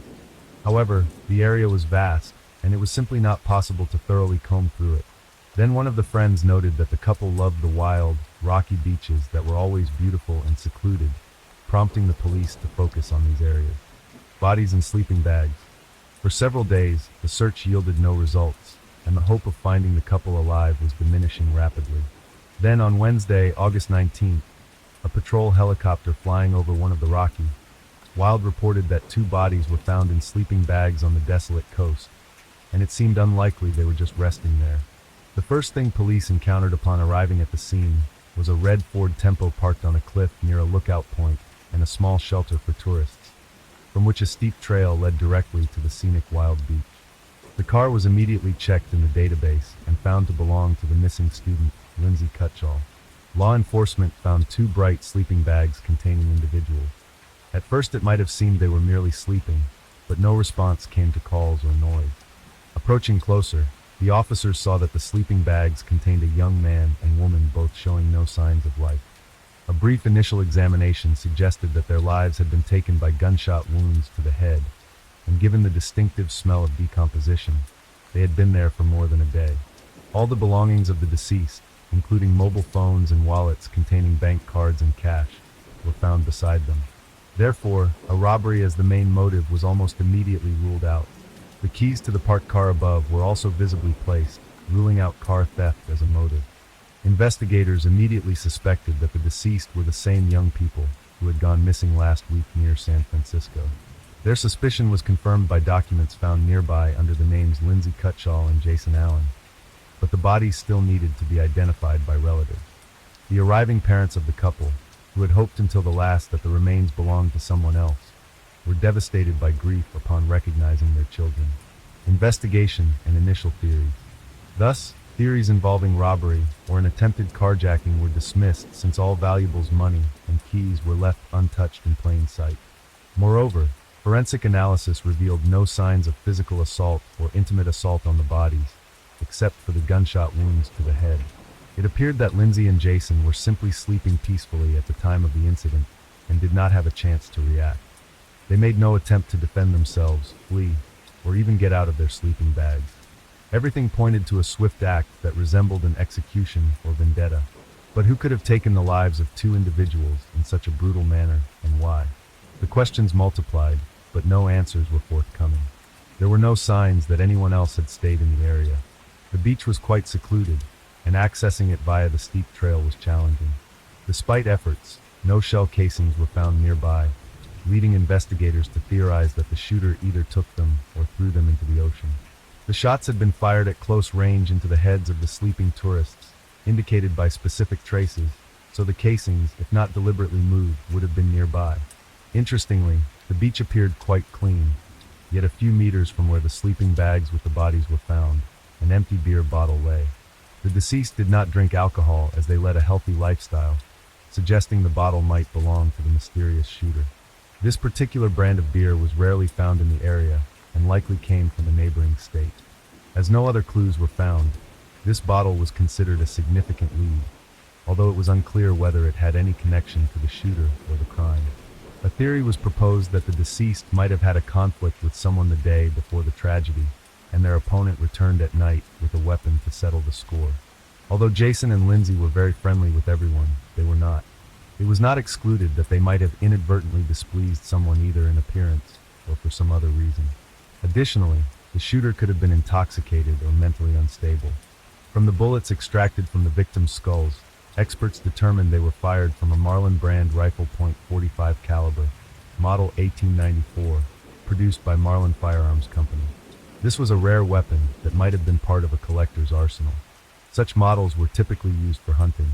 However, the area was vast, and it was simply not possible to thoroughly comb through it. Then one of the friends noted that the couple loved the wild, rocky beaches that were always beautiful and secluded, prompting the police to focus on these areas. Bodies in sleeping bags. For several days, the search yielded no results, and the hope of finding the couple alive was diminishing rapidly. Then on Wednesday, August 19th, a patrol helicopter flying over one of the Rockies, Wild reported that 2 bodies were found in sleeping bags on the desolate coast, and it seemed unlikely they were just resting there. The first thing police encountered upon arriving at the scene was a red Ford Tempo parked on a cliff near a lookout point and a small shelter for tourists, from which a steep trail led directly to the scenic wild beach. The car was immediately checked in the database and found to belong to the missing student, Lindsay Cutshall. Law enforcement found 2 bright sleeping bags containing individuals. At first it might have seemed they were merely sleeping, but no response came to calls or noise. Approaching closer, the officers saw that the sleeping bags contained a young man and woman, both showing no signs of life. A brief initial examination suggested that their lives had been taken by gunshot wounds to the head, and given the distinctive smell of decomposition, they had been there for more than a day. All the belongings of the deceased, including mobile phones and wallets containing bank cards and cash, were found beside them. Therefore, a robbery as the main motive was almost immediately ruled out. The keys to the parked car above were also visibly placed, ruling out car theft as a motive. Investigators immediately suspected that the deceased were the same young people who had gone missing last week near San Francisco. Their suspicion was confirmed by documents found nearby under the names Lindsay Cutshall and Jason Allen, but the bodies still needed to be identified by relatives. The arriving parents of the couple, who had hoped until the last that the remains belonged to someone else, were devastated by grief upon recognizing their children. Investigation and initial theories. Thus, theories involving robbery or an attempted carjacking were dismissed since all valuables, money, and keys were left untouched in plain sight. Moreover, forensic analysis revealed no signs of physical assault or intimate assault on the bodies, except for the gunshot wounds to the head. It appeared that Lindsay and Jason were simply sleeping peacefully at the time of the incident and did not have a chance to react. They made no attempt to defend themselves, flee, or even get out of their sleeping bags. Everything pointed to a swift act that resembled an execution or vendetta. But who could have taken the lives of two individuals in such a brutal manner, and why? The questions multiplied, but no answers were forthcoming. There were no signs that anyone else had stayed in the area. The beach was quite secluded, and accessing it via the steep trail was challenging. Despite efforts, no shell casings were found nearby, leading investigators to theorize that the shooter either took them or threw them into the ocean. The shots had been fired at close range into the heads of the sleeping tourists, indicated by specific traces, so the casings, if not deliberately moved, would have been nearby. Interestingly, the beach appeared quite clean, yet a few meters from where the sleeping bags with the bodies were found, an empty beer bottle lay. The deceased did not drink alcohol as they led a healthy lifestyle, suggesting the bottle might belong to the mysterious shooter. This particular brand of beer was rarely found in the area and likely came from a neighboring state. As no other clues were found, this bottle was considered a significant lead, although it was unclear whether it had any connection to the shooter or the crime. A theory was proposed that the deceased might have had a conflict with someone the day before the tragedy, and their opponent returned at night with a weapon to settle the score. Although Jason and Lindsay were very friendly with everyone, they were not. It was not excluded that they might have inadvertently displeased someone either in appearance or for some other reason. Additionally, the shooter could have been intoxicated or mentally unstable. From the bullets extracted from the victims' skulls, experts determined they were fired from a Marlin brand rifle .45 caliber, model 1894, produced by Marlin Firearms Company. This was a rare weapon that might have been part of a collector's arsenal. Such models were typically used for hunting.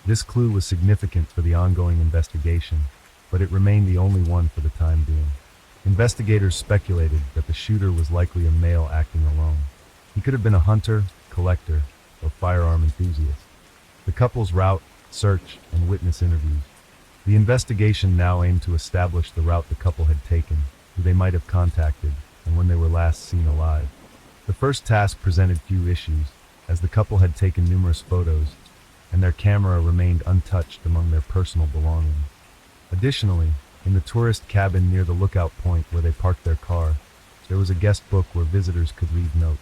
This clue was significant for the ongoing investigation, but it remained the only one for the time being. Investigators speculated that the shooter was likely a male acting alone. He could have been a hunter, collector, or firearm enthusiast. The couple's route, search, and witness interviews. The investigation now aimed to establish the route the couple had taken, who they might have contacted, and when they were last seen alive. The first task presented few issues, as the couple had taken numerous photos, and their camera remained untouched among their personal belongings. Additionally, in the tourist cabin near the lookout point where they parked their car, there was a guest book where visitors could read notes.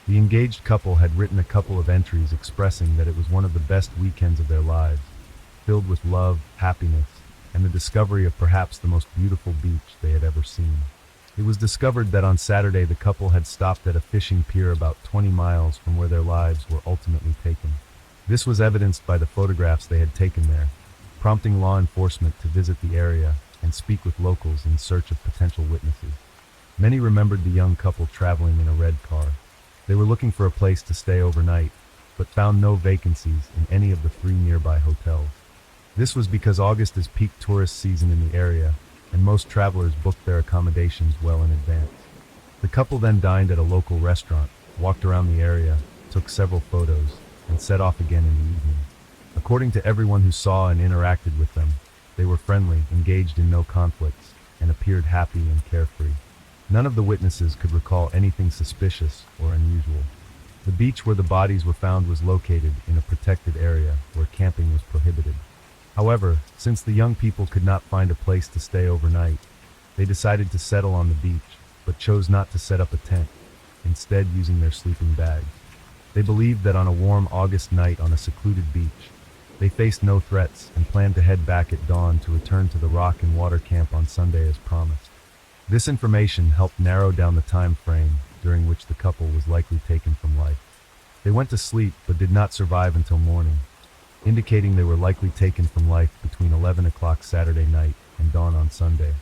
The engaged couple had written a couple of entries expressing that it was one of the best weekends of their lives, filled with love, happiness, and the discovery of perhaps the most beautiful beach they had ever seen. It was discovered that on Saturday the couple had stopped at a fishing pier about 20 miles from where their lives were ultimately taken. This was evidenced by the photographs they had taken there, prompting law enforcement to visit the area and speak with locals in search of potential witnesses. Many remembered the young couple traveling in a red car. They were looking for a place to stay overnight, but found no vacancies in any of the 3 nearby hotels. This was because August is peak tourist season in the area, and most travelers booked their accommodations well in advance. The couple then dined at a local restaurant, walked around the area, took several photos, and set off again in the evening. According to everyone who saw and interacted with them, they were friendly, engaged in no conflicts, and appeared happy and carefree. None of the witnesses could recall anything suspicious or unusual. The beach where the bodies were found was located in a protected area where camping was prohibited. However, since the young people could not find a place to stay overnight, they decided to settle on the beach, but chose not to set up a tent. instead using their sleeping bags. They believed that on a warm August night on a secluded beach, they faced no threats and planned to head back at dawn to return to the Rock and Water Camp on Sunday as promised. This information helped narrow down the time frame during which the couple was likely taken from life. They went to sleep but did not survive until morning, indicating they were likely taken from life between 11 o'clock Saturday night and dawn on Sunday.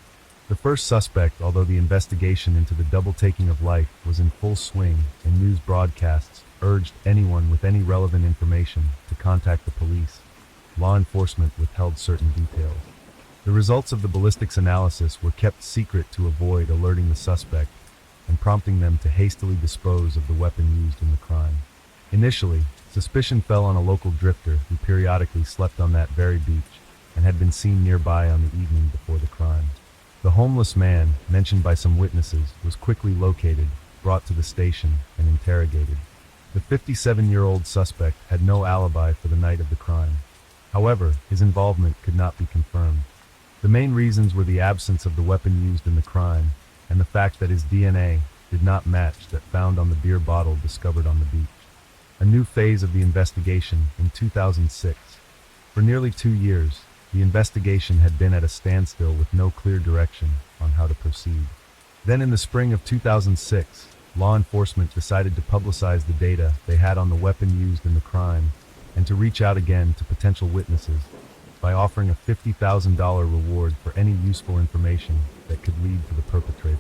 The first suspect, although the investigation into the double taking of life was in full swing and news broadcasts urged anyone with any relevant information to contact the police, law enforcement withheld certain details. The results of the ballistics analysis were kept secret to avoid alerting the suspect and prompting them to hastily dispose of the weapon used in the crime. Initially, suspicion fell on a local drifter who periodically slept on that very beach and had been seen nearby on the evening before the crime. The homeless man, mentioned by some witnesses, was quickly located, brought to the station, and interrogated. The 57-year-old suspect had no alibi for the night of the crime. However, his involvement could not be confirmed. The main reasons were the absence of the weapon used in the crime and the fact that his DNA did not match that found on the beer bottle discovered on the beach. A new phase of the investigation in 2006. For nearly 2 years, the investigation had been at a standstill with no clear direction on how to proceed. Then in the spring of 2006, law enforcement decided to publicize the data they had on the weapon used in the crime and to reach out again to potential witnesses by offering a $50,000 reward for any useful information that could lead to the perpetrator.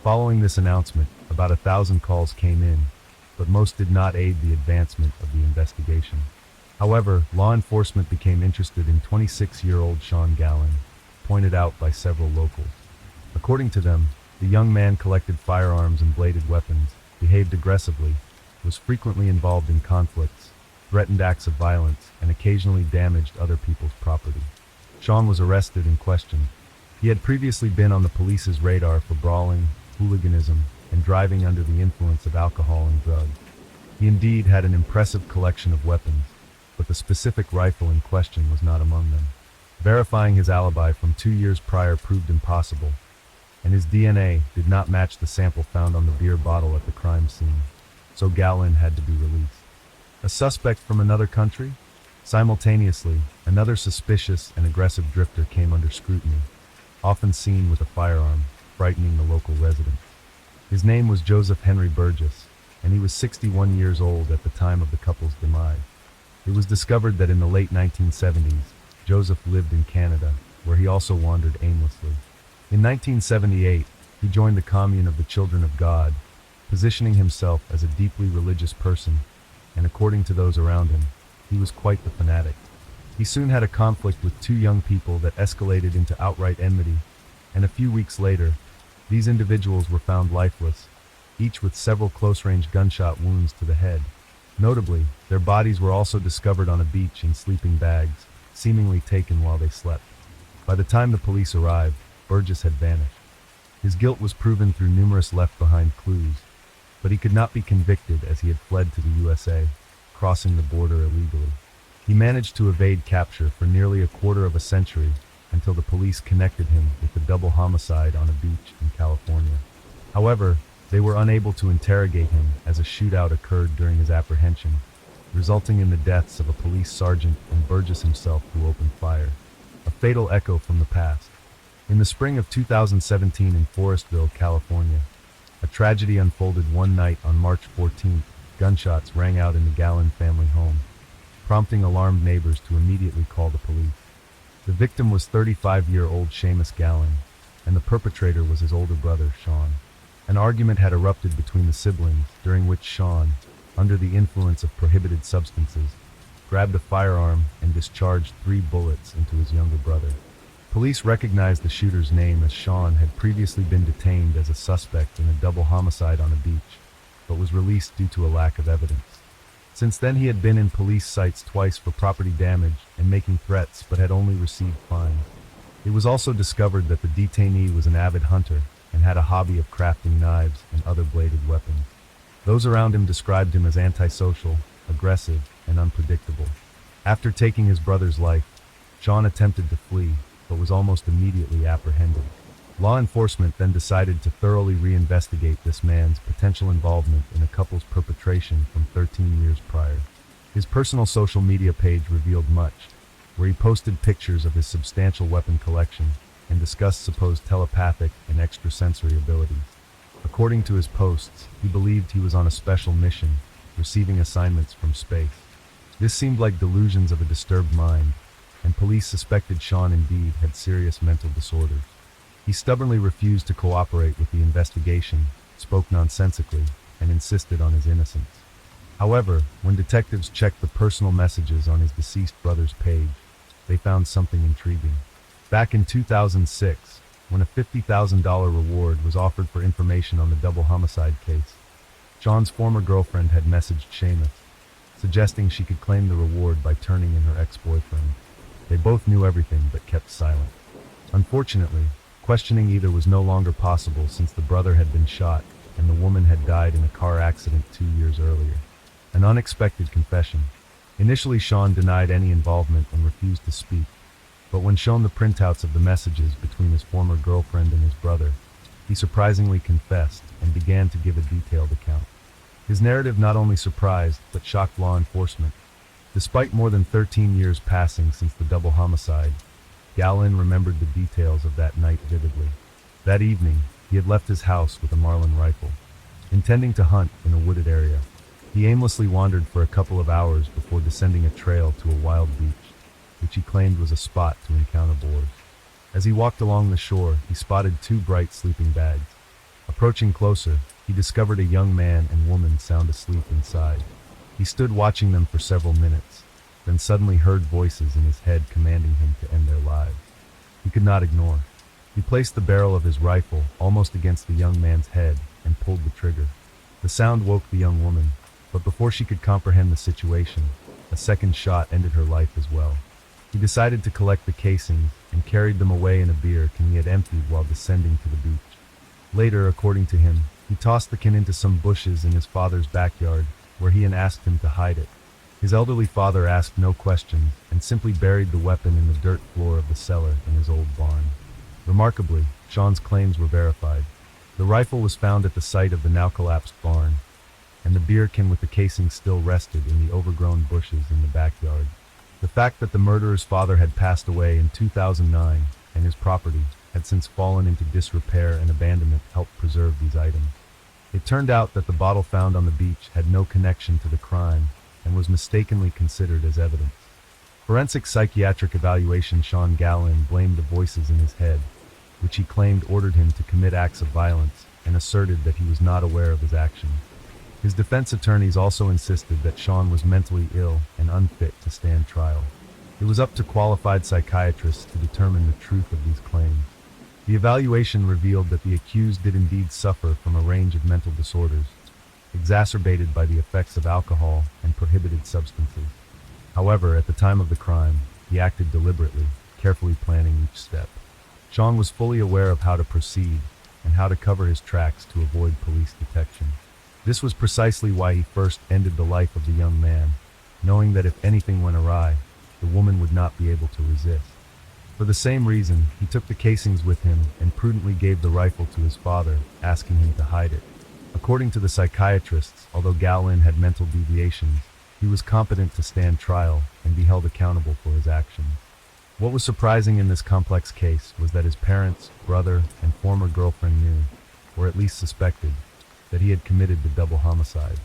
Following this announcement, about 1,000 calls came in, but most did not aid the advancement of the investigation. However, law enforcement became interested in 26-year-old Sean Gallen, pointed out by several locals. According to them, the young man collected firearms and bladed weapons, behaved aggressively, was frequently involved in conflicts, threatened acts of violence, and occasionally damaged other people's property. Sean was arrested and questioned. He had previously been on the police's radar for brawling, hooliganism, and driving under the influence of alcohol and drugs. He indeed had an impressive collection of weapons, but the specific rifle in question was not among them. Verifying his alibi from 2 years prior proved impossible, and his DNA did not match the sample found on the beer bottle at the crime scene, so Gallen had to be released. A suspect from another country? Simultaneously, another suspicious and aggressive drifter came under scrutiny, often seen with a firearm, frightening the local residents. His name was Joseph Henry Burgess, and he was 61 years old at the time of the couple's demise. It was discovered that in the late 1970s, Joseph lived in Canada, where he also wandered aimlessly. In 1978, he joined the Commune of the Children of God, positioning himself as a deeply religious person, and according to those around him, he was quite the fanatic. He soon had a conflict with 2 young people that escalated into outright enmity, and a few weeks later, these individuals were found lifeless, each with several close-range gunshot wounds to the head. Notably, their bodies were also discovered on a beach in sleeping bags, seemingly taken while they slept. By the time the police arrived, Burgess had vanished. His guilt was proven through numerous left-behind clues, but he could not be convicted as he had fled to the USA, crossing the border illegally. He managed to evade capture for nearly a quarter of a century until the police connected him with the double homicide on a beach in California. However, they were unable to interrogate him as a shootout occurred during his apprehension, resulting in the deaths of a police sergeant and Burgess himself who opened fire. A fatal echo from the past. In the spring of 2017 in Forestville, California, a tragedy unfolded one night on March 14th. Gunshots rang out in the Gallen family home, prompting alarmed neighbors to immediately call the police. The victim was 35-year-old Seamus Gallen, and the perpetrator was his older brother, Sean. An argument had erupted between the siblings, during which Sean, under the influence of prohibited substances, grabbed a firearm and discharged 3 bullets into his younger brother. Police recognized the shooter's name as Sean had previously been detained as a suspect in a double homicide on a beach, but was released due to a lack of evidence. Since then he had been in police sites twice for property damage and making threats, but had only received fines. It was also discovered that the detainee was an avid hunter and had a hobby of crafting knives and other bladed weapons. Those around him described him as antisocial, aggressive, and unpredictable. After taking his brother's life, Sean attempted to flee, but was almost immediately apprehended. Law enforcement then decided to thoroughly reinvestigate this man's potential involvement in a couple's perpetration from 13 years prior. His personal social media page revealed much, where he posted pictures of his substantial weapon collection and discussed supposed telepathic and extrasensory abilities. According to his posts, he believed he was on a special mission, receiving assignments from space. This seemed like delusions of a disturbed mind, and police suspected Sean indeed had serious mental disorders. He stubbornly refused to cooperate with the investigation, spoke nonsensically, and insisted on his innocence. However, when detectives checked the personal messages on his deceased brother's page, they found something intriguing. Back in 2006, when a $50,000 reward was offered for information on the double homicide case, Sean's former girlfriend had messaged Seamus, suggesting she could claim the reward by turning in her ex-boyfriend. They both knew everything but kept silent. Unfortunately, questioning either was no longer possible since the brother had been shot and the woman had died in a car accident 2 years earlier. An unexpected confession. Initially, Sean denied any involvement and refused to speak, but when shown the printouts of the messages between his former girlfriend and his brother, he surprisingly confessed and began to give a detailed account. His narrative not only surprised but shocked law enforcement. Despite more than 13 years passing since the double homicide, Gallin remembered the details of that night vividly. That evening, he had left his house with a Marlin rifle, intending to hunt in a wooded area. He aimlessly wandered for a couple of hours before descending a trail to a wild beach, which he claimed was a spot to encounter boars. As he walked along the shore, he spotted 2 bright sleeping bags. Approaching closer, he discovered a young man and woman sound asleep inside. He stood watching them for several minutes, then suddenly heard voices in his head commanding him to end their lives. He could not ignore. He placed the barrel of his rifle almost against the young man's head and pulled the trigger. The sound woke the young woman, but before she could comprehend the situation, a second shot ended her life as well. He decided to collect the casings and carried them away in a beer can he had emptied while descending to the beach. Later, according to him, he tossed the can into some bushes in his father's backyard, where he asked him to hide it. His elderly father asked no questions and simply buried the weapon in the dirt floor of the cellar in his old barn. Remarkably, Sean's claims were verified. The rifle was found at the site of the now-collapsed barn, and the beer can with the casing still rested in the overgrown bushes in the backyard. The fact that the murderer's father had passed away in 2009 and his property had since fallen into disrepair and abandonment helped preserve these items. It turned out that the bottle found on the beach had no connection to the crime and was mistakenly considered as evidence. Forensic psychiatric evaluation Sean Gallin blamed the voices in his head, which he claimed ordered him to commit acts of violence, and asserted that he was not aware of his actions. His defense attorneys also insisted that Sean was mentally ill and unfit to stand trial. It was up to qualified psychiatrists to determine the truth of these claims. The evaluation revealed that the accused did indeed suffer from a range of mental disorders, exacerbated by the effects of alcohol and prohibited substances. However, at the time of the crime, he acted deliberately, carefully planning each step. Sean was fully aware of how to proceed and how to cover his tracks to avoid police detection. This was precisely why he first ended the life of the young man, knowing that if anything went awry, the woman would not be able to resist. For the same reason, he took the casings with him and prudently gave the rifle to his father, asking him to hide it. According to the psychiatrists, although Gallin had mental deviations, he was competent to stand trial and be held accountable for his actions. What was surprising in this complex case was that his parents, brother, and former girlfriend knew, or at least suspected, that he had committed the double homicide.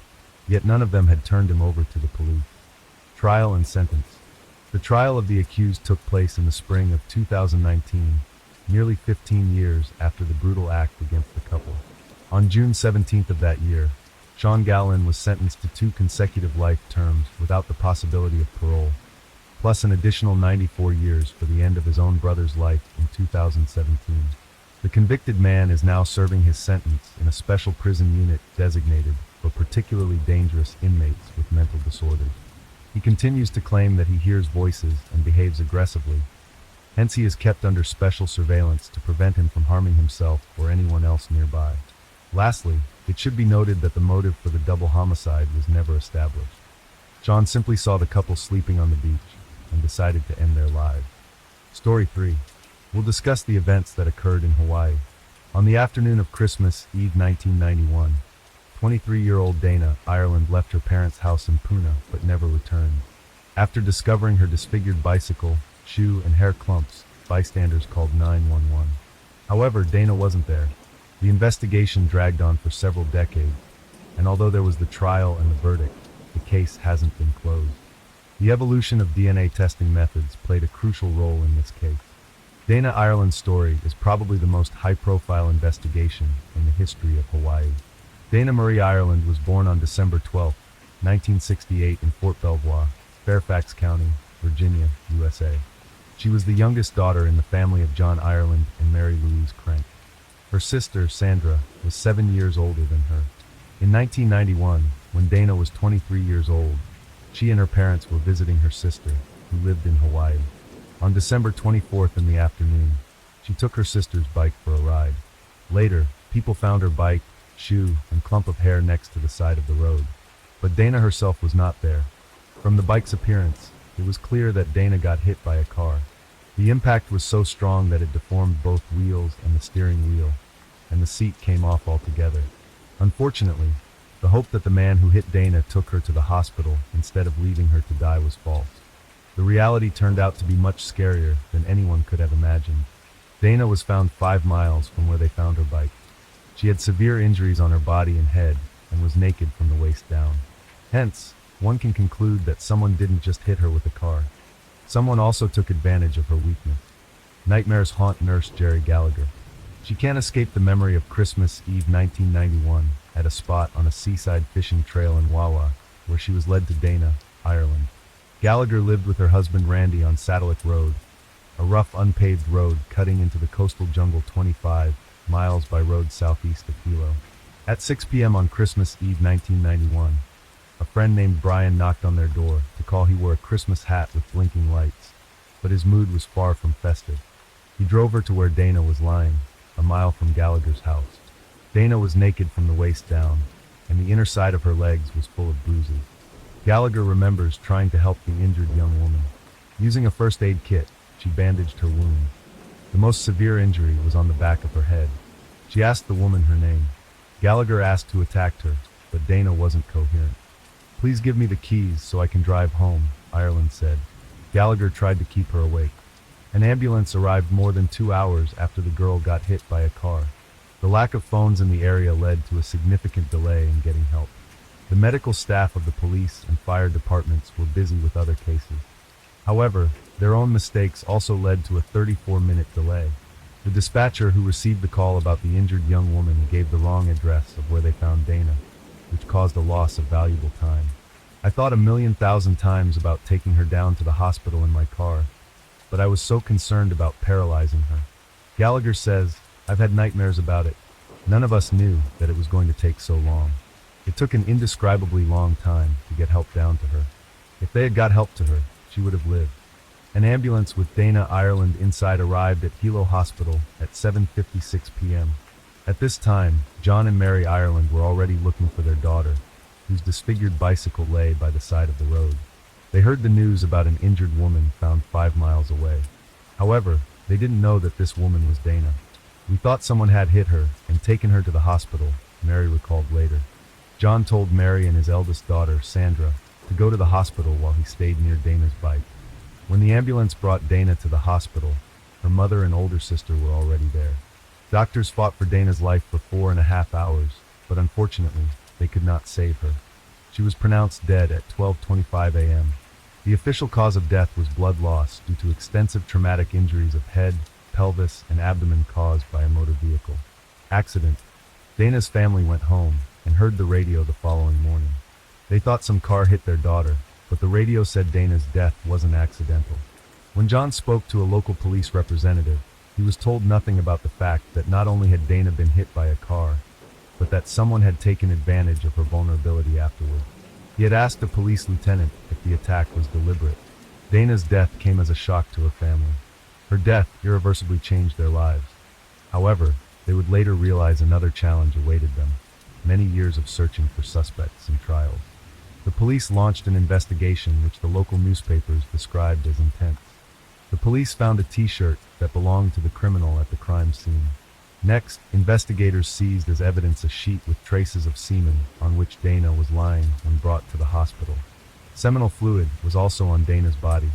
Yet none of them had turned him over to the police. Trial and sentence. The trial of the accused took place in the spring of 2019, nearly 15 years after the brutal act against the couple. On June 17th of that year, Sean Gallin was sentenced to 2 consecutive life terms without the possibility of parole, plus an additional 94 years for the end of his own brother's life in 2017. The convicted man is now serving his sentence in a special prison unit designated for particularly dangerous inmates with mental disorders. He continues to claim that he hears voices and behaves aggressively. Hence, he is kept under special surveillance to prevent him from harming himself or anyone else nearby. Lastly, it should be noted that the motive for the double homicide was never established. Sean simply saw the couple sleeping on the beach and decided to end their lives. Story 3. We'll discuss the events that occurred in Hawaii. On the afternoon of Christmas Eve 1991, 23-year-old Dana Ireland left her parents' house in Puna but never returned. After discovering her disfigured bicycle, shoe, and hair clumps, bystanders called 911. However, Dana wasn't there. The investigation dragged on for several decades, and although there was the trial and the verdict, the case hasn't been closed. The evolution of DNA testing methods played a crucial role in this case. Dana Ireland's story is probably the most high-profile investigation in the history of Hawaii. Dana Marie Ireland was born on December 12, 1968 in Fort Belvoir, Fairfax County, Virginia, USA. She was the youngest daughter in the family of John Ireland and Mary Louise Crank. Her sister, Sandra, was 7 years older than her. In 1991, when Dana was 23 years old, she and her parents were visiting her sister, who lived in Hawaii. On December 24th in the afternoon, she took her sister's bike for a ride. Later, people found her bike, shoe, and clump of hair next to the side of the road. But Dana herself was not there. From the bike's appearance, it was clear that Dana got hit by a car. The impact was so strong that it deformed both wheels and the steering wheel, and the seat came off altogether. Unfortunately, the hope that the man who hit Dana took her to the hospital instead of leaving her to die was false. The reality turned out to be much scarier than anyone could have imagined. Dana was found 5 miles from where they found her bike. She had severe injuries on her body and head and was naked from the waist down. Hence, one can conclude that someone didn't just hit her with a car. Someone also took advantage of her weakness. Nightmares haunt nurse Jerry Gallagher. She can't escape the memory of Christmas Eve 1991 at a spot on a seaside fishing trail in Wawa, where she was led to Dana, Ireland. Gallagher lived with her husband Randy on Satellite Road, a rough unpaved road cutting into the coastal jungle 25 miles by road southeast of Hilo. At 6 p.m. on Christmas Eve 1991, a friend named Brian knocked on their door to call he wore a Christmas hat with blinking lights, but his mood was far from festive. He drove her to where Dana was lying, a mile from Gallagher's house. Dana was naked from the waist down, and the inner side of her legs was full of bruises. Gallagher remembers trying to help the injured young woman. Using a first aid kit, she bandaged her wound. The most severe injury was on the back of her head. She asked the woman her name. Gallagher asked who attacked her, but Dana wasn't coherent. "Please give me the keys so I can drive home," Ireland said. Gallagher tried to keep her awake. An ambulance arrived more than 2 hours after the girl got hit by a car. The lack of phones in the area led to a significant delay in getting help. The medical staff of the police and fire departments were busy with other cases. However, their own mistakes also led to a 34-minute delay. The dispatcher who received the call about the injured young woman gave the wrong address of where they found Dana, which caused a loss of valuable time. "I thought 1,000,000 times about taking her down to the hospital in my car, but I was so concerned about paralyzing her." Gallagher says, "I've had nightmares about it. None of us knew that it was going to take so long. It took an indescribably long time to get help down to her. If they had got help to her, she would have lived." An ambulance with Dana Ireland inside arrived at Hilo Hospital at 7:56 p.m. At this time, John and Mary Ireland were already looking for their daughter, whose disfigured bicycle lay by the side of the road. They heard the news about an injured woman found 5 miles away. However, they didn't know that this woman was Dana. "We thought someone had hit her and taken her to the hospital," Mary recalled later. John told Mary and his eldest daughter, Sandra, to go to the hospital while he stayed near Dana's bike. When the ambulance brought Dana to the hospital, her mother and older sister were already there. Doctors fought for Dana's life for 4.5 hours, but unfortunately, they could not save her. She was pronounced dead at 12:25 a.m. The official cause of death was blood loss due to extensive traumatic injuries of head, pelvis, and abdomen caused by a motor vehicle accident. Dana's family went home and heard the radio the following morning. They thought some car hit their daughter, but the radio said Dana's death wasn't accidental. When John spoke to a local police representative, he was told nothing about the fact that not only had Dana been hit by a car, but that someone had taken advantage of her vulnerability afterward. He had asked a police lieutenant if the attack was deliberate. Dana's death came as a shock to her family. Her death irreversibly changed their lives. However, they would later realize another challenge awaited them: many years of searching for suspects and trials. The police launched an investigation which the local newspapers described as intense. The police found a t-shirt that belonged to the criminal at the crime scene. Next, investigators seized as evidence a sheet with traces of semen on which Dana was lying when brought to the hospital. Seminal fluid was also on Dana's body.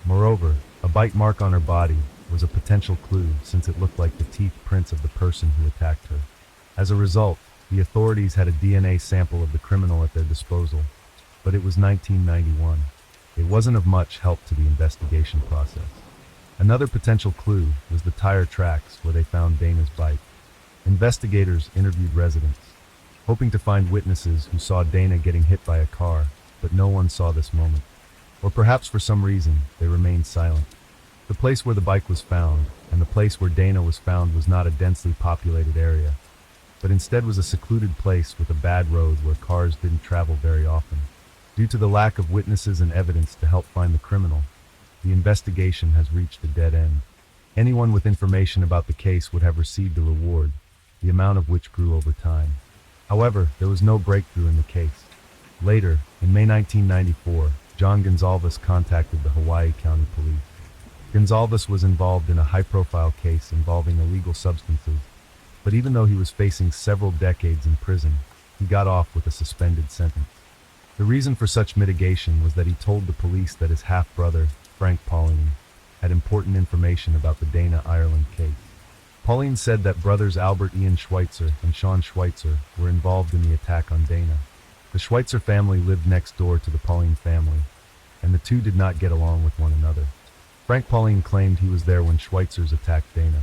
Moreover, a bite mark on her body was a potential clue since it looked like the teeth prints of the person who attacked her. As a result, the authorities had a DNA sample of the criminal at their disposal, but it was 1991. It wasn't of much help to the investigation process. Another potential clue was the tire tracks where they found Dana's bike. Investigators interviewed residents, hoping to find witnesses who saw Dana getting hit by a car, but no one saw this moment. Or perhaps for some reason, they remained silent. The place where the bike was found, and the place where Dana was found was not a densely populated area, but instead was a secluded place with a bad road where cars didn't travel very often. Due to the lack of witnesses and evidence to help find the criminal, the investigation has reached a dead end. Anyone with information about the case would have received a reward, the amount of which grew over time. However, there was no breakthrough in the case. Later, in May 1994, John Gonsalves contacted the Hawaii County Police. Gonsalves was involved in a high-profile case involving illegal substances, but even though he was facing several decades in prison, he got off with a suspended sentence. The reason for such mitigation was that he told the police that his half-brother, Frank Pauline, had important information about the Dana Ireland case. Pauline said that brothers Albert Ian Schweitzer and Sean Schweitzer were involved in the attack on Dana. The Schweitzer family lived next door to the Pauline family, and the two did not get along with one another. Frank Pauline claimed he was there when Schweitzers attacked Dana.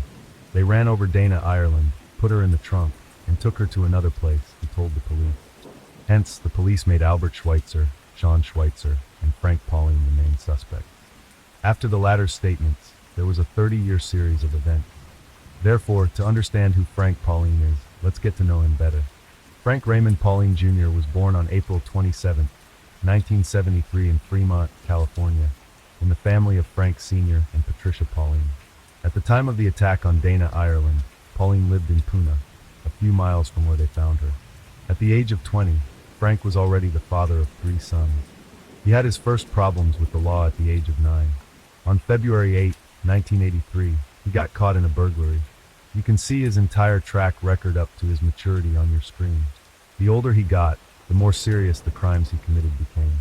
They ran over Dana Ireland, put her in the trunk, and took her to another place, he told the police. Hence, the police made Albert Schweitzer, Sean Schweitzer, and Frank Pauline the main suspects. After the latter's statements, there was a 30-year series of events. Therefore, to understand who Frank Pauline is, let's get to know him better. Frank Raymond Pauline Jr. was born on April 27, 1973 in Fremont, California, in the family of Frank Sr. and Patricia Pauline. At the time of the attack on Dana Ireland, Pauline lived in Puna, a few miles from where they found her. At the age of 20, Frank was already the father of 3 sons. He had his first problems with the law at the age of 9. On February 8, 1983, he got caught in a burglary. You can see his entire track record up to his maturity on your screen. The older he got, the more serious the crimes he committed became.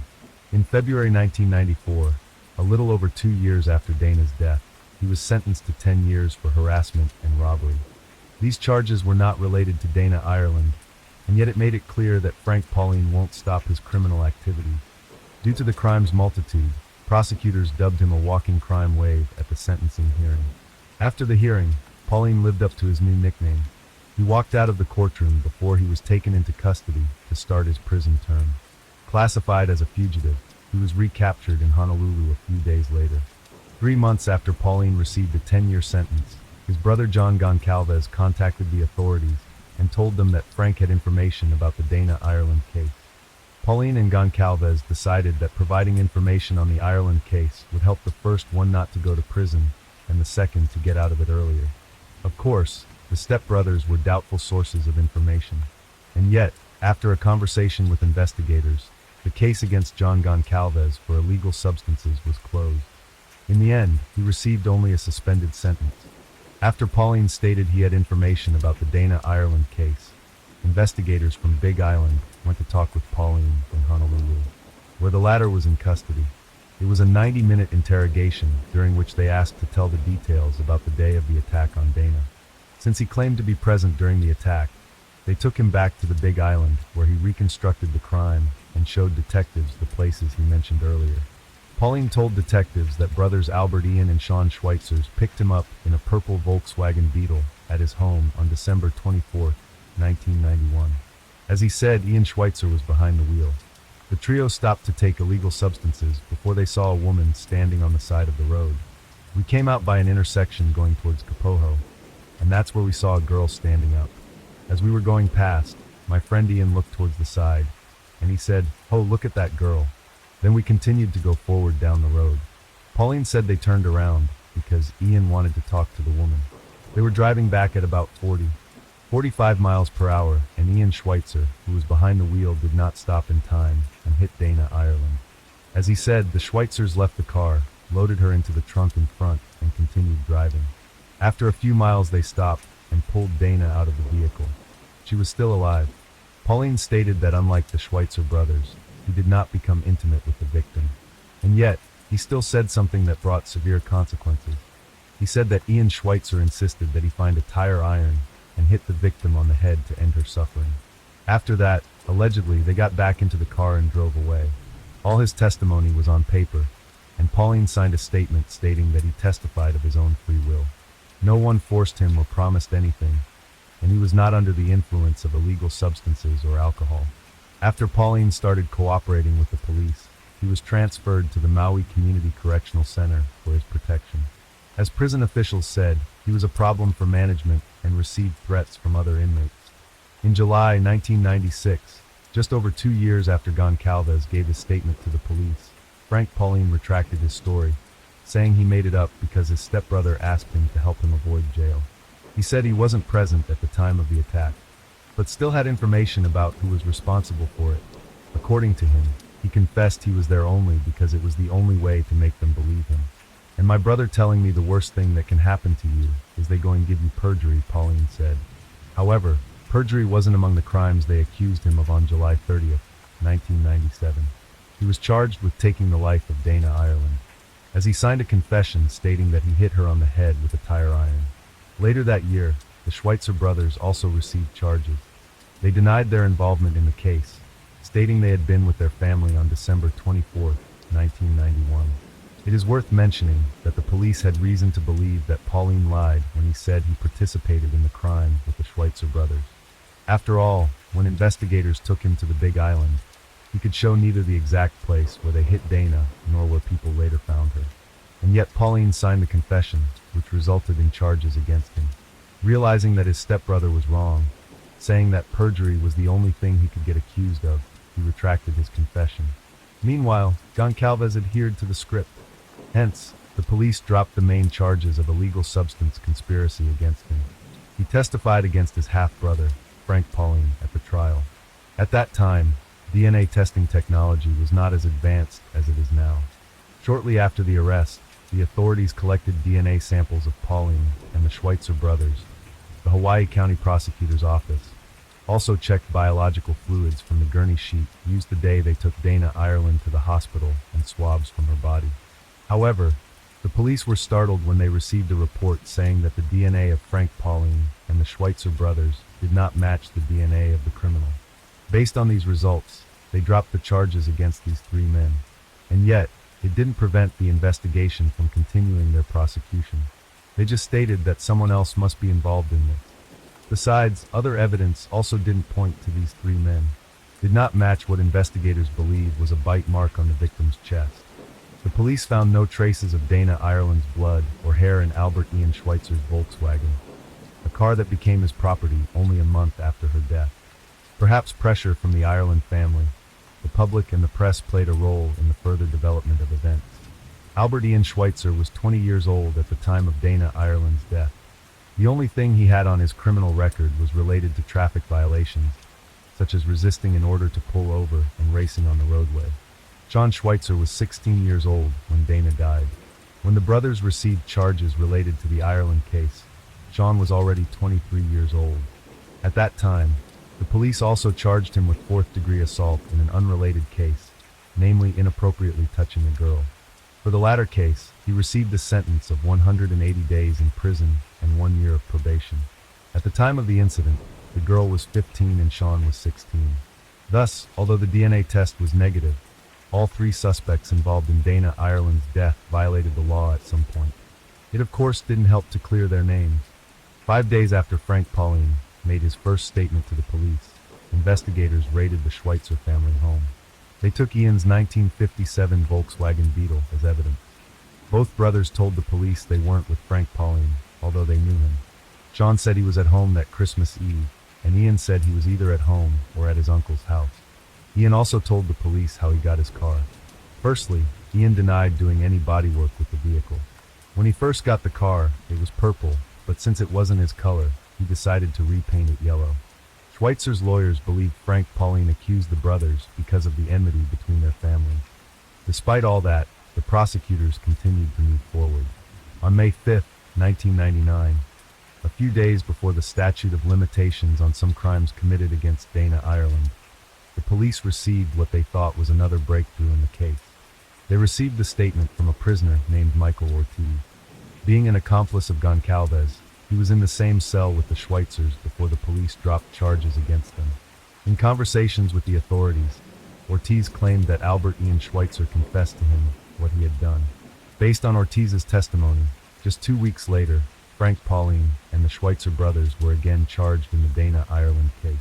In February 1994, a little over 2 years after Dana's death, he was sentenced to 10 years for harassment and robbery. These charges were not related to Dana Ireland, and yet it made it clear that Frank Pauline won't stop his criminal activities. Due to the crime's multitude, prosecutors dubbed him a walking crime wave at the sentencing hearing. After the hearing, Pauline lived up to his new nickname. He walked out of the courtroom before he was taken into custody to start his prison term. Classified as a fugitive, he was recaptured in Honolulu a few days later. 3 months after Pauline received a 10-year sentence, his brother John Goncalves contacted the authorities and told them that Frank had information about the Dana Ireland case. Pauline and Goncalves decided that providing information on the Ireland case would help the first one not to go to prison and the second to get out of it earlier. Of course, the stepbrothers were doubtful sources of information. And yet, after a conversation with investigators, the case against John Goncalves for illegal substances was closed. In the end, he received only a suspended sentence. After Pauline stated he had information about the Dana Ireland case, investigators from Big Island went to talk with Pauline in Honolulu, where the latter was in custody. It was a 90-minute interrogation during which they asked to tell the details about the day of the attack on Dana. Since he claimed to be present during the attack, they took him back to the Big Island where he reconstructed the crime and showed detectives the places he mentioned earlier. Pauline told detectives that brothers Albert Ian and Sean Schweitzers picked him up in a purple Volkswagen Beetle at his home on December 24, 1991. As he said, Ian Schweitzer was behind the wheel. The trio stopped to take illegal substances before they saw a woman standing on the side of the road. We came out by an intersection going towards Kapoho, and that's where we saw a girl standing up. As we were going past, my friend Ian looked towards the side, and he said, "Oh, look at that girl." Then we continued to go forward down the road. Pauline said they turned around because Ian wanted to talk to the woman. They were driving back at about 45 miles per hour, and Ian Schweitzer, who was behind the wheel, did not stop in time and hit Dana Ireland. As he said, the Schweitzers left the car, loaded her into the trunk in front, and continued driving. After a few miles they stopped and pulled Dana out of the vehicle. She was still alive. Pauline stated that unlike the Schweitzer brothers, he did not become intimate with the victim. And yet, he still said something that brought severe consequences. He said that Ian Schweitzer insisted that he find a tire iron and hit the victim on the head to end her suffering. After that, allegedly, they got back into the car and drove away. All his testimony was on paper, and Pauline signed a statement stating that he testified of his own free will. No one forced him or promised anything, and he was not under the influence of illegal substances or alcohol. After Pauline started cooperating with the police, he was transferred to the Maui Community Correctional Center for his protection. As prison officials said, he was a problem for management and received threats from other inmates. In July 1996, just over 2 years after Goncalves gave his statement to the police, Frank Pauline retracted his story, saying he made it up because his stepbrother asked him to help him avoid jail. He said he wasn't present at the time of the attack, but still had information about who was responsible for it. According to him, he confessed he was there only because it was the only way to make them believe him. And my brother telling me the worst thing that can happen to you is they go and give you perjury, Pauline said. However, perjury wasn't among the crimes they accused him of on July 30th, 1997. He was charged with taking the life of Dana Ireland, as he signed a confession stating that he hit her on the head with a tire iron. Later that year, the Schweitzer brothers also received charges. They denied their involvement in the case, stating they had been with their family on December 24, 1991. It is worth mentioning that the police had reason to believe that Pauline lied when he said he participated in the crime with the Schweitzer brothers. After all, when investigators took him to the Big Island, he could show neither the exact place where they hit Dana nor where people later found her. And yet Pauline signed the confession, which resulted in charges against him. Realizing that his stepbrother was wrong, saying that perjury was the only thing he could get accused of, he retracted his confession. Meanwhile, Goncalves adhered to the script. Hence, the police dropped the main charges of illegal substance conspiracy against him. He testified against his half-brother, Frank Pauline, at the trial. At that time, DNA testing technology was not as advanced as it is now. Shortly after the arrest, the authorities collected DNA samples of Pauline and the Schweitzer brothers. The Hawaii County Prosecutor's Office also checked biological fluids from the gurney sheet used the day they took Dana Ireland to the hospital and swabs from her body. However, the police were startled when they received a report saying that the DNA of Frank Pauline and the Schweitzer brothers did not match the DNA of the criminal. Based on these results, they dropped the charges against these three men. And yet, it didn't prevent the investigation from continuing their prosecution. They just stated that someone else must be involved in this. Besides, other evidence also didn't point to these three men, did not match what investigators believed was a bite mark on the victim's chest. The police found no traces of Dana Ireland's blood or hair in Albert Ian Schweitzer's Volkswagen, a car that became his property only a month after her death. Perhaps pressure from the Ireland family, the public and the press played a role in the further development of events. Albert Ian Schweitzer was 20 years old at the time of Dana Ireland's death. The only thing he had on his criminal record was related to traffic violations, such as resisting an order to pull over and racing on the roadway. John Schweitzer was 16 years old when Dana died. When the brothers received charges related to the Ireland case, John was already 23 years old. At that time, the police also charged him with fourth-degree assault in an unrelated case, namely inappropriately touching a girl. For the latter case, he received a sentence of 180 days in prison and 1 year of probation. At the time of the incident, the girl was 15 and Sean was 16. Thus, although the DNA test was negative, all three suspects involved in Dana Ireland's death violated the law at some point. It of course didn't help to clear their names. 5 days after Frank Pauline made his first statement to the police, investigators raided the Schweitzer family home. They took Ian's 1957 Volkswagen Beetle as evidence. Both brothers told the police they weren't with Frank Pauline, although they knew him. Sean said he was at home that Christmas Eve, and Ian said he was either at home or at his uncle's house. Ian also told the police how he got his car. Firstly, Ian denied doing any bodywork with the vehicle. When he first got the car, it was purple, but since it wasn't his color, he decided to repaint it yellow. Schweitzer's lawyers believed Frank Pauline accused the brothers because of the enmity between their families. Despite all that, the prosecutors continued to move forward. On May 5, 1999, a few days before the statute of limitations on some crimes committed against Dana Ireland, the police received what they thought was another breakthrough in the case. They received a statement from a prisoner named Michael Ortiz. Being an accomplice of Goncalves, he was in the same cell with the Schweitzers before the police dropped charges against them. In conversations with the authorities, Ortiz claimed that Albert Ian Schweitzer confessed to him what he had done. Based on Ortiz's testimony, just 2 weeks later, Frank Pauline and the Schweitzer brothers were again charged in the Dana Ireland case.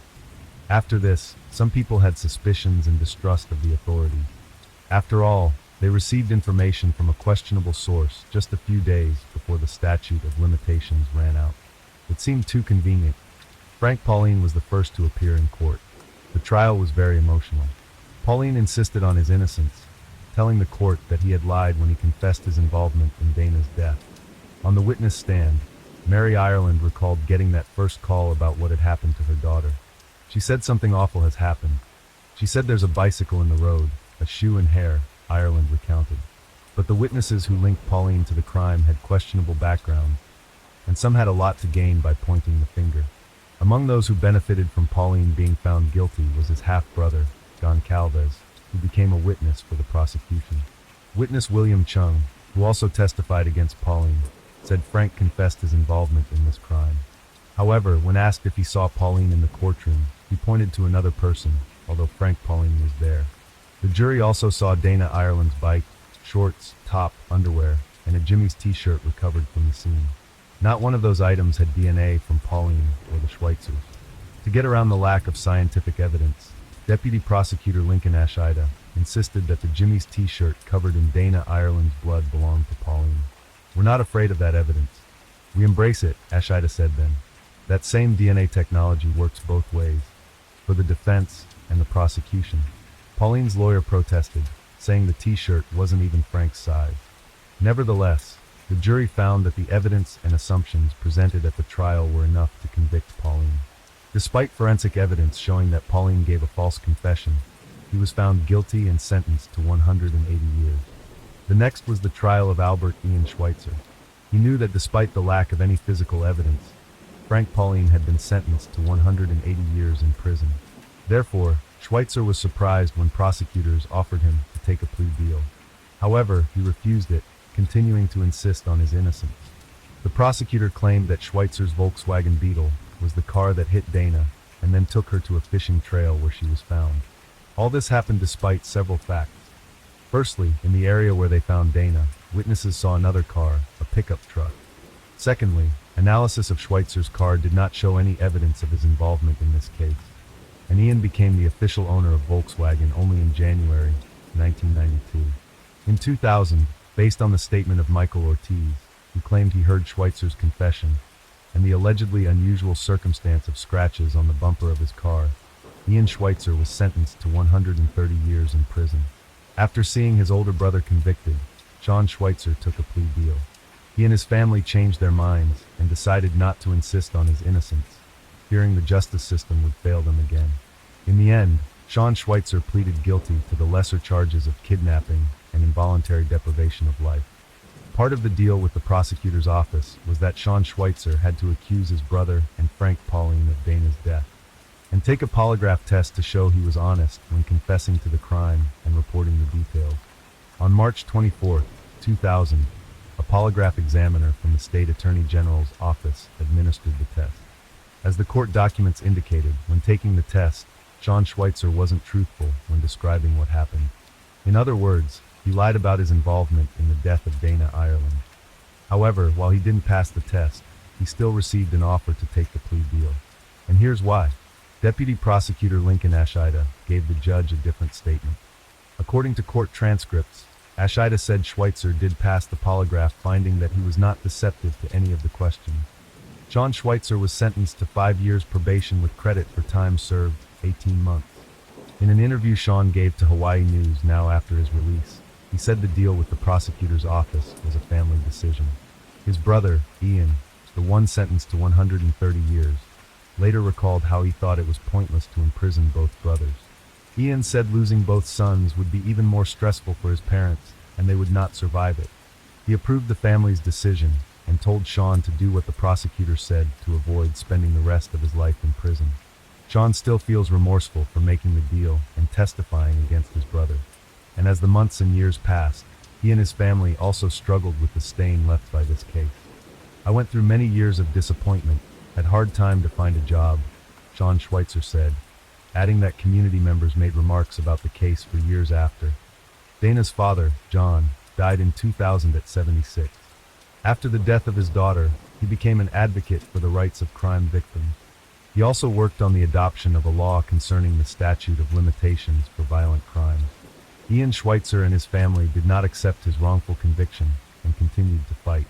After this, some people had suspicions and distrust of the authorities. After all, they received information from a questionable source just a few days before the statute of limitations ran out. It seemed too convenient. Frank Pauline was the first to appear in court. The trial was very emotional. Pauline insisted on his innocence, telling the court that he had lied when he confessed his involvement in Dana's death. On the witness stand, Mary Ireland recalled getting that first call about what had happened to her daughter. She said something awful has happened. She said there's a bicycle in the road, a shoe and hair, Ireland recounted. But the witnesses who linked Pauline to the crime had questionable background, and some had a lot to gain by pointing the finger. Among those who benefited from Pauline being found guilty was his half-brother, Goncalves, who became a witness for the prosecution. Witness William Chung, who also testified against Pauline, said Frank confessed his involvement in this crime. However, when asked if he saw Pauline in the courtroom, he pointed to another person, although Frank Pauline was there. The jury also saw Dana Ireland's bike, shorts, top, underwear, and a Jimmy's t-shirt recovered from the scene. Not one of those items had DNA from Pauline or the Schweitzers. To get around the lack of scientific evidence, Deputy Prosecutor Lincoln Ashida insisted that the Jimmy's t-shirt covered in Dana Ireland's blood belonged to Pauline. We're not afraid of that evidence. We embrace it, Ashida said then. That same DNA technology works both ways, for the defense and the prosecution. Pauline's lawyer protested, saying the t-shirt wasn't even Frank's size. Nevertheless, the jury found that the evidence and assumptions presented at the trial were enough to convict Pauline. Despite forensic evidence showing that Pauline gave a false confession, he was found guilty and sentenced to 180 years. The next was the trial of Albert Ian Schweitzer. He knew that despite the lack of any physical evidence, Frank Pauline had been sentenced to 180 years in prison. Therefore, Schweitzer was surprised when prosecutors offered him to take a plea deal. However, he refused it, continuing to insist on his innocence. The prosecutor claimed that Schweitzer's Volkswagen Beetle was the car that hit Dana and then took her to a fishing trail where she was found. All this happened despite several facts. Firstly, in the area where they found Dana, witnesses saw another car, a pickup truck. Secondly, analysis of Schweitzer's car did not show any evidence of his involvement in this case, and Ian became the official owner of Volkswagen only in January 1992. In 2000, based on the statement of Michael Ortiz, who claimed he heard Schweitzer's confession, and the allegedly unusual circumstance of scratches on the bumper of his car, Ian Schweitzer was sentenced to 130 years in prison. After seeing his older brother convicted, Sean Schweitzer took a plea deal. He and his family changed their minds and decided not to insist on his innocence, fearing the justice system would fail them again. In the end, Sean Schweitzer pleaded guilty to the lesser charges of kidnapping and involuntary deprivation of life. Part of the deal with the prosecutor's office was that Sean Schweitzer had to accuse his brother and Frank Pauline of Dana's death, and take a polygraph test to show he was honest when confessing to the crime and reporting the details. On March 24, 2000, a polygraph examiner from the State Attorney General's office administered the test. As the court documents indicated, when taking the test, Sean Schweitzer wasn't truthful when describing what happened. In other words, he lied about his involvement in the death of Dana Ireland. However, while he didn't pass the test, he still received an offer to take the plea deal. And here's why. Deputy Prosecutor Lincoln Ashida gave the judge a different statement. According to court transcripts, Ashida said Schweitzer did pass the polygraph, finding that he was not deceptive to any of the questions. Sean Schweitzer was sentenced to 5 years probation with credit for time served, 18 months. In an interview Sean gave to Hawaii News now after his release, he said the deal with the prosecutor's office was a family decision. His brother, Ian, the one sentenced to 130 years, later recalled how he thought it was pointless to imprison both brothers. Ian said losing both sons would be even more stressful for his parents, and they would not survive it. He approved the family's decision and told Sean to do what the prosecutor said to avoid spending the rest of his life in prison. Sean still feels remorseful for making the deal and testifying against his brother. And as the months and years passed, he and his family also struggled with the stain left by this case. "I went through many years of disappointment, had hard time to find a job," Sean Schweitzer said, adding that community members made remarks about the case for years after. Dana's father, John, died in 2000 at 76. After the death of his daughter, he became an advocate for the rights of crime victims. He also worked on the adoption of a law concerning the statute of limitations for violent crimes. Ian Schweitzer and his family did not accept his wrongful conviction and continued to fight.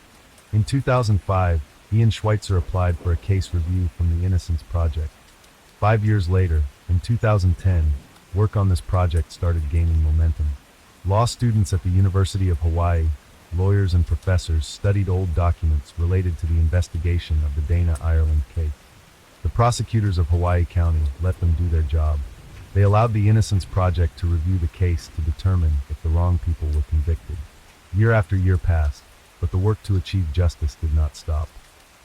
In 2005, Ian Schweitzer applied for a case review from the Innocence Project. 5 years later, in 2010, work on this project started gaining momentum. Law students at the University of Hawaii, lawyers and professors studied old documents related to the investigation of the Dana Ireland case. The prosecutors of Hawaii County let them do their job. They allowed the Innocence Project to review the case to determine if the wrong people were convicted. Year after year passed, but the work to achieve justice did not stop.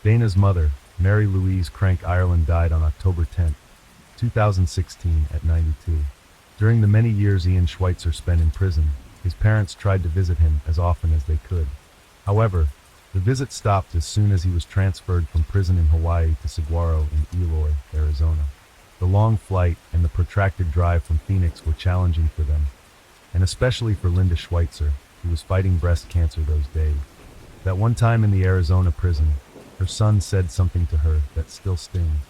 Dana's mother, Mary Louise Crank Ireland, died on October 10, 2016 at 92. During the many years Ian Schweitzer spent in prison, his parents tried to visit him as often as they could. However, the visit stopped as soon as he was transferred from prison in Hawaii to Saguaro in Eloy, Arizona. The long flight and the protracted drive from Phoenix were challenging for them, and especially for Linda Schweitzer, who was fighting breast cancer those days. That one time in the Arizona prison, her son said something to her that still stings.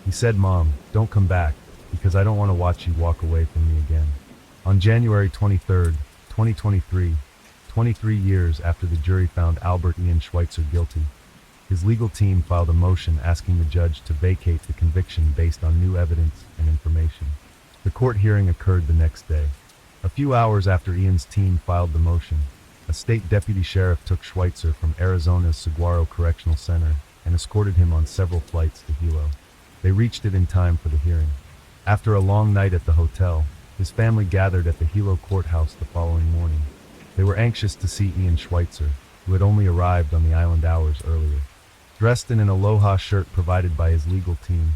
He said, "Mom, don't come back, because I don't want to watch you walk away from me again." On January 23, 2023, 23 years after the jury found Albert Ian Schweitzer guilty, his legal team filed a motion asking the judge to vacate the conviction based on new evidence and information. The court hearing occurred the next day. A few hours after Ian's team filed the motion, a state deputy sheriff took Schweitzer from Arizona's Saguaro Correctional Center and escorted him on several flights to Hilo. They reached it in time for the hearing. After a long night at the hotel, his family gathered at the Hilo courthouse the following morning. They were anxious to see Ian Schweitzer, who had only arrived on the island hours earlier. Dressed in an aloha shirt provided by his legal team,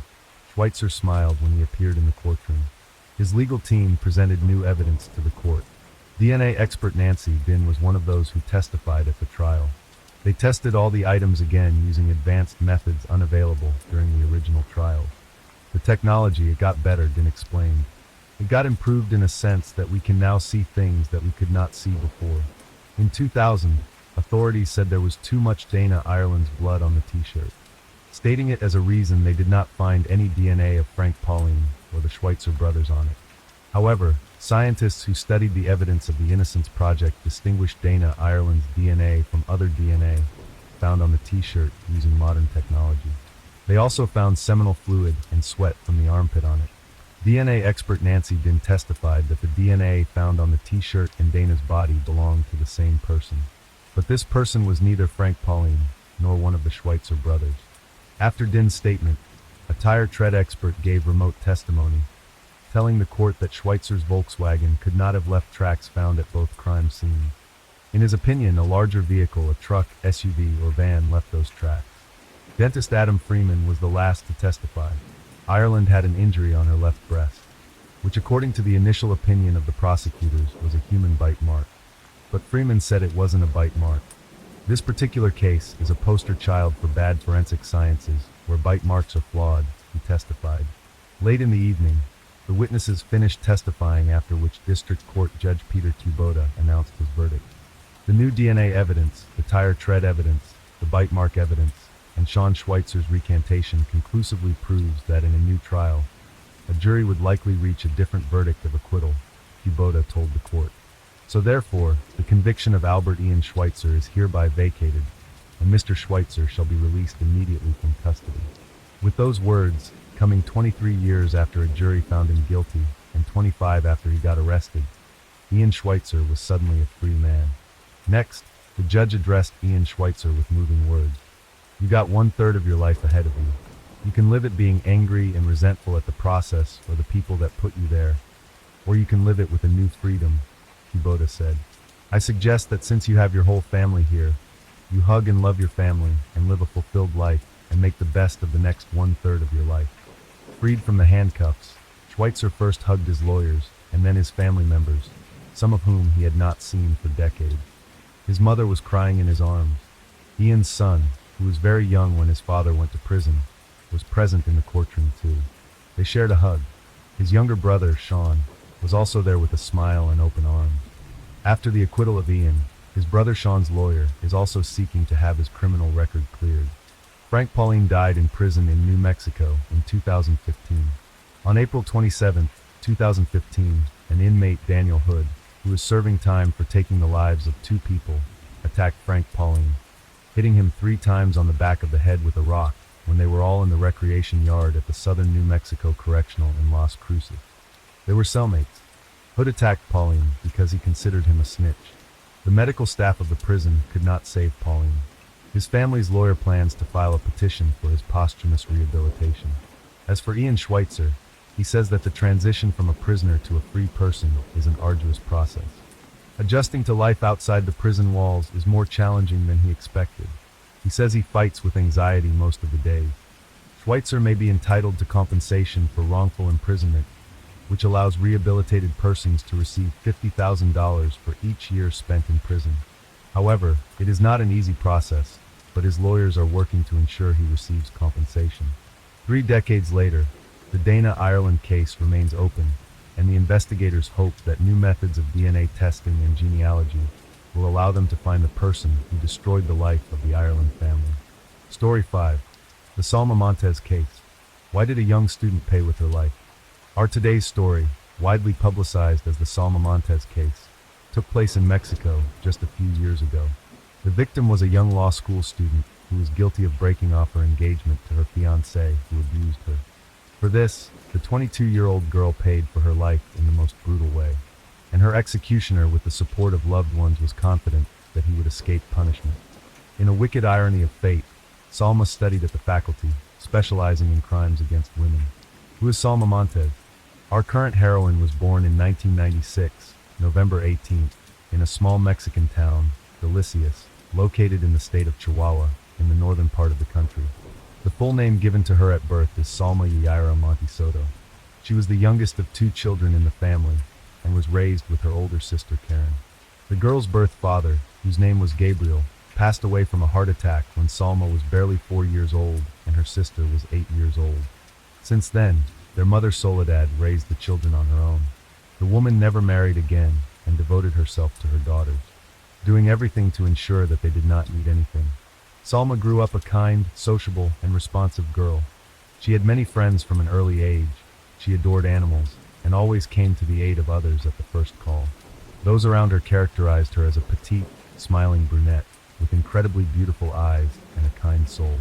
Schweitzer smiled when he appeared in the courtroom. His legal team presented new evidence to the court. DNA expert Nancy Bin was one of those who testified at the trial. They tested all the items again using advanced methods unavailable during the original trials. The technology, it got better, Din explained. It got improved in a sense that we can now see things that we could not see before. In 2000, authorities said there was too much Dana Ireland's blood on the t-shirt, stating it as a reason they did not find any DNA of Frank Pauline or the Schweitzer brothers on it. However, scientists who studied the evidence of the Innocence Project distinguished Dana Ireland's DNA from other DNA found on the t-shirt using modern technology. They also found seminal fluid and sweat from the armpit on it. DNA expert Nancy Din testified that the DNA found on the t-shirt and Dana's body belonged to the same person. But this person was neither Frank Pauline nor one of the Schweitzer brothers. After Din's statement, a tire tread expert gave remote testimony, telling the court that Schweitzer's Volkswagen could not have left tracks found at both crime scenes. In his opinion, a larger vehicle, a truck, SUV, or van, left those tracks. Dentist Adam Freeman was the last to testify. Ireland had an injury on her left breast, which according to the initial opinion of the prosecutors was a human bite mark. But Freeman said it wasn't a bite mark. This particular case is a poster child for bad forensic sciences, where bite marks are flawed, he testified. Late in the evening, the witnesses finished testifying, after which District Court Judge Peter Kubota announced his verdict. The new DNA evidence, the tire tread evidence, the bite mark evidence, and Sean Schweitzer's recantation conclusively proves that in a new trial, a jury would likely reach a different verdict of acquittal, Kubota told the court. So therefore, the conviction of Albert Ian Schweitzer is hereby vacated, and Mr. Schweitzer shall be released immediately from custody. With those words, coming 23 years after a jury found him guilty and 25 after he got arrested, Ian Schweitzer was suddenly a free man. Next, the judge addressed Ian Schweitzer with moving words. You got 1/3 of your life ahead of you. You can live it being angry and resentful at the process or the people that put you there, or you can live it with a new freedom, Kubota said. I suggest that since you have your whole family here, you hug and love your family and live a fulfilled life and make the best of the next one-third of your life. Freed from the handcuffs, Schweitzer first hugged his lawyers and then his family members, some of whom he had not seen for decades. His mother was crying in his arms. Ian's son, who was very young when his father went to prison, was present in the courtroom too. They shared a hug. His younger brother, Sean, was also there with a smile and open arms. After the acquittal of Ian, his brother Sean's lawyer is also seeking to have his criminal record cleared. Frank Pauline died in prison in New Mexico in 2015. On April 27, 2015, an inmate, Daniel Hood, who was serving time for taking the lives of two people, attacked Frank Pauline, hitting him 3 times on the back of the head with a rock when they were all in the recreation yard at the Southern New Mexico Correctional in Las Cruces. They were cellmates. Hood attacked Pauline because he considered him a snitch. The medical staff of the prison could not save Pauline. His family's lawyer plans to file a petition for his posthumous rehabilitation. As for Ian Schweitzer, he says that the transition from a prisoner to a free person is an arduous process. Adjusting to life outside the prison walls is more challenging than he expected. He says he fights with anxiety most of the days. Schweitzer may be entitled to compensation for wrongful imprisonment, which allows rehabilitated persons to receive $50,000 for each year spent in prison. However, it is not an easy process, but his lawyers are working to ensure he receives compensation. 3 decades later, the Dana Ireland case remains open, and the investigators hope that new methods of DNA testing and genealogy will allow them to find the person who destroyed the life of the Ireland family. Story 5. The Salma Montez case. Why did a young student pay with her life? Our today's story, widely publicized as the Salma Montez case, took place in Mexico just a few years ago. The victim was a young law school student who was guilty of breaking off her engagement to her fiancé who abused her. For this, the 22-year-old girl paid for her life in the most brutal way, and her executioner, with the support of loved ones, was confident that he would escape punishment. In a wicked irony of fate, Salma studied at the faculty, specializing in crimes against women. Who is Salma Montez? Our current heroine was born in 1996, November 18th, in a small Mexican town, Delicias, located in the state of Chihuahua, in the northern part of the country. The full name given to her at birth is Salma Yaira Montisoto. She was the youngest of 2 children in the family, and was raised with her older sister Karen. The girl's birth father, whose name was Gabriel, passed away from a heart attack when Salma was barely 4 years old and her sister was 8 years old. Since then, their mother Soledad raised the children on her own. The woman never married again and devoted herself to her daughters, doing everything to ensure that they did not need anything. Salma grew up a kind, sociable, and responsive girl. She had many friends from an early age. She adored animals and always came to the aid of others at the first call. Those around her characterized her as a petite, smiling brunette with incredibly beautiful eyes and a kind soul.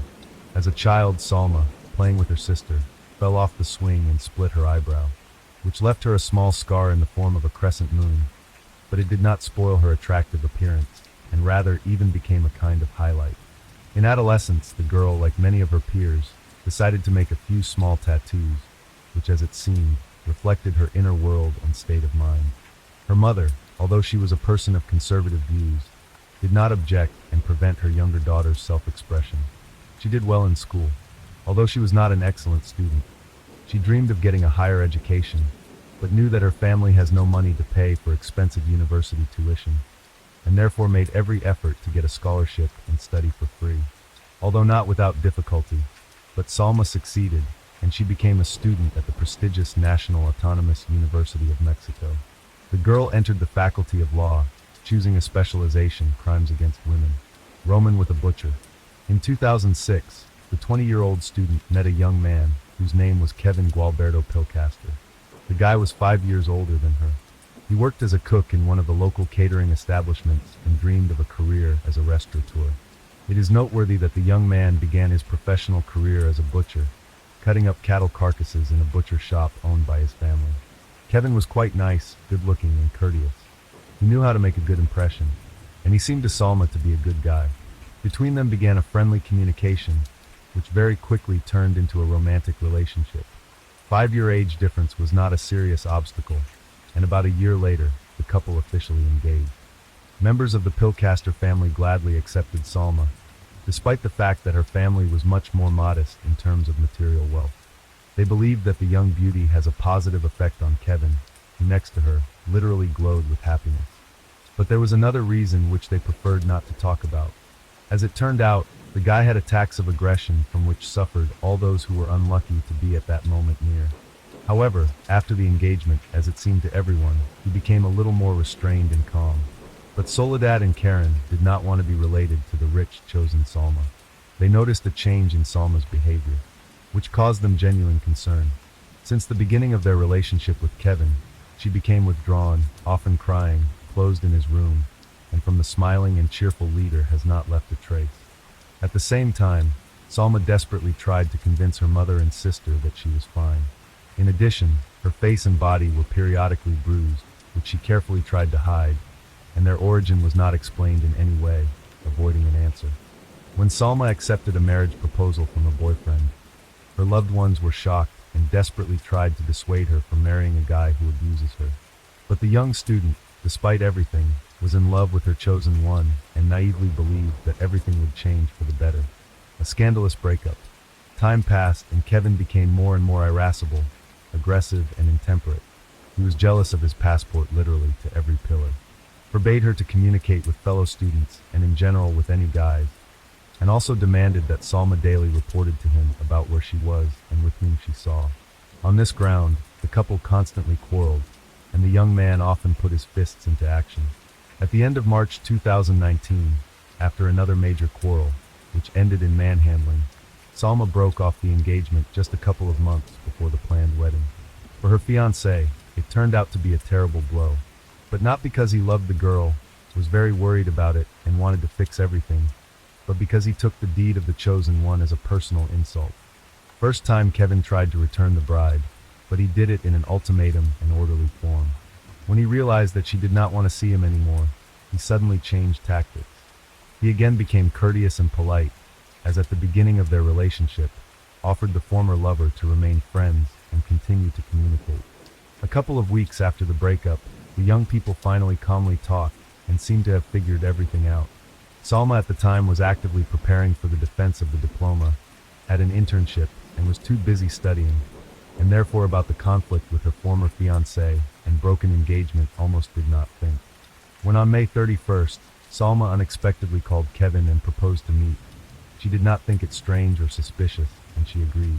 As a child, Salma, playing with her sister, fell off the swing and split her eyebrow, which left her a small scar in the form of a crescent moon, but it did not spoil her attractive appearance, and rather even became a kind of highlight. In adolescence, the girl, like many of her peers, decided to make a few small tattoos, which, as it seemed, reflected her inner world and state of mind. Her mother, although she was a person of conservative views, did not object and prevent her younger daughter's self-expression. She did well in school. Although she was not an excellent student, she dreamed of getting a higher education, but knew that her family has no money to pay for expensive university tuition, and therefore made every effort to get a scholarship and study for free. Although not without difficulty, but Salma succeeded, and she became a student at the prestigious National Autonomous University of Mexico. The girl entered the Faculty of Law, choosing a specialization, crimes against women. Roman with a butcher. In 2006, the 20-year-old student met a young man whose name was Kevin Gualberto Pilcaster. The guy was 5 years older than her. He worked as a cook in one of the local catering establishments and dreamed of a career as a restaurateur. It is noteworthy that the young man began his professional career as a butcher, cutting up cattle carcasses in a butcher shop owned by his family. Kevin was quite nice, good-looking, and courteous. He knew how to make a good impression, and he seemed to Salma to be a good guy. Between them began a friendly communication, which very quickly turned into a romantic relationship. 5-year age difference was not a serious obstacle, and about a year later, the couple officially engaged. Members of the Pilcaster family gladly accepted Salma, despite the fact that her family was much more modest in terms of material wealth. They believed that the young beauty has a positive effect on Kevin, who next to her literally glowed with happiness. But there was another reason which they preferred not to talk about. As it turned out, the guy had attacks of aggression from which suffered all those who were unlucky to be at that moment near. However, after the engagement, as it seemed to everyone, he became a little more restrained and calm. But Soledad and Karen did not want to be related to the rich chosen Salma. They noticed a change in Salma's behavior, which caused them genuine concern. Since the beginning of their relationship with Kevin, she became withdrawn, often crying, closed in his room, and from the smiling and cheerful leader has not left a trace. At the same time, Salma desperately tried to convince her mother and sister that she was fine. In addition, her face and body were periodically bruised, which she carefully tried to hide, and their origin was not explained in any way, avoiding an answer. When Salma accepted a marriage proposal from her boyfriend, her loved ones were shocked and desperately tried to dissuade her from marrying a guy who abuses her. But the young student, despite everything, was in love with her chosen one and naively believed that everything would change for the better. A scandalous breakup. Time passed and Kevin became more and more irascible, aggressive and intemperate. He was jealous of his passport literally to every pillar. Forbade her to communicate with fellow students and in general with any guys, and also demanded that Salma daily reported to him about where she was and with whom she saw. On this ground, the couple constantly quarreled, and the young man often put his fists into action. At the end of March 2019, after another major quarrel, which ended in manhandling, Salma broke off the engagement just a couple of months before the planned wedding. For her fiancé, it turned out to be a terrible blow, but not because he loved the girl, was very worried about it, and wanted to fix everything, but because he took the deed of the chosen one as a personal insult. First time Kevin tried to return the bride, but he did it in an ultimatum and orderly form. When he realized that she did not want to see him anymore, he suddenly changed tactics. He again became courteous and polite, as at the beginning of their relationship, offered the former lover to remain friends and continue to communicate. A couple of weeks after the breakup, the young people finally calmly talked and seemed to have figured everything out. Salma at the time was actively preparing for the defense of the diploma, at an internship, and was too busy studying, and therefore about the conflict with her former fiancé and broken engagement almost did not think. When on May 31st, Salma unexpectedly called Kevin and proposed to meet, she did not think it strange or suspicious, and she agreed.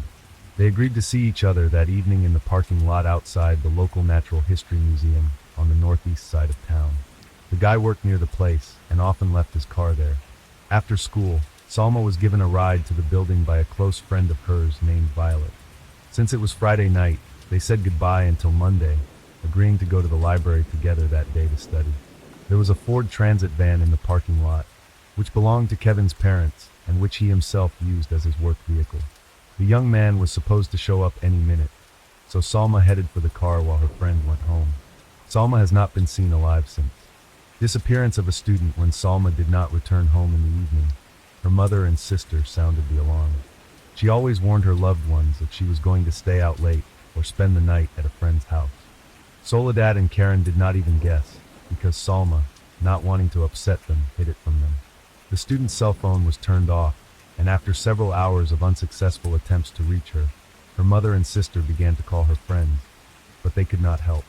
They agreed to see each other that evening in the parking lot outside the local Natural History Museum on the northeast side of town. The guy worked near the place and often left his car there. After school, Salma was given a ride to the building by a close friend of hers named Violet. Since it was Friday night, they said goodbye until Monday, agreeing to go to the library together that day to study. There was a Ford Transit van in the parking lot, which belonged to Kevin's parents and which he himself used as his work vehicle. The young man was supposed to show up any minute, so Salma headed for the car while her friend went home. Salma has not been seen alive since. Disappearance of a student when Salma did not return home in the evening. Her mother and sister sounded the alarm. She always warned her loved ones that she was going to stay out late or spend the night at a friend's house. Soledad and Karen did not even guess, because Salma, not wanting to upset them, hid it from them. The student's cell phone was turned off, and after several hours of unsuccessful attempts to reach her, her mother and sister began to call her friends, but they could not help.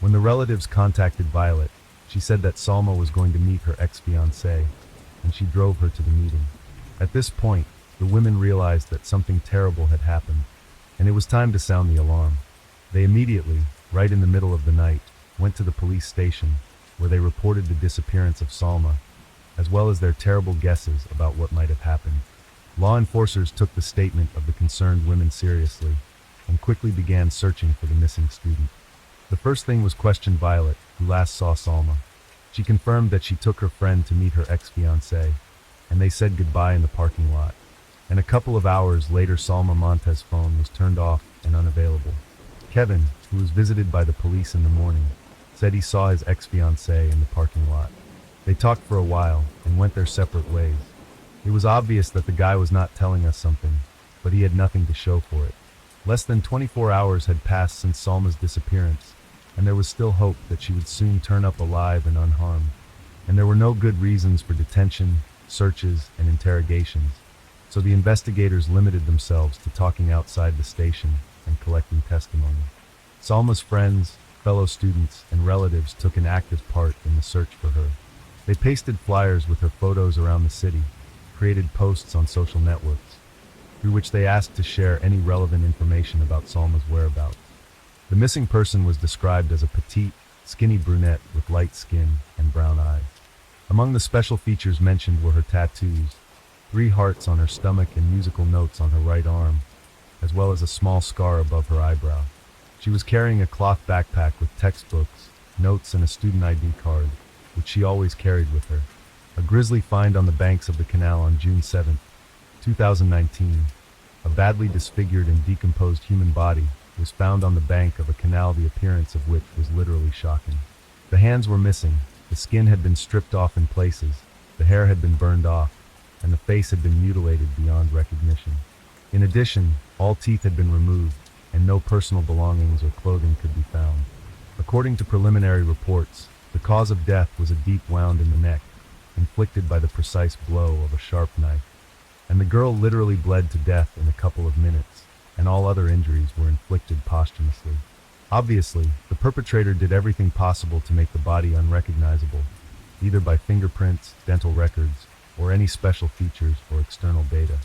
When the relatives contacted Violet, she said that Salma was going to meet her ex-fiancé, and she drove her to the meeting. At this point, the women realized that something terrible had happened, and it was time to sound the alarm. They immediately, right in the middle of the night, went to the police station, where they reported the disappearance of Salma, as well as their terrible guesses about what might have happened. Law enforcers took the statement of the concerned women seriously, and quickly began searching for the missing student. The first thing was question Violet, who last saw Salma. She confirmed that she took her friend to meet her ex-fiancé, and they said goodbye in the parking lot. And a couple of hours later, Salma Montez's phone was turned off and unavailable. Kevin, who was visited by the police in the morning, said he saw his ex-fiancé in the parking lot. They talked for a while and went their separate ways. It was obvious that the guy was not telling us something, but he had nothing to show for it. Less than 24 hours had passed since Salma's disappearance, and there was still hope that she would soon turn up alive and unharmed. and there were no good reasons for detention, searches, and interrogations, so the investigators limited themselves to talking outside the station and collecting testimony. Salma's friends, fellow students, and relatives took an active part in the search for her. They pasted flyers with her photos around the city, created posts on social networks, through which they asked to share any relevant information about Salma's whereabouts. The missing person was described as a petite, skinny brunette with light skin and brown eyes. Among the special features mentioned were her tattoos, 3 hearts on her stomach and musical notes on her right arm, as well as a small scar above her eyebrow. She was carrying a cloth backpack with textbooks, notes, and a student ID card, which she always carried with her. A grisly find on the banks of the canal on June 7, 2019. A badly disfigured and decomposed human body was found on the bank of a canal, the appearance of which was literally shocking. The hands were missing, the skin had been stripped off in places, the hair had been burned off, and the face had been mutilated beyond recognition. In addition, all teeth had been removed, and no personal belongings or clothing could be found. According to preliminary reports, the cause of death was a deep wound in the neck, inflicted by the precise blow of a sharp knife. And the girl literally bled to death in a couple of minutes, and all other injuries were inflicted posthumously. Obviously, the perpetrator did everything possible to make the body unrecognizable, either by fingerprints, dental records, or any special features or external data.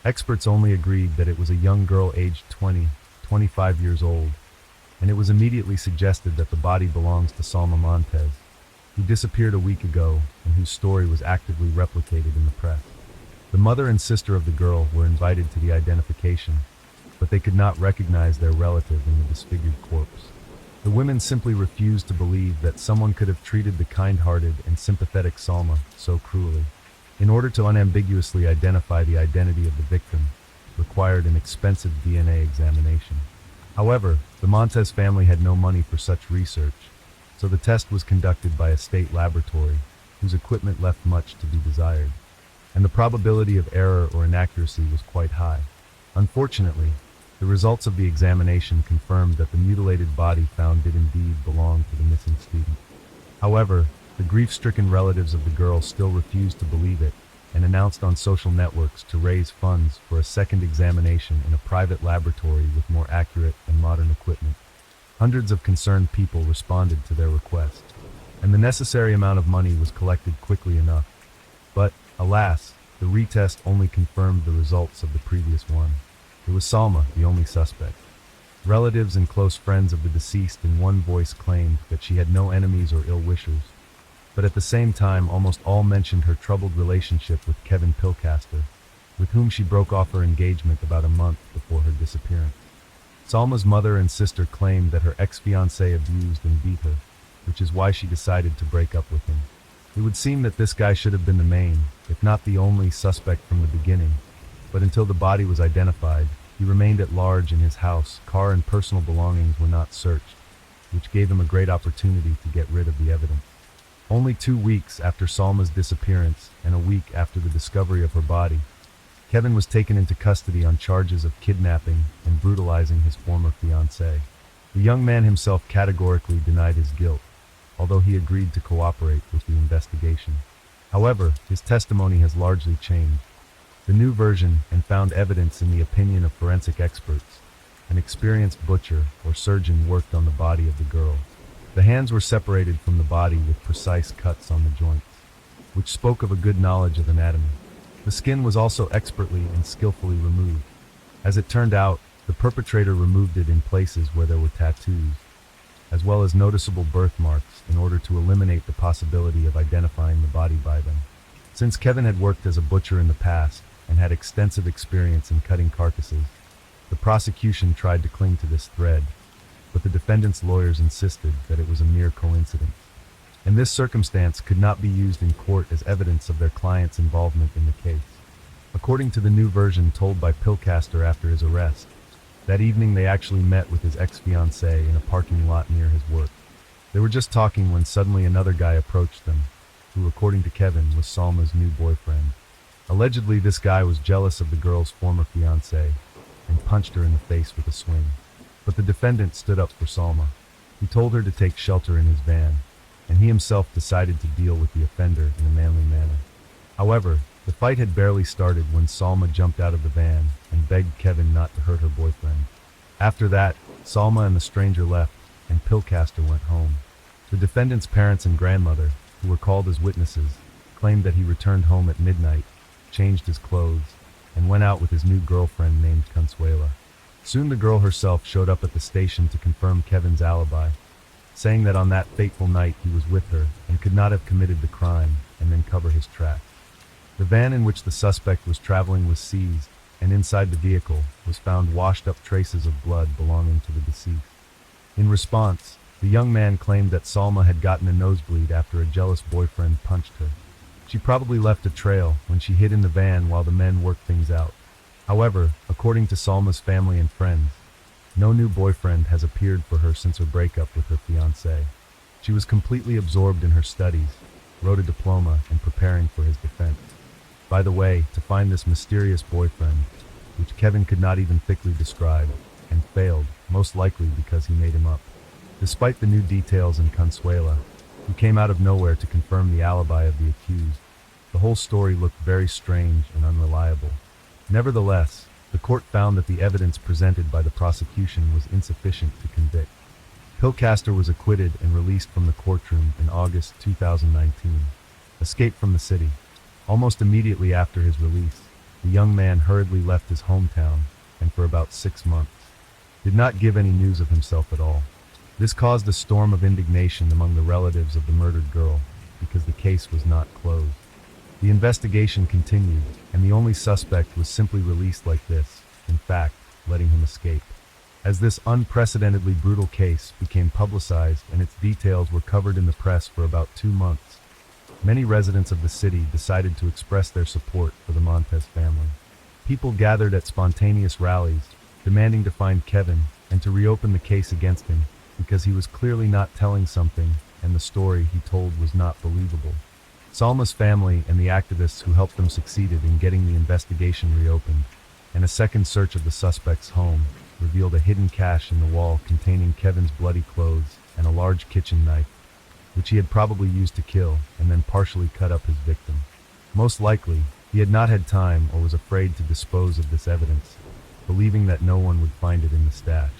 Experts only agreed that it was a young girl aged 25 years old, and it was immediately suggested that the body belongs to Salma Montez, who disappeared a week ago and whose story was actively replicated in the press. The mother and sister of the girl were invited to the identification, but they could not recognize their relative in the disfigured corpse. The women simply refused to believe that someone could have treated the kind-hearted and sympathetic Salma so cruelly. In order to unambiguously identify the identity of the victim, required an expensive DNA examination. However, the Montez family had no money for such research, so the test was conducted by a state laboratory, whose equipment left much to be desired, and the probability of error or inaccuracy was quite high. Unfortunately, the results of the examination confirmed that the mutilated body found did indeed belong to the missing student. However, the grief-stricken relatives of the girl still refused to believe it and announced on social networks to raise funds for a second examination in a private laboratory with more accurate and modern equipment. Hundreds of concerned people responded to their request, and the necessary amount of money was collected quickly enough. But, alas, the retest only confirmed the results of the previous one. It was Salma, the only suspect. Relatives and close friends of the deceased in one voice claimed that she had no enemies or ill-wishers, but at the same time almost all mentioned her troubled relationship with Kevin Pilcaster, with whom she broke off her engagement about a month before her disappearance. Salma's mother and sister claimed that her ex-fiancé abused and beat her, which is why she decided to break up with him. It would seem that this guy should have been the main, if not the only, suspect from the beginning, but until the body was identified, he remained at large in his house. Car and personal belongings were not searched, which gave him a great opportunity to get rid of the evidence. Only 2 weeks after Salma's disappearance and a week after the discovery of her body, Kevin was taken into custody on charges of kidnapping and brutalizing his former fiancée. The young man himself categorically denied his guilt, although he agreed to cooperate with the investigation. However, his testimony has largely changed. The new version and found evidence in the opinion of forensic experts. An experienced butcher or surgeon worked on the body of the girl. The hands were separated from the body with precise cuts on the joints, which spoke of a good knowledge of anatomy. The skin was also expertly and skillfully removed. As it turned out, the perpetrator removed it in places where there were tattoos, as well as noticeable birthmarks, in order to eliminate the possibility of identifying the body by them. Since Kevin had worked as a butcher in the past and had extensive experience in cutting carcasses, the prosecution tried to cling to this thread, but the defendant's lawyers insisted that it was a mere coincidence, and this circumstance could not be used in court as evidence of their client's involvement in the case. According to the new version told by Pilcaster after his arrest, that evening they actually met with his ex-fiancée in a parking lot near his work. They were just talking when suddenly another guy approached them, who, according to Kevin, was Salma's new boyfriend. Allegedly, this guy was jealous of the girl's former fiancée and punched her in the face with a swing. But the defendant stood up for Salma. He told her to take shelter in his van, and he himself decided to deal with the offender in a manly manner. However, the fight had barely started when Salma jumped out of the van and begged Kevin not to hurt her boyfriend. After that, Salma and the stranger left, and Pillcaster went home. The defendant's parents and grandmother, who were called as witnesses, claimed that he returned home at midnight, changed his clothes, and went out with his new girlfriend named Consuela. Soon the girl herself showed up at the station to confirm Kevin's alibi, saying that on that fateful night he was with her and could not have committed the crime and then cover his tracks. The van in which the suspect was traveling was seized, and inside the vehicle was found washed-up traces of blood belonging to the deceased. In response, the young man claimed that Salma had gotten a nosebleed after a jealous boyfriend punched her. She probably left a trail when she hid in the van while the men worked things out. However, according to Salma's family and friends, no new boyfriend has appeared for her since her breakup with her fiancé. She was completely absorbed in her studies, wrote a diploma, and preparing for his defense. By the way, to find this mysterious boyfriend, which Kevin could not even thickly describe, and failed, most likely because he made him up. Despite the new details in Consuela, who came out of nowhere to confirm the alibi of the accused, the whole story looked very strange and unreliable. Nevertheless, the court found that the evidence presented by the prosecution was insufficient to convict. Pillcaster was acquitted and released from the courtroom in August 2019. Escape from the city. Almost immediately after his release, the young man hurriedly left his hometown and for about 6 months did not give any news of himself at all. This caused a storm of indignation among the relatives of the murdered girl because the case was not closed. The investigation continued, and the only suspect was simply released like this, in fact, letting him escape. As this unprecedentedly brutal case became publicized and its details were covered in the press for about 2 months, many residents of the city decided to express their support for the Montes family. People gathered at spontaneous rallies, demanding to find Kevin and to reopen the case against him because he was clearly not telling something and the story he told was not believable. Salma's family and the activists who helped them succeeded in getting the investigation reopened, and a second search of the suspect's home revealed a hidden cache in the wall containing Kevin's bloody clothes and a large kitchen knife, which he had probably used to kill and then partially cut up his victim. Most likely, he had not had time or was afraid to dispose of this evidence, believing that no one would find it in the stash.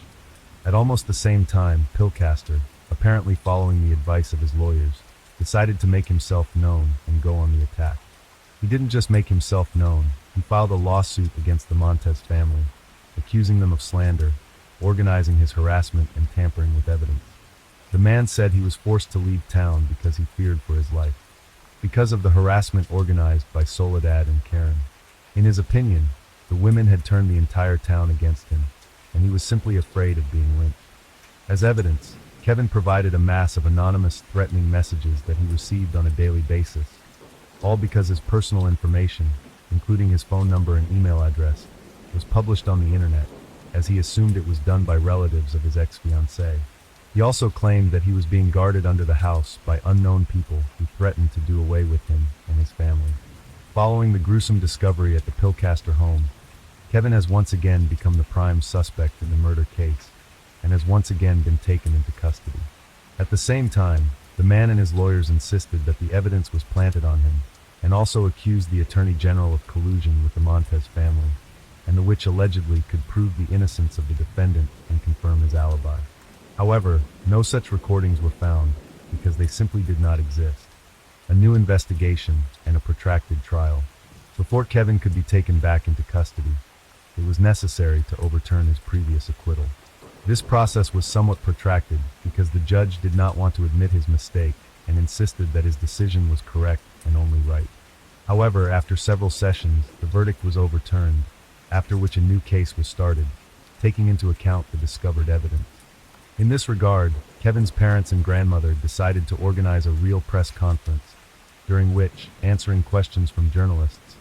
At almost the same time, Pillcaster, apparently following the advice of his lawyers, decided to make himself known and go on the attack. He didn't just make himself known, he filed a lawsuit against the Montes family, accusing them of slander, organizing his harassment, and tampering with evidence. The man said he was forced to leave town because he feared for his life, because of the harassment organized by Soledad and Karen. In his opinion, the women had turned the entire town against him, and he was simply afraid of being lynched. As evidence, Kevin provided a mass of anonymous, threatening messages that he received on a daily basis, all because his personal information, including his phone number and email address, was published on the internet, as he assumed it was done by relatives of his ex-fiancée. He also claimed that he was being guarded under the house by unknown people who threatened to do away with him and his family. Following the gruesome discovery at the Pillcaster home, Kevin has once again become the prime suspect in the murder case, and has once again been taken into custody. At the same time, the man and his lawyers insisted that the evidence was planted on him, and also accused the Attorney General of collusion with the Montes family, and the which allegedly could prove the innocence of the defendant and confirm his alibi. However, no such recordings were found because they simply did not exist. A new investigation and a protracted trial. Before Kevin could be taken back into custody, it was necessary to overturn his previous acquittal. This process was somewhat protracted because the judge did not want to admit his mistake and insisted that his decision was correct and only right. However, after several sessions, the verdict was overturned, after which a new case was started, taking into account the discovered evidence. In this regard, Kevin's parents and grandmother decided to organize a real press conference, during which, answering questions from journalists,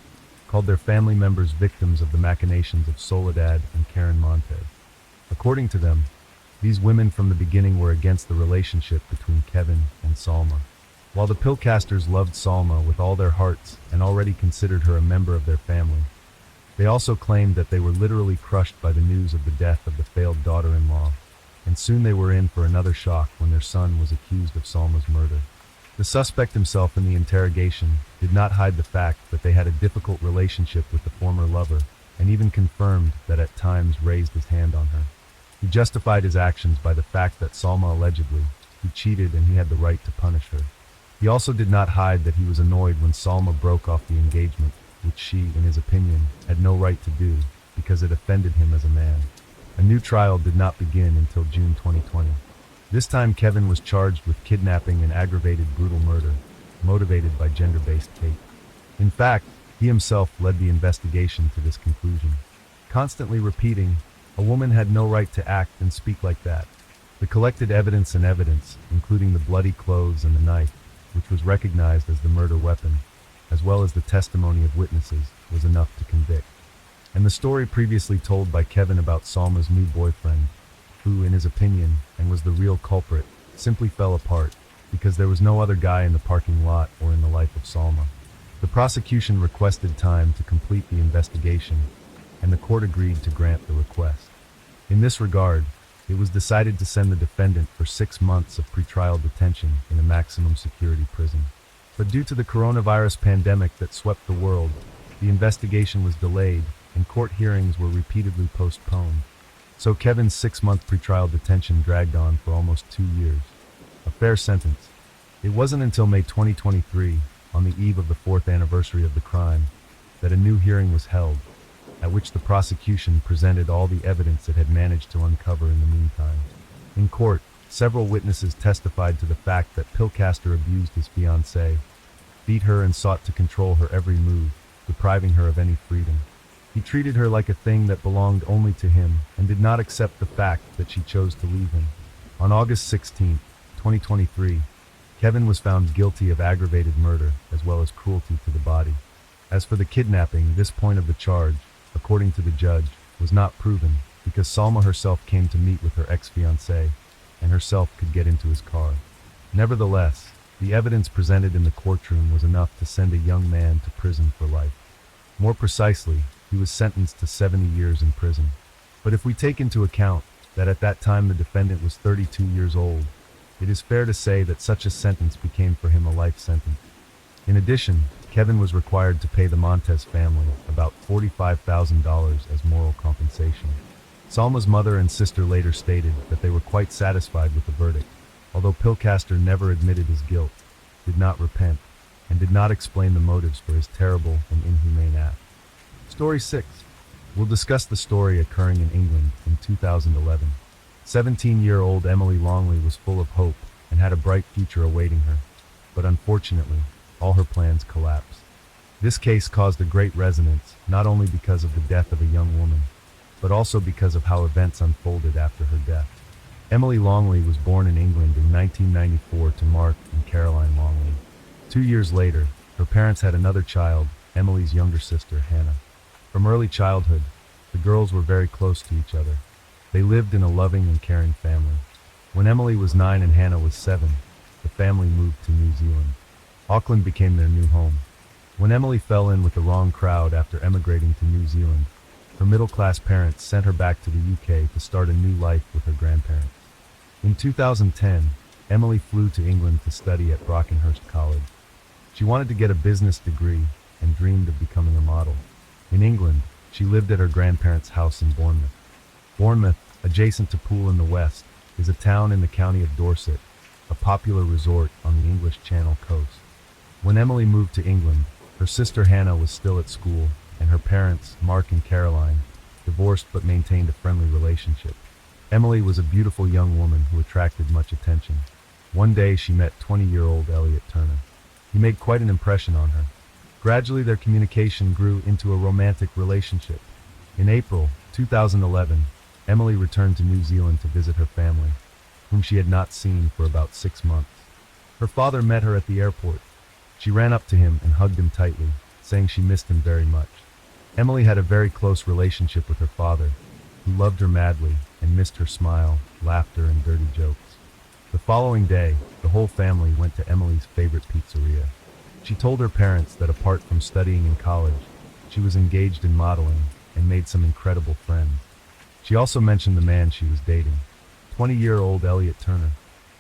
called their family members victims of the machinations of Soledad and Karen Montes. According to them, these women from the beginning were against the relationship between Kevin and Salma. While the Pillcasters loved Salma with all their hearts and already considered her a member of their family, they also claimed that they were literally crushed by the news of the death of the failed daughter-in-law, and soon they were in for another shock when their son was accused of Salma's murder. The suspect himself in the interrogation did not hide the fact that they had a difficult relationship with the former lover, and even confirmed that at times raised his hand on her. He justified his actions by the fact that Salma allegedly he cheated and he had the right to punish her. He also did not hide that he was annoyed when Salma broke off the engagement, which she, in his opinion, had no right to do because it offended him as a man. A new trial did not begin until June 2020. This time Kevin was charged with kidnapping and aggravated brutal murder, motivated by gender-based hate. In fact, he himself led the investigation to this conclusion, constantly repeating, "A woman had no right to act and speak like that." The collected evidence, including the bloody clothes and the knife, which was recognized as the murder weapon, as well as the testimony of witnesses, was enough to convict. And the story previously told by Kevin about Salma's new boyfriend, who, in his opinion, and was the real culprit, simply fell apart because there was no other guy in the parking lot or in the life of Salma. The prosecution requested time to complete the investigation, and the court agreed to grant the request. In this regard, it was decided to send the defendant for 6 months of pretrial detention in a maximum security prison. But due to the coronavirus pandemic that swept the world, the investigation was delayed and court hearings were repeatedly postponed. So Kevin's 6-month pretrial detention dragged on for almost 2 years. A fair sentence. It wasn't until May 2023, on the eve of the 4th anniversary of the crime, that a new hearing was held, at which the prosecution presented all the evidence it had managed to uncover in the meantime. In court, several witnesses testified to the fact that Pilcaster abused his fiancée, beat her and sought to control her every move, depriving her of any freedom. He treated her like a thing that belonged only to him and did not accept the fact that she chose to leave him. On August 16, 2023, Kevin was found guilty of aggravated murder as well as cruelty to the body. As for the kidnapping, this point of the charge, according to the judge, was not proven because Salma herself came to meet with her ex-fiancé and herself could get into his car. Nevertheless, the evidence presented in the courtroom was enough to send a young man to prison for life. More precisely, he was sentenced to 70 years in prison. But if we take into account that at that time the defendant was 32 years old, it is fair to say that such a sentence became for him a life sentence. In addition, Kevin was required to pay the Montez family about $45,000 as moral compensation. Salma's mother and sister later stated that they were quite satisfied with the verdict, although Pilcaster never admitted his guilt, did not repent, and did not explain the motives for his terrible and inhumane act. Story 6. We'll discuss the story occurring in England in 2011. 17-year-old Emily Longley was full of hope and had a bright future awaiting her, but unfortunately, all her plans collapsed. This case caused a great resonance, not only because of the death of a young woman, but also because of how events unfolded after her death. Emily Longley was born in England in 1994 to Mark and Caroline Longley. 2 years later, her parents had another child, Emily's younger sister, Hannah. From early childhood, the girls were very close to each other. They lived in a loving and caring family. When Emily was 9 and Hannah was 7, the family moved to New Zealand. Auckland became their new home. When Emily fell in with the wrong crowd after emigrating to New Zealand, her middle-class parents sent her back to the UK to start a new life with her grandparents. In 2010, Emily flew to England to study at Brockenhurst College. She wanted to get a business degree and dreamed of becoming a model. In England, she lived at her grandparents' house in Bournemouth. Bournemouth, adjacent to Poole in the west, is a town in the county of Dorset, a popular resort on the English Channel coast. When Emily moved to England, her sister Hannah was still at school, and her parents, Mark and Caroline, divorced but maintained a friendly relationship. Emily was a beautiful young woman who attracted much attention. One day she met 20-year-old Elliot Turner. He made quite an impression on her. Gradually their communication grew into a romantic relationship. In April 2011, Emily returned to New Zealand to visit her family, whom she had not seen for about 6 months. Her father met her at the airport. She ran up to him and hugged him tightly, saying she missed him very much. Emily had a very close relationship with her father, who loved her madly and missed her smile, laughter, and dirty jokes. The following day, the whole family went to Emily's favorite pizzeria. She told her parents that apart from studying in college, she was engaged in modeling and made some incredible friends. She also mentioned the man she was dating, 20-year-old Elliot Turner.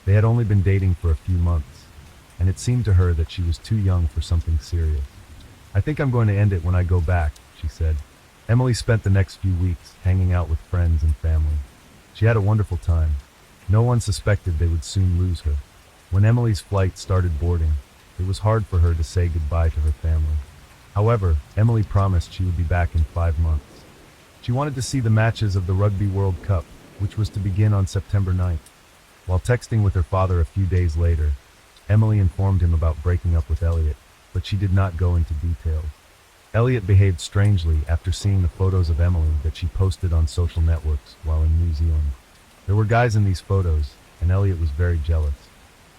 They had only been dating for a few months. and it seemed to her that she was too young for something serious. "I think I'm going to end it when I go back," she said. Emily spent the next few weeks hanging out with friends and family. She had a wonderful time. No one suspected they would soon lose her. When Emily's flight started boarding, it was hard for her to say goodbye to her family. However, Emily promised she would be back in 5 months. She wanted to see the matches of the Rugby World Cup, which was to begin on September 9th. While texting with her father a few days later, Emily informed him about breaking up with Elliot, but she did not go into details. Elliot behaved strangely after seeing the photos of Emily that she posted on social networks while in New Zealand. There were guys in these photos, and Elliot was very jealous.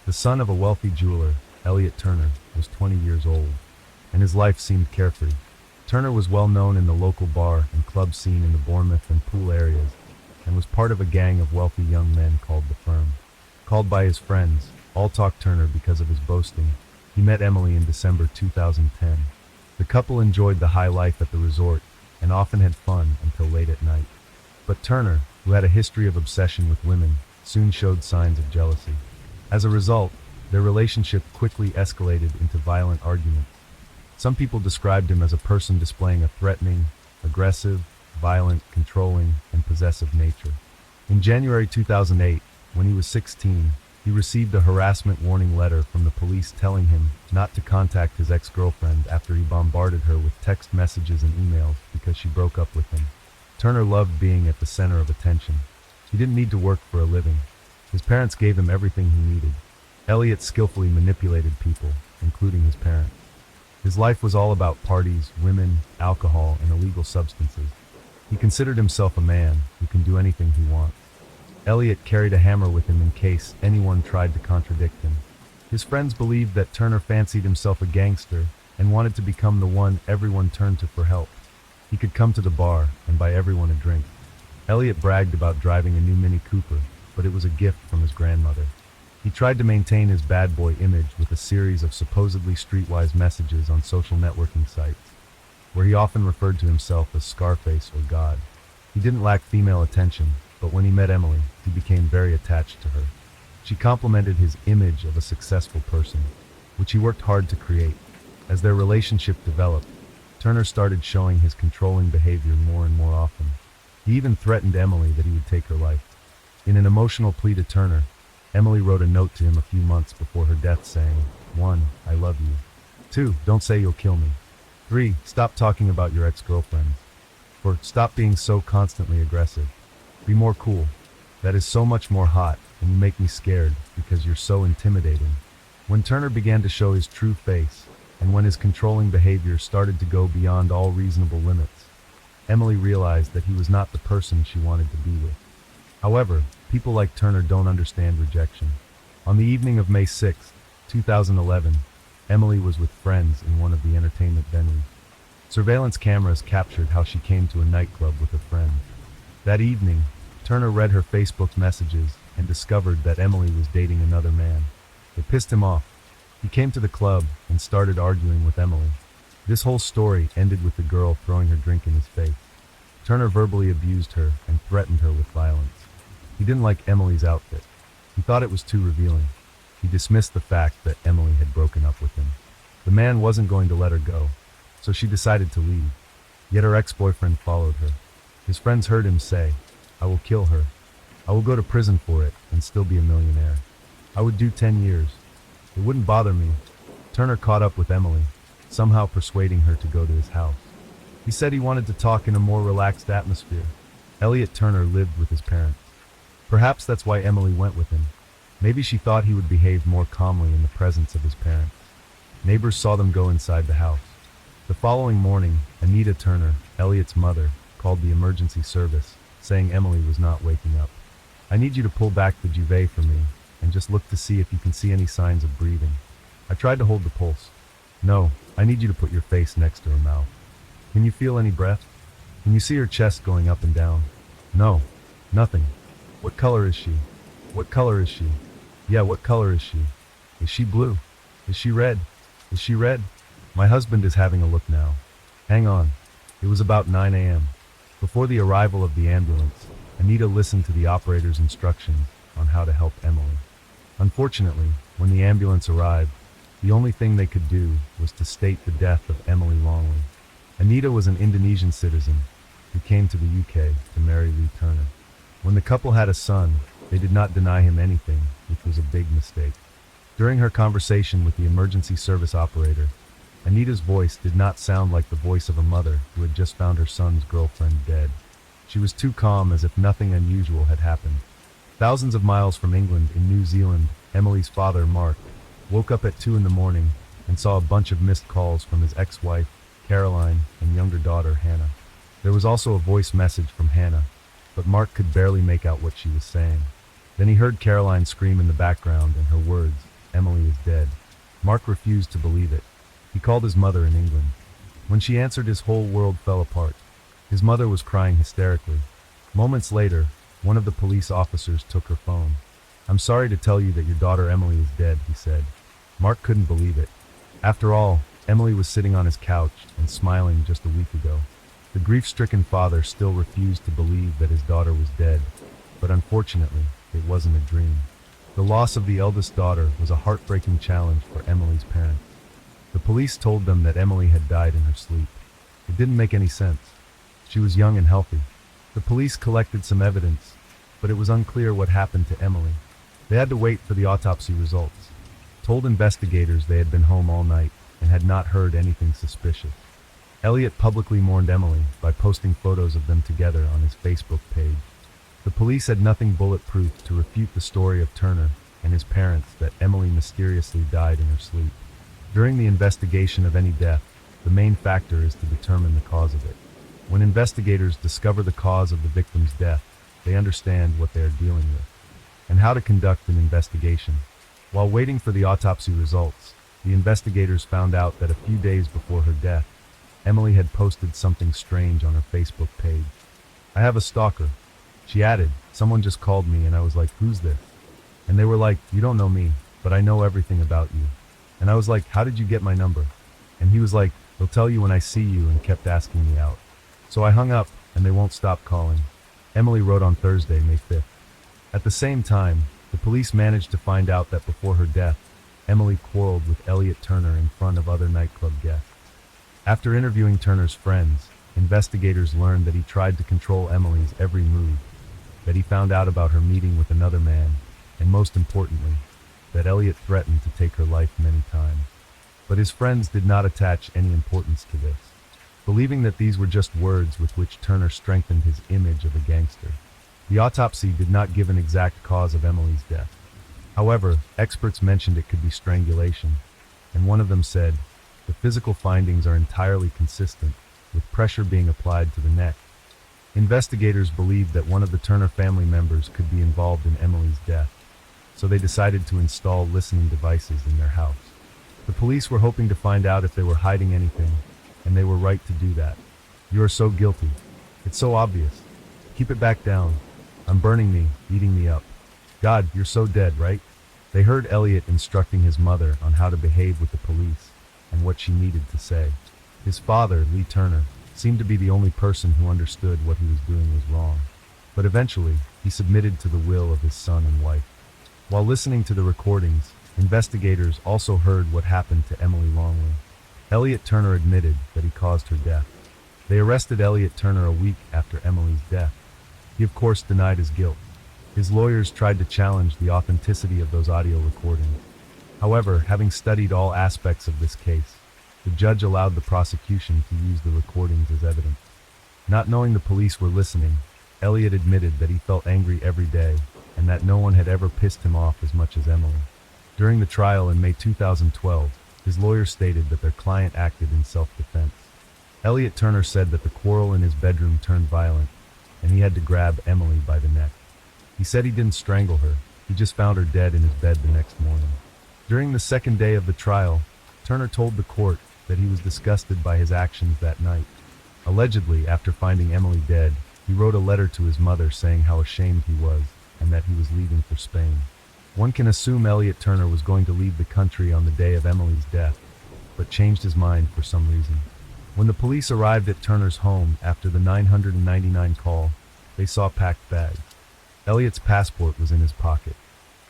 The son of a wealthy jeweler, Elliot Turner, was 20 years old, and his life seemed carefree. Turner was well known in the local bar and club scene in the Bournemouth and Poole areas, and was part of a gang of wealthy young men called the Firm. Called by his friends, All Talk Turner because of his boasting, he met Emily in December 2010. The couple enjoyed the high life at the resort and often had fun until late at night. But Turner, who had a history of obsession with women, soon showed signs of jealousy. As a result, their relationship quickly escalated into violent arguments. Some people described him as a person displaying a threatening, aggressive, violent, controlling, and possessive nature. In January 2008, when he was 16, he received a harassment warning letter from the police telling him not to contact his ex-girlfriend after he bombarded her with text messages and emails because she broke up with him. Turner loved being at the center of attention. He didn't need to work for a living. His parents gave him everything he needed. Elliot skillfully manipulated people, including his parents. His life was all about parties, women, alcohol, and illegal substances. He considered himself a man who can do anything he wants. Elliot carried a hammer with him in case anyone tried to contradict him. His friends believed that Turner fancied himself a gangster and wanted to become the one everyone turned to for help. He could come to the bar and buy everyone a drink. Elliot bragged about driving a new Mini Cooper, but it was a gift from his grandmother. He tried to maintain his bad boy image with a series of supposedly streetwise messages on social networking sites, where he often referred to himself as Scarface or God. He didn't lack female attention, but when he met Emily, he became very attached to her. She complimented his image of a successful person, which he worked hard to create. As their relationship developed, Turner started showing his controlling behavior more and more often. He even threatened Emily that he would take her life. In an emotional plea to Turner, Emily wrote a note to him a few months before her death saying, 1. I love you. 2. Don't say you'll kill me. 3. Stop talking about your ex-girlfriends. 4. Stop being so constantly aggressive. Be more cool. That is so much more hot, and you make me scared because you're so intimidating. When Turner began to show his true face, and when his controlling behavior started to go beyond all reasonable limits, Emily realized that he was not the person she wanted to be with. However, people like Turner don't understand rejection. On the evening of May 6, 2011, Emily was with friends in one of the entertainment venues. Surveillance cameras captured how she came to a nightclub with a friend. That evening, Turner read her Facebook messages and discovered that Emily was dating another man. It pissed him off. He came to the club and started arguing with Emily. This whole story ended with the girl throwing her drink in his face. Turner verbally abused her and threatened her with violence. He didn't like Emily's outfit. He thought it was too revealing. He dismissed the fact that Emily had broken up with him. The man wasn't going to let her go, so she decided to leave. Yet her ex-boyfriend followed her. His friends heard him say, "I will kill her. I will go to prison for it and still be a millionaire. I would do 10 years. It wouldn't bother me." Turner caught up with Emily, somehow persuading her to go to his house. He said he wanted to talk in a more relaxed atmosphere. Elliot Turner lived with his parents. Perhaps that's why Emily went with him. Maybe she thought he would behave more calmly in the presence of his parents. Neighbors saw them go inside the house. The following morning, Anita Turner, Elliot's mother, called the emergency service, saying Emily was not waking up. "I need you to pull back the duvet for me and just look to see if you can see any signs of breathing." I tried to hold the pulse. "No, I need you to put your face next to her mouth. Can you feel any breath? Can you see her chest going up and down?" "No, nothing." "What color is she? What color is she? Yeah, what color is she? Is she blue? Is she red? Is she red? My husband is having a look now. Hang on." It was about 9 a.m. Before the arrival of the ambulance, Anita listened to the operator's instructions on how to help Emily. Unfortunately, when the ambulance arrived, The only thing they could do was to state the death of Emily Longley. Anita was an Indonesian citizen who came to the UK to marry Lee Turner. When the couple had a son, they did not deny him anything, which was a big mistake. During her conversation with the emergency service operator, Anita's voice did not sound like the voice of a mother who had just found her son's girlfriend dead. She was too calm, as if nothing unusual had happened. Thousands of miles from England in New Zealand, Emily's father, Mark, woke up at 2 in the morning and saw a bunch of missed calls from his ex-wife, Caroline, and younger daughter, Hannah. There was also a voice message from Hannah, but Mark could barely make out what she was saying. Then he heard Caroline scream in the background, and her words, "Emily is dead." Mark refused to believe it. He called his mother in England. When she answered, his whole world fell apart. His mother was crying hysterically. Moments later, one of the police officers took her phone. "I'm sorry to tell you that your daughter Emily is dead," he said. Mark couldn't believe it. After all, Emily was sitting on his couch and smiling just a week ago. The grief-stricken father still refused to believe that his daughter was dead, but unfortunately, it wasn't a dream. The loss of the eldest daughter was a heartbreaking challenge for Emily's parents. The police told them that Emily had died in her sleep. It didn't make any sense. She was young and healthy. The police collected some evidence, but it was unclear what happened to Emily. They had to wait for the autopsy results. Told investigators they had been home all night and had not heard anything suspicious. Elliot publicly mourned Emily by posting photos of them together on his Facebook page. The police had nothing bulletproof to refute the story of Turner and his parents that Emily mysteriously died in her sleep. During the investigation of any death, the main factor is to determine the cause of it. When investigators discover the cause of the victim's death, they understand what they are dealing with and how to conduct an investigation. While waiting for the autopsy results, the investigators found out that a few days before her death, Emily had posted something strange on her Facebook page. "I have a stalker," she added. "Someone just called me and I was like, who's this?" And they were like, "You don't know me, but I know everything about you." And I was like, "How did you get my number?" And he was like, "They'll tell you when I see you," and kept asking me out. So I hung up, and they won't stop calling. Emily wrote on Thursday, May 5th. At the same time, the police managed to find out that before her death, Emily quarreled with Elliot Turner in front of other nightclub guests. After interviewing Turner's friends, investigators learned that he tried to control Emily's every move, that he found out about her meeting with another man, and most importantly, that Elliot threatened to take her life many times. But his friends did not attach any importance to this, believing that these were just words with which Turner strengthened his image of a gangster. The autopsy did not give an exact cause of Emily's death. However, experts mentioned it could be strangulation, and one of them said, "The physical findings are entirely consistent, with pressure being applied to the neck." Investigators believed that one of the Turner family members could be involved in Emily's death, so they decided to install listening devices in their house. The police were hoping to find out if they were hiding anything, and they were right to do that. "You are so guilty. It's so obvious. Keep it back down. I'm burning me, eating me up. God, you're so dead, right?" They heard Elliot instructing his mother on how to behave with the police and what she needed to say. His father, Lee Turner, seemed to be the only person who understood what he was doing was wrong. But eventually, he submitted to the will of his son and wife. While listening to the recordings, investigators also heard what happened to Emily Longley. Elliot Turner admitted that he caused her death. They arrested Elliot Turner a week after Emily's death. He of course denied his guilt. His lawyers tried to challenge the authenticity of those audio recordings. However, having studied all aspects of this case, the judge allowed the prosecution to use the recordings as evidence. Not knowing the police were listening, Elliot admitted that he felt angry every day and that no one had ever pissed him off as much as Emily. During the trial in May 2012, his lawyer stated that their client acted in self-defense. Elliot Turner said that the quarrel in his bedroom turned violent, and he had to grab Emily by the neck. He said he didn't strangle her, he just found her dead in his bed the next morning. During the second day of the trial, Turner told the court that he was disgusted by his actions that night. Allegedly, after finding Emily dead, he wrote a letter to his mother saying how ashamed he was and that he was leaving for Spain. One can assume Elliot Turner was going to leave the country on the day of Emily's death, but changed his mind for some reason. When the police arrived at Turner's home after the 999 call, they saw packed bags. Elliot's passport was in his pocket.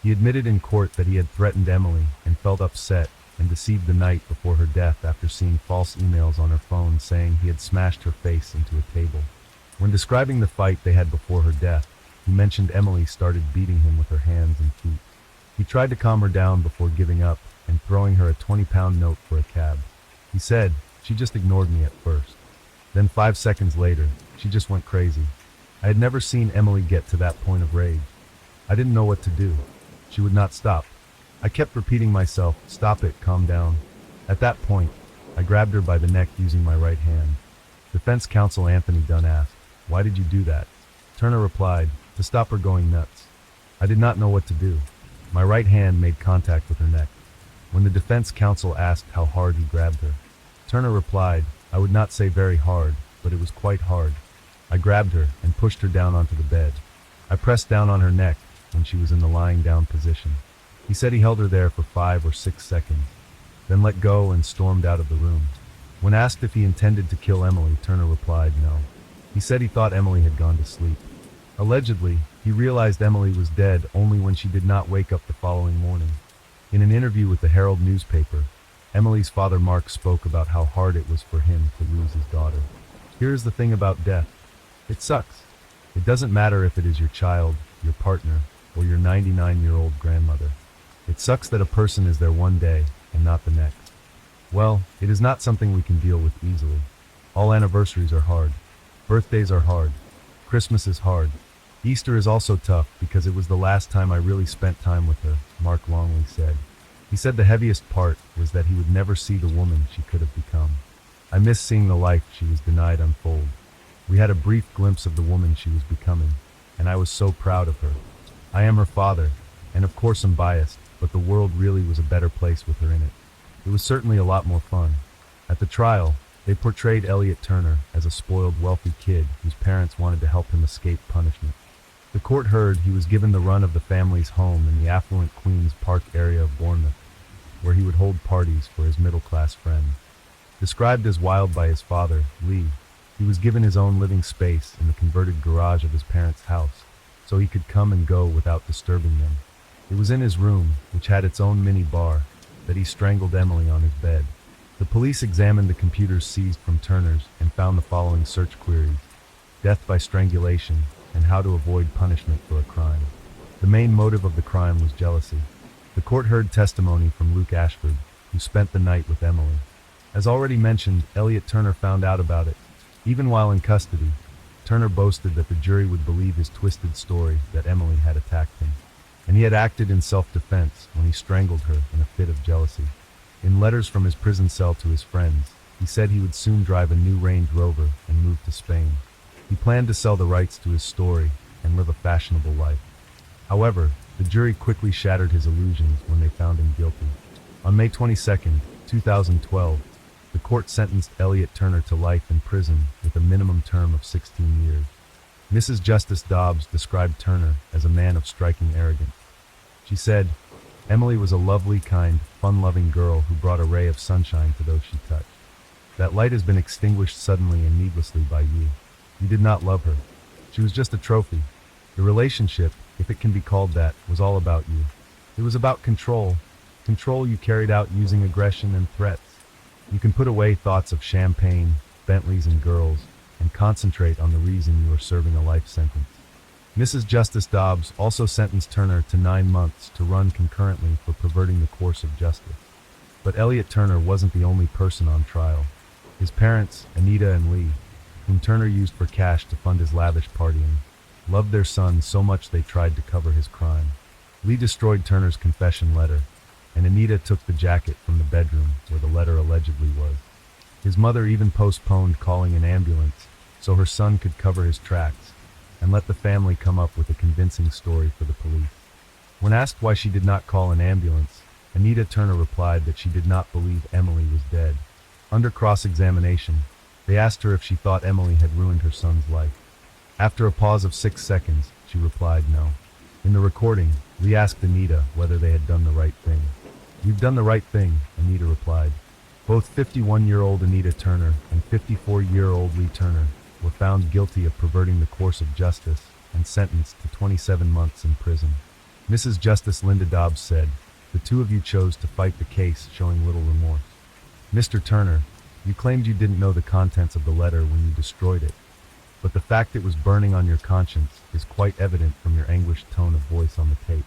He admitted in court that he had threatened Emily and felt upset and deceived the night before her death after seeing false emails on her phone saying he had smashed her face into a table. When describing the fight they had before her death, he mentioned Emily started beating him with her hands and feet. He tried to calm her down before giving up and throwing her a 20-pound note for a cab. He said, "She just ignored me at first. Then 5 seconds later, she just went crazy." I had never seen Emily get to that point of rage. I didn't know what to do. She would not stop. I kept repeating myself, "Stop it, calm down." At that point, I grabbed her by the neck using my right hand. Defense counsel Anthony Dunn asked, "Why did you do that?" Turner replied, "To stop her going nuts." I did not know what to do. My right hand made contact with her neck. When the defense counsel asked how hard he grabbed her, Turner replied, "I would not say very hard, but it was quite hard. I grabbed her and pushed her down onto the bed. I pressed down on her neck when she was in the lying down position." He said he held her there for 5 or 6 seconds, then let go and stormed out of the room. When asked if he intended to kill Emily, Turner replied no. He said he thought Emily had gone to sleep. Allegedly, he realized Emily was dead only when she did not wake up the following morning. In an interview with the Herald newspaper, Emily's father Mark spoke about how hard it was for him to lose his daughter. "Here's the thing about death. It sucks. It doesn't matter if it is your child, your partner, or your 99-year-old grandmother. It sucks that a person is there one day and not the next. Well, it is not something we can deal with easily. All anniversaries are hard. Birthdays are hard. Christmas is hard. Easter is also tough because it was the last time I really spent time with her," Mark Longley said. He said the heaviest part was that he would never see the woman she could have become. "I miss seeing the life she was denied unfold. We had a brief glimpse of the woman she was becoming, and I was so proud of her. I am her father, and of course I'm biased, but the world really was a better place with her in it. It was certainly a lot more fun." At the trial, they portrayed Elliot Turner as a spoiled, wealthy kid whose parents wanted to help him escape punishment. The court heard he was given the run of the family's home in the affluent Queen's Park area of Bournemouth, where he would hold parties for his middle-class friends. Described as wild by his father, Lee, he was given his own living space in the converted garage of his parents' house, so he could come and go without disturbing them. It was in his room, which had its own mini bar, that he strangled Emily on his bed. The police examined the computers seized from Turner's and found the following search queries: death by strangulation, and how to avoid punishment for a crime. The main motive of the crime was jealousy. The court heard testimony from Luke Ashford, who spent the night with Emily. As already mentioned, Elliot Turner found out about it. Even while in custody, Turner boasted that the jury would believe his twisted story that Emily had attacked him, and he had acted in self-defense when he strangled her in a fit of jealousy. In letters from his prison cell to his friends, he said he would soon drive a new Range Rover and move to Spain. He planned to sell the rights to his story and live a fashionable life. However, the jury quickly shattered his illusions when they found him guilty. On May 22, 2012, the court sentenced Elliot Turner to life in prison with a minimum term of 16 years. Mrs. Justice Dobbs described Turner as a man of striking arrogance. She said, "Emily was a lovely, kind, fun-loving girl who brought a ray of sunshine to those she touched. That light has been extinguished suddenly and needlessly by you. You did not love her. She was just a trophy. The relationship, if it can be called that, was all about you. It was about control. Control you carried out using aggression and threats. You can put away thoughts of champagne, Bentleys, and girls, and concentrate on the reason you are serving a life sentence." Mrs. Justice Dobbs also sentenced Turner to 9 months to run concurrently for perverting the course of justice. But Elliot Turner wasn't the only person on trial. His parents, Anita and Lee, whom Turner used for cash to fund his lavish partying, loved their son so much they tried to cover his crime. Lee destroyed Turner's confession letter, and Anita took the jacket from the bedroom where the letter allegedly was. His mother even postponed calling an ambulance so her son could cover his tracks and let the family come up with a convincing story for the police. When asked why she did not call an ambulance, Anita Turner replied that she did not believe Emily was dead. Under cross-examination, they asked her if she thought Emily had ruined her son's life. After a pause of 6 seconds, she replied no. In the recording, Lee asked Anita whether they had done the right thing. "You've done the right thing," Anita replied. Both 51-year-old Anita Turner and 54-year-old Lee Turner were found guilty of perverting the course of justice and sentenced to 27 months in prison. Mrs. Justice Linda Dobbs said, The two of you chose to fight the case, showing little remorse. Mr. Turner, you claimed you didn't know the contents of the letter when you destroyed it, but the fact it was burning on your conscience is quite evident from your anguished tone of voice on the tape.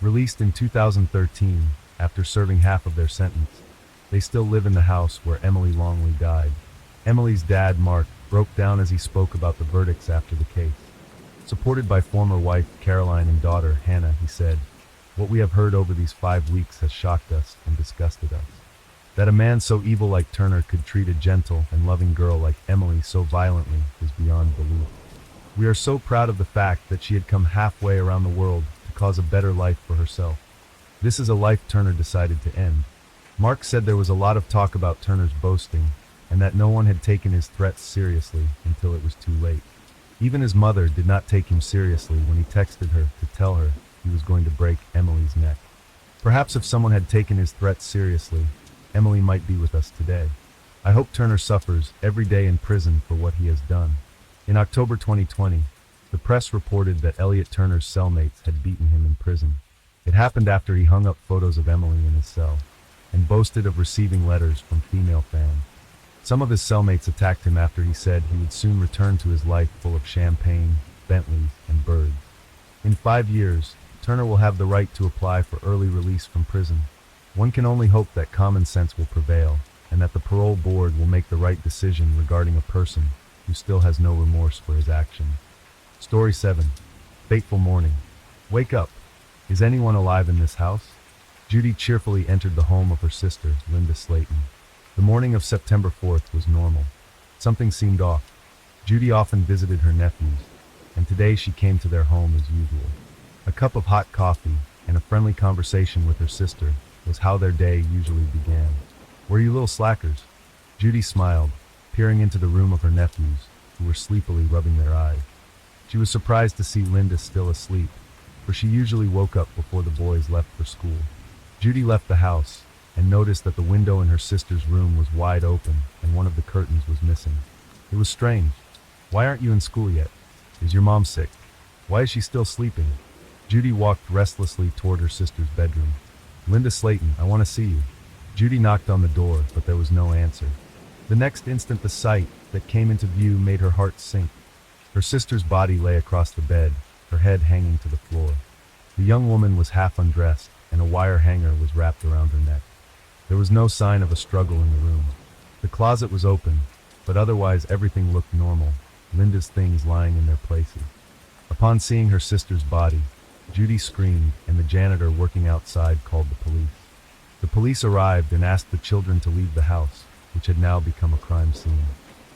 Released in 2013, after serving half of their sentence, they still live in the house where Emily Longley died. Emily's dad, Mark, broke down as he spoke about the verdicts after the case. Supported by former wife Caroline and daughter Hannah, he said, "What we have heard over these 5 weeks has shocked us and disgusted us. That a man so evil like Turner could treat a gentle and loving girl like Emily so violently is beyond belief. We are so proud of the fact that she had come halfway around the world to cause a better life for herself. This is a life Turner decided to end." Mark said there was a lot of talk about Turner's boasting, and that no one had taken his threats seriously until it was too late. Even his mother did not take him seriously when he texted her to tell her he was going to break Emily's neck. Perhaps if someone had taken his threats seriously, Emily might be with us today. I hope Turner suffers every day in prison for what he has done. In October 2020, the press reported that Elliot Turner's cellmates had beaten him in prison. It happened after he hung up photos of Emily in his cell and boasted of receiving letters from female fans. Some of his cellmates attacked him after he said he would soon return to his life full of champagne, Bentleys, and birds. In 5 years, Turner will have the right to apply for early release from prison. One can only hope that common sense will prevail and that the parole board will make the right decision regarding a person who still has no remorse for his actions. Story 7. Fateful morning. Wake up. Is anyone alive in this house? Judy cheerfully entered the home of her sister, Linda Slayton. The morning of September 4th was normal. Something seemed off. Judy often visited her nephews, and today she came to their home as usual. A cup of hot coffee and a friendly conversation with her sister was how their day usually began. "Were you little slackers?" Judy smiled, peering into the room of her nephews, who were sleepily rubbing their eyes. She was surprised to see Linda still asleep, for she usually woke up before the boys left for school. Judy left the house and noticed that the window in her sister's room was wide open and one of the curtains was missing. It was strange. "Why aren't you in school yet? Is your mom sick? Why is she still sleeping?" Judy walked restlessly toward her sister's bedroom. "Linda Slayton, I want to see you." Judy knocked on the door, but there was no answer. The next instant the sight that came into view made her heart sink. Her sister's body lay across the bed, her head hanging to the floor. The young woman was half undressed, and a wire hanger was wrapped around her neck. There was no sign of a struggle in the room. The closet was open, but otherwise everything looked normal, Linda's things lying in their places. Upon seeing her sister's body, Judy screamed, and the janitor working outside called the police. The police arrived and asked the children to leave the house, which had now become a crime scene.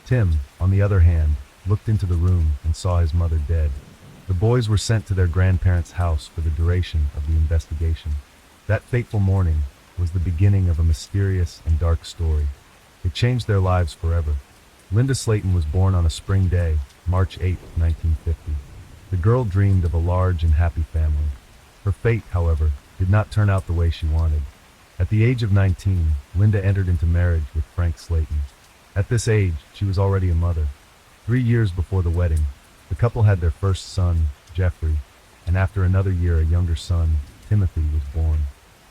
Tim, on the other hand, looked into the room and saw his mother dead. The boys were sent to their grandparents' house for the duration of the investigation. That fateful morning was the beginning of a mysterious and dark story. It changed their lives forever. Linda Slayton was born on a spring day, March 8, 1950. The girl dreamed of a large and happy family. Her fate, however, did not turn out the way she wanted. At the age of 19, Linda entered into marriage with Frank Slayton. At this age, she was already a mother. 3 years before the wedding, the couple had their first son, Jeffrey, and after another year, a younger son, Timothy, was born.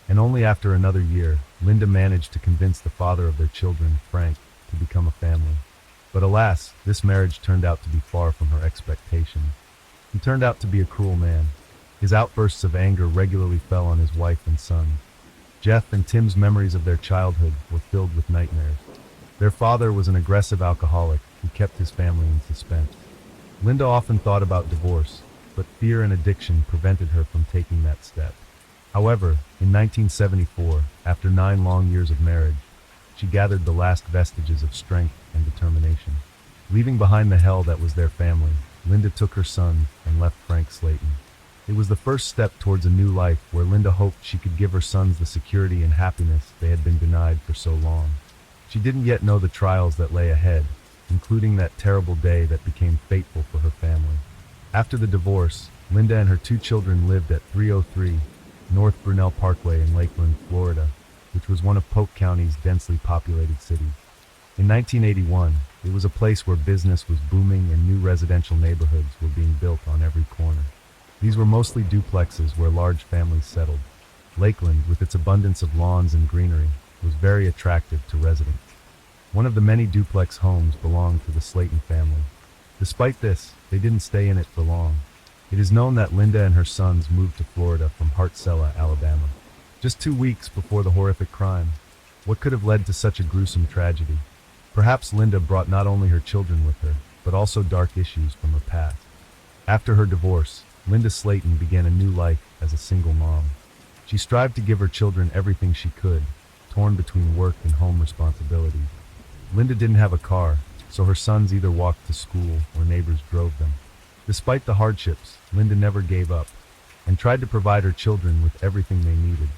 And only after another year, Linda managed to convince the father of their children, Frank, to become a family. But alas, this marriage turned out to be far from her expectations. He turned out to be a cruel man. His outbursts of anger regularly fell on his wife and son. Jeff and Tim's memories of their childhood were filled with nightmares. Their father was an aggressive alcoholic who kept his family in suspense. Linda often thought about divorce, but fear and addiction prevented her from taking that step. However, in 1974, after 9 long years of marriage, she gathered the last vestiges of strength and determination. Leaving behind the hell that was their family, Linda took her son and left Frank Slayton. It was the first step towards a new life where Linda hoped she could give her sons the security and happiness they had been denied for so long. She didn't yet know the trials that lay ahead, including that terrible day that became fateful for her family. After the divorce, Linda and her 2 children lived at 303 North Brunel Parkway in Lakeland, Florida, which was one of Polk County's densely populated cities. In 1981, it was a place where business was booming and new residential neighborhoods were being built on every corner. These were mostly duplexes where large families settled. Lakeland, with its abundance of lawns and greenery, was very attractive to residents. One of the many duplex homes belonged to the Slayton family. Despite this, they didn't stay in it for long. It is known that Linda and her sons moved to Florida from Hartsella, Alabama, just 2 weeks before the horrific crime. What could have led to such a gruesome tragedy? Perhaps Linda brought not only her children with her, but also dark issues from her past. After her divorce, Linda Slayton began a new life as a single mom. She strived to give her children everything she could, torn between work and home responsibilities. Linda didn't have a car, so her sons either walked to school or neighbors drove them. Despite the hardships, Linda never gave up and tried to provide her children with everything they needed.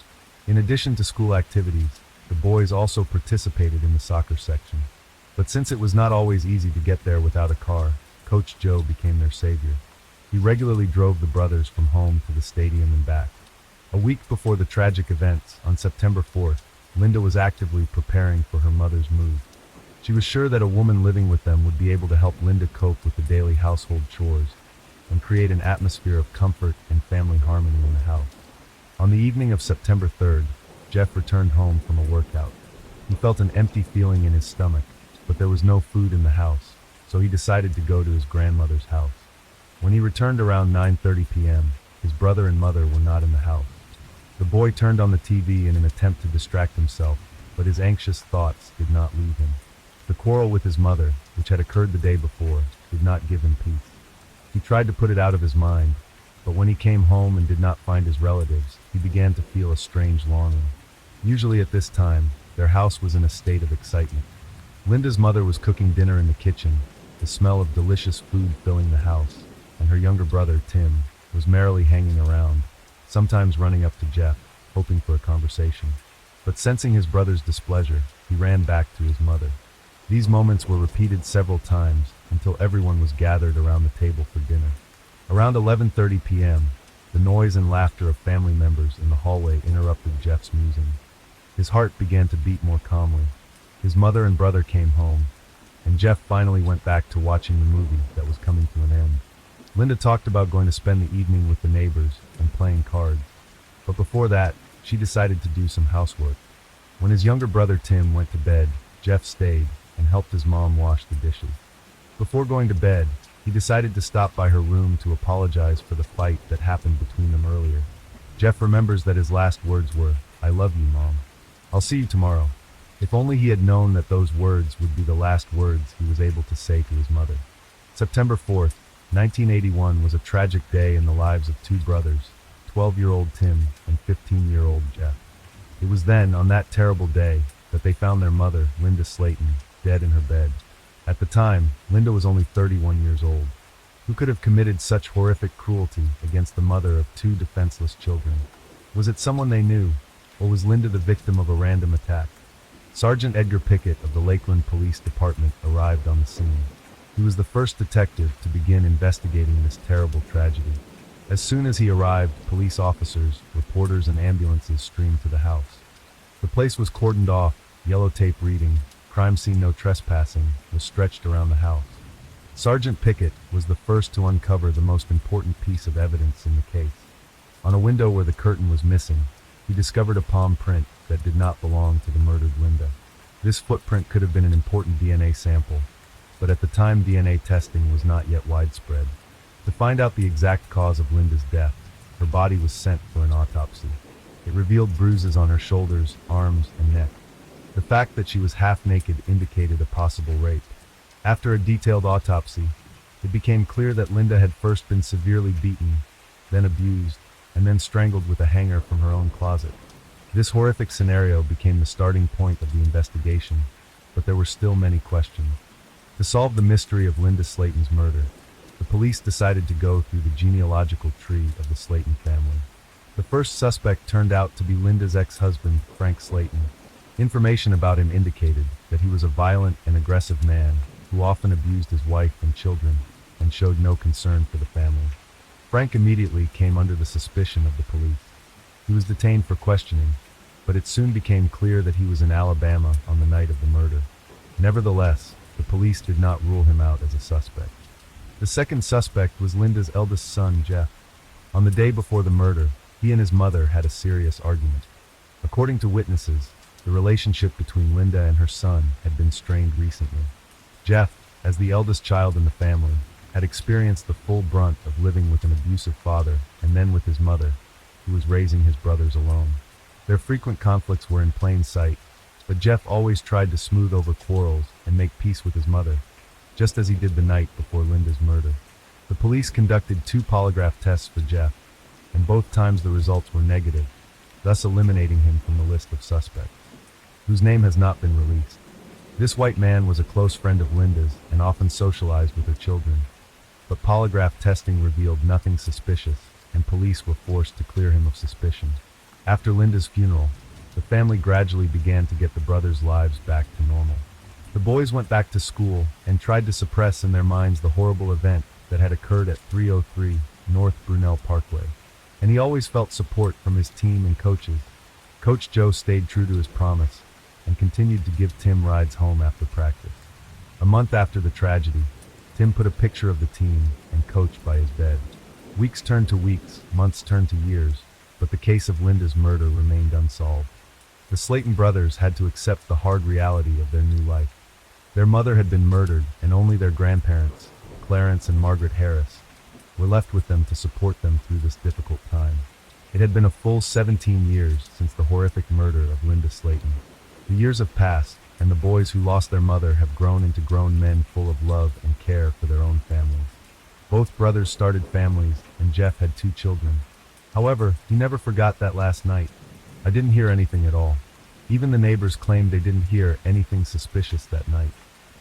In addition to school activities, the boys also participated in the soccer section. But since it was not always easy to get there without a car, Coach Joe became their savior. He regularly drove the brothers from home to the stadium and back. A week before the tragic events, on September 4th, Linda was actively preparing for her mother's move. She was sure that a woman living with them would be able to help Linda cope with the daily household chores and create an atmosphere of comfort and family harmony in the house. On the evening of September 3rd, Jeff returned home from a workout. He felt an empty feeling in his stomach, but there was no food in the house, so he decided to go to his grandmother's house. When he returned around 9:30 p.m., his brother and mother were not in the house. The boy turned on the TV in an attempt to distract himself, but his anxious thoughts did not leave him. The quarrel with his mother, which had occurred the day before, did not give him peace. He tried to put it out of his mind, but when he came home and did not find his relatives, he began to feel a strange longing. Usually at this time, their house was in a state of excitement. Linda's mother was cooking dinner in the kitchen, the smell of delicious food filling the house, and her younger brother, Tim, was merrily hanging around, sometimes running up to Jeff, hoping for a conversation. But sensing his brother's displeasure, he ran back to his mother. These moments were repeated several times until everyone was gathered around the table for dinner. Around 11:30 p.m., the noise and laughter of family members in the hallway interrupted Jeff's musing. His heart began to beat more calmly. His mother and brother came home, and Jeff finally went back to watching the movie that was coming to an end. Linda talked about going to spend the evening with the neighbors and playing cards, but before that, she decided to do some housework. When his younger brother Tim went to bed, Jeff stayed and helped his mom wash the dishes. Before going to bed, he decided to stop by her room to apologize for the fight that happened between them earlier. Jeff remembers that his last words were, "I love you, Mom. I'll see you tomorrow." If only he had known that those words would be the last words he was able to say to his mother. September 4th, 1981 was a tragic day in the lives of two brothers, 12-year-old Tim and 15-year-old Jeff. It was then, on that terrible day, that they found their mother, Linda Slayton, dead in her bed. At the time, Linda was only 31 years old. Who could have committed such horrific cruelty against the mother of two defenseless children? Was it someone they knew, or was Linda the victim of a random attack? Sergeant Edgar Pickett of the Lakeland Police Department arrived on the scene. He was the first detective to begin investigating this terrible tragedy. As soon as he arrived, police officers, reporters, and ambulances streamed to the house. The place was cordoned off, yellow tape reading, "Crime scene no trespassing," was stretched around the house. Sergeant Pickett was the first to uncover the most important piece of evidence in the case. On a window where the curtain was missing, he discovered a palm print that did not belong to the murdered Linda. This footprint could have been an important DNA sample, but at the time DNA testing was not yet widespread. To find out the exact cause of Linda's death, her body was sent for an autopsy. It revealed bruises on her shoulders, arms, and neck. The fact that she was half naked indicated a possible rape. After a detailed autopsy, it became clear that Linda had first been severely beaten, then abused, and then strangled with a hanger from her own closet. This horrific scenario became the starting point of the investigation, but there were still many questions. To solve the mystery of Linda Slayton's murder, the police decided to go through the genealogical tree of the Slayton family. The first suspect turned out to be Linda's ex-husband, Frank Slayton. Information about him indicated that he was a violent and aggressive man who often abused his wife and children and showed no concern for the family. Frank immediately came under the suspicion of the police. He was detained for questioning, but it soon became clear that he was in Alabama on the night of the murder. Nevertheless, the police did not rule him out as a suspect. The second suspect was Linda's eldest son, Jeff. On the day before the murder, He and his mother had a serious argument. According to witnesses, the relationship between Linda and her son had been strained recently. Jeff, as the eldest child in the family, had experienced the full brunt of living with an abusive father and then with his mother, who was raising his brothers alone. Their frequent conflicts were in plain sight, but Jeff always tried to smooth over quarrels and make peace with his mother, just as he did the night before Linda's murder. The police conducted 2 polygraph tests for Jeff, and both times the results were negative, thus eliminating him from the list of suspects, whose name has not been released. This white man was a close friend of Linda's and often socialized with her children, but polygraph testing revealed nothing suspicious, and police were forced to clear him of suspicion. After Linda's funeral, the family gradually began to get the brothers' lives back to normal. The boys went back to school and tried to suppress in their minds the horrible event that had occurred at 303 North Brunel Parkway, and he always felt support from his team and coaches. Coach Joe stayed true to his promise and continued to give Tim rides home after practice. A month after the tragedy, Tim put a picture of the team and coach by his bed. Weeks turned to weeks, months turned to years, but the case of Linda's murder remained unsolved. The Slayton brothers had to accept the hard reality of their new life. Their mother had been murdered, and only their grandparents, Clarence and Margaret Harris, were left with them to support them through this difficult time. It had been a full 17 years since the horrific murder of Linda Slayton. The years have passed, and the boys who lost their mother have grown into grown men full of love and care for their own families. Both brothers started families, and Jeff had 2 children. However, he never forgot that last night. I didn't hear anything at all. Even the neighbors claimed they didn't hear anything suspicious that night.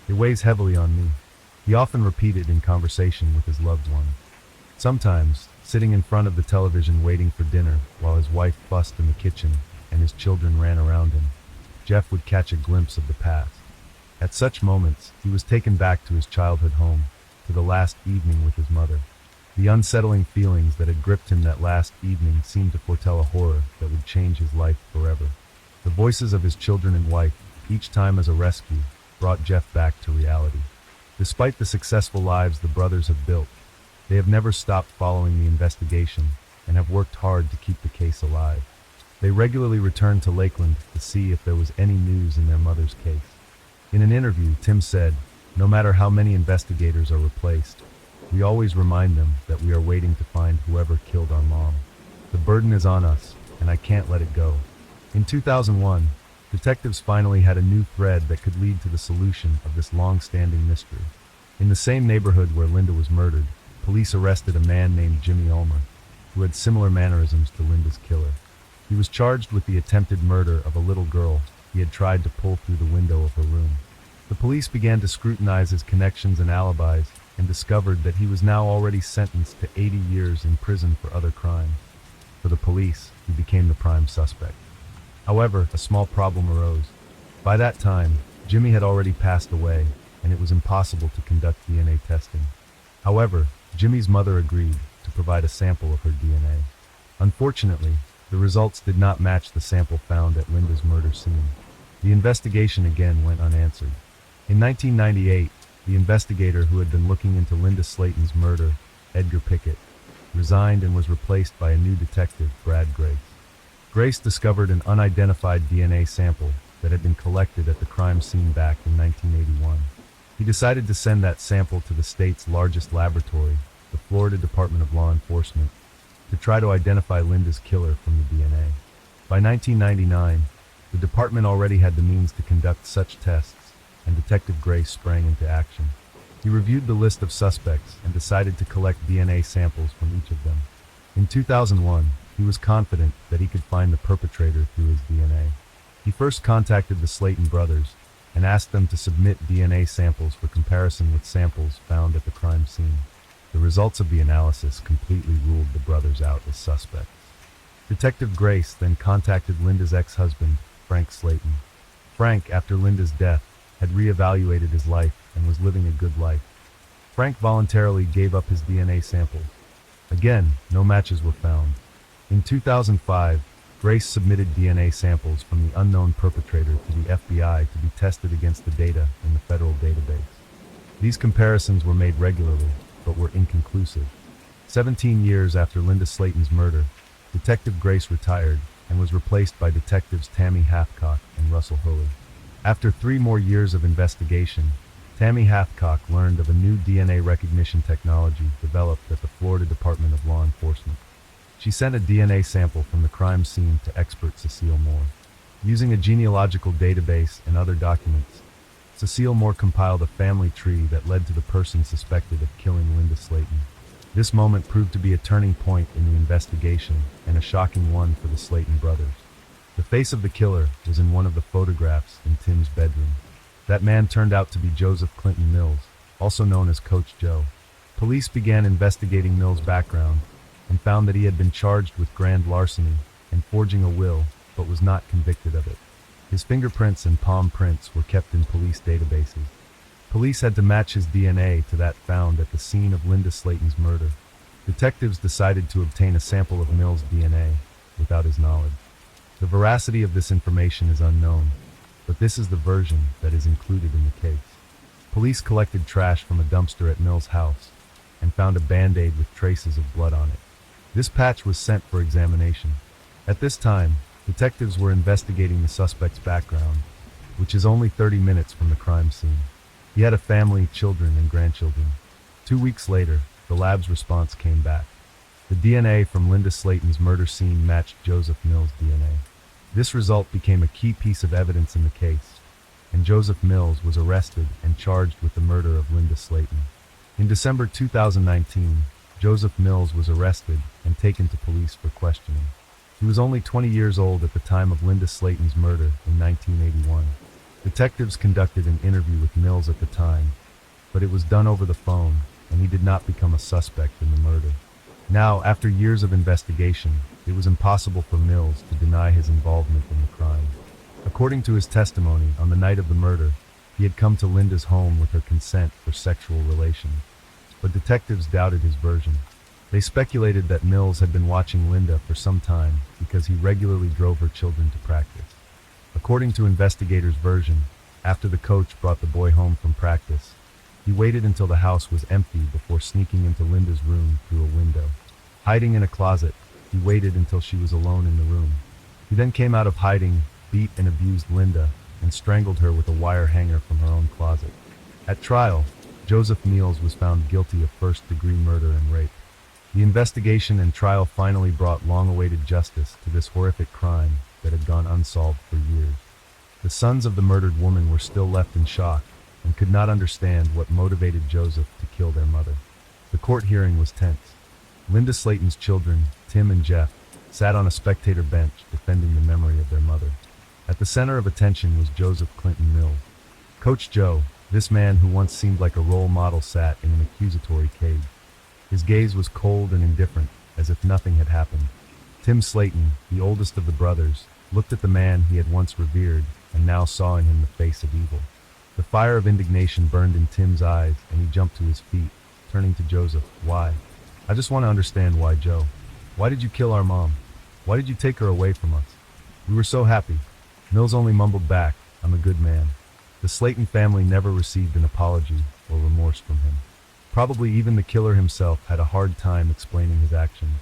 It weighs heavily on me. He often repeated in conversation with his loved one. Sometimes, sitting in front of the television waiting for dinner while his wife fussed in the kitchen and his children ran around him, Jeff would catch a glimpse of the past. At such moments, he was taken back to his childhood home, to the last evening with his mother. The unsettling feelings that had gripped him that last evening seemed to foretell a horror that would change his life forever. The voices of his children and wife, each time as a rescue, brought Jeff back to reality. Despite the successful lives the brothers have built, they have never stopped following the investigation and have worked hard to keep the case alive. They regularly return to Lakeland to see if there was any news in their mother's case. In an interview, Tim said, "No matter how many investigators are replaced, we always remind them that we are waiting to find whoever killed our mom. The burden is on us, and I can't let it go." In 2001, detectives finally had a new thread that could lead to the solution of this long-standing mystery. In the same neighborhood where Linda was murdered, police arrested a man named Jimmy Ulmer, who had similar mannerisms to Linda's killer. He was charged with the attempted murder of a little girl he had tried to pull through the window of her room. The police began to scrutinize his connections and alibis and discovered that he was now already sentenced to 80 years in prison for other crimes. For the police, he became the prime suspect. However, a small problem arose. By that time, Jimmy had already passed away, and it was impossible to conduct DNA testing. However, Jimmy's mother agreed to provide a sample of her DNA. Unfortunately, the results did not match the sample found at Linda's murder scene. The investigation again went unanswered. In 1998, the investigator who had been looking into Linda Slayton's murder, Edgar Pickett, resigned and was replaced by a new detective, Brad Grace. Grace discovered an unidentified DNA sample that had been collected at the crime scene back in 1981. He decided to send that sample to the state's largest laboratory, the Florida Department of Law Enforcement, to try to identify Linda's killer from the DNA. By 1999, the department already had the means to conduct such tests, and Detective Grace sprang into action. He reviewed the list of suspects and decided to collect DNA samples from each of them. In 2001, he was confident that he could find the perpetrator through his DNA. He first contacted the Slayton brothers and asked them to submit DNA samples for comparison with samples found at the crime scene. The results of the analysis completely ruled the brothers out as suspects. Detective Grace then contacted Linda's ex-husband, Frank Slayton. Frank, after Linda's death, had reevaluated his life and was living a good life. Frank voluntarily gave up his DNA samples. Again, no matches were found. In 2005, Grace submitted DNA samples from the unknown perpetrator to the FBI to be tested against the data in the federal database. These comparisons were made regularly, but were inconclusive. 17 years after Linda Slayton's murder, Detective Grace retired and was replaced by detectives Tammy Hathcock and Russell Hulley. After 3 more years of investigation, Tammy Hathcock learned of a new DNA recognition technology developed at the Florida Department of Law Enforcement. She sent a DNA sample from the crime scene to expert Cecile Moore. Using a genealogical database and other documents, Cecile Moore compiled a family tree that led to the person suspected of killing Linda Slayton. This moment proved to be a turning point in the investigation and a shocking one for the Slayton brothers. The face of the killer was in one of the photographs in Tim's bedroom. That man turned out to be Joseph Clinton Mills, also known as Coach Joe. Police began investigating Mills' background and found that he had been charged with grand larceny and forging a will, but was not convicted of it. His fingerprints and palm prints were kept in police databases. Police had to match his DNA to that found at the scene of Linda Slayton's murder. Detectives decided to obtain a sample of Mills' DNA without his knowledge. The veracity of this information is unknown, but this is the version that is included in the case. Police collected trash from a dumpster at Mills' house and found a Band-Aid with traces of blood on it. This patch was sent for examination. At this time, detectives were investigating the suspect's background, which is only 30 minutes from the crime scene. He had a family, children, and grandchildren. 2 weeks later, the lab's response came back. The DNA from Linda Slayton's murder scene matched Joseph Mills' DNA. This result became a key piece of evidence in the case, and Joseph Mills was arrested and charged with the murder of Linda Slayton. In December 2019, Joseph Mills was arrested and taken to police for questioning. He was only 20 years old at the time of Linda Slayton's murder in 1981. Detectives conducted an interview with Mills at the time, but it was done over the phone, and he did not become a suspect in the murder. Now, after years of investigation, it was impossible for Mills to deny his involvement in the crime. According to his testimony, on the night of the murder, he had come to Linda's home with her consent for sexual relations. But detectives doubted his version. They speculated that Mills had been watching Linda for some time because he regularly drove her children to practice. According to investigators' version, after the coach brought the boy home from practice, he waited until the house was empty before sneaking into Linda's room through a window. Hiding in a closet, he waited until she was alone in the room. He then came out of hiding, beat and abused Linda, and strangled her with a wire hanger from her own closet. At trial, Joseph Mills was found guilty of first-degree murder and rape. The investigation and trial finally brought long-awaited justice to this horrific crime that had gone unsolved for years. The sons of the murdered woman were still left in shock and could not understand what motivated Joseph to kill their mother. The court hearing was tense. Linda Slayton's children, Tim and Jeff, sat on a spectator bench defending the memory of their mother. At the center of attention was Joseph Clinton Mills. Coach Joe, this man who once seemed like a role model, sat in an accusatory cage. His gaze was cold and indifferent, as if nothing had happened. Tim Slayton, the oldest of the brothers, looked at the man he had once revered and now saw in him the face of evil. The fire of indignation burned in Tim's eyes, and he jumped to his feet, turning to Joseph. "Why? I just want to understand why, Joe. Why did you kill our mom? Why did you take her away from us? We were so happy." Mills only mumbled back, "I'm a good man." The Slayton family never received an apology or remorse from him. Probably even the killer himself had a hard time explaining his actions.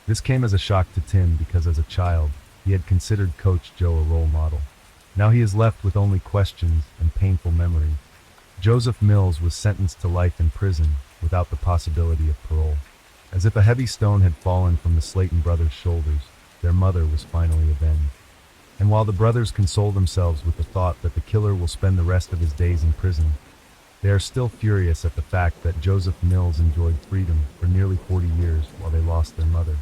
This came as a shock to Tim because as a child, he had considered Coach Joe a role model. Now he is left with only questions and painful memories. Joseph Mills was sentenced to life in prison without the possibility of parole. As if a heavy stone had fallen from the Slayton brothers' shoulders, their mother was finally avenged. And while the brothers console themselves with the thought that the killer will spend the rest of his days in prison, they are still furious at the fact that Joseph Mills enjoyed freedom for nearly 40 years while they lost their mother.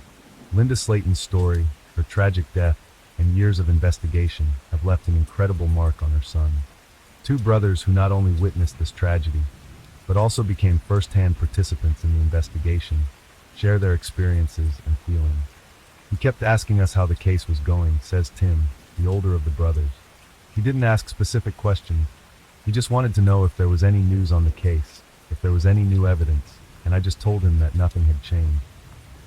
Linda Slayton's story, her tragic death, and years of investigation have left an incredible mark on her son. Two brothers who not only witnessed this tragedy, but also became first-hand participants in the investigation, share their experiences and feelings. "He kept asking us how the case was going," says Tim, the older of the brothers. "He didn't ask specific questions. He just wanted to know if there was any news on the case, if there was any new evidence, and I just told him that nothing had changed."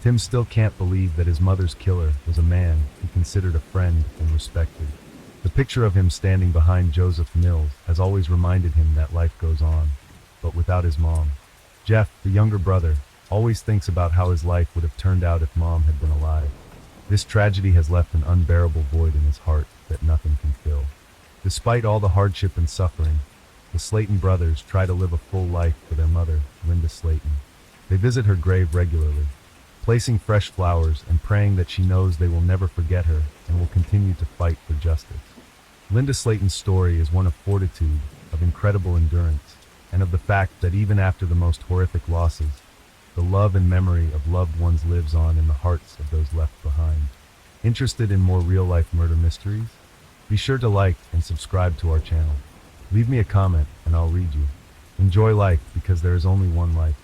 Tim still can't believe that his mother's killer was a man he considered a friend and respected. The picture of him standing behind Joseph Mills has always reminded him that life goes on, but without his mom. Jeff, the younger brother, always thinks about how his life would have turned out if Mom had been alive. This tragedy has left an unbearable void in his heart that nothing can fill. Despite all the hardship and suffering, the Slayton brothers try to live a full life for their mother, Linda Slayton. They visit her grave regularly, placing fresh flowers and praying that she knows they will never forget her and will continue to fight for justice. Linda Slayton's story is one of fortitude, of incredible endurance, and of the fact that even after the most horrific losses, the love and memory of loved ones lives on in the hearts of those left behind. Interested in more real-life murder mysteries? Be sure to like and subscribe to our channel. Leave me a comment and I'll read you. Enjoy life because there is only one life.